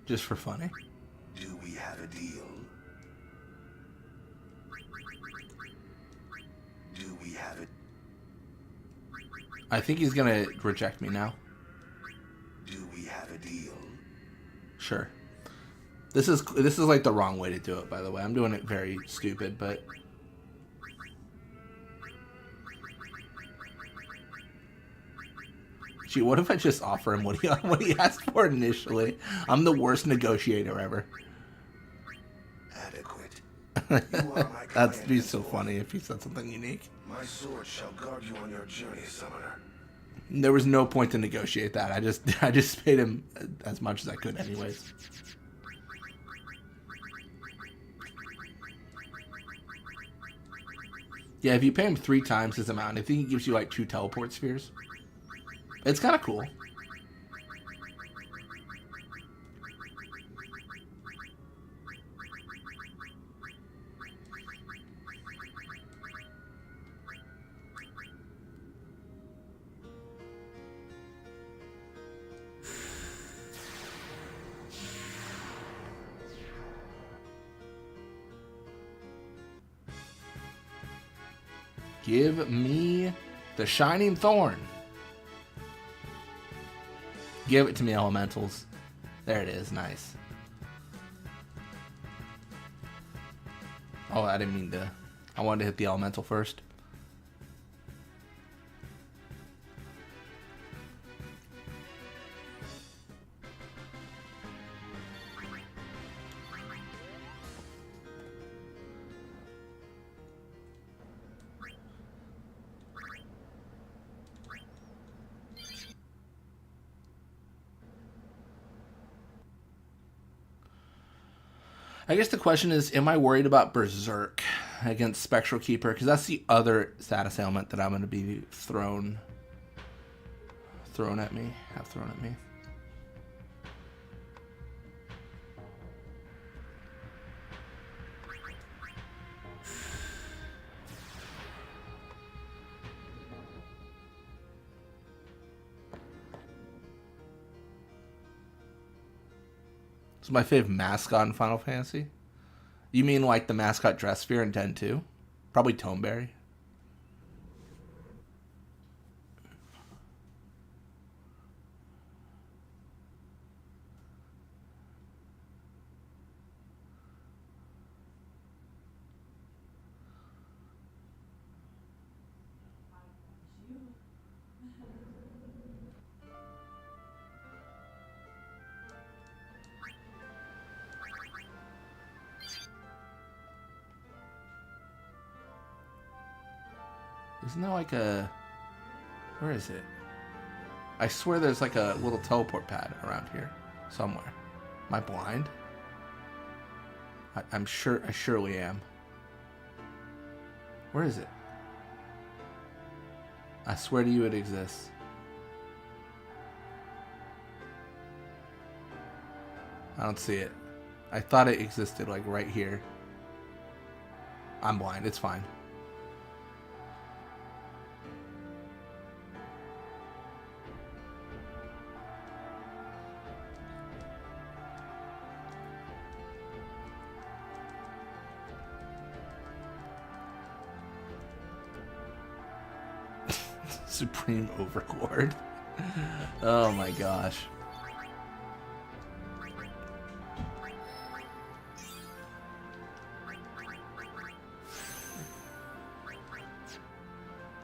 Just for funny. Do we have a deal? Do we have it? I think he's gonna reject me now. Do we have a deal? Sure. This is like the wrong way to do it, by the way. I'm doing it very stupid, but gee, what if I just offer him what he asked for initially? I'm the worst negotiator ever. Adequate. That'd be so funny if he said something unique. My sword shall guard you on your journey, Summoner. There was no point to negotiate that. I just paid him as much as I could anyways. Yeah, if you pay him 3 times his amount, I think he gives you like 2 teleport spheres. It's kind of cool. Give me the Shining Thorn. Give it to me, elementals. There it is. Nice. Oh, I didn't mean to. I wanted to hit the elemental first. I guess the question is, am I worried about Berserk against Spectral Keeper? Because that's the other status ailment that I'm going to be thrown at me. It's my fave mascot in Final Fantasy. You mean like the mascot dress sphere in Den 2? Probably Toneberry. Isn't there like a... Where is it? I swear there's like a little teleport pad around here somewhere. Am I blind? I'm sure... I surely am. Where is it? I swear to you it exists. I don't see it. I thought it existed like right here. I'm blind. It's fine. Supreme Overlord. Oh my gosh.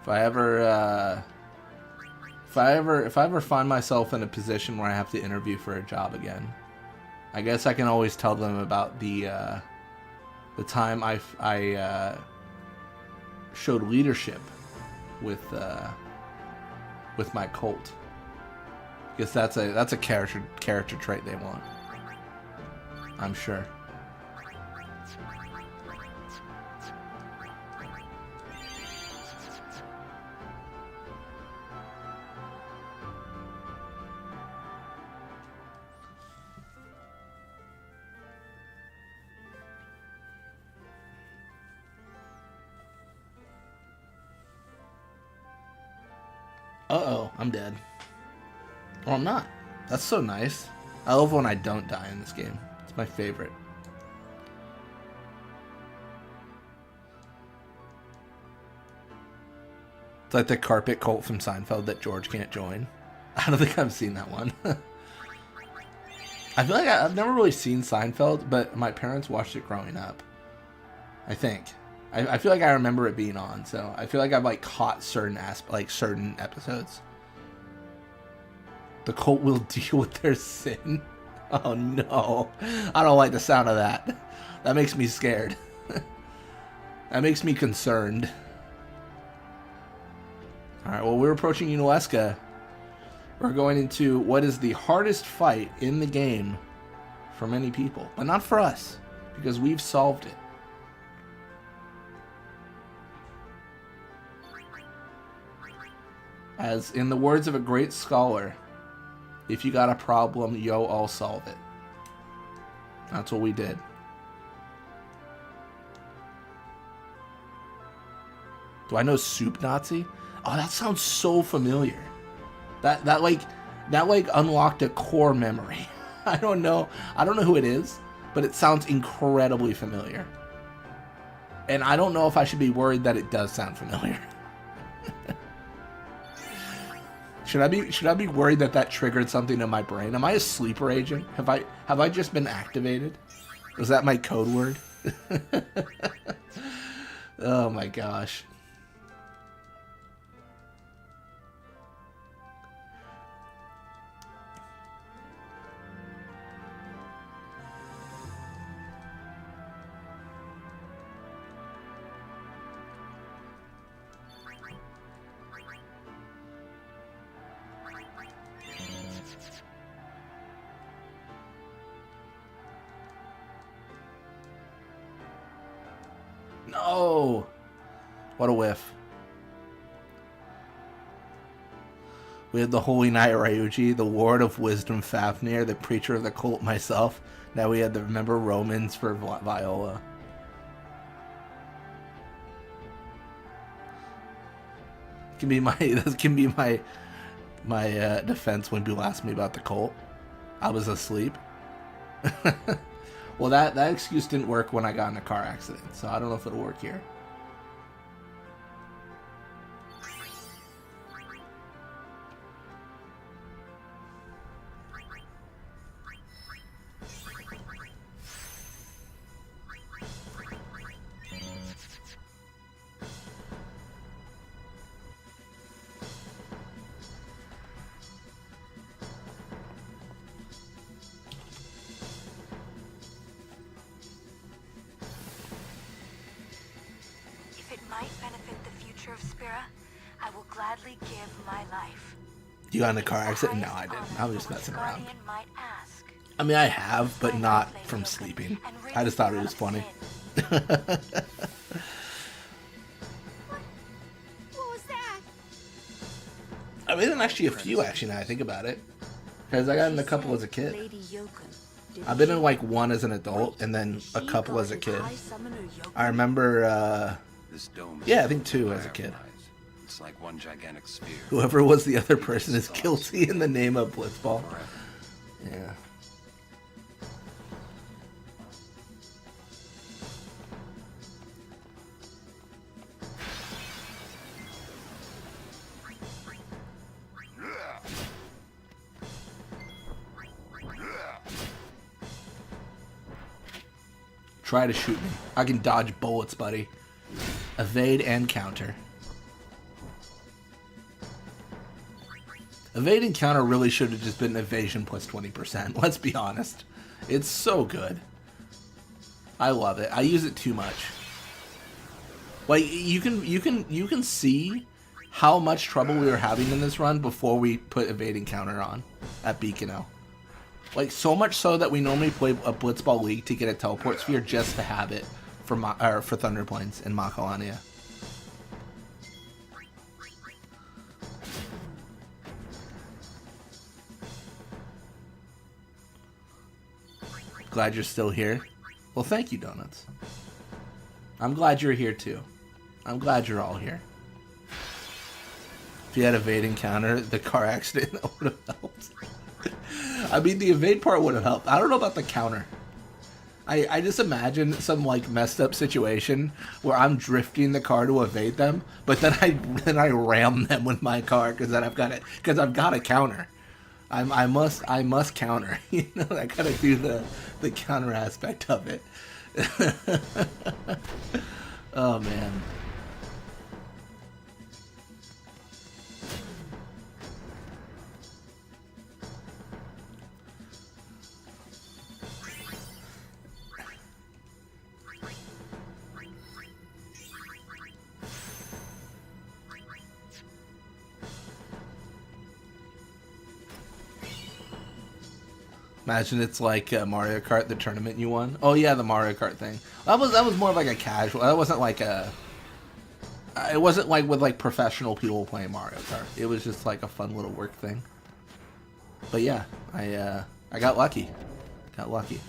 If I ever find myself in a position where I have to interview for a job again, I guess I can always tell them about the time I showed leadership with my cult. Because that's a character trait they want, I'm sure. Uh-oh, I'm dead. Well, I'm not. That's so nice. I love when I don't die in this game. It's my favorite. It's like the carpet cult from Seinfeld that George can't join. I don't think I've seen that one. I feel like I've never really seen Seinfeld, but my parents watched it growing up. I think. I feel like I remember it being on, so I feel like I've like caught certain episodes. The cult will deal with their sin. Oh no. I don't like the sound of that. That makes me scared. That makes me concerned. Alright, well, we're approaching Uneska. We're going into what is the hardest fight in the game for many people, but not for us, because we've solved it. As in the words of a great scholar, if you got a problem, yo, I'll solve it. That's what we did. Do I know Soup Nazi? Oh, that sounds so familiar. That unlocked a core memory. I don't know who it is, but it sounds incredibly familiar. And I don't know if I should be worried that it does sound familiar. Should I be worried that triggered something in my brain? Am I a sleeper agent? Have I just been activated? Was that my code word? Oh my gosh. No! What a whiff. We had the Holy Knight Ryuji, the Ward of Wisdom Fafnir, the Preacher of the Cult myself. Now we had the Remember Romans for Viola. That can be my defense when people ask me about the cult. I was asleep. Well, that excuse didn't work when I got in a car accident, so I don't know if it'll work here. You got in a car accident? No, I didn't. I was just messing around. I mean, I have, but not from sleeping. I just thought it was funny. What was that? I mean, actually a few, now I think about it. Because I got in a couple as a kid. I've been in like one as an adult, and then a couple as a kid. I remember, yeah, I think two as a kid. It's like one gigantic sphere. Whoever was the other person is guilty in the name of Blitzball. Yeah. Try to shoot me. I can dodge bullets, buddy. Evade and counter. Evade and counter really should have just been evasion plus 20%. Let's be honest. It's so good. I love it. I use it too much. Like you can see how much trouble we were having in this run before we put evade and counter on at Beacon. Like so much so that we normally play a Blitzball League to get a teleport sphere just to have it for for Thunderplains and Macalania. Glad you're still here. Well, thank you, Donuts. I'm glad you're here too. I'm glad you're all here. If you had evade and counter, the car accident that would have helped. I mean, the evade part would have helped. I don't know about the counter. I just imagine some like messed up situation where I'm drifting the car to evade them, but then I ram them with my car because I've got a counter. I must counter. You know, I gotta do the counter aspect of it. Oh man. Imagine it's like Mario Kart, the tournament you won. Oh yeah, the Mario Kart thing. That was more of like a casual. That wasn't like a. It wasn't like with like professional people playing Mario Kart. It was just like a fun little work thing. But yeah, I got lucky. Got lucky.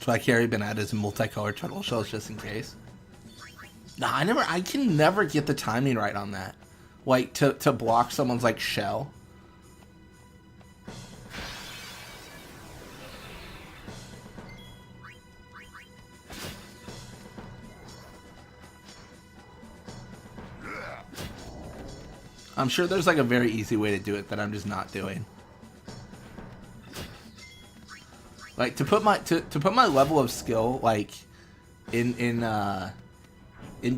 So I carry been added some multicolored turtle shells just in case. Nah, I can never get the timing right on that. Like to block someone's like shell. I'm sure there's like a very easy way to do it that I'm just not doing. Like to put my level of skill like in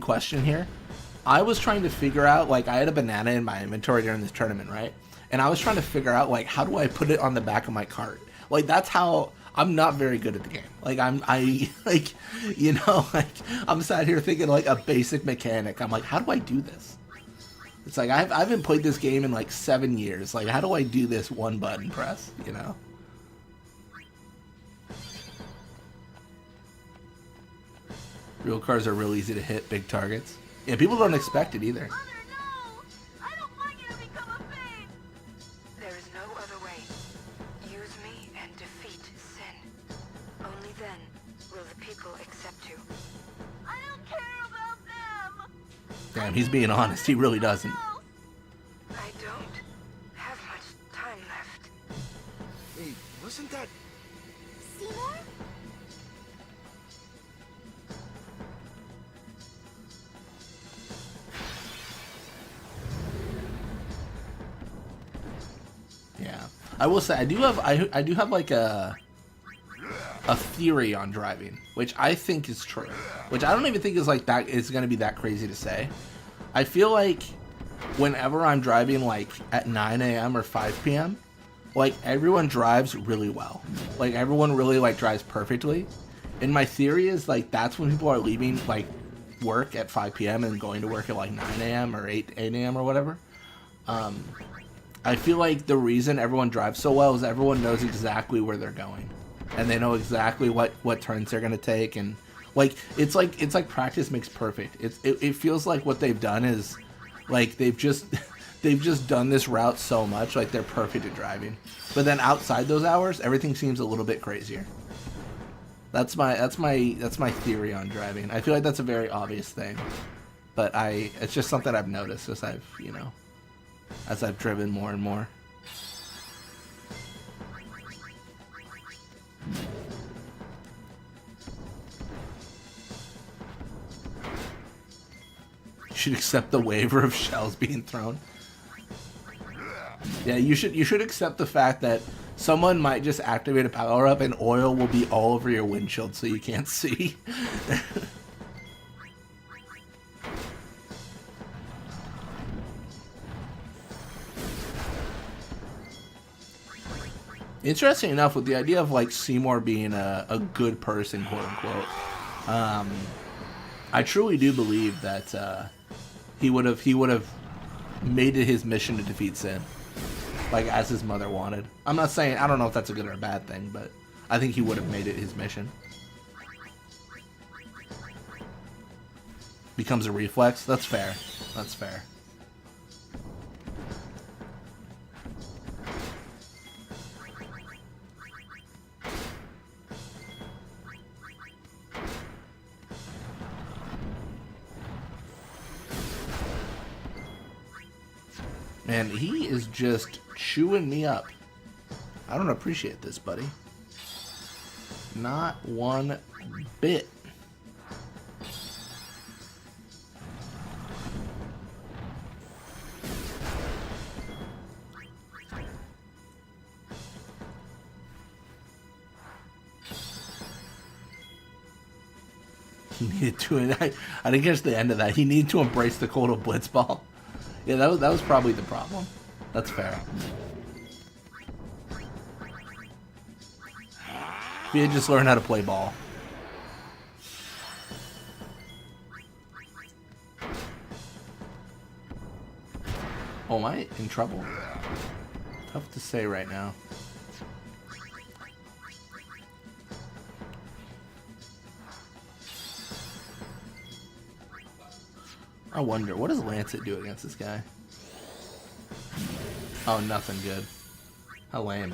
question here, I was trying to figure out, like, I had a banana in my inventory during this tournament, right? And I was trying to figure out, like, how do I put it on the back of my cart? Like, that's how I'm not very good at the game. Like, like, you know, like, I'm sat here thinking like a basic mechanic. I'm like, how do I do this? It's like I haven't played this game in like 7 years. Like, how do I do this one button press? You know. Real cars are real easy to hit big targets. Yeah, people don't expect it either. There is no other way. Use me and defeat sin. Only then will the people accept you. I don't care about them. Damn, he's being honest. He really doesn't. I don't have much time left. Hey, wasn't that Seymour? Yeah, I will say I do have like a theory on driving, which I think is true, which I don't even think is like that is going to be that crazy to say. I feel like whenever I'm driving like at 9 a.m. or 5 p.m., like everyone drives really well, like everyone really like drives perfectly. And my theory is like that's when people are leaving like work at 5 p.m. and going to work at like 9 a.m. or 8 a.m. or whatever. I feel like the reason everyone drives so well is everyone knows exactly where they're going, and they know exactly what turns they're gonna take, and like it's like practice makes perfect. It feels like what they've done is like they've just done this route so much, like they're perfect at driving. But then outside those hours, everything seems a little bit crazier. That's my theory on driving. I feel like that's a very obvious thing, but it's just something I've noticed as I've driven more and more. should accept the waiver of shells being thrown. Yeah, you should accept the fact that someone might just activate a power-up and oil will be all over your windshield so you can't see. Interesting enough, with the idea of like Seymour being a good person, quote unquote, I truly do believe that he would have made it his mission to defeat Sin, like as his mother wanted. I'm not saying, I don't know if that's a good or a bad thing, but I think he would have made it his mission. Becomes a reflex. That's fair. That's fair. Man, he is just chewing me up. I don't appreciate this, buddy. Not one bit. He needed to, I didn't catch the end of that. He needed to embrace the cold of Blitzball. Yeah, that was probably the problem. That's fair. He had just learned how to play ball. Oh, am I in trouble? Tough to say right now. I wonder, what does Lancet do against this guy? Oh, nothing good. How lame.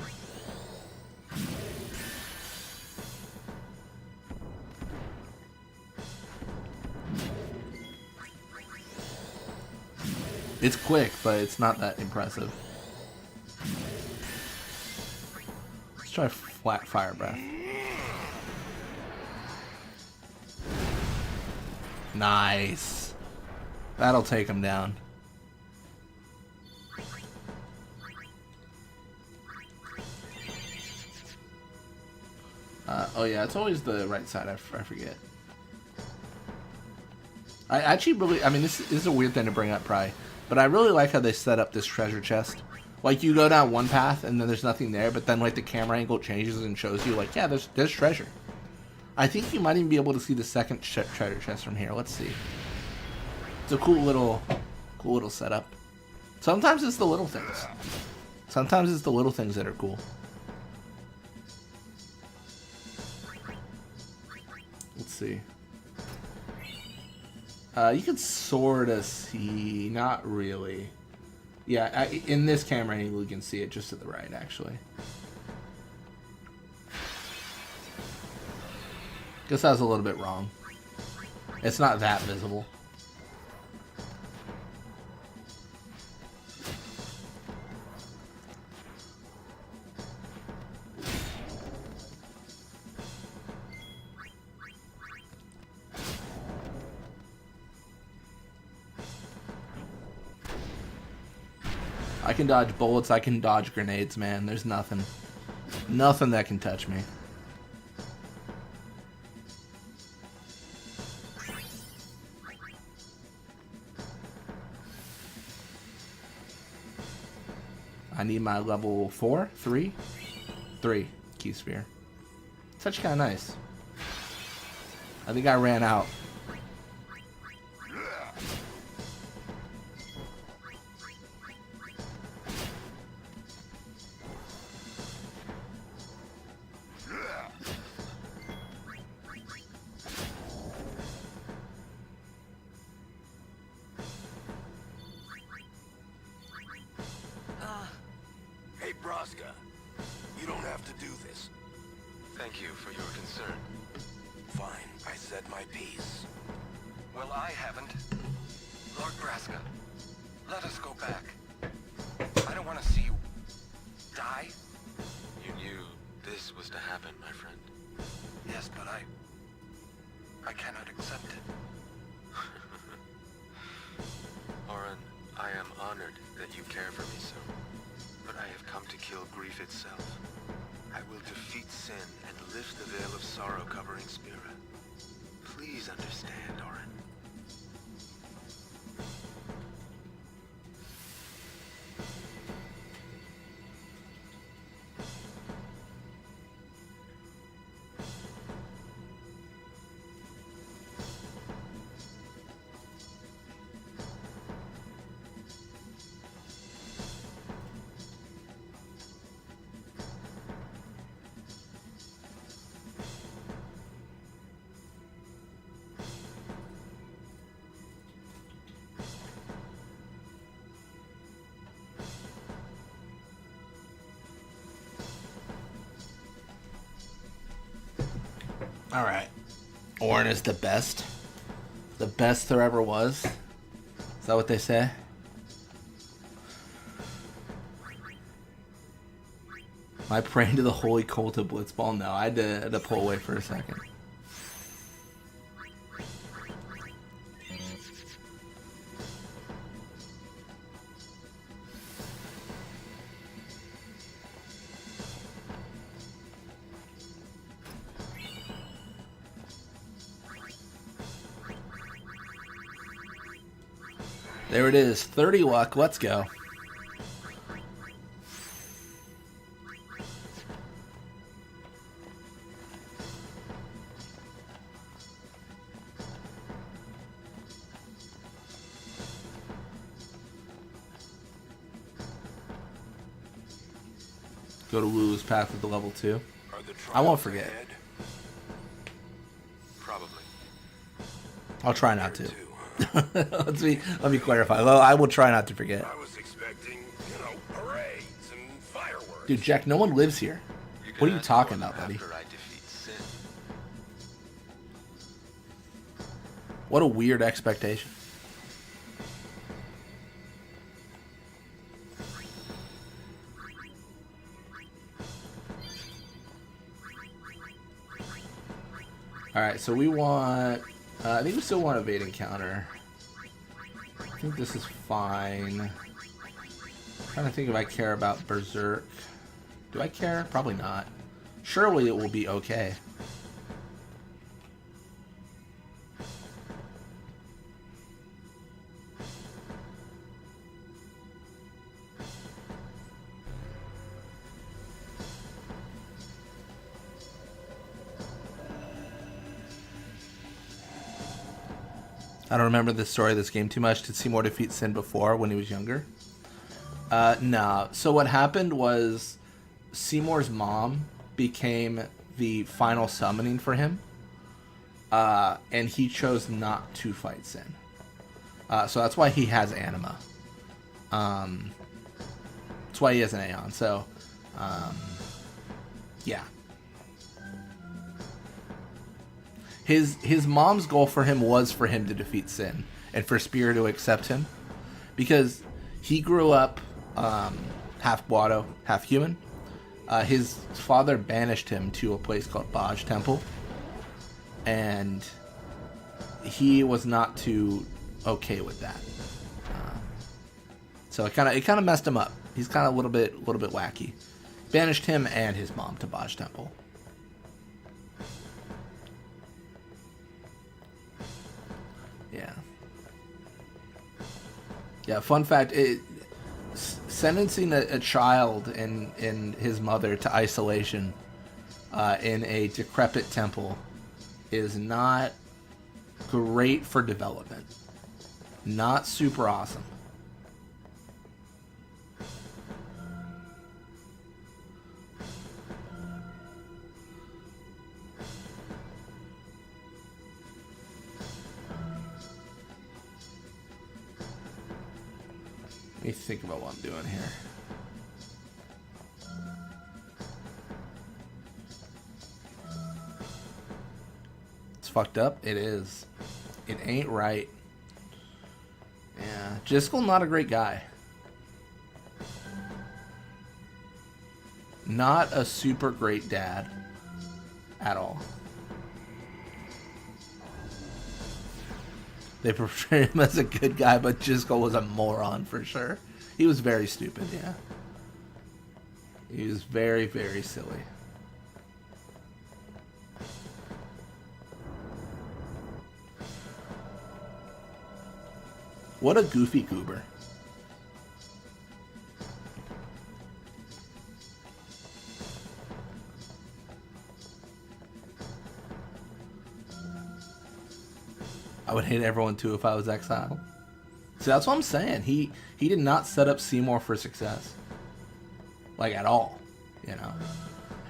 It's quick, but it's not that impressive. Let's try flat fire breath. Nice. That'll take him down. Oh yeah, it's always the right side. I forget. I actually really, I mean, this is a weird thing to bring up, probably, but I really like how they set up this treasure chest. Like, you go down one path and then there's nothing there, but then like the camera angle changes and shows you like, yeah, there's treasure. I think you might even be able to see the second treasure chest from here. Let's see. It's a cool little setup. Sometimes it's the little things. Sometimes it's the little things that are cool. Let's see. You can sort of see, not really. Yeah, in this camera angle you can see it just to the right, actually. Guess I was a little bit wrong. It's not that visible. I can dodge bullets, I can dodge grenades, man. There's nothing that can touch me. I need my level 4? 3 key sphere. It's actually kind of nice. I think I ran out. You don't have to do this. Thank you for your concern. Fine, I said my piece. Well, I haven't. Lord Braska, let us go back. I don't want to see you die. You knew this was to happen, my friend. Yes, but I cannot accept it. I am honored that you care for me so, but I have come to kill grief itself. I will defeat sin and lift the veil of sorrow covering Spira. Please understand, Orin. All right. Orin is the best. The best there ever was. Is that what they say? Am I praying to the holy cult of Blitzball? No, I had to pull away for a second. There it is, 30 luck, let's go. Go to Lulu's path at the level 2. I won't forget. Probably. I'll try not to. let me clarify. Well, I will try not to forget. I was expecting, parades and fireworks. Dude, Jack, no one lives here. What are you talking about, buddy? What a weird expectation. Alright, so we want... I think we still want evade encounter. I think this is fine. I'm trying to think if I care about Berserk. Do I care? Probably not. Surely it will be okay. I don't remember the story of this game too much. Did Seymour defeat Sin before when he was younger? No. So what happened was Seymour's mom became the final summoning for him. And he chose not to fight Sin. So that's why he has Anima. That's why he has an Aeon. So, yeah. His mom's goal for him was for him to defeat Sin and for Spear to accept him, because he grew up half Guado, half human. His father banished him to a place called Baj Temple, and he was not too okay with that. So it kind of messed him up. He's kind of a little bit wacky. Banished him and his mom to Baj Temple. Yeah, fun fact, sentencing a child and his mother to isolation in a decrepit temple is not great for development. Not super awesome. Let me think about what I'm doing here. It's fucked up. It is. It ain't right. Yeah. Jiskel, not a great guy. Not a super great dad. At all. They portrayed him as a good guy, but Jizko was a moron for sure. He was very stupid, yeah. He was very, very silly. What a goofy goober. I would hate everyone too if I was exiled. See, that's what I'm saying. He did not set up Seymour for success. Like, at all. You know?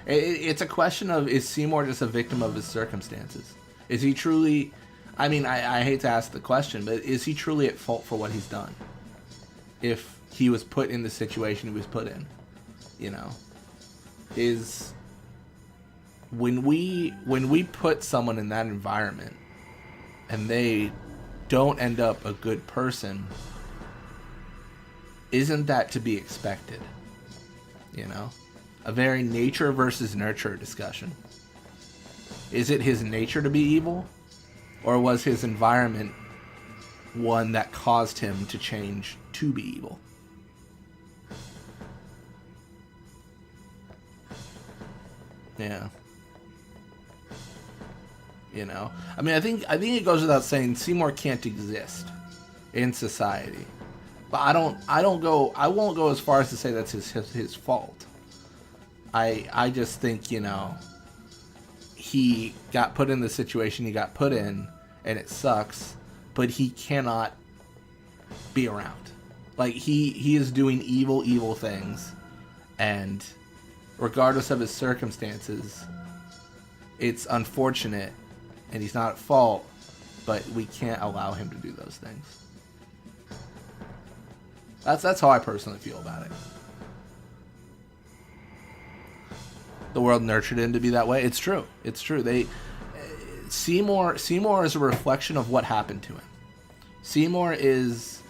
It's a question of, is Seymour just a victim of his circumstances? Is he truly... I mean, I hate to ask the question, but is he truly at fault for what he's done? If he was put in the situation he was put in, you know, is when we put someone in that environment and they don't end up a good person, isn't that to be expected? You know, a very nature versus nurture discussion. Is it his nature to be evil? Or was his environment one that caused him to change to be evil? Yeah. You know? I mean, I think it goes without saying Seymour can't exist in society. But I won't go as far as to say that's his fault. I just think, you know, he got put in the situation he got put in, and it sucks, but he cannot be around. Like, he is doing evil things, and regardless of his circumstances, it's unfortunate, and he's not at fault, but we can't allow him to do those things. That's how I personally feel about it. The world nurtured him to be that way. It's true. It's true. Seymour is a reflection of what happened to him. Seymour is,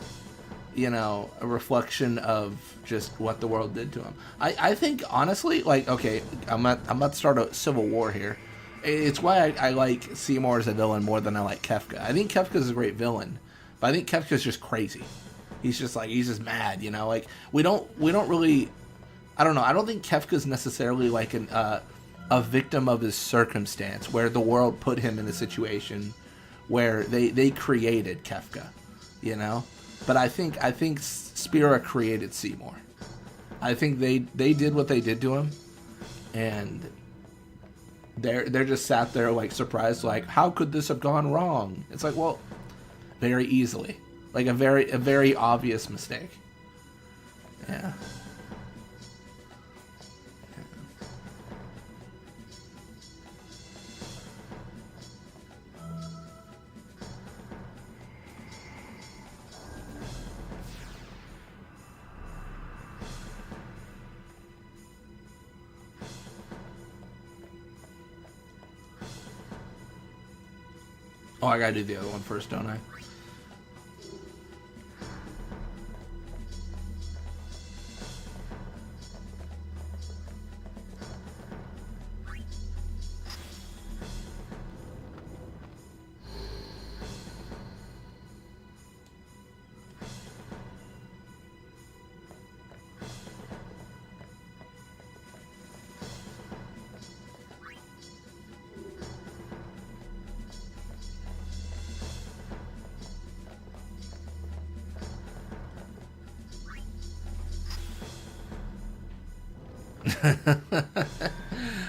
you know, a reflection of just what the world did to him. I think, honestly, like, okay, I'm about to start a civil war here. It's why I like Seymour as a villain more than I like Kefka. I think Kefka's a great villain, but I think Kefka's just crazy. He's just mad, you know? Like, we don't really... I don't know. I don't think Kefka's necessarily like a victim of his circumstance, where the world put him in a situation where they created Kefka, you know. But I think Spira created Seymour. I think they did what they did to him, and they're just sat there like surprised, like, how could this have gone wrong? It's like, well, very easily, like a very obvious mistake. Yeah. Oh, I gotta do the other one first, don't I?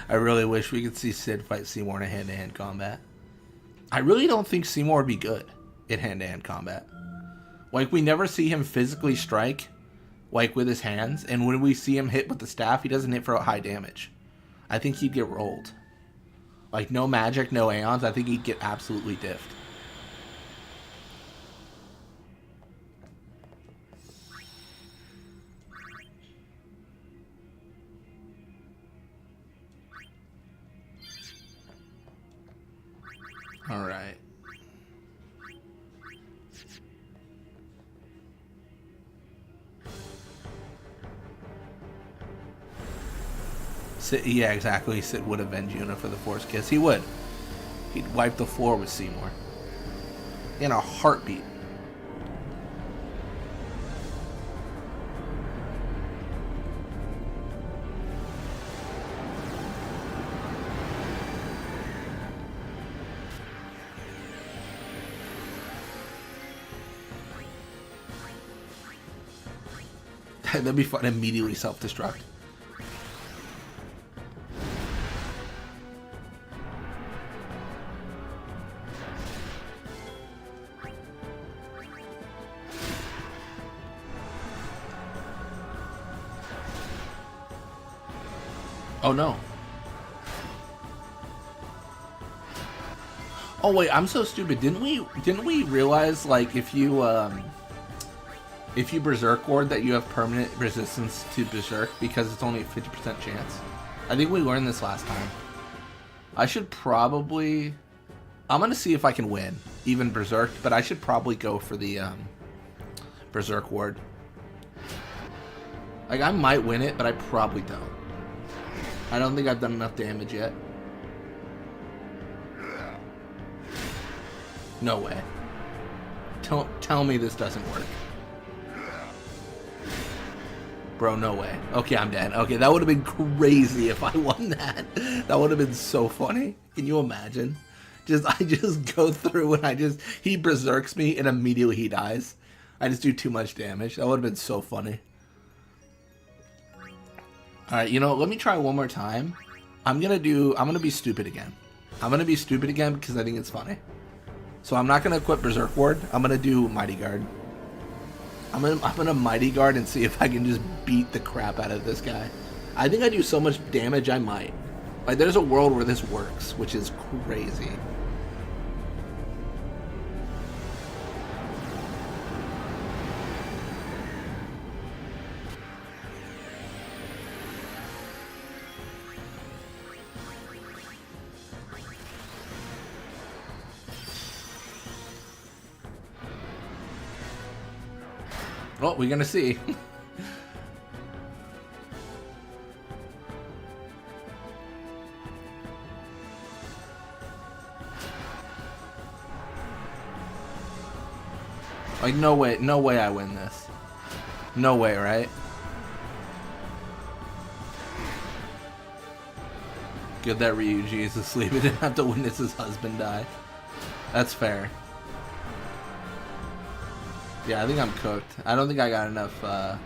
I really wish we could see Sid fight Seymour in a hand-to-hand combat. I really don't think Seymour would be good in hand-to-hand combat. Like, we never see him physically strike, like, with his hands, and when we see him hit with the staff, he doesn't hit for high damage. I think he'd get rolled. Like, no magic, no aeons, I think he'd get absolutely diffed. All right. Yeah, exactly. Sid would avenge Yuna for the Force Kiss. He would. He'd wipe the floor with Seymour. in a heartbeat. That'd be fun. Immediately self-destruct. Oh no. Oh wait, I'm so stupid. Didn't we realize, like, if you Berserk Ward that you have permanent resistance to Berserk because it's only a 50% chance? I think we learned this last time. I should probably... I'm going to see if I can win, even Berserk, but I should probably go for the Berserk Ward. Like, I might win it, but I probably don't. I don't think I've done enough damage yet. No way. Tell me this doesn't work. Bro, no way. Okay, I'm dead. Okay, that would have been crazy if I won that. That would have been so funny. Can you imagine? I just go through and he berserks me and immediately he dies. I just do too much damage. That would have been so funny. Alright, you know, let me try one more time. I'm gonna be stupid again. I'm gonna be stupid again because I think it's funny. So I'm not gonna equip Berserk Ward. I'm gonna do Mighty Guard. I'm gonna Mighty Guard and see if I can just beat the crap out of this guy. I think I do so much damage I might. Like, there's a world where this works, which is crazy. Well, we're gonna see. Like, no way I win this. No way, right? Good that Ryuji is asleep. He didn't have to witness his husband die. That's fair. Yeah, I think I'm cooked. I don't think I got enough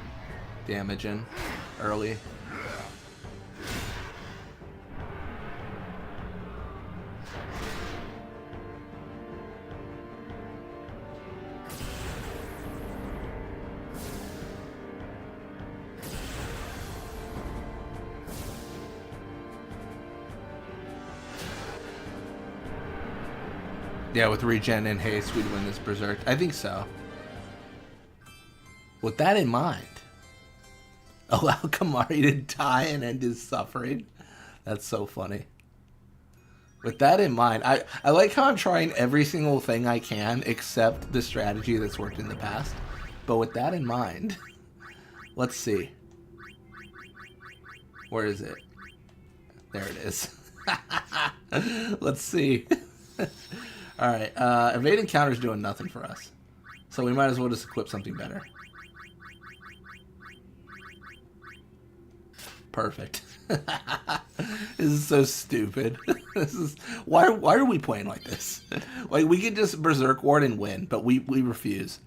damage in early. Yeah, with regen and haste, we'd win this Berserk. I think so. With that in mind, allow Kimahri to die and end his suffering. That's so funny. With that in mind, I like how I'm trying every single thing I can except the strategy that's worked in the past. But with that in mind, let's see. Where is it? There it is. Let's see. Alright, evade encounter's doing nothing for us. So we might as well just equip something better. Perfect. This is so stupid. This is why are we playing like this? Like, we could just Berserk Ward and win, but we refuse.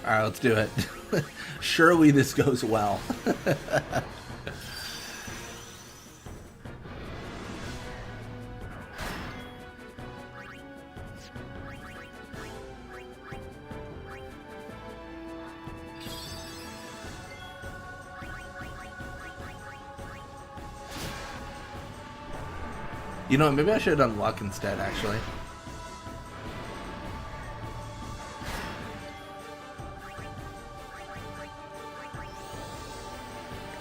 Alright, let's do it. Surely this goes well. You know, maybe I should have done luck instead, actually.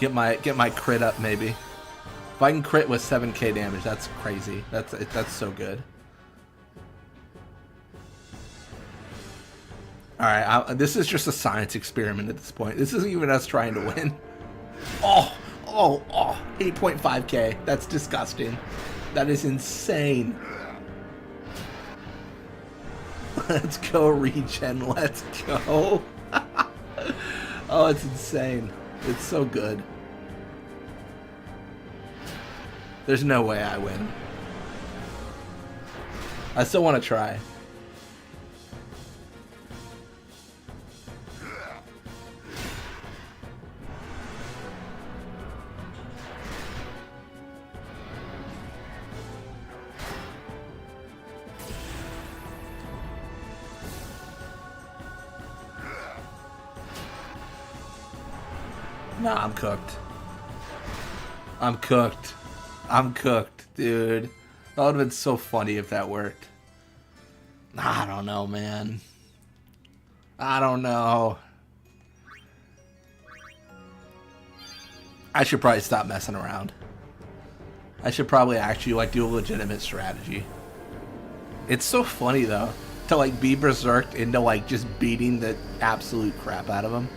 Get my crit up, maybe. If I can crit with 7k damage, that's crazy. That's so good. Alright, this is just a science experiment at this point. This isn't even us trying to win. Oh, 8.5k. That's disgusting. That is insane. Let's go, regen. Let's go. Oh, it's insane. It's so good. There's no way I win. I still want to try. Nah, I'm cooked. I'm cooked. I'm cooked, dude. That would have been so funny if that worked. I don't know, man. I don't know. I should probably stop messing around. I should probably actually like do a legitimate strategy. It's so funny though to like be berserked into like just beating the absolute crap out of him.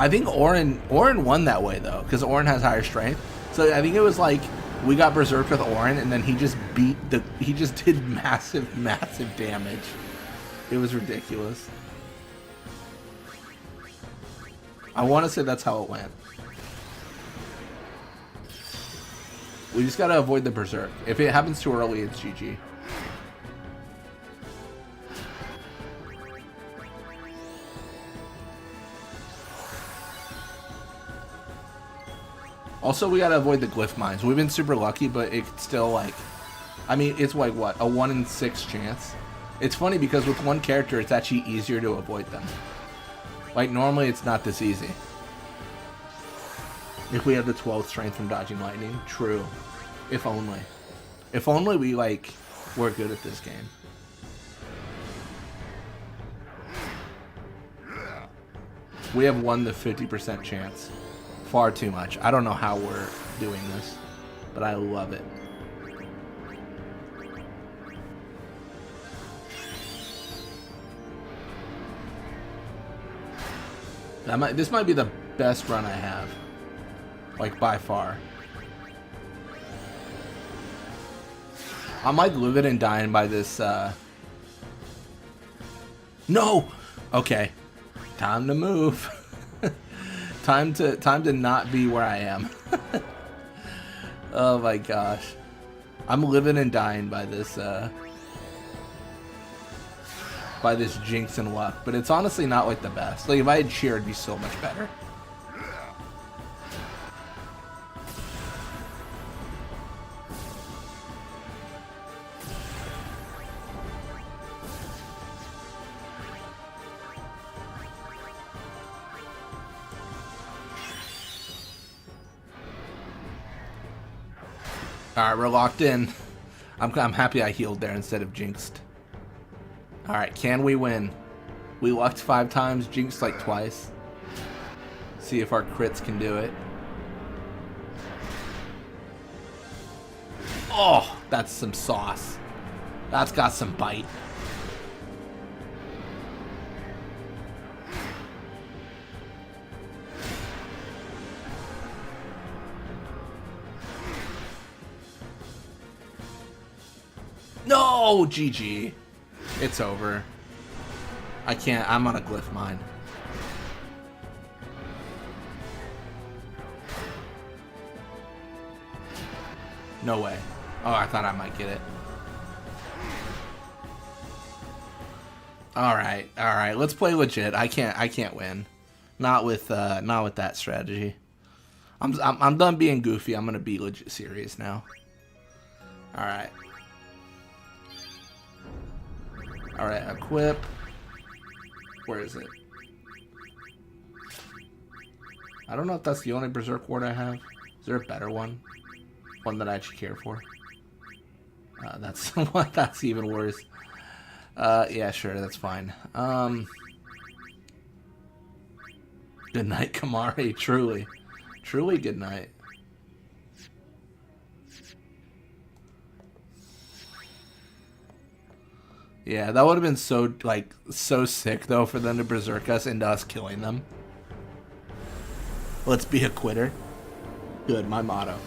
I think Orin won that way though, because Orin has higher strength. So I think it was like we got berserked with Orin, and then he just did massive damage. It was ridiculous. I want to say that's how it went. We just gotta avoid the berserk. If it happens too early, it's GG. Also, we gotta avoid the glyph mines. We've been super lucky, but it's still like, I mean, it's like what, a 1 in 6 chance. It's funny because with one character, it's actually easier to avoid them. Like normally, it's not this easy. If we have the 12th strength from dodging lightning, true. If only. If only we like were good at this game. We have 1 to 50% chance. Far too much. I don't know how we're doing this, but I love it. This might be the best run I have, like by far. I'm like living and dying by this. No. Okay. Time to move. Time to not be where I am. Oh my gosh. I'm living and dying by this jinx and luck, but it's honestly not like the best. Like if I had cheer, it'd be so much better. Alright, we're locked in. I'm happy I healed there instead of jinxed. Alright, can we win? We lucked 5 times, jinxed like twice. See if our crits can do it. Oh, that's some sauce. That's got some bite. No, GG. It's over. I can't. I'm on a glyph mine. No way. Oh, I thought I might get it. All right. Let's play legit. I can't win. Not with that strategy. I'm done being goofy. I'm gonna be legit serious now. All right. Alright, equip. Where is it? I don't know if that's the only Berserk Ward I have. Is there a better one? One that I actually care for? That's that's even worse. Yeah, sure, that's fine. Good night, Kimahri. Truly. Truly good night. Yeah, that would have been so, like, so sick, though, for them to berserk us into us killing them. Let's be a quitter. Good, my motto.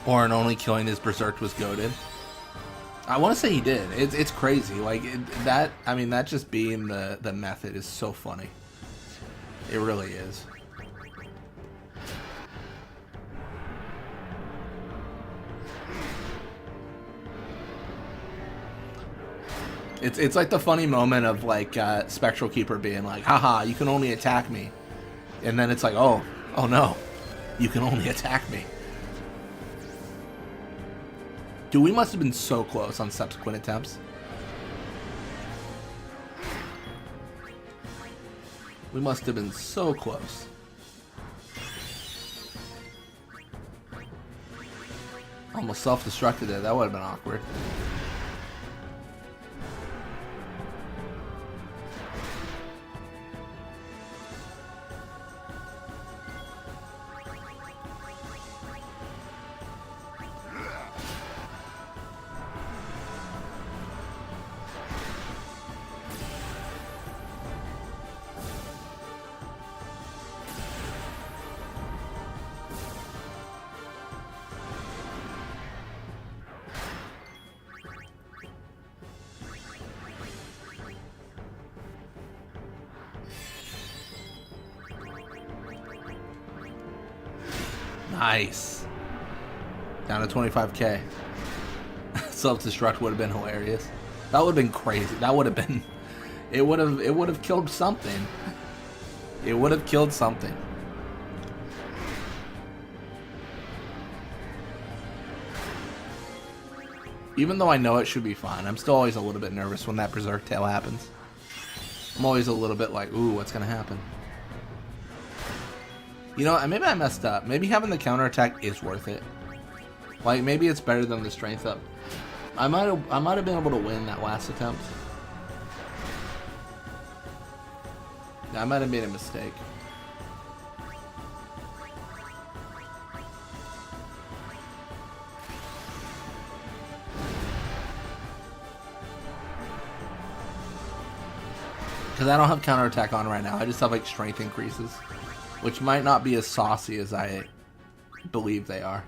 Orin only killing his berserk was goated. I want to say he did. It's crazy. Like that. I mean, that just being the method is so funny. It really is. It's like the funny moment of like Spectral Keeper being like, haha, you can only attack me, and then it's like, oh no, you can only attack me. Dude, we must have been so close on subsequent attempts. We must have been so close. Almost self-destructed there. That would have been awkward. Nice. Down to 25k. Self-destruct would have been hilarious. That would have been crazy. That would have been. It would have killed something. It would have killed something. Even though I know it should be fine, I'm still always a little bit nervous when that berserk tail happens. I'm always a little bit like, ooh, what's gonna happen? You know, maybe I messed up. Maybe having the counterattack is worth it. Like, maybe it's better than the strength up. I might have been able to win that last attempt. I might have made a mistake. Because I don't have counterattack on right now. I just have, like, strength increases. Which might not be as saucy as I believe they are.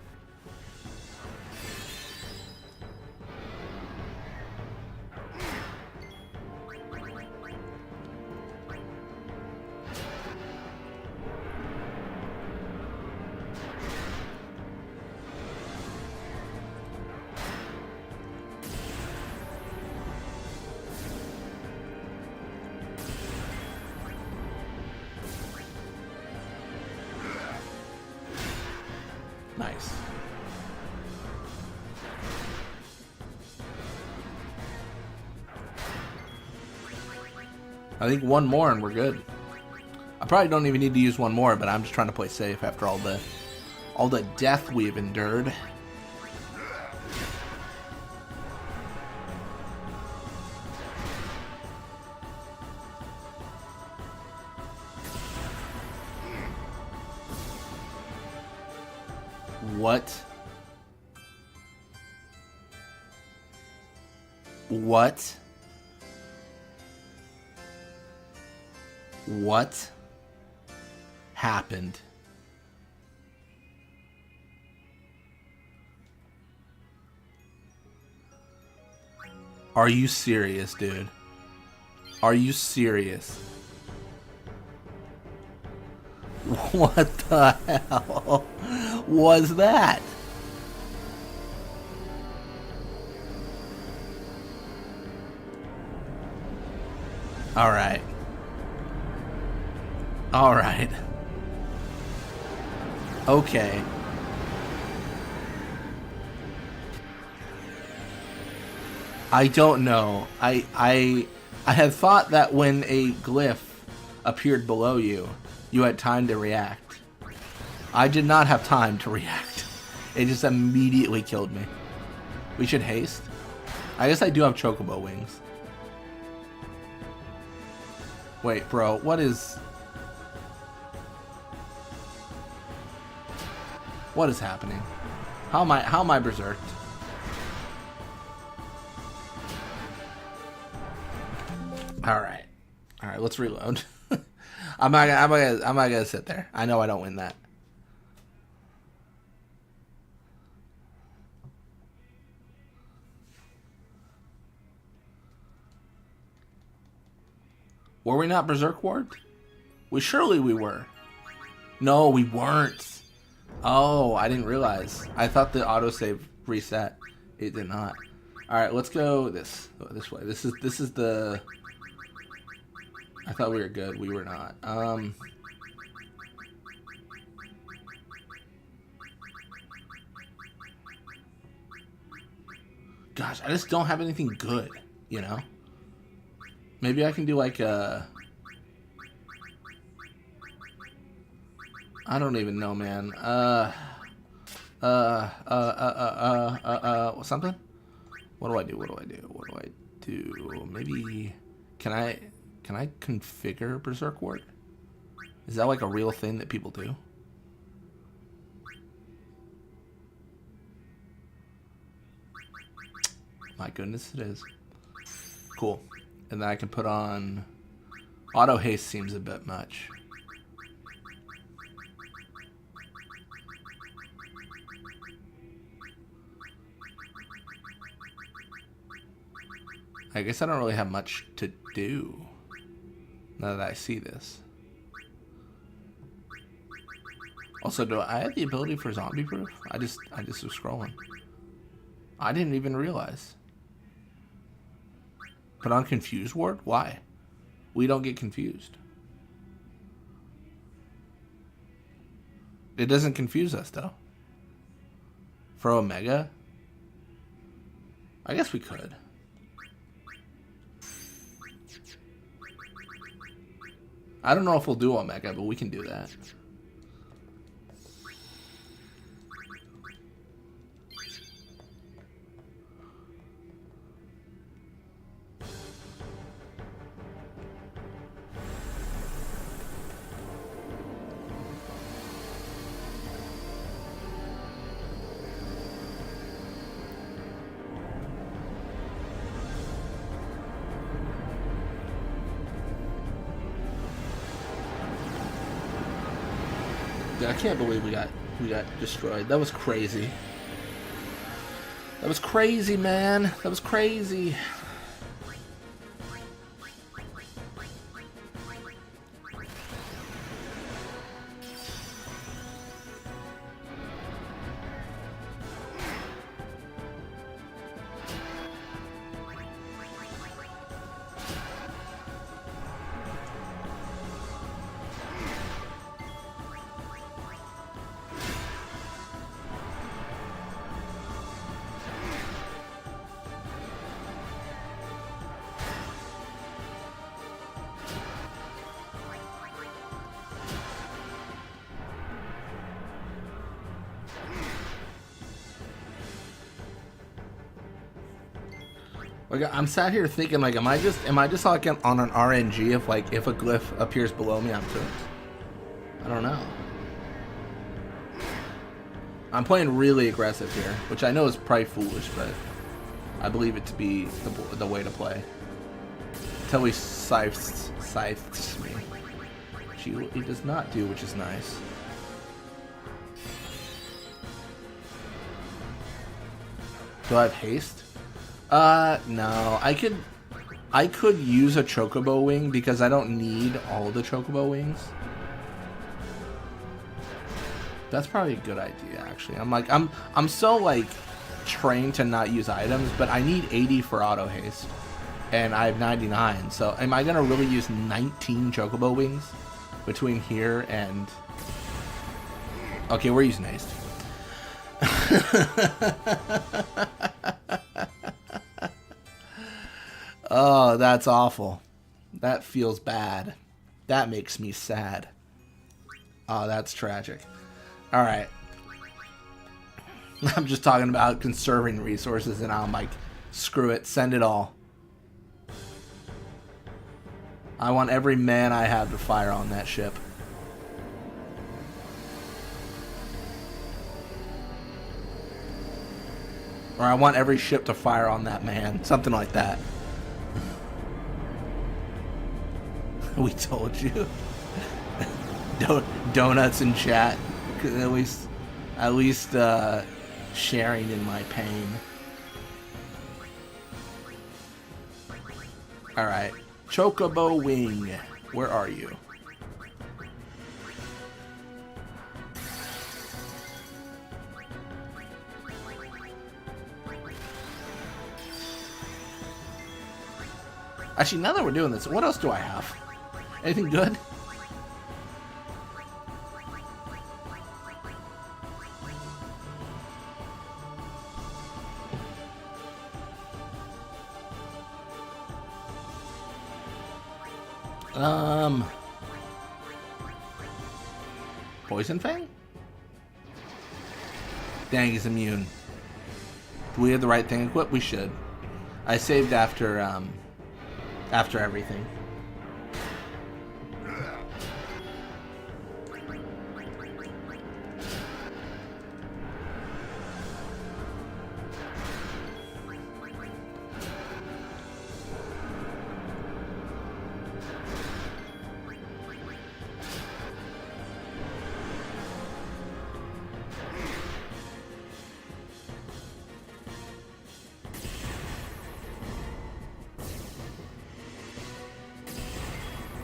Nice. I think one more and we're good. I probably don't even need to use one more, but I'm just trying to play safe after all the death we've endured. What? What? What happened? Are you serious, dude? Are you serious? What the hell was that? All right. All right. Okay. I don't know. I had thought that when a glyph appeared below you, you had time to react. I did not have time to react. It just immediately killed me. We should haste. I guess I do have chocobo wings. Wait, bro, what is happening? How am I berserked? All right, let's reload. I'm not gonna sit there. I know I don't win that. Were we not berserk ward? Surely we were. No, we weren't. Oh, I didn't realize. I thought the autosave reset. It did not. All right, let's go this way. This is the. I thought we were good. We were not. Gosh, I just don't have anything good, you know? Maybe I can do like a... I don't even know, man. Something? What do I do? Maybe... Can I configure Berserk Ward? Is that like a real thing that people do? My goodness, it is. Cool. And then I can put on... Auto haste seems a bit much. I guess I don't really have much to do now that I see this. Also, do I have the ability for zombie proof? I just was scrolling. I didn't even realize. Put on confused ward? Why? We don't get confused. It doesn't confuse us though. For Omega? I guess we could. I don't know if we'll do Omega, but we can do that. I can't believe we got destroyed. That was crazy. That was crazy, man. That was crazy. Like, I'm sat here thinking, like, am I just like on an RNG if a glyph appears below me, I'm cooked? I don't know. I'm playing really aggressive here, which I know is probably foolish, but I believe it to be the way to play. Until he scythes me. Which he does not do, which is nice. Do I have haste? No. I could use a chocobo wing because I don't need all the chocobo wings. That's probably a good idea, actually. I'm so like trained to not use items, but I need 80 for auto haste, and I have 99. So am I gonna really use 19 chocobo wings between here and? Okay, we're using haste. Oh, that's awful. That feels bad. That makes me sad. Oh, that's tragic. All right. I'm just talking about conserving resources, and I'm like, screw it, send it all. I want every man I have to fire on that ship. Or I want every ship to fire on that man. Something like that. We told you. Donuts in chat. At least sharing in my pain. Alright. Chocobo Wing. Where are you? Actually, now that we're doing this, what else do I have? Anything good? Poison Fang? Dang, he's immune. Do we have the right thing equipped? We should. I saved after everything.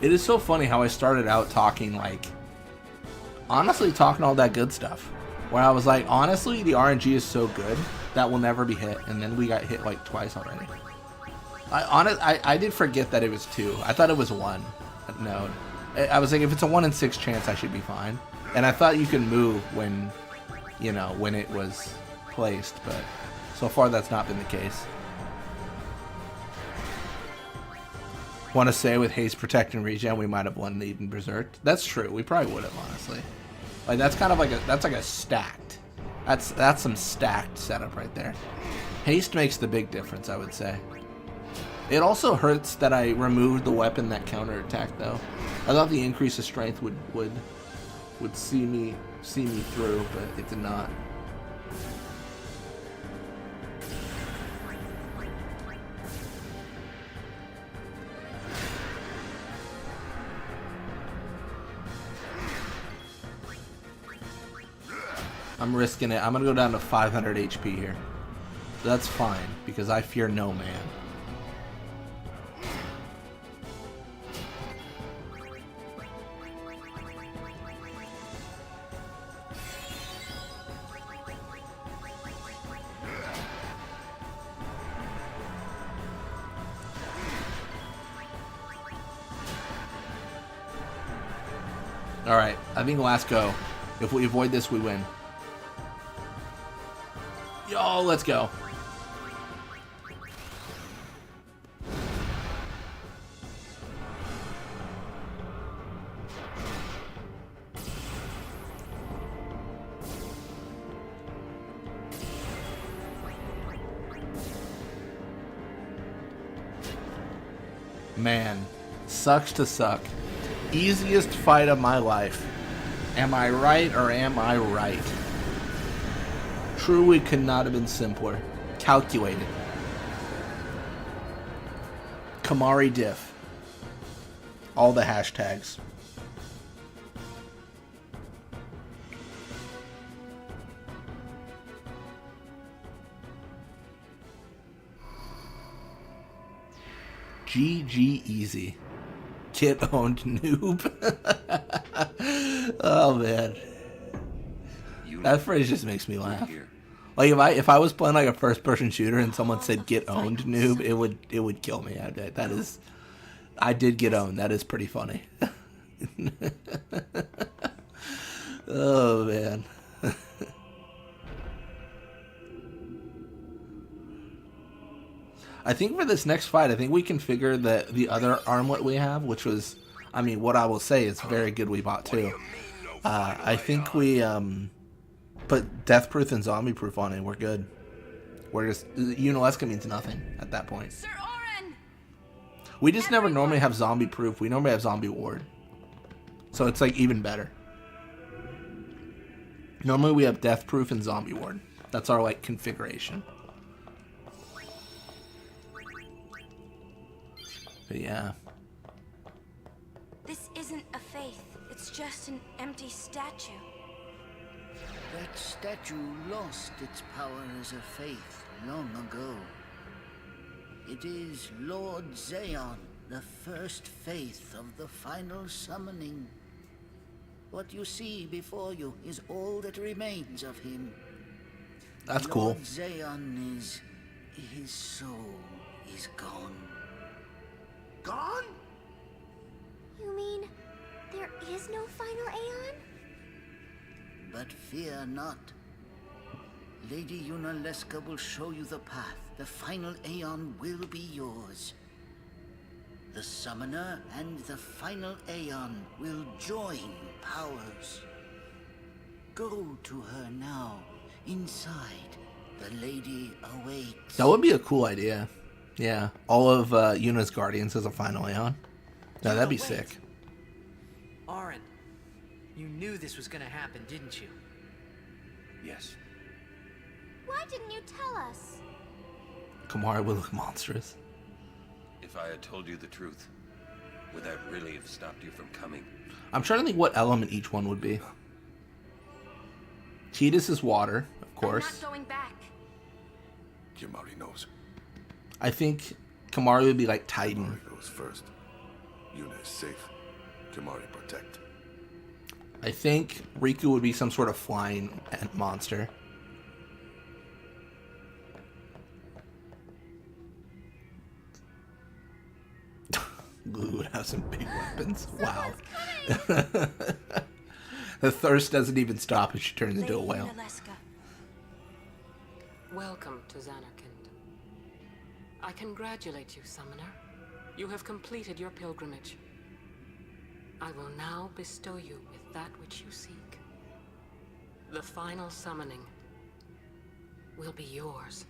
It is so funny how I started out talking honestly talking all that good stuff. Where I was like, honestly, the RNG is so good that will never be hit, and then we got hit like twice already. I did forget that it was 2. I thought it was 1. No, I was like, if it's a 1 in 6 chance, I should be fine. And I thought you can move when, when it was placed, but so far that's not been the case. Want to say with haste, protect, and regen, we might have won the Eden Berserk. That's true. We probably would have, honestly. Like that's kind of like a stacked. That's some stacked setup right there. Haste makes the big difference, I would say. It also hurts that I removed the weapon that counterattacked, though. I thought the increase of strength would see me through, but it did not. I'm risking it. I'm going to go down to 500 HP here. That's fine, because I fear no man. Alright, I think last go. If we avoid this, we win. Yo, let's go. Man, sucks to suck. Easiest fight of my life. Am I right or am I right? Truly could not have been simpler. Calculated. Kimahri diff. All the hashtags. GG easy. Kit owned noob. Oh man. That phrase just makes me laugh. Like if I was playing like a first person shooter and someone said get owned noob, it would kill me. I did get owned. That is pretty funny. Oh man. I think for this next fight, I think we can figure the other armlet we have, which was, I mean, what I will say is very good we bought too. I think we put death proof and zombie proof on it. We're good. We're just, Unaleska means nothing at that point. Sir Oren! We just never normally have zombie proof. We normally have zombie ward. So it's like even better. Normally we have death proof and zombie ward. That's our like configuration. But yeah. This isn't a faith. It's just an empty statue. That statue lost its power as a faith long ago. It is Lord Zeon, the first faith of the final summoning. What you see before you is all that remains of him. That's cool. Lord Zeon is... his soul is gone. Gone? You mean there is no final Aeon? But fear not. Lady Unaleska will show you the path. The final Aeon will be yours. The Summoner and the final Aeon will join powers. Go to her now. Inside, the lady awaits. That would be a cool idea. Yeah, all of Yuna's Guardians as a final Aeon. No, that'd be sick. Oren, you knew this was gonna happen, didn't you? Yes. Why didn't you tell us? Kimahri would look monstrous. If I had told you the truth, would that really have stopped you from coming? I'm trying to think what element each one would be. Tidus is water, of course. I'm not going back. Kimahri knows. I think Kimahri would be like Titan. Kimahri goes first. Yuna is safe. Kimahri protect. I think Riku would be some sort of flying monster. Glue would have some big weapons. Wow. The thirst doesn't even stop as she turns into a whale. Welcome to Xanarkand. I congratulate you, Summoner. You have completed your pilgrimage. I will now bestow you with that which you seek. The final summoning will be yours.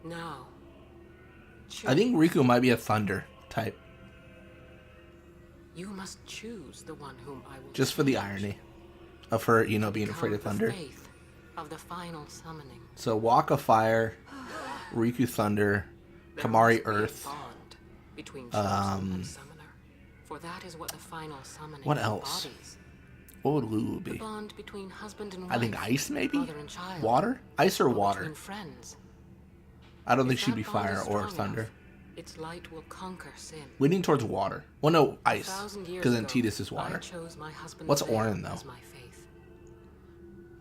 Now, I think Riku might be a thunder type. You must choose the one whom I will just for the irony of her, being afraid of thunder. Faith of the final summoning. So Waka Fire, Riku Thunder, Kimahri Earth. Between and Summoner, for that is what the final summoning what else? Embodies. What would Lulu be? The bond between husband and wife, I think ice, maybe? mother and child, water? Ice or water? Between friends. I don't think If she'd be that bond fire is or strong thunder. enough, its light will conquer sin. Leaning towards water. Well, no, ice. 1,000 years Because then ago, Tidus is I water. chose my husband What's Zeon Orin, though? as my faith.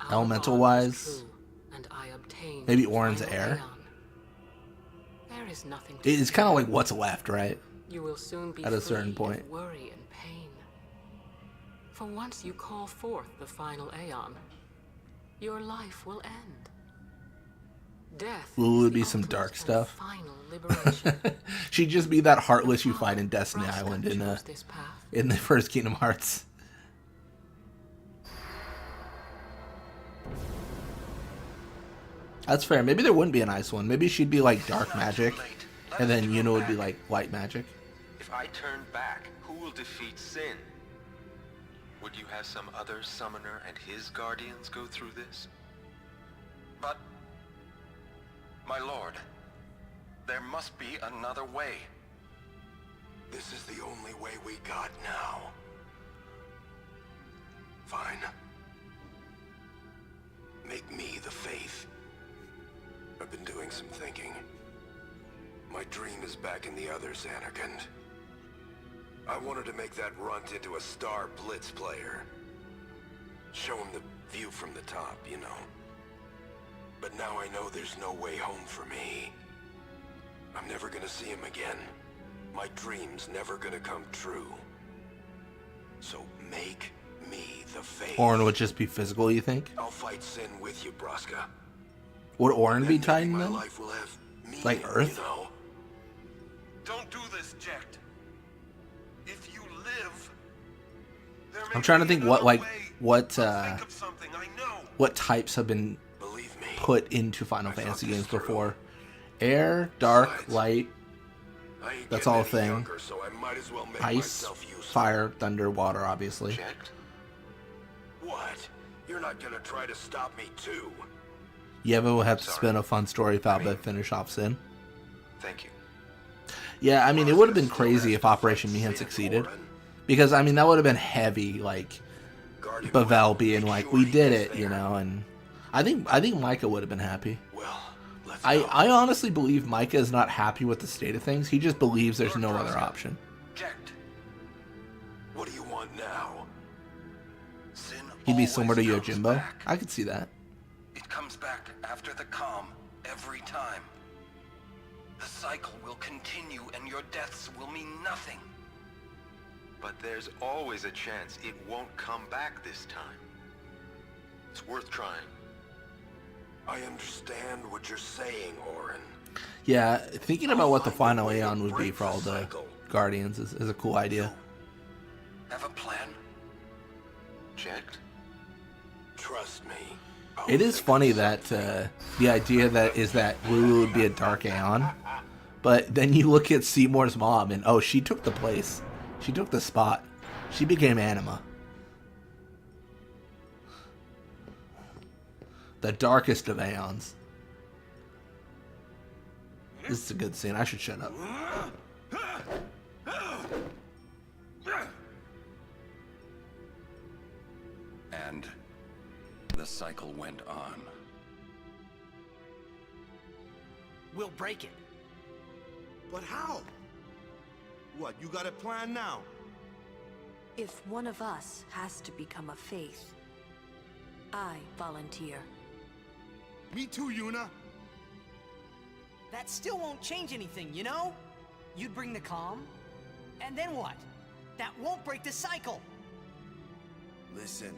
Our Elemental bond was wise? true, and I obtained Maybe the Orin's final air? Aeon. There is nothing to It's kind of like what's left, right? You will soon be at a certain free point. of worry and pain. For once you call forth the final Aeon, your life will end. Death Lulu would is be the some ultimate dark and stuff. Final liberation. She'd just be that heartless you find in Destiny Island in the first Kingdom Hearts. That's fair. Maybe there wouldn't be an ice one. Maybe she'd be like dark magic, and then Yuna would be like light magic. If I turn back, who will defeat Sin? Would you have some other summoner and his guardians go through this? But, my lord, there must be another way. This is the only way we got now. Fine. Make me the faith. I've been doing some thinking. My dream is back in the others, Anakin. I wanted to make that runt into a star Blitz player. Show him the view from the top, you know. But now I know there's no way home for me. I'm never gonna see him again. My dream's never gonna come true. So make me the face. Orin would just be physical, you think? I'll fight sin with you, Braska. Would Orin be Titan My then? life will have meaning, Like Earth? You know? Don't do this, Jecht. If you live, there may I'm trying to be think what another like way. what Think of something I know. what types have been put into Final Fantasy games before. Air, dark, light. That's all a thing. Younger, so I might as well make Ice, myself useful. fire, thunder, water, obviously. Jecht? What? You're not gonna try to stop me too? Yeva will have to spin a fun story if Alba finish off Sin. Thank you. Yeah, I mean, it would have been crazy if Operation Mihan succeeded. Because, I mean, that would have been heavy, like, Bavel being like, we did it, you know, and I think Micah would have been happy. I honestly believe Micah is not happy with the state of things. He just believes there's no other option. Jecht. What do you want now? He'd be similar to Yojimbo. I could see that. It comes back after the calm every time. The cycle will continue and your deaths will mean nothing. But there's always a chance it won't come back this time. It's worth trying. I understand what you're saying, Orin. Yeah, thinking about what the final Aeon would be for all the Guardians is a cool idea. Have a plan? Jecht? Trust me. It is funny that the idea that is that Lulu would be a Dark Aeon, but then you look at Seymour's mom and oh, she took the place. She took the spot. She became Anima. The darkest of Aeons. This is a good scene. I should shut up. And the cycle went on. We'll break it. But how? What, you got a plan now? If one of us has to become a faith, I volunteer. Me too, Yuna. That still won't change anything, you know? You'd bring the calm, and then what? That won't break the cycle. Listen.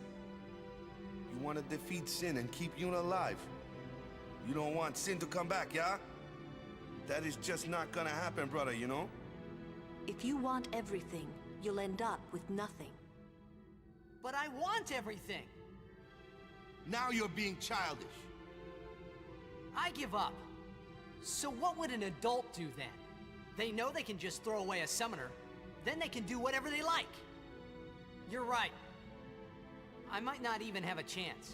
You want to defeat Sin and keep Yuna alive. You don't want Sin to come back, yeah? That is just not gonna happen, brother, you know? If you want everything, you'll end up with nothing. But I want everything. Now you're being childish. I give up. So what would an adult do then? They know they can just throw away a summoner, then they can do whatever they like. You're right. I might not even have a chance.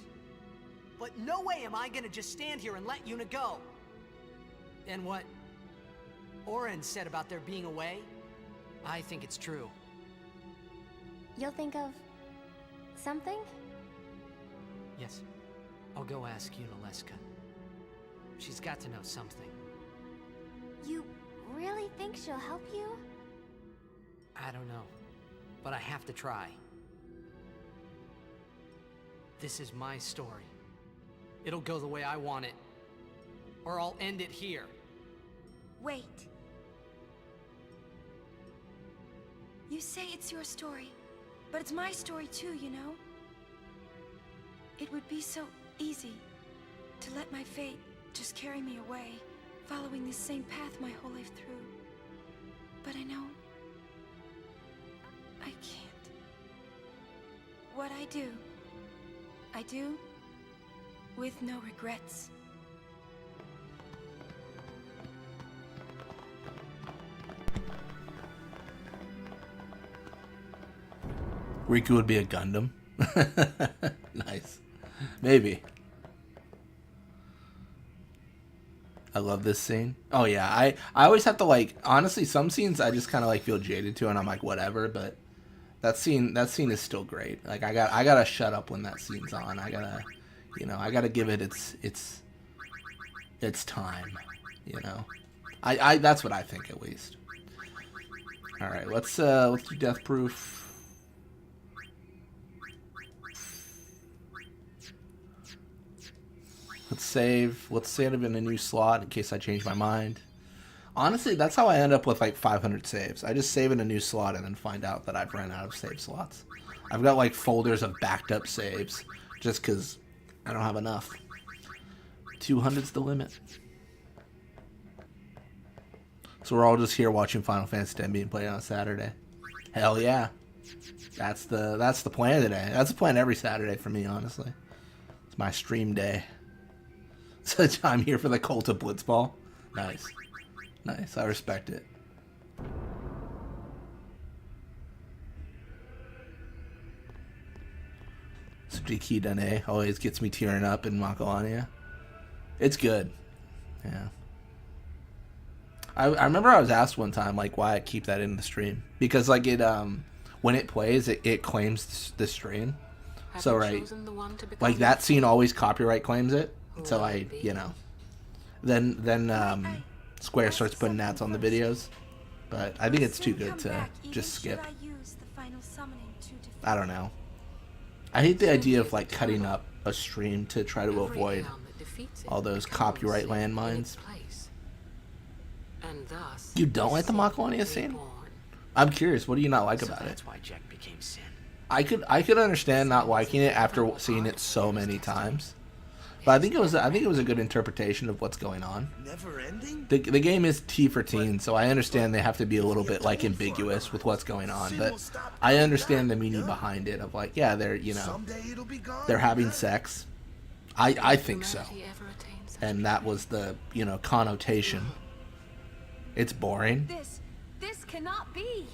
But no way am I gonna just stand here and let Yuna go. And what Orin said about there being a way, I think it's true. You'll think of something? Yes. I'll go ask Yuna Leska. She's got to know something. You really think she'll help you? I don't know. But I have to try. This is my story. It'll go the way I want it. Or I'll end it here. Wait. You say it's your story, but it's my story too, you know? It would be so easy to let my fate just carry me away, following this same path my whole life through. But I know I can't. What I do with no regrets. Riku would be a Gundam. Nice. Maybe. I love this scene. Oh yeah, I always have to like, honestly, some scenes I just kind of like feel jaded to and I'm like whatever, but that scene is still great. Like I gotta shut up when that scene's on. I gotta give it its time, you know. I that's what I think at least. All right, let's do death proof. Let's save. Let's save it in a new slot in case I change my mind. Honestly, that's how I end up with like 500 saves. I just save in a new slot and then find out that I've ran out of save slots. I've got like folders of backed up saves just because I don't have enough. 200's the limit. So we're all just here watching Final Fantasy X being played on Saturday. Hell yeah. That's the plan today. That's the plan every Saturday for me, honestly. It's my stream day. So I'm here for the cult of Blitzball. Nice. Nice. I respect it. Sujiki Dane always gets me tearing up in Makalania. It's good. Yeah. I remember I was asked one time like why I keep that in the stream. Because like it when it plays it claims the stream. So right, like that scene always copyright claims it. So I, you know, then Square starts putting ads on the videos, but I think it's too good to just skip. I don't know. I hate the idea of like cutting up a stream to try to avoid all those copyright landmines. You don't like the Makalania scene? I'm curious. What do you not like about it? I could understand not liking it after seeing it so many times. But I think it was a good interpretation of what's going on. The game is T for teen, so I understand they have to be a little bit like ambiguous with what's going on. But I understand the meaning behind it of like, yeah, they're they're having sex. I think so, and that was the connotation. It's boring. This cannot be.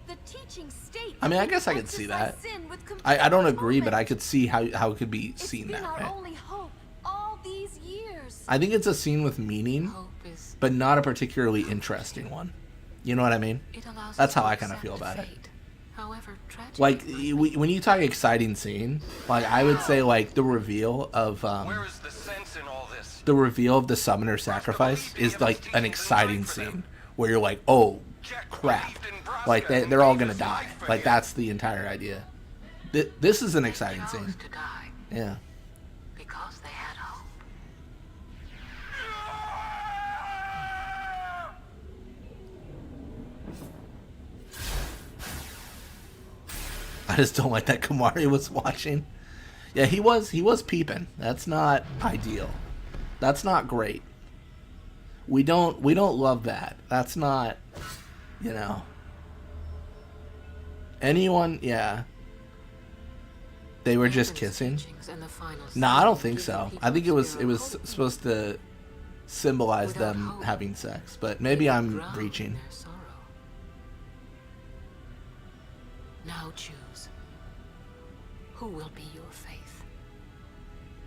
The teaching state. I mean, I guess I could see that. I don't agree, but I could see how it could be seen that way. Only hope all these years. I think it's a scene with meaning, but not a particularly interesting one. You know what I mean? That's how I kind of feel about it. Like when you talk exciting scene, like I would say like the reveal of the summoner sacrifice is like an exciting scene where you're like, oh crap, like they're all gonna die. Like that's the entire idea. This is an exciting scene. Yeah. Because they had hope. I just don't like that Kimahri was watching. Yeah, he was peeping. That's not ideal. That's not great. We don't love that. That's not, anyone, yeah. They were just kissing. No, I don't think so. I think it was supposed to symbolize them having sex, but maybe I'm reaching. Now choose. Who will be your faith?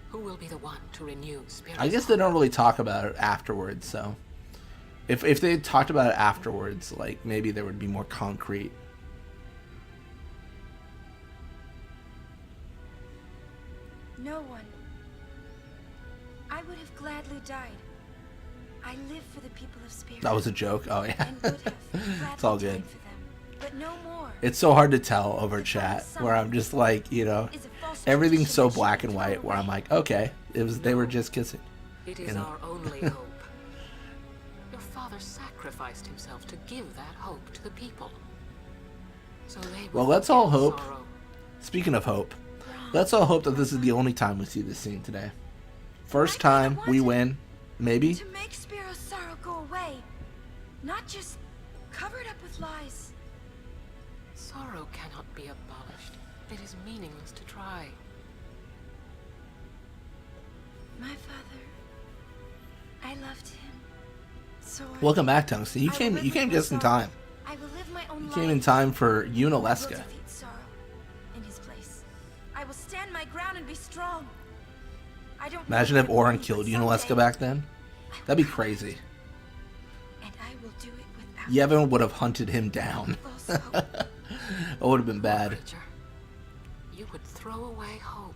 Who will be the one to renew spirit? I guess they don't really talk about it afterwards, so if they talked about it afterwards, like maybe there would be more concrete. No one. I would have gladly died. I live for the people of Spirit. That was a joke. Oh yeah. It's all good. But no more. It's so hard to tell over chat where I'm just like, everything's so black and white where I'm like, okay, they were just kissing. It is our only hope. Your father sacrificed himself to give that hope to the people. So well, let's all hope. Speaking of hope, let's all hope that this is the only time we see this scene today. First time we win, maybe. To make Spiro's sorrow go away, not just covered up with lies. Sorrow cannot be abolished. It is meaningless to try. My father, I loved him. So welcome back, Tungsten. You came just in time. I will live my own You came in time for Unaleska. In his place. I will stand my ground and be strong. I don't Imagine if Orin killed Unaleska back then. That'd be crazy. And I will do it without Yevon would have hunted him down. That would have been bad. You would throw away hope.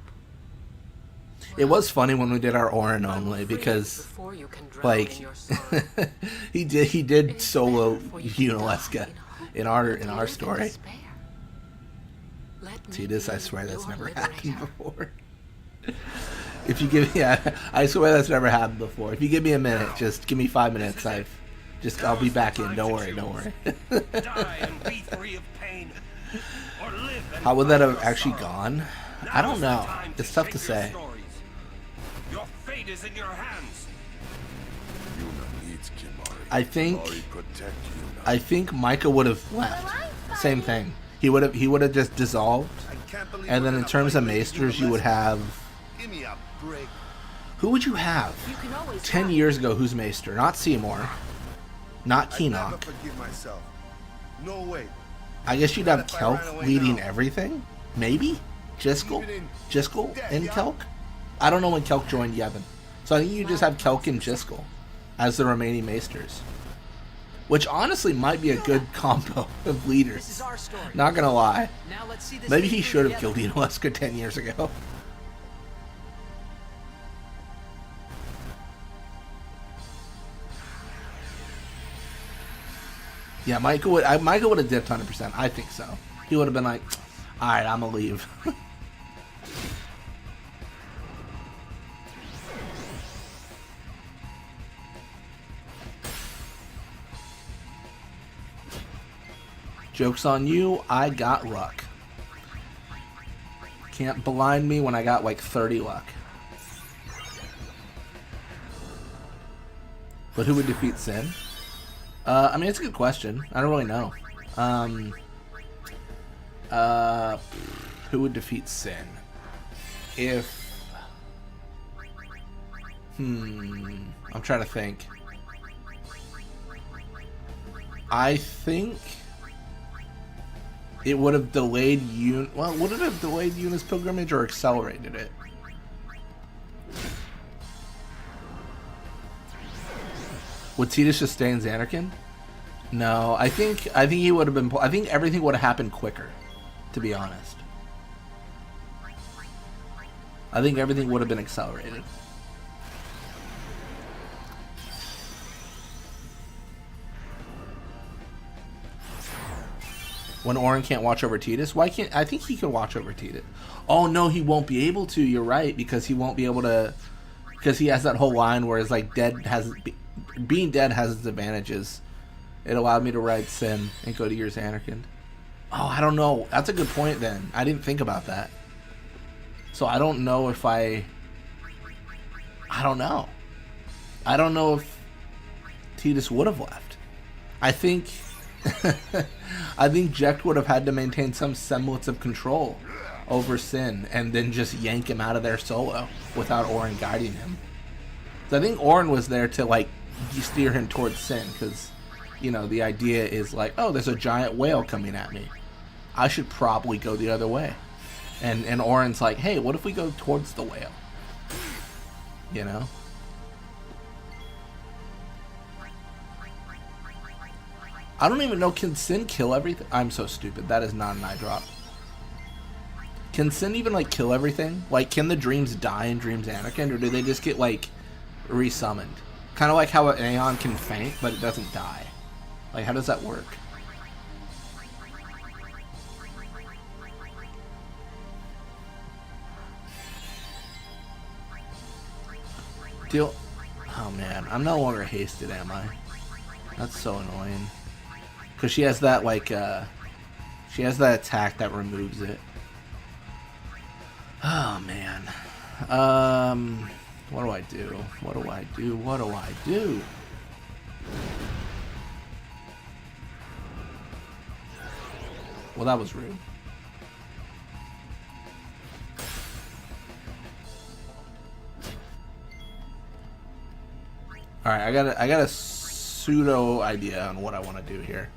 It was funny when we did our Orin only because, like, he did solo Yunalesca in our story. Tidus, I swear that's never happened before. If you give me, I swear that's never happened before. If you give me a minute, just give me 5 minutes. I'll be back in. Don't worry, don't worry. How would that have actually gone? I don't know. It's tough to say. Your fate is in your hands. Yuna needs Kimahri. I think Micah would have left. Same thing. He would have just dissolved. And then in terms of Maesters, you would have. Give me a break. Who would you have? 10 years ago, who's Maester? Not Seymour. Not I never Keenock. forgive myself. No way. I guess you'd have Kelk leading everything? Maybe? Jiskel and Kelk? I don't know when Kelk joined Yevon. So I think you just have Kelk and Jiskel as the remaining Maesters. Which honestly might be a good combo of leaders. Not gonna lie. Maybe he should have killed Yunalesca 10 years ago. Yeah, Michael would have dipped 100%. I think so. He would have been like, alright, I'm gonna leave. Joke's on you, I got luck. Can't blind me when I got like 30 luck. But who would defeat Sin? I mean, it's a good question. I don't really know. Who would defeat Sin? I'm trying to think. I think it would have delayed would it have delayed Yuna's pilgrimage or accelerated it? Would Tidus just stay in Xanarkand? No, I think he would have been. I think everything would have happened quicker, to be honest. I think everything would have been accelerated. When Orin can't watch over Tidus, why can't? I think he can watch over Tidus. Oh no, he won't be able to. You're right, because he won't be able to. Because he has that whole line where it's like being dead has its advantages. It allowed me to ride Sin and go to your Xanarkand. Oh, I don't know. That's a good point then. I didn't think about that. So I don't know if I don't know. I don't know if Tidus would have left. I think Jecht would have had to maintain some semblance of control over Sin and then just yank him out of there solo without Orin guiding him. So I think Orin was there to like steer him towards Sin because, you know, the idea is like, oh, there's a giant whale coming at me. I should probably go the other way. And Orin's like, hey, what if we go towards the whale? You know? I don't even know, can Sin kill everything? I'm so stupid. That is not an eye drop. Can Sin even, like, kill everything? Like, can the dreams die in Dreams Xanarkand, or do they just get, like, resummoned? Kind of like how an Aeon can faint, but it doesn't die. Like, how does that work? Oh, man. I'm no longer hasted, am I? That's so annoying. Because she has that, like, she has that attack that removes it. Oh, man. What do I do? What do I do? What do I do? Well, that was rude. Alright, I got a pseudo idea on what I want to do here.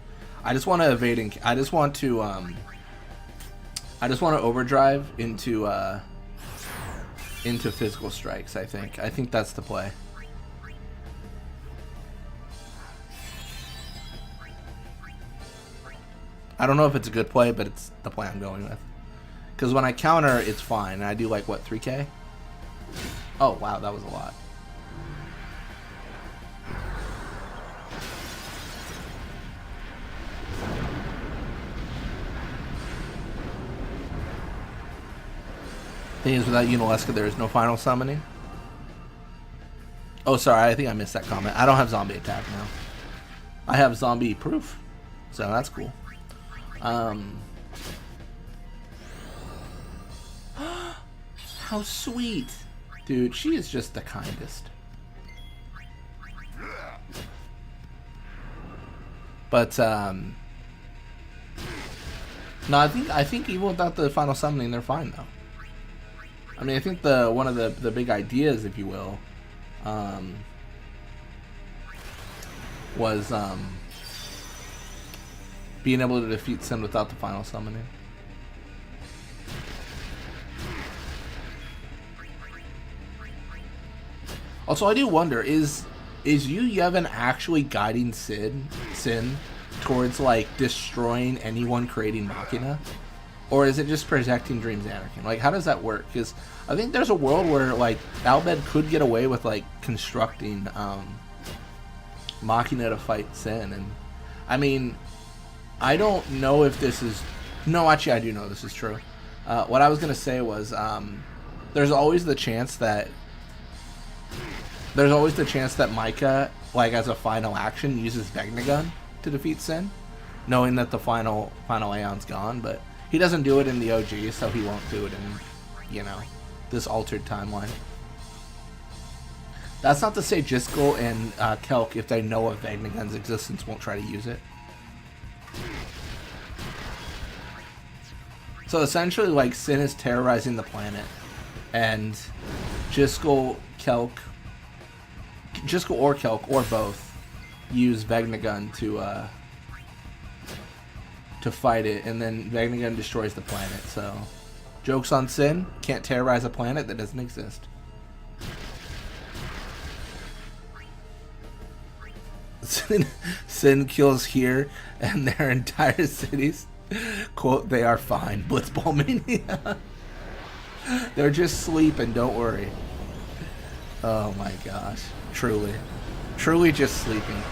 I just want to evade and I just want to overdrive into physical strikes, I think that's the play. I don't know if it's a good play, but it's the play I'm going with. Because when I counter, it's fine. I do like, what, 3k? Oh, wow, that was a lot. Thing is, without Unalesca, there is no final summoning. Oh, sorry, I think I missed that comment. I don't have zombie attack now. I have zombie proof, so that's cool. How sweet. Dude, she is just the kindest. But, no, I think even without the final summoning, they're fine, though. I mean, I think one of the big ideas, if you will, was being able to defeat Sin without the final summoning. Also, I do wonder, is Yu Yevon actually guiding Sin towards, like, destroying anyone creating Machina? Or is it just protecting Dreams Anakin? Like, how does that work? Because I think there's a world where, like, Albed could get away with, like, constructing Machina to fight Sin. And, I mean, I don't know if this is... No, actually, I do know this is true. What I was going to say was, there's always the chance that... There's always the chance that Micah, like, as a final action, uses Vegnagun to defeat Sin, knowing that the final Aeon's gone, but he doesn't do it in the OG, so he won't do it in, you know, this altered timeline. That's not to say Jiskel and Kelk, if they know of Vegnagun's existence, won't try to use it. So essentially, like, Sin is terrorizing the planet, and Jiskel or Kelk, or both, use Vegnagun to fight it, and then Vegnagun destroys the planet. So, joke's on Sin, can't terrorize a planet that doesn't exist. Sin kills here and their entire cities. Quote, they are fine. Blitzball mania. They're just sleeping, don't worry. Oh my gosh. Truly. Truly just sleeping.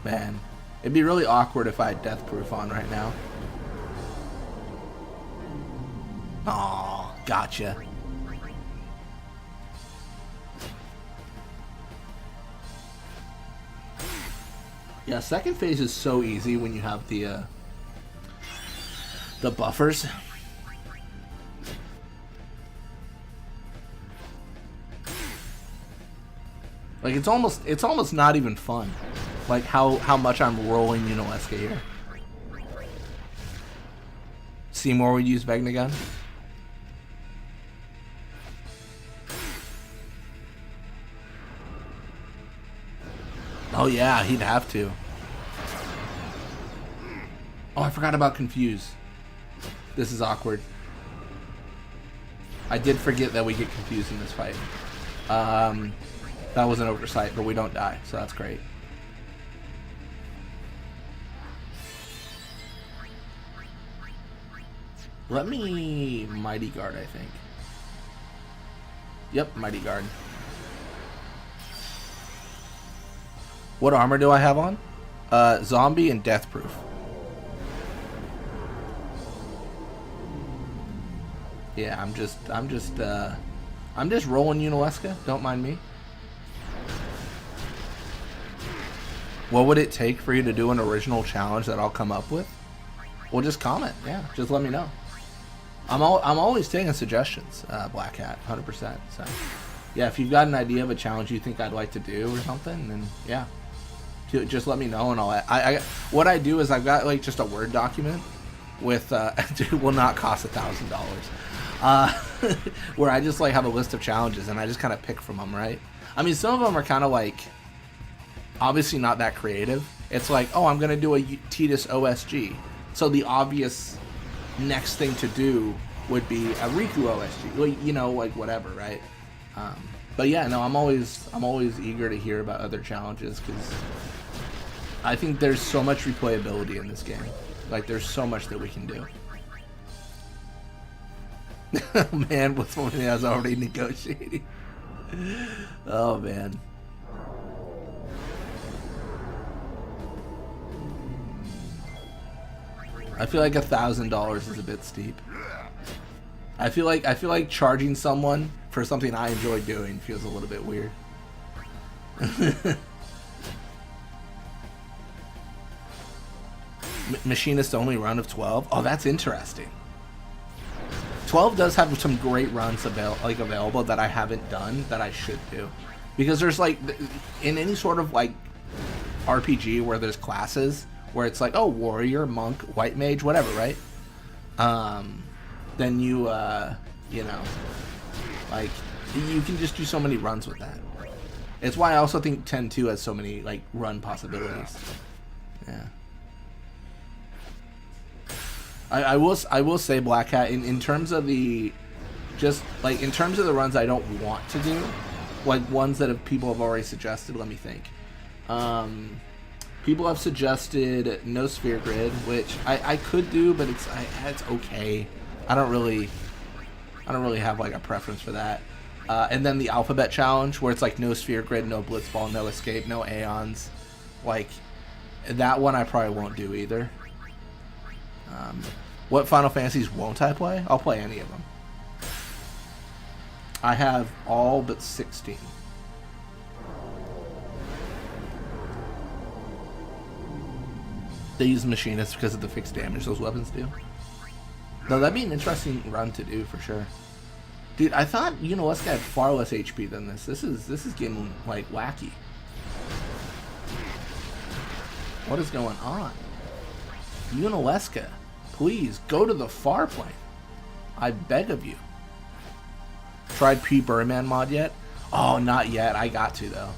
Man, it'd be really awkward if I had Death Proof on right now. Aw, gotcha. Yeah, second phase is so easy when you have the buffers. Like, it's almost not even fun. Like how much I'm rolling Unalesca here. Seymour would use Vegnagun. Oh yeah, he'd have to. Oh, I forgot about Confuse. This is awkward. I did forget that we get confused in this fight. That was an oversight, but we don't die, so that's great. Let me Mighty Guard, I think. Yep, Mighty Guard. What armor do I have on? Zombie and Death Proof. Yeah, I'm just rolling Unalesca. Don't mind me. What would it take for you to do an original challenge that I'll come up with? Well, just comment. Yeah, just let me know. I'm always taking suggestions, Black Hat, 100%. So, yeah, if you've got an idea of a challenge you think I'd like to do or something, then yeah, just let me know and I'll. What I do is I've got like just a Word document with dude, will not cost $1,000. Where I just like have a list of challenges and I just kind of pick from them, right? I mean, some of them are kind of like obviously not that creative. It's like, oh, I'm gonna do a Tidus OSG, so the obvious next thing to do would be a Riku OSG, well, you know, like whatever, right? But yeah, no, I'm always eager to hear about other challenges because I think there's so much replayability in this game. Like, there's so much that we can do. Man, what's something I was already negotiating? Oh, man. I feel like $1,000 is a bit steep. I feel like charging someone for something I enjoy doing feels a little bit weird. Machinist only run of 12. Oh, that's interesting. 12 does have some great runs available that I haven't done that I should do, because there's like in any sort of like RPG where there's classes where it's like, oh, warrior, monk, white mage, whatever, right? Then you know, like you can just do so many runs with that. It's why I also think 10-2 has so many like run possibilities. Yeah. I will say, Black Hat, in terms of the, just like in terms of the runs I don't want to do, like ones that people have already suggested. Let me think. People have suggested no sphere grid, which I could do, but it's okay. I don't really have like a preference for that. And then the alphabet challenge, where it's like no sphere grid, no blitzball, no escape, no aeons. Like that one I probably won't do either. What Final Fantasies won't I play? I'll play any of them. I have all but 16. They use machinists because of the fixed damage those weapons do. No, that'd be an interesting run to do for sure. Dude, I thought Unalesca had far less HP than this. This is getting like wacky. What is going on? Unalesca, please go to the far plane. I beg of you. Tried P-Birdman mod yet? Oh, not yet. I got to though.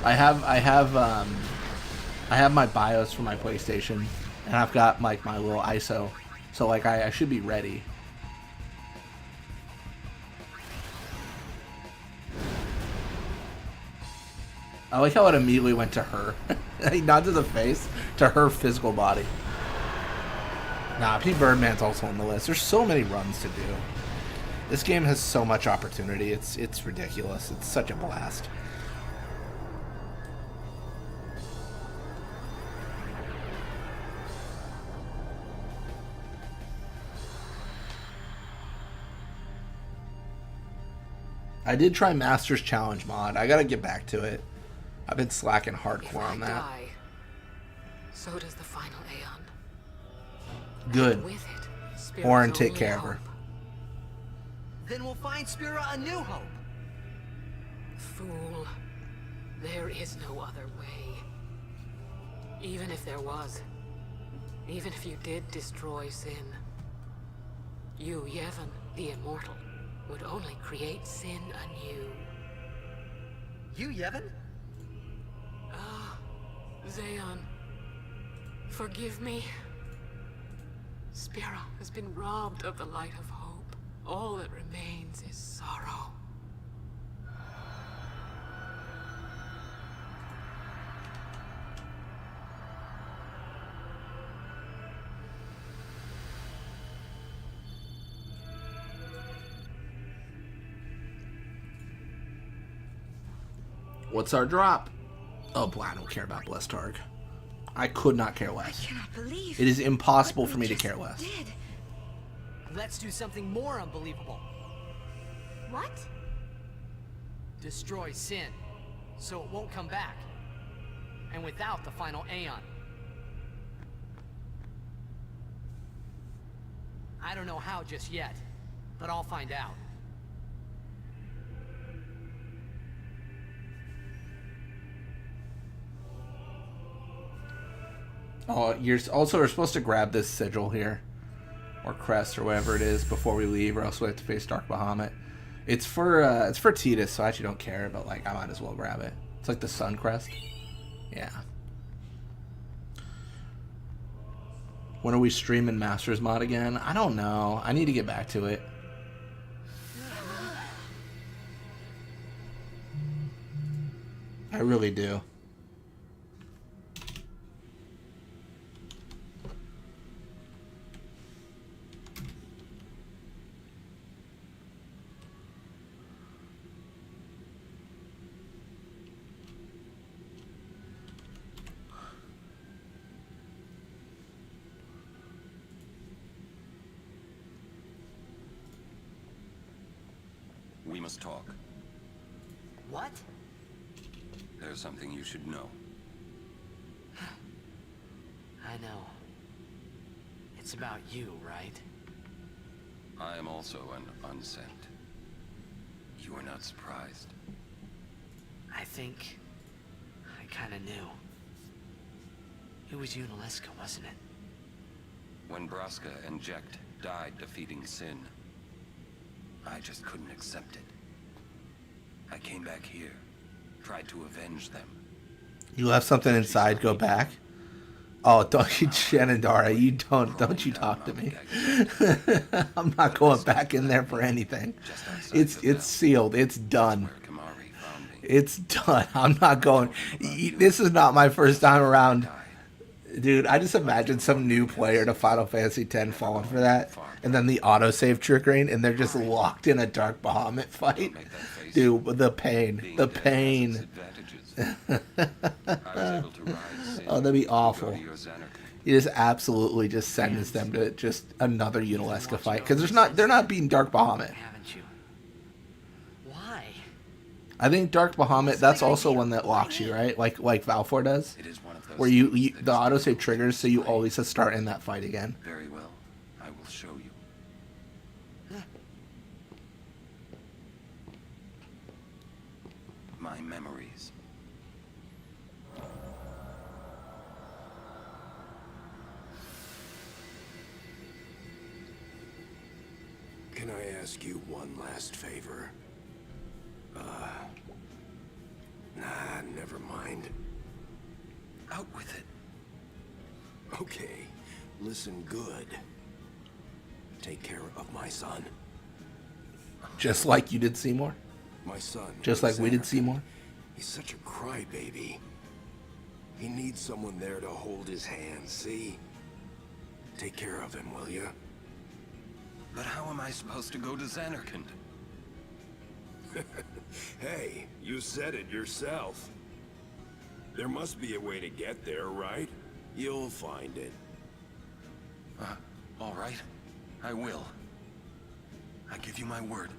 I have my BIOS for my PlayStation, and I've got like my little ISO, so like I should be ready. I like how it immediately went to her. Not to the face, to her physical body. Nah, P-Birdman's also on the list. There's so many runs to do. This game has so much opportunity. It's ridiculous. It's such a blast. I did try Master's Challenge mod. I gotta get back to it. I've been slacking hardcore on that. Die, so does the final Aeon. Good. And with it, Spira's Orin, take only care of hope. her. Then we'll find Spira a new hope. Fool. There is no other way. Even if there was. Even if you did destroy sin. You, Yevon, the Immortal, would only create sin anew. You, Yevon? Ah, Zeon. Forgive me. Spira has been robbed of the light of hope. All that remains is sorrow. What's our drop? Oh boy, I don't care about Blesstarg. I could not care less. I cannot believe it is impossible for me to care less. Did. Let's do something more unbelievable. What? Destroy sin, so it won't come back. And without the final Aeon. I don't know how just yet, but I'll find out. Oh, you're supposed to grab this sigil here, or crest, or whatever it is, before we leave, or else we have to face Dark Bahamut. It's for Titus, so I actually don't care, but like I might as well grab it. It's like the sun crest. Yeah. When are we streaming Masters mod again? I don't know. I need to get back to it. I really do. must talk. What? There's something you should know. I know. It's about you, right? I am also an unsent. You are not surprised. I think I kinda knew. It was Unaleska, wasn't it? When Braska and Jekt died defeating Sin, I just couldn't accept it. I came back here, tried to avenge them. You left something inside, go back? Oh, don't you, Shenandoah, you don't you talk to me. I'm not going back in there for anything. It's sealed. It's done. It's done. I'm not going. This is not my first time around. Dude, I just imagine some new player to Final Fantasy X falling for that. And then the autosave triggering, and they're just locked in a Dark Bahamut fight. Dude, the pain. The pain. Oh, that'd be awful. He just absolutely just sends them to just another Unaleska fight. Because they're not beating Dark Bahamut. Why? I think Dark Bahamut, that's also one that locks you, right? Like Valfor does? Where you the autosave triggers, so you always have to start in that fight again. Very well. I will show you. My memories. Can I ask you one last favor? Nah, never mind. Out with it. Okay, listen good. Take care of my son. Just like you did Seymour? My son. Just like we did Seymour? He's such a crybaby. He needs someone there to hold his hand, see? Take care of him, will you? But how am I supposed to go to Zanarkand? Hey, you said it yourself. There must be a way to get there, right? You'll find it. All right. I will. I give you my word.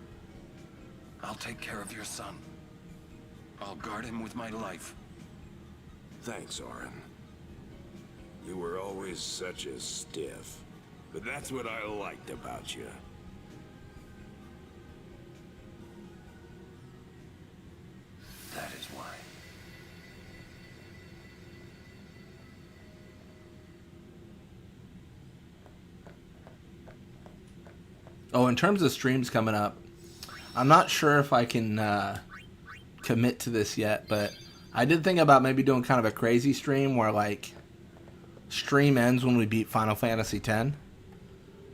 I'll take care of your son. I'll guard him with my life. Thanks, Auron. You were always such a stiff. But that's what I liked about you. That is why. Oh, in terms of streams coming up, I'm not sure if I can commit to this yet, but I did think about maybe doing kind of a crazy stream where, like, stream ends when we beat Final Fantasy X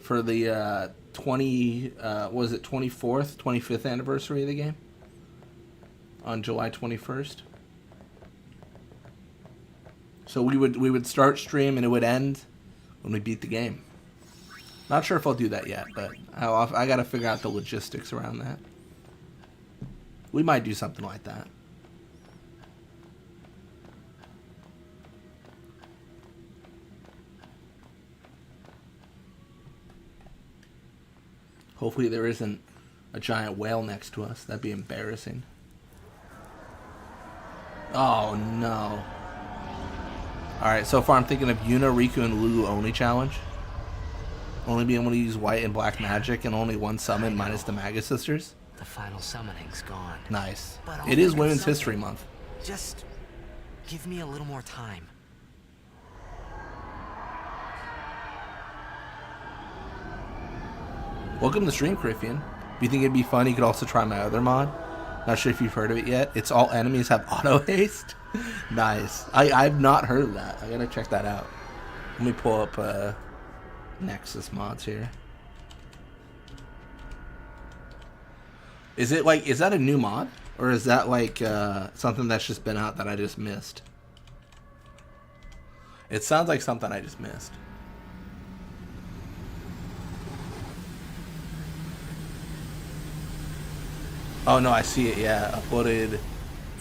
for the 25th anniversary of the game on July 21st. So we would start stream and it would end when we beat the game. Not sure if I'll do that yet, but I got to figure out the logistics around that. We might do something like that. Hopefully there isn't a giant whale next to us. That'd be embarrassing. Oh, no. Alright, so far I'm thinking of Yuna, Riku, and Lulu only challenge. Only being able to use white and black magic and only one summon minus the Magus Sisters. The final summoning's gone. Nice. But It is Women's History Month. Just give me a little more time. Welcome to stream, Criffian. If you think it'd be fun, you could also try my other mod. Not sure if you've heard of it yet. It's all enemies have auto haste. Nice. I've not heard of that. I gotta check that out. Let me pull up Nexus mods here. Is it like, is that a new mod? Or is that like something that's just been out that I just missed? It sounds like something I just missed. Oh no, I see it, yeah. Uploaded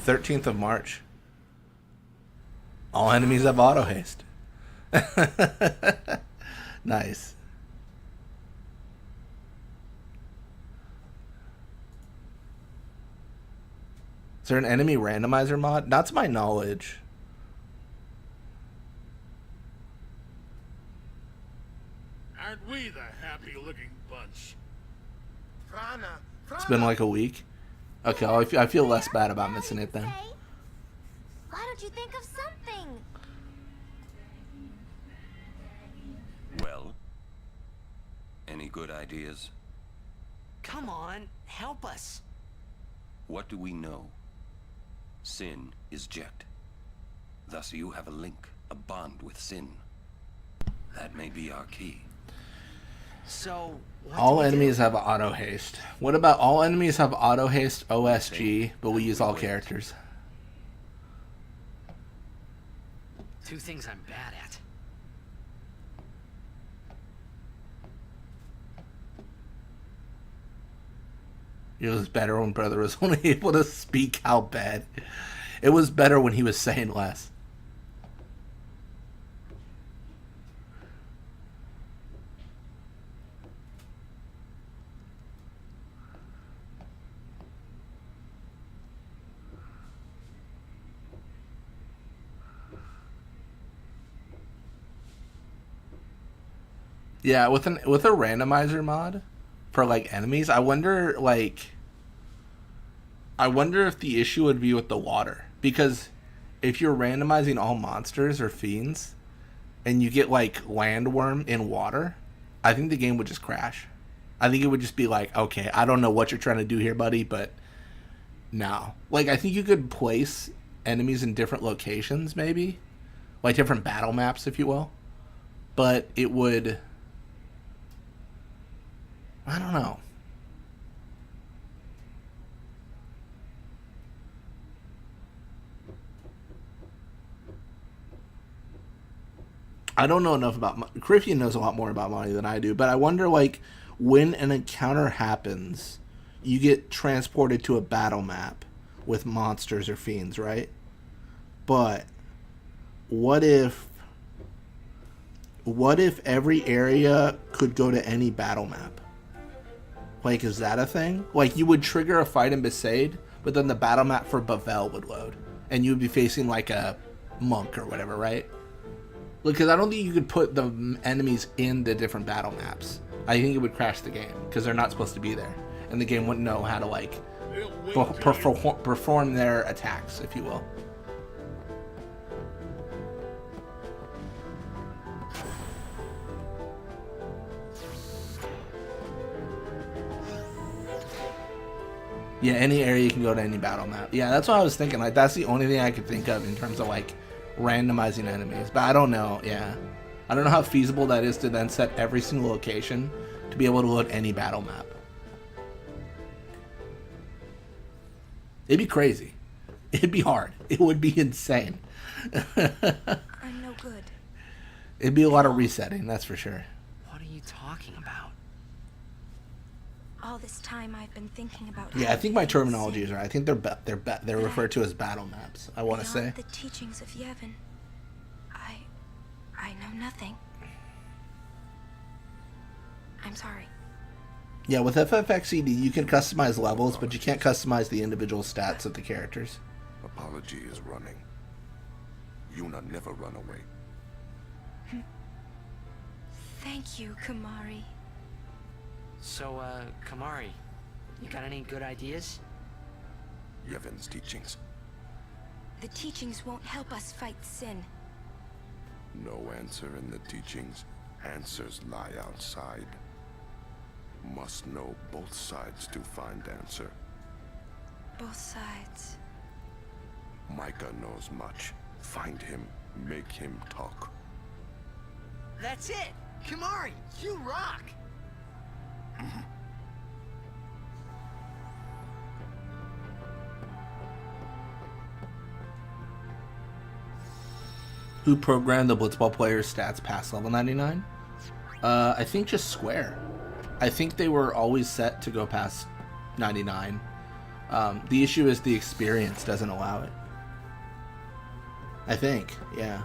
13th of March. All enemies have auto haste. Nice. Is there an enemy randomizer mod? Not to my knowledge. Aren't we the happy-looking bunch? It's been like a week. Okay, I feel less bad about missing it then. Why don't you think of something? Well, any good ideas? Come on, help us. What do we know? Sin is Jet. Thus you have a link, a bond with Sin. That may be our key. So, all enemies have auto haste. What about all enemies have auto haste OSG, but we use all characters? Two things I'm bad at. It was better when Brother was only able to speak out bad. It was better when he was saying less. Yeah, with a randomizer mod for like enemies, I wonder if the issue would be with the water, because if you're randomizing all monsters or fiends and you get like landworm in water, I think the game would just crash. I think it would just be like, okay, I don't know what you're trying to do here, buddy, but no. Like, I think you could place enemies in different locations, maybe, like different battle maps, if you will, but it would, I don't know. I don't know enough about... Crifian knows a lot more about Monty than I do, but I wonder, like, when an encounter happens, you get transported to a battle map with monsters or fiends, right? But what if every area could go to any battle map? Like, is that a thing? Like, you would trigger a fight in Besaid, but then the battle map for Bavel would load, and you would be facing, like, a monk or whatever, right? Because I don't think you could put the enemies in the different battle maps. I think it would crash the game, because they're not supposed to be there. And the game wouldn't know how to, like, perform their attacks, if you will. Yeah, any area you can go to any battle map. Yeah, that's what I was thinking. Like, that's the only thing I could think of in terms of, like, randomizing enemies. But I don't know, yeah. I don't know how feasible that is to then set every single location to be able to load any battle map. It'd be crazy. It'd be hard. It would be insane. I'm no good. It'd be a lot of resetting, that's for sure. What are you talking about? All this time I've been thinking about. Yeah, I think my terminology is right. I think they're referred to as battle maps, I want to say. The teachings of Yevon, I know nothing. I'm sorry. Yeah, with FFXCD you can customize levels, but you can't customize the individual stats of the characters. Apology is running. Yuna never run away. Thank you, Kimahri. So, Kimahri, you got any good ideas? Yevon's teachings. The teachings won't help us fight sin. No answer in the teachings. Answers lie outside. Must know both sides to find answer. Both sides. Micah knows much. Find him. Make him talk. That's it! Kimahri, you rock! Who programmed the Blitzball player's stats past level 99? I think just Square. I think they were always set to go past 99. The issue is the experience doesn't allow it. I think, yeah.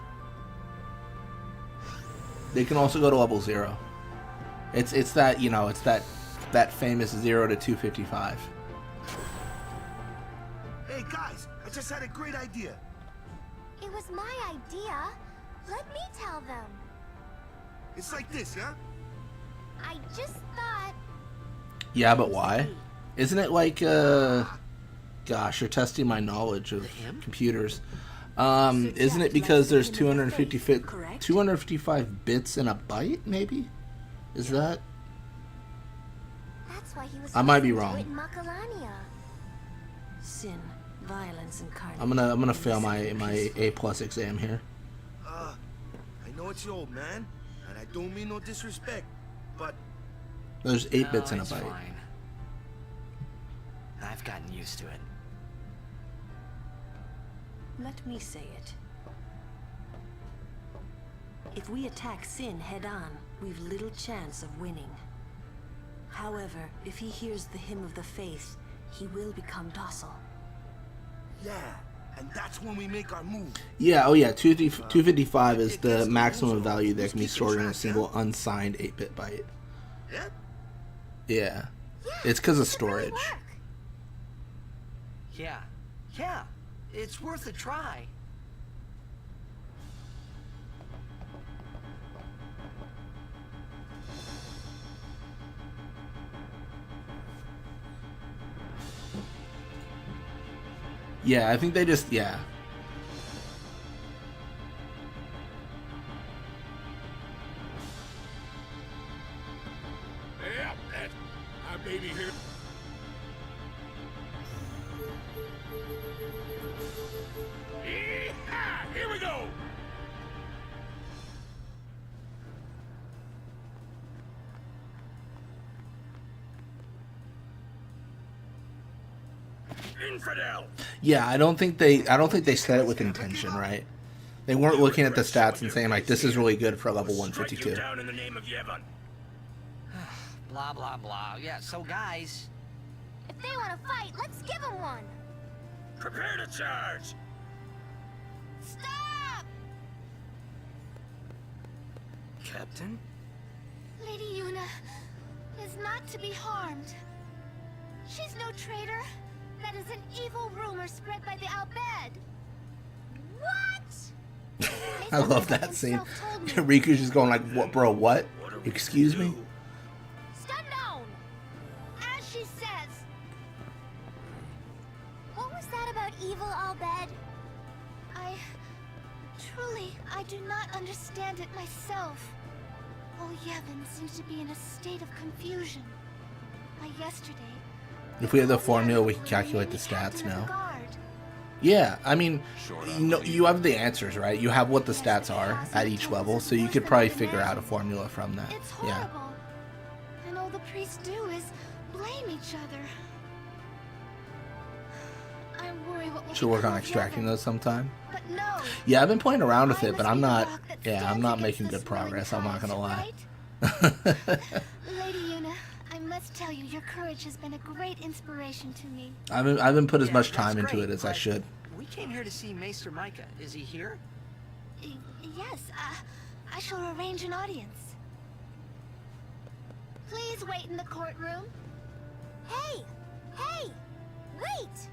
They can also go to level 0. It's that, you know, it's that famous 0 to 255. Hey guys, just had a great idea. It was my idea. Let me tell them. It's like this, yeah? I just thought... Yeah, but why? Isn't it like, gosh, you're testing my knowledge of computers. Isn't it because there's 255 bits in a byte, maybe? Is that? That's why he was I might be listening to wrong. it in Makalania. Sin, violence incarnate. I'm gonna fail my A+ exam here. I know it's your old man, and I don't mean no disrespect, but... There's 8 bits in a it's byte. fine. I've gotten used to it. Let me say it. If we attack Sin head-on, we've little chance of winning. However, if he hears the hymn of the faith, he will become docile. Yeah, and that's when we make our move. Yeah, oh yeah, 255 is the maximum value that can be stored in a single unsigned 8-bit byte. Yeah? Yeah. It's because of storage. Yeah, it's worth a try. Yeah, I think they just, yeah. Yep, I may be here. Yeehaw! Here we go! Infidel! Yeah, I don't think they said it with intention, right? They weren't looking at the stats and saying like this is really good for level 152. Down in the name of Yevon. Blah, blah, blah. Yeah, so guys... If they want to fight, let's give them one. Prepare to charge! Stop! Captain? Lady Yuna is not to be harmed. She's no traitor. That is an evil rumor spread by the Al-Bed. What? I love that scene. Riku's just going like, "What, bro? What? Excuse me?" Unknown, as she says. What was that about evil Al-Bed? I do not understand it myself. Oh, Yevon seems to be in a state of confusion. Yesterday. If we have the formula, we can calculate the stats now. Yeah, I mean, you have the answers, right? You have what the stats are at each level, so you could probably figure out a formula from that. Yeah. And all the priests do is blame each other. I worry what will Should work on extracting those sometime. But no. Yeah, I've been playing around with it, but I'm not. Yeah, I'm not making good progress. I'm not gonna lie. Lady Yuna, I must tell you, your courage has been a great inspiration to me. I haven't put as much time into it as I should. We came here to see Maester Micah. Is he here? Yes, I shall arrange an audience. Please wait in the courtroom. Hey! Wait!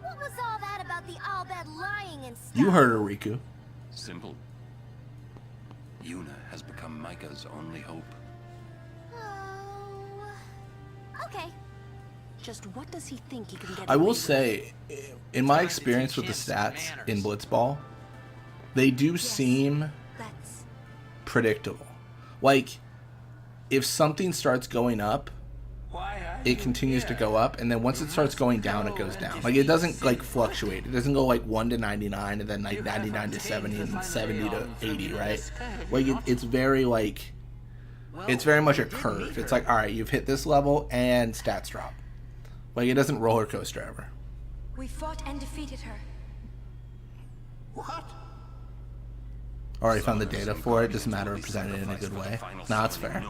What was all that about the Al-Bed lying and stuff? You heard her, Riku. Simple. Yuna has become Micah's only hope. Oh... Okay. Just what does he think he can get I will away with? say, in my experience with the stats in Blitzball, they do seem predictable. Like, if something starts going up, it continues to go up, and then once it starts going down, it goes down. Like, it doesn't, like, fluctuate. It doesn't go, like, 1 to 99, and then, like, 99 to 70, and 70 to 80, right? Like, it's very, like, it's very much a curve. It's like, all right, you've hit this level, and stats drop. Like, it doesn't roller coaster ever. We fought and defeated her. What? Already found the data for it, just a matter of presenting it in a good way. Nah, it's fair.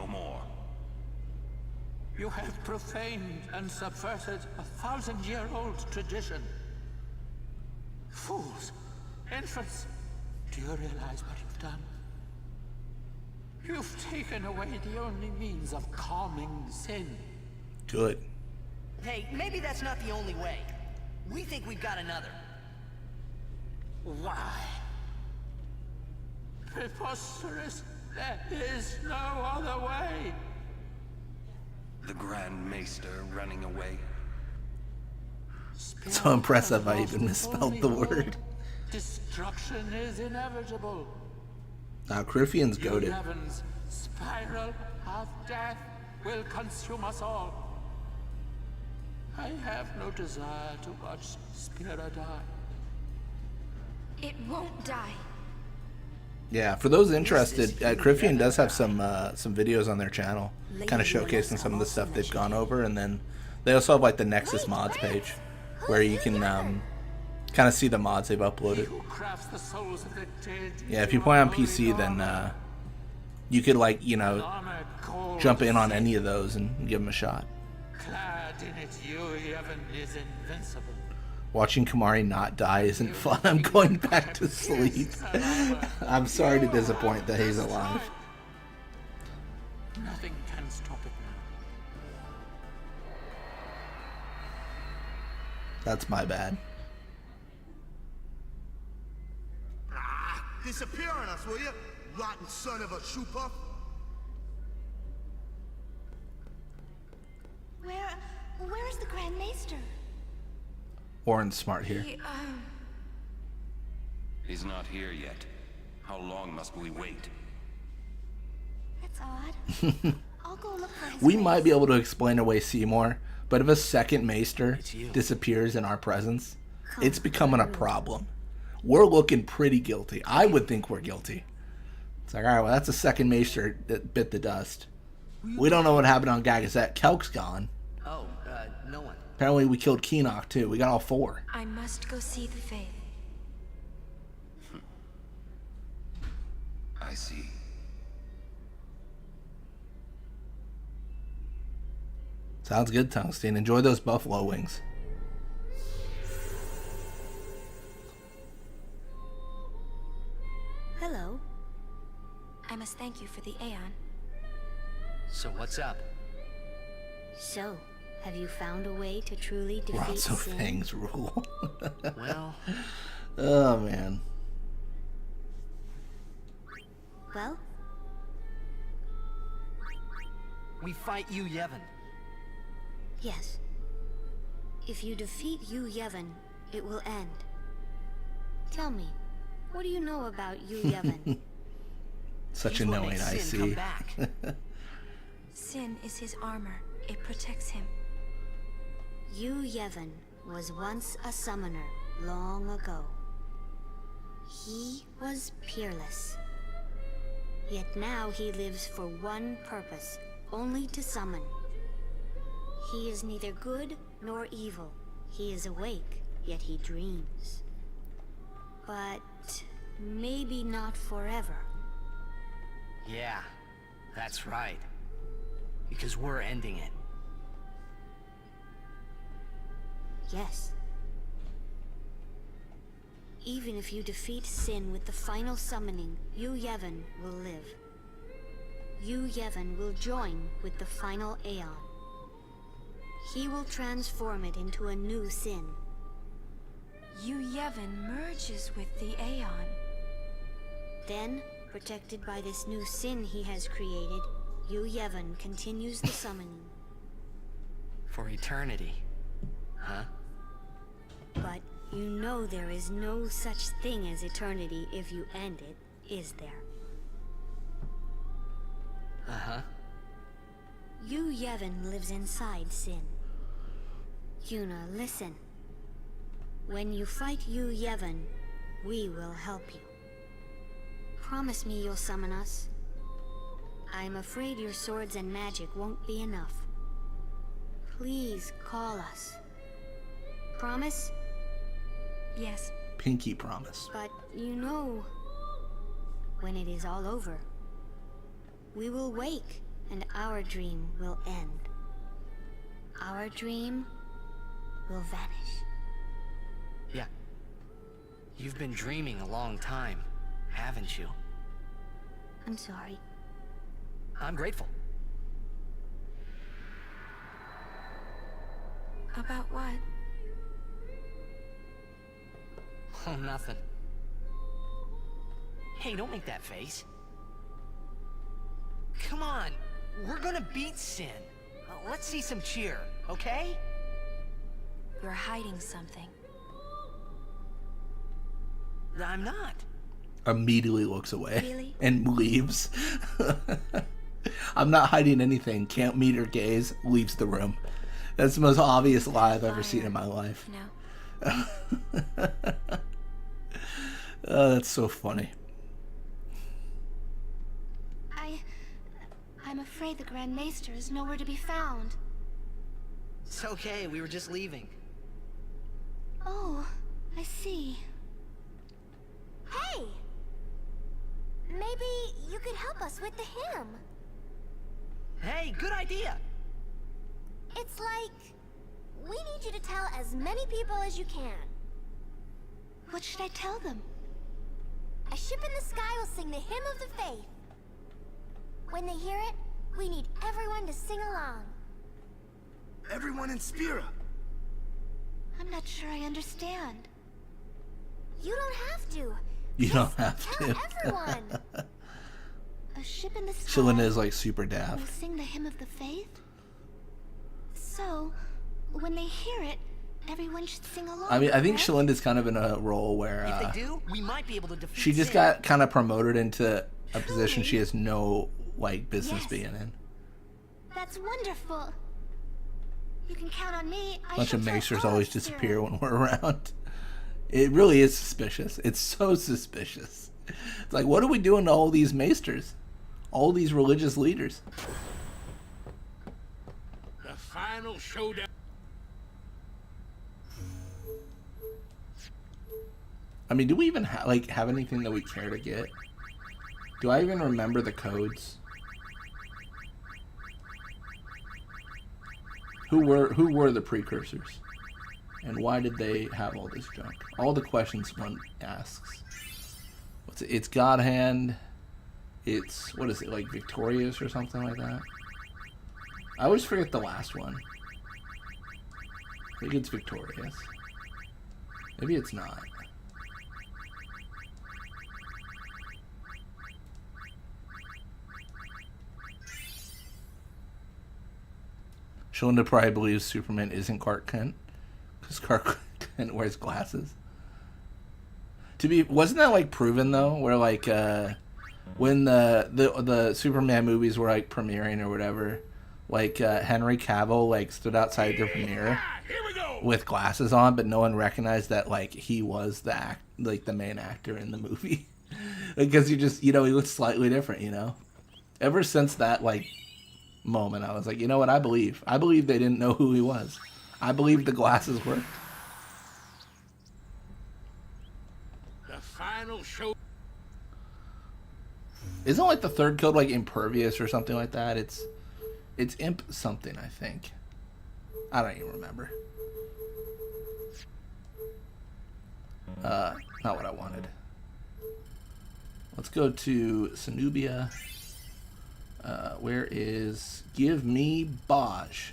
You have profaned and subverted a 1,000-year-old tradition. Fools, infants, do you realize what you've done? You've taken away the only means of calming sin. Good. Hey, maybe that's not the only way. We think we've got another. Why? Preposterous. There is no other way. The Grand Maester running away. So impressive I even misspelled the word. Destruction is inevitable. Criffian's goated. Yevon's spiral of death will consume us all. I have no desire to watch Spira die. It won't die. Yeah, for those interested, Criffian does have some videos on their channel, kind of showcasing some of the stuff they've gone over, and then they also have like the Nexus mods page, where you can kind of see the mods they've uploaded. Yeah, if you play on PC, then you could, like, you know, jump in on any of those and give them a shot. Clad in it, Yevon is invincible. Watching Kimahri not die isn't fun. I'm going back to sleep. I'm sorry to disappoint that he's alive. Nothing can stop it now. That's my bad. Disappear on us, will you? Rotten son of a shoe puff. Where is the Grand Maester? Warren's smart here. He's not here yet. How long must we wait? That's odd. I'll go look for his We place. might be able to explain away Seymour, but if a second Maester disappears in our presence, it's becoming a problem. We're looking pretty guilty. I would think we're guilty. It's like, alright, well, that's a second Maester that bit the dust. We don't know what happened on Gagazet. Kelk's gone. Oh, no one. Apparently we killed Keenock too. We got all four. I must go see the Faith. I see. Sounds good, Tungsten. Enjoy those buffalo wings. Hello. I must thank you for the Aeon. So what's up? So, have you found a way to truly defeat Ronso sin? Fangs rule. Well. Oh, man. Well? We fight you, Yevon. Yes. If you defeat you, Yevon, it will end. Tell me, what do you know about you, Yevon? Such a knowing I see. Sin is his armor. It protects him. You, Yevon, was once a summoner, long ago. He was peerless. Yet now he lives for one purpose, only to summon. He is neither good nor evil. He is awake, yet he dreams. But maybe not forever. Yeah, that's right. Because we're ending it. Yes. Even if you defeat sin with the final summoning, you, Yevon, will live. You, Yevon, will join with the final Aeon. He will transform it into a new sin. You, Yevon, merges with the Aeon. Then, protected by this new sin he has created, you, Yevon, continues the summoning. For eternity. Huh? But you know there is no such thing as eternity if you end it, is there? Uh-huh. You, Yevon, lives inside sin. Yuna, listen. When you fight you, Yevon, we will help you. Promise me you'll summon us. I'm afraid your swords and magic won't be enough. Please call us. Promise? Yes. Pinky promise. But you know, when it is all over, we will wake and our dream will end. Our dream will vanish. Yeah. You've been dreaming a long time, haven't you? I'm sorry. I'm grateful. About what? Oh, nothing. Hey, don't make that face. Come on, we're gonna beat Sin. Let's see some cheer, okay? You're hiding something. I'm not. Immediately looks away Really? and leaves. I'm not hiding anything. Can't meet her gaze. Leaves the room. That's the most obvious lie I've ever seen in my life. No. Oh, that's so funny. I'm afraid the Grand Maester is nowhere to be found. It's okay, we were just leaving. Oh, I see. Hey! Maybe you could help us with the hymn. Hey, good idea! It's like, we need you to tell as many people as you can. What should I tell them? A ship in the sky will sing the hymn of the faith. When they hear it, we need everyone to sing along. Everyone in Spira. I'm not sure I understand. You don't have to. You don't have Tell to. everyone. A ship in the sky Shalina is like super will daft. sing the hymn of the faith. So, when they hear it, everyone should sing along. I mean, I think right? Shalinda's kind of in a role where If they do, we might be able to defeat she just Sin. got kind of promoted into a position she has no like business Yes. being in. That's wonderful. You can count on me. A bunch of maesters always disappear when we're around. It really is suspicious. It's so suspicious. It's like, what are we doing to all these maesters? All these religious leaders? The final showdown. I mean, do we even have anything that we care to get? Do I even remember the codes? Who were the precursors? And why did they have all this junk? All the questions one asks. What's it? It's God Hand. It's, what is it, like Victorious or something like that? I always forget the last one. I think it's Victorious. Maybe it's not. Shalinda probably believes Superman isn't Clark Kent because Clark Kent wears glasses. Wasn't that like proven though? Where like when the Superman movies were like premiering or whatever, like Henry Cavill like stood outside the premiere with glasses on, but no one recognized that like he was the main actor in the movie because he looks slightly different, Ever since that like moment, I was like, you know what? I believe they didn't know who he was. I believe the glasses worked. The final show. Isn't like the third code like impervious or something like that? It's imp something, I think. I don't even remember. Not what I wanted. Let's go to Zenobia. Where is Give Me Baj?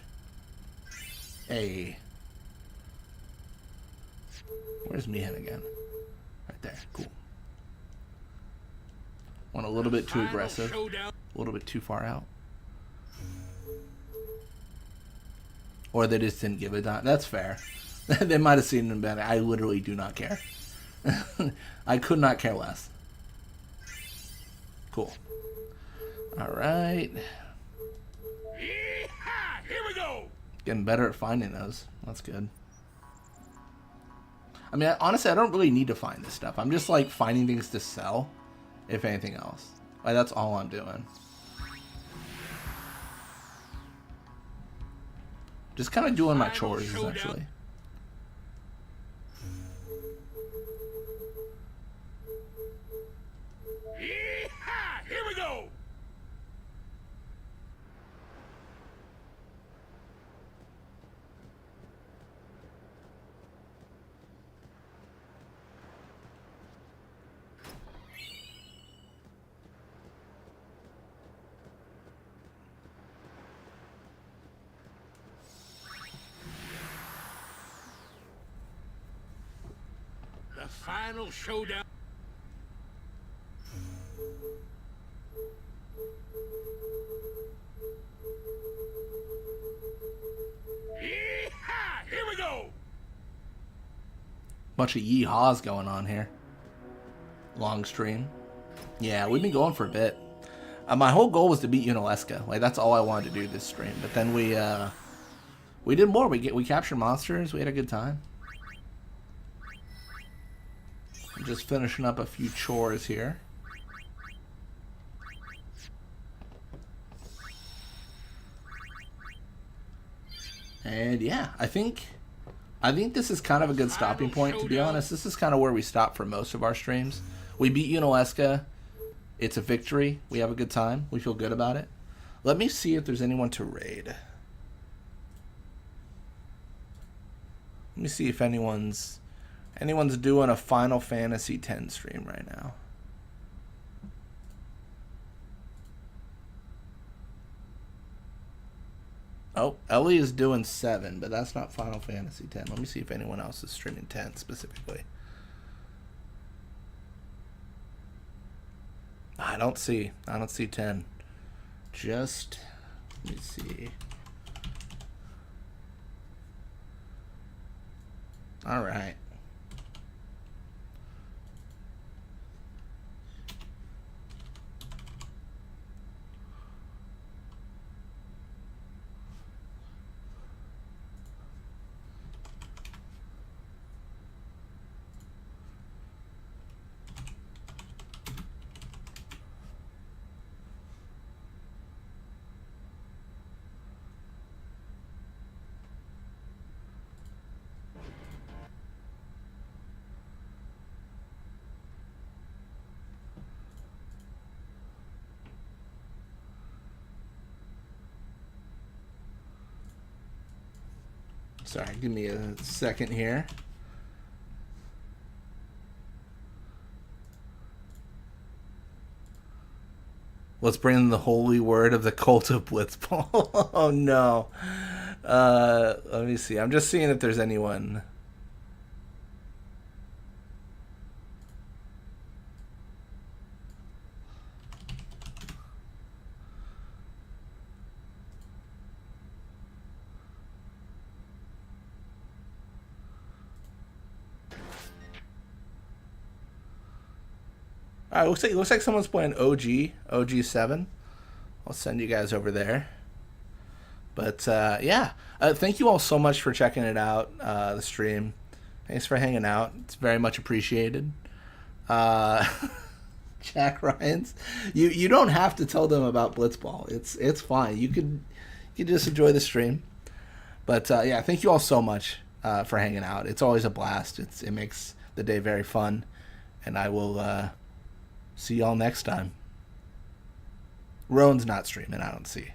Where's Mihan again? Right there. Cool. Went a little bit too aggressive. A little bit too far out. Or they just didn't give a dime. That's fair. They might have seen him better. I literally do not care. I could not care less. Cool. Alright. Here we go. Getting better at finding those. That's good. I mean, honestly, I don't really need to find this stuff. I'm just like finding things to sell, if anything else. Like, that's all I'm doing. Just kind of doing my chores, essentially. Here we go. The final showdown. Bunch of yeehaws going on here. Long stream. Yeah, we've been going for a bit. My whole goal was to beat Unalesca. Like, that's all I wanted to do this stream. But then we did more. We captured monsters. We had a good time. I'm just finishing up a few chores here. And yeah, I think this is kind of a good stopping point, to be honest. This is kind of where we stop for most of our streams. We beat Unalesca. It's a victory. We have a good time. We feel good about it. Let me see if there's anyone to raid. Let me see if anyone's doing a Final Fantasy X stream right now. Oh, Ellie is doing 7, but that's not Final Fantasy X. Let me see if anyone else is streaming 10 specifically. I don't see 10. Just, let me see. All right. Sorry, give me a second here. Let's bring in the holy word of the cult of Blitzball. Oh no. Let me see. I'm just seeing if there's anyone. It looks like someone's playing OG7. I'll send you guys over there. But yeah, thank you all so much for checking it out, the stream. Thanks for hanging out. It's very much appreciated. Jack Ryans, you don't have to tell them about Blitzball. It's fine. You could just enjoy the stream. But yeah, thank you all so much for hanging out. It's always a blast. It makes the day very fun, and I will see y'all next time. Roan's not streaming, I don't see.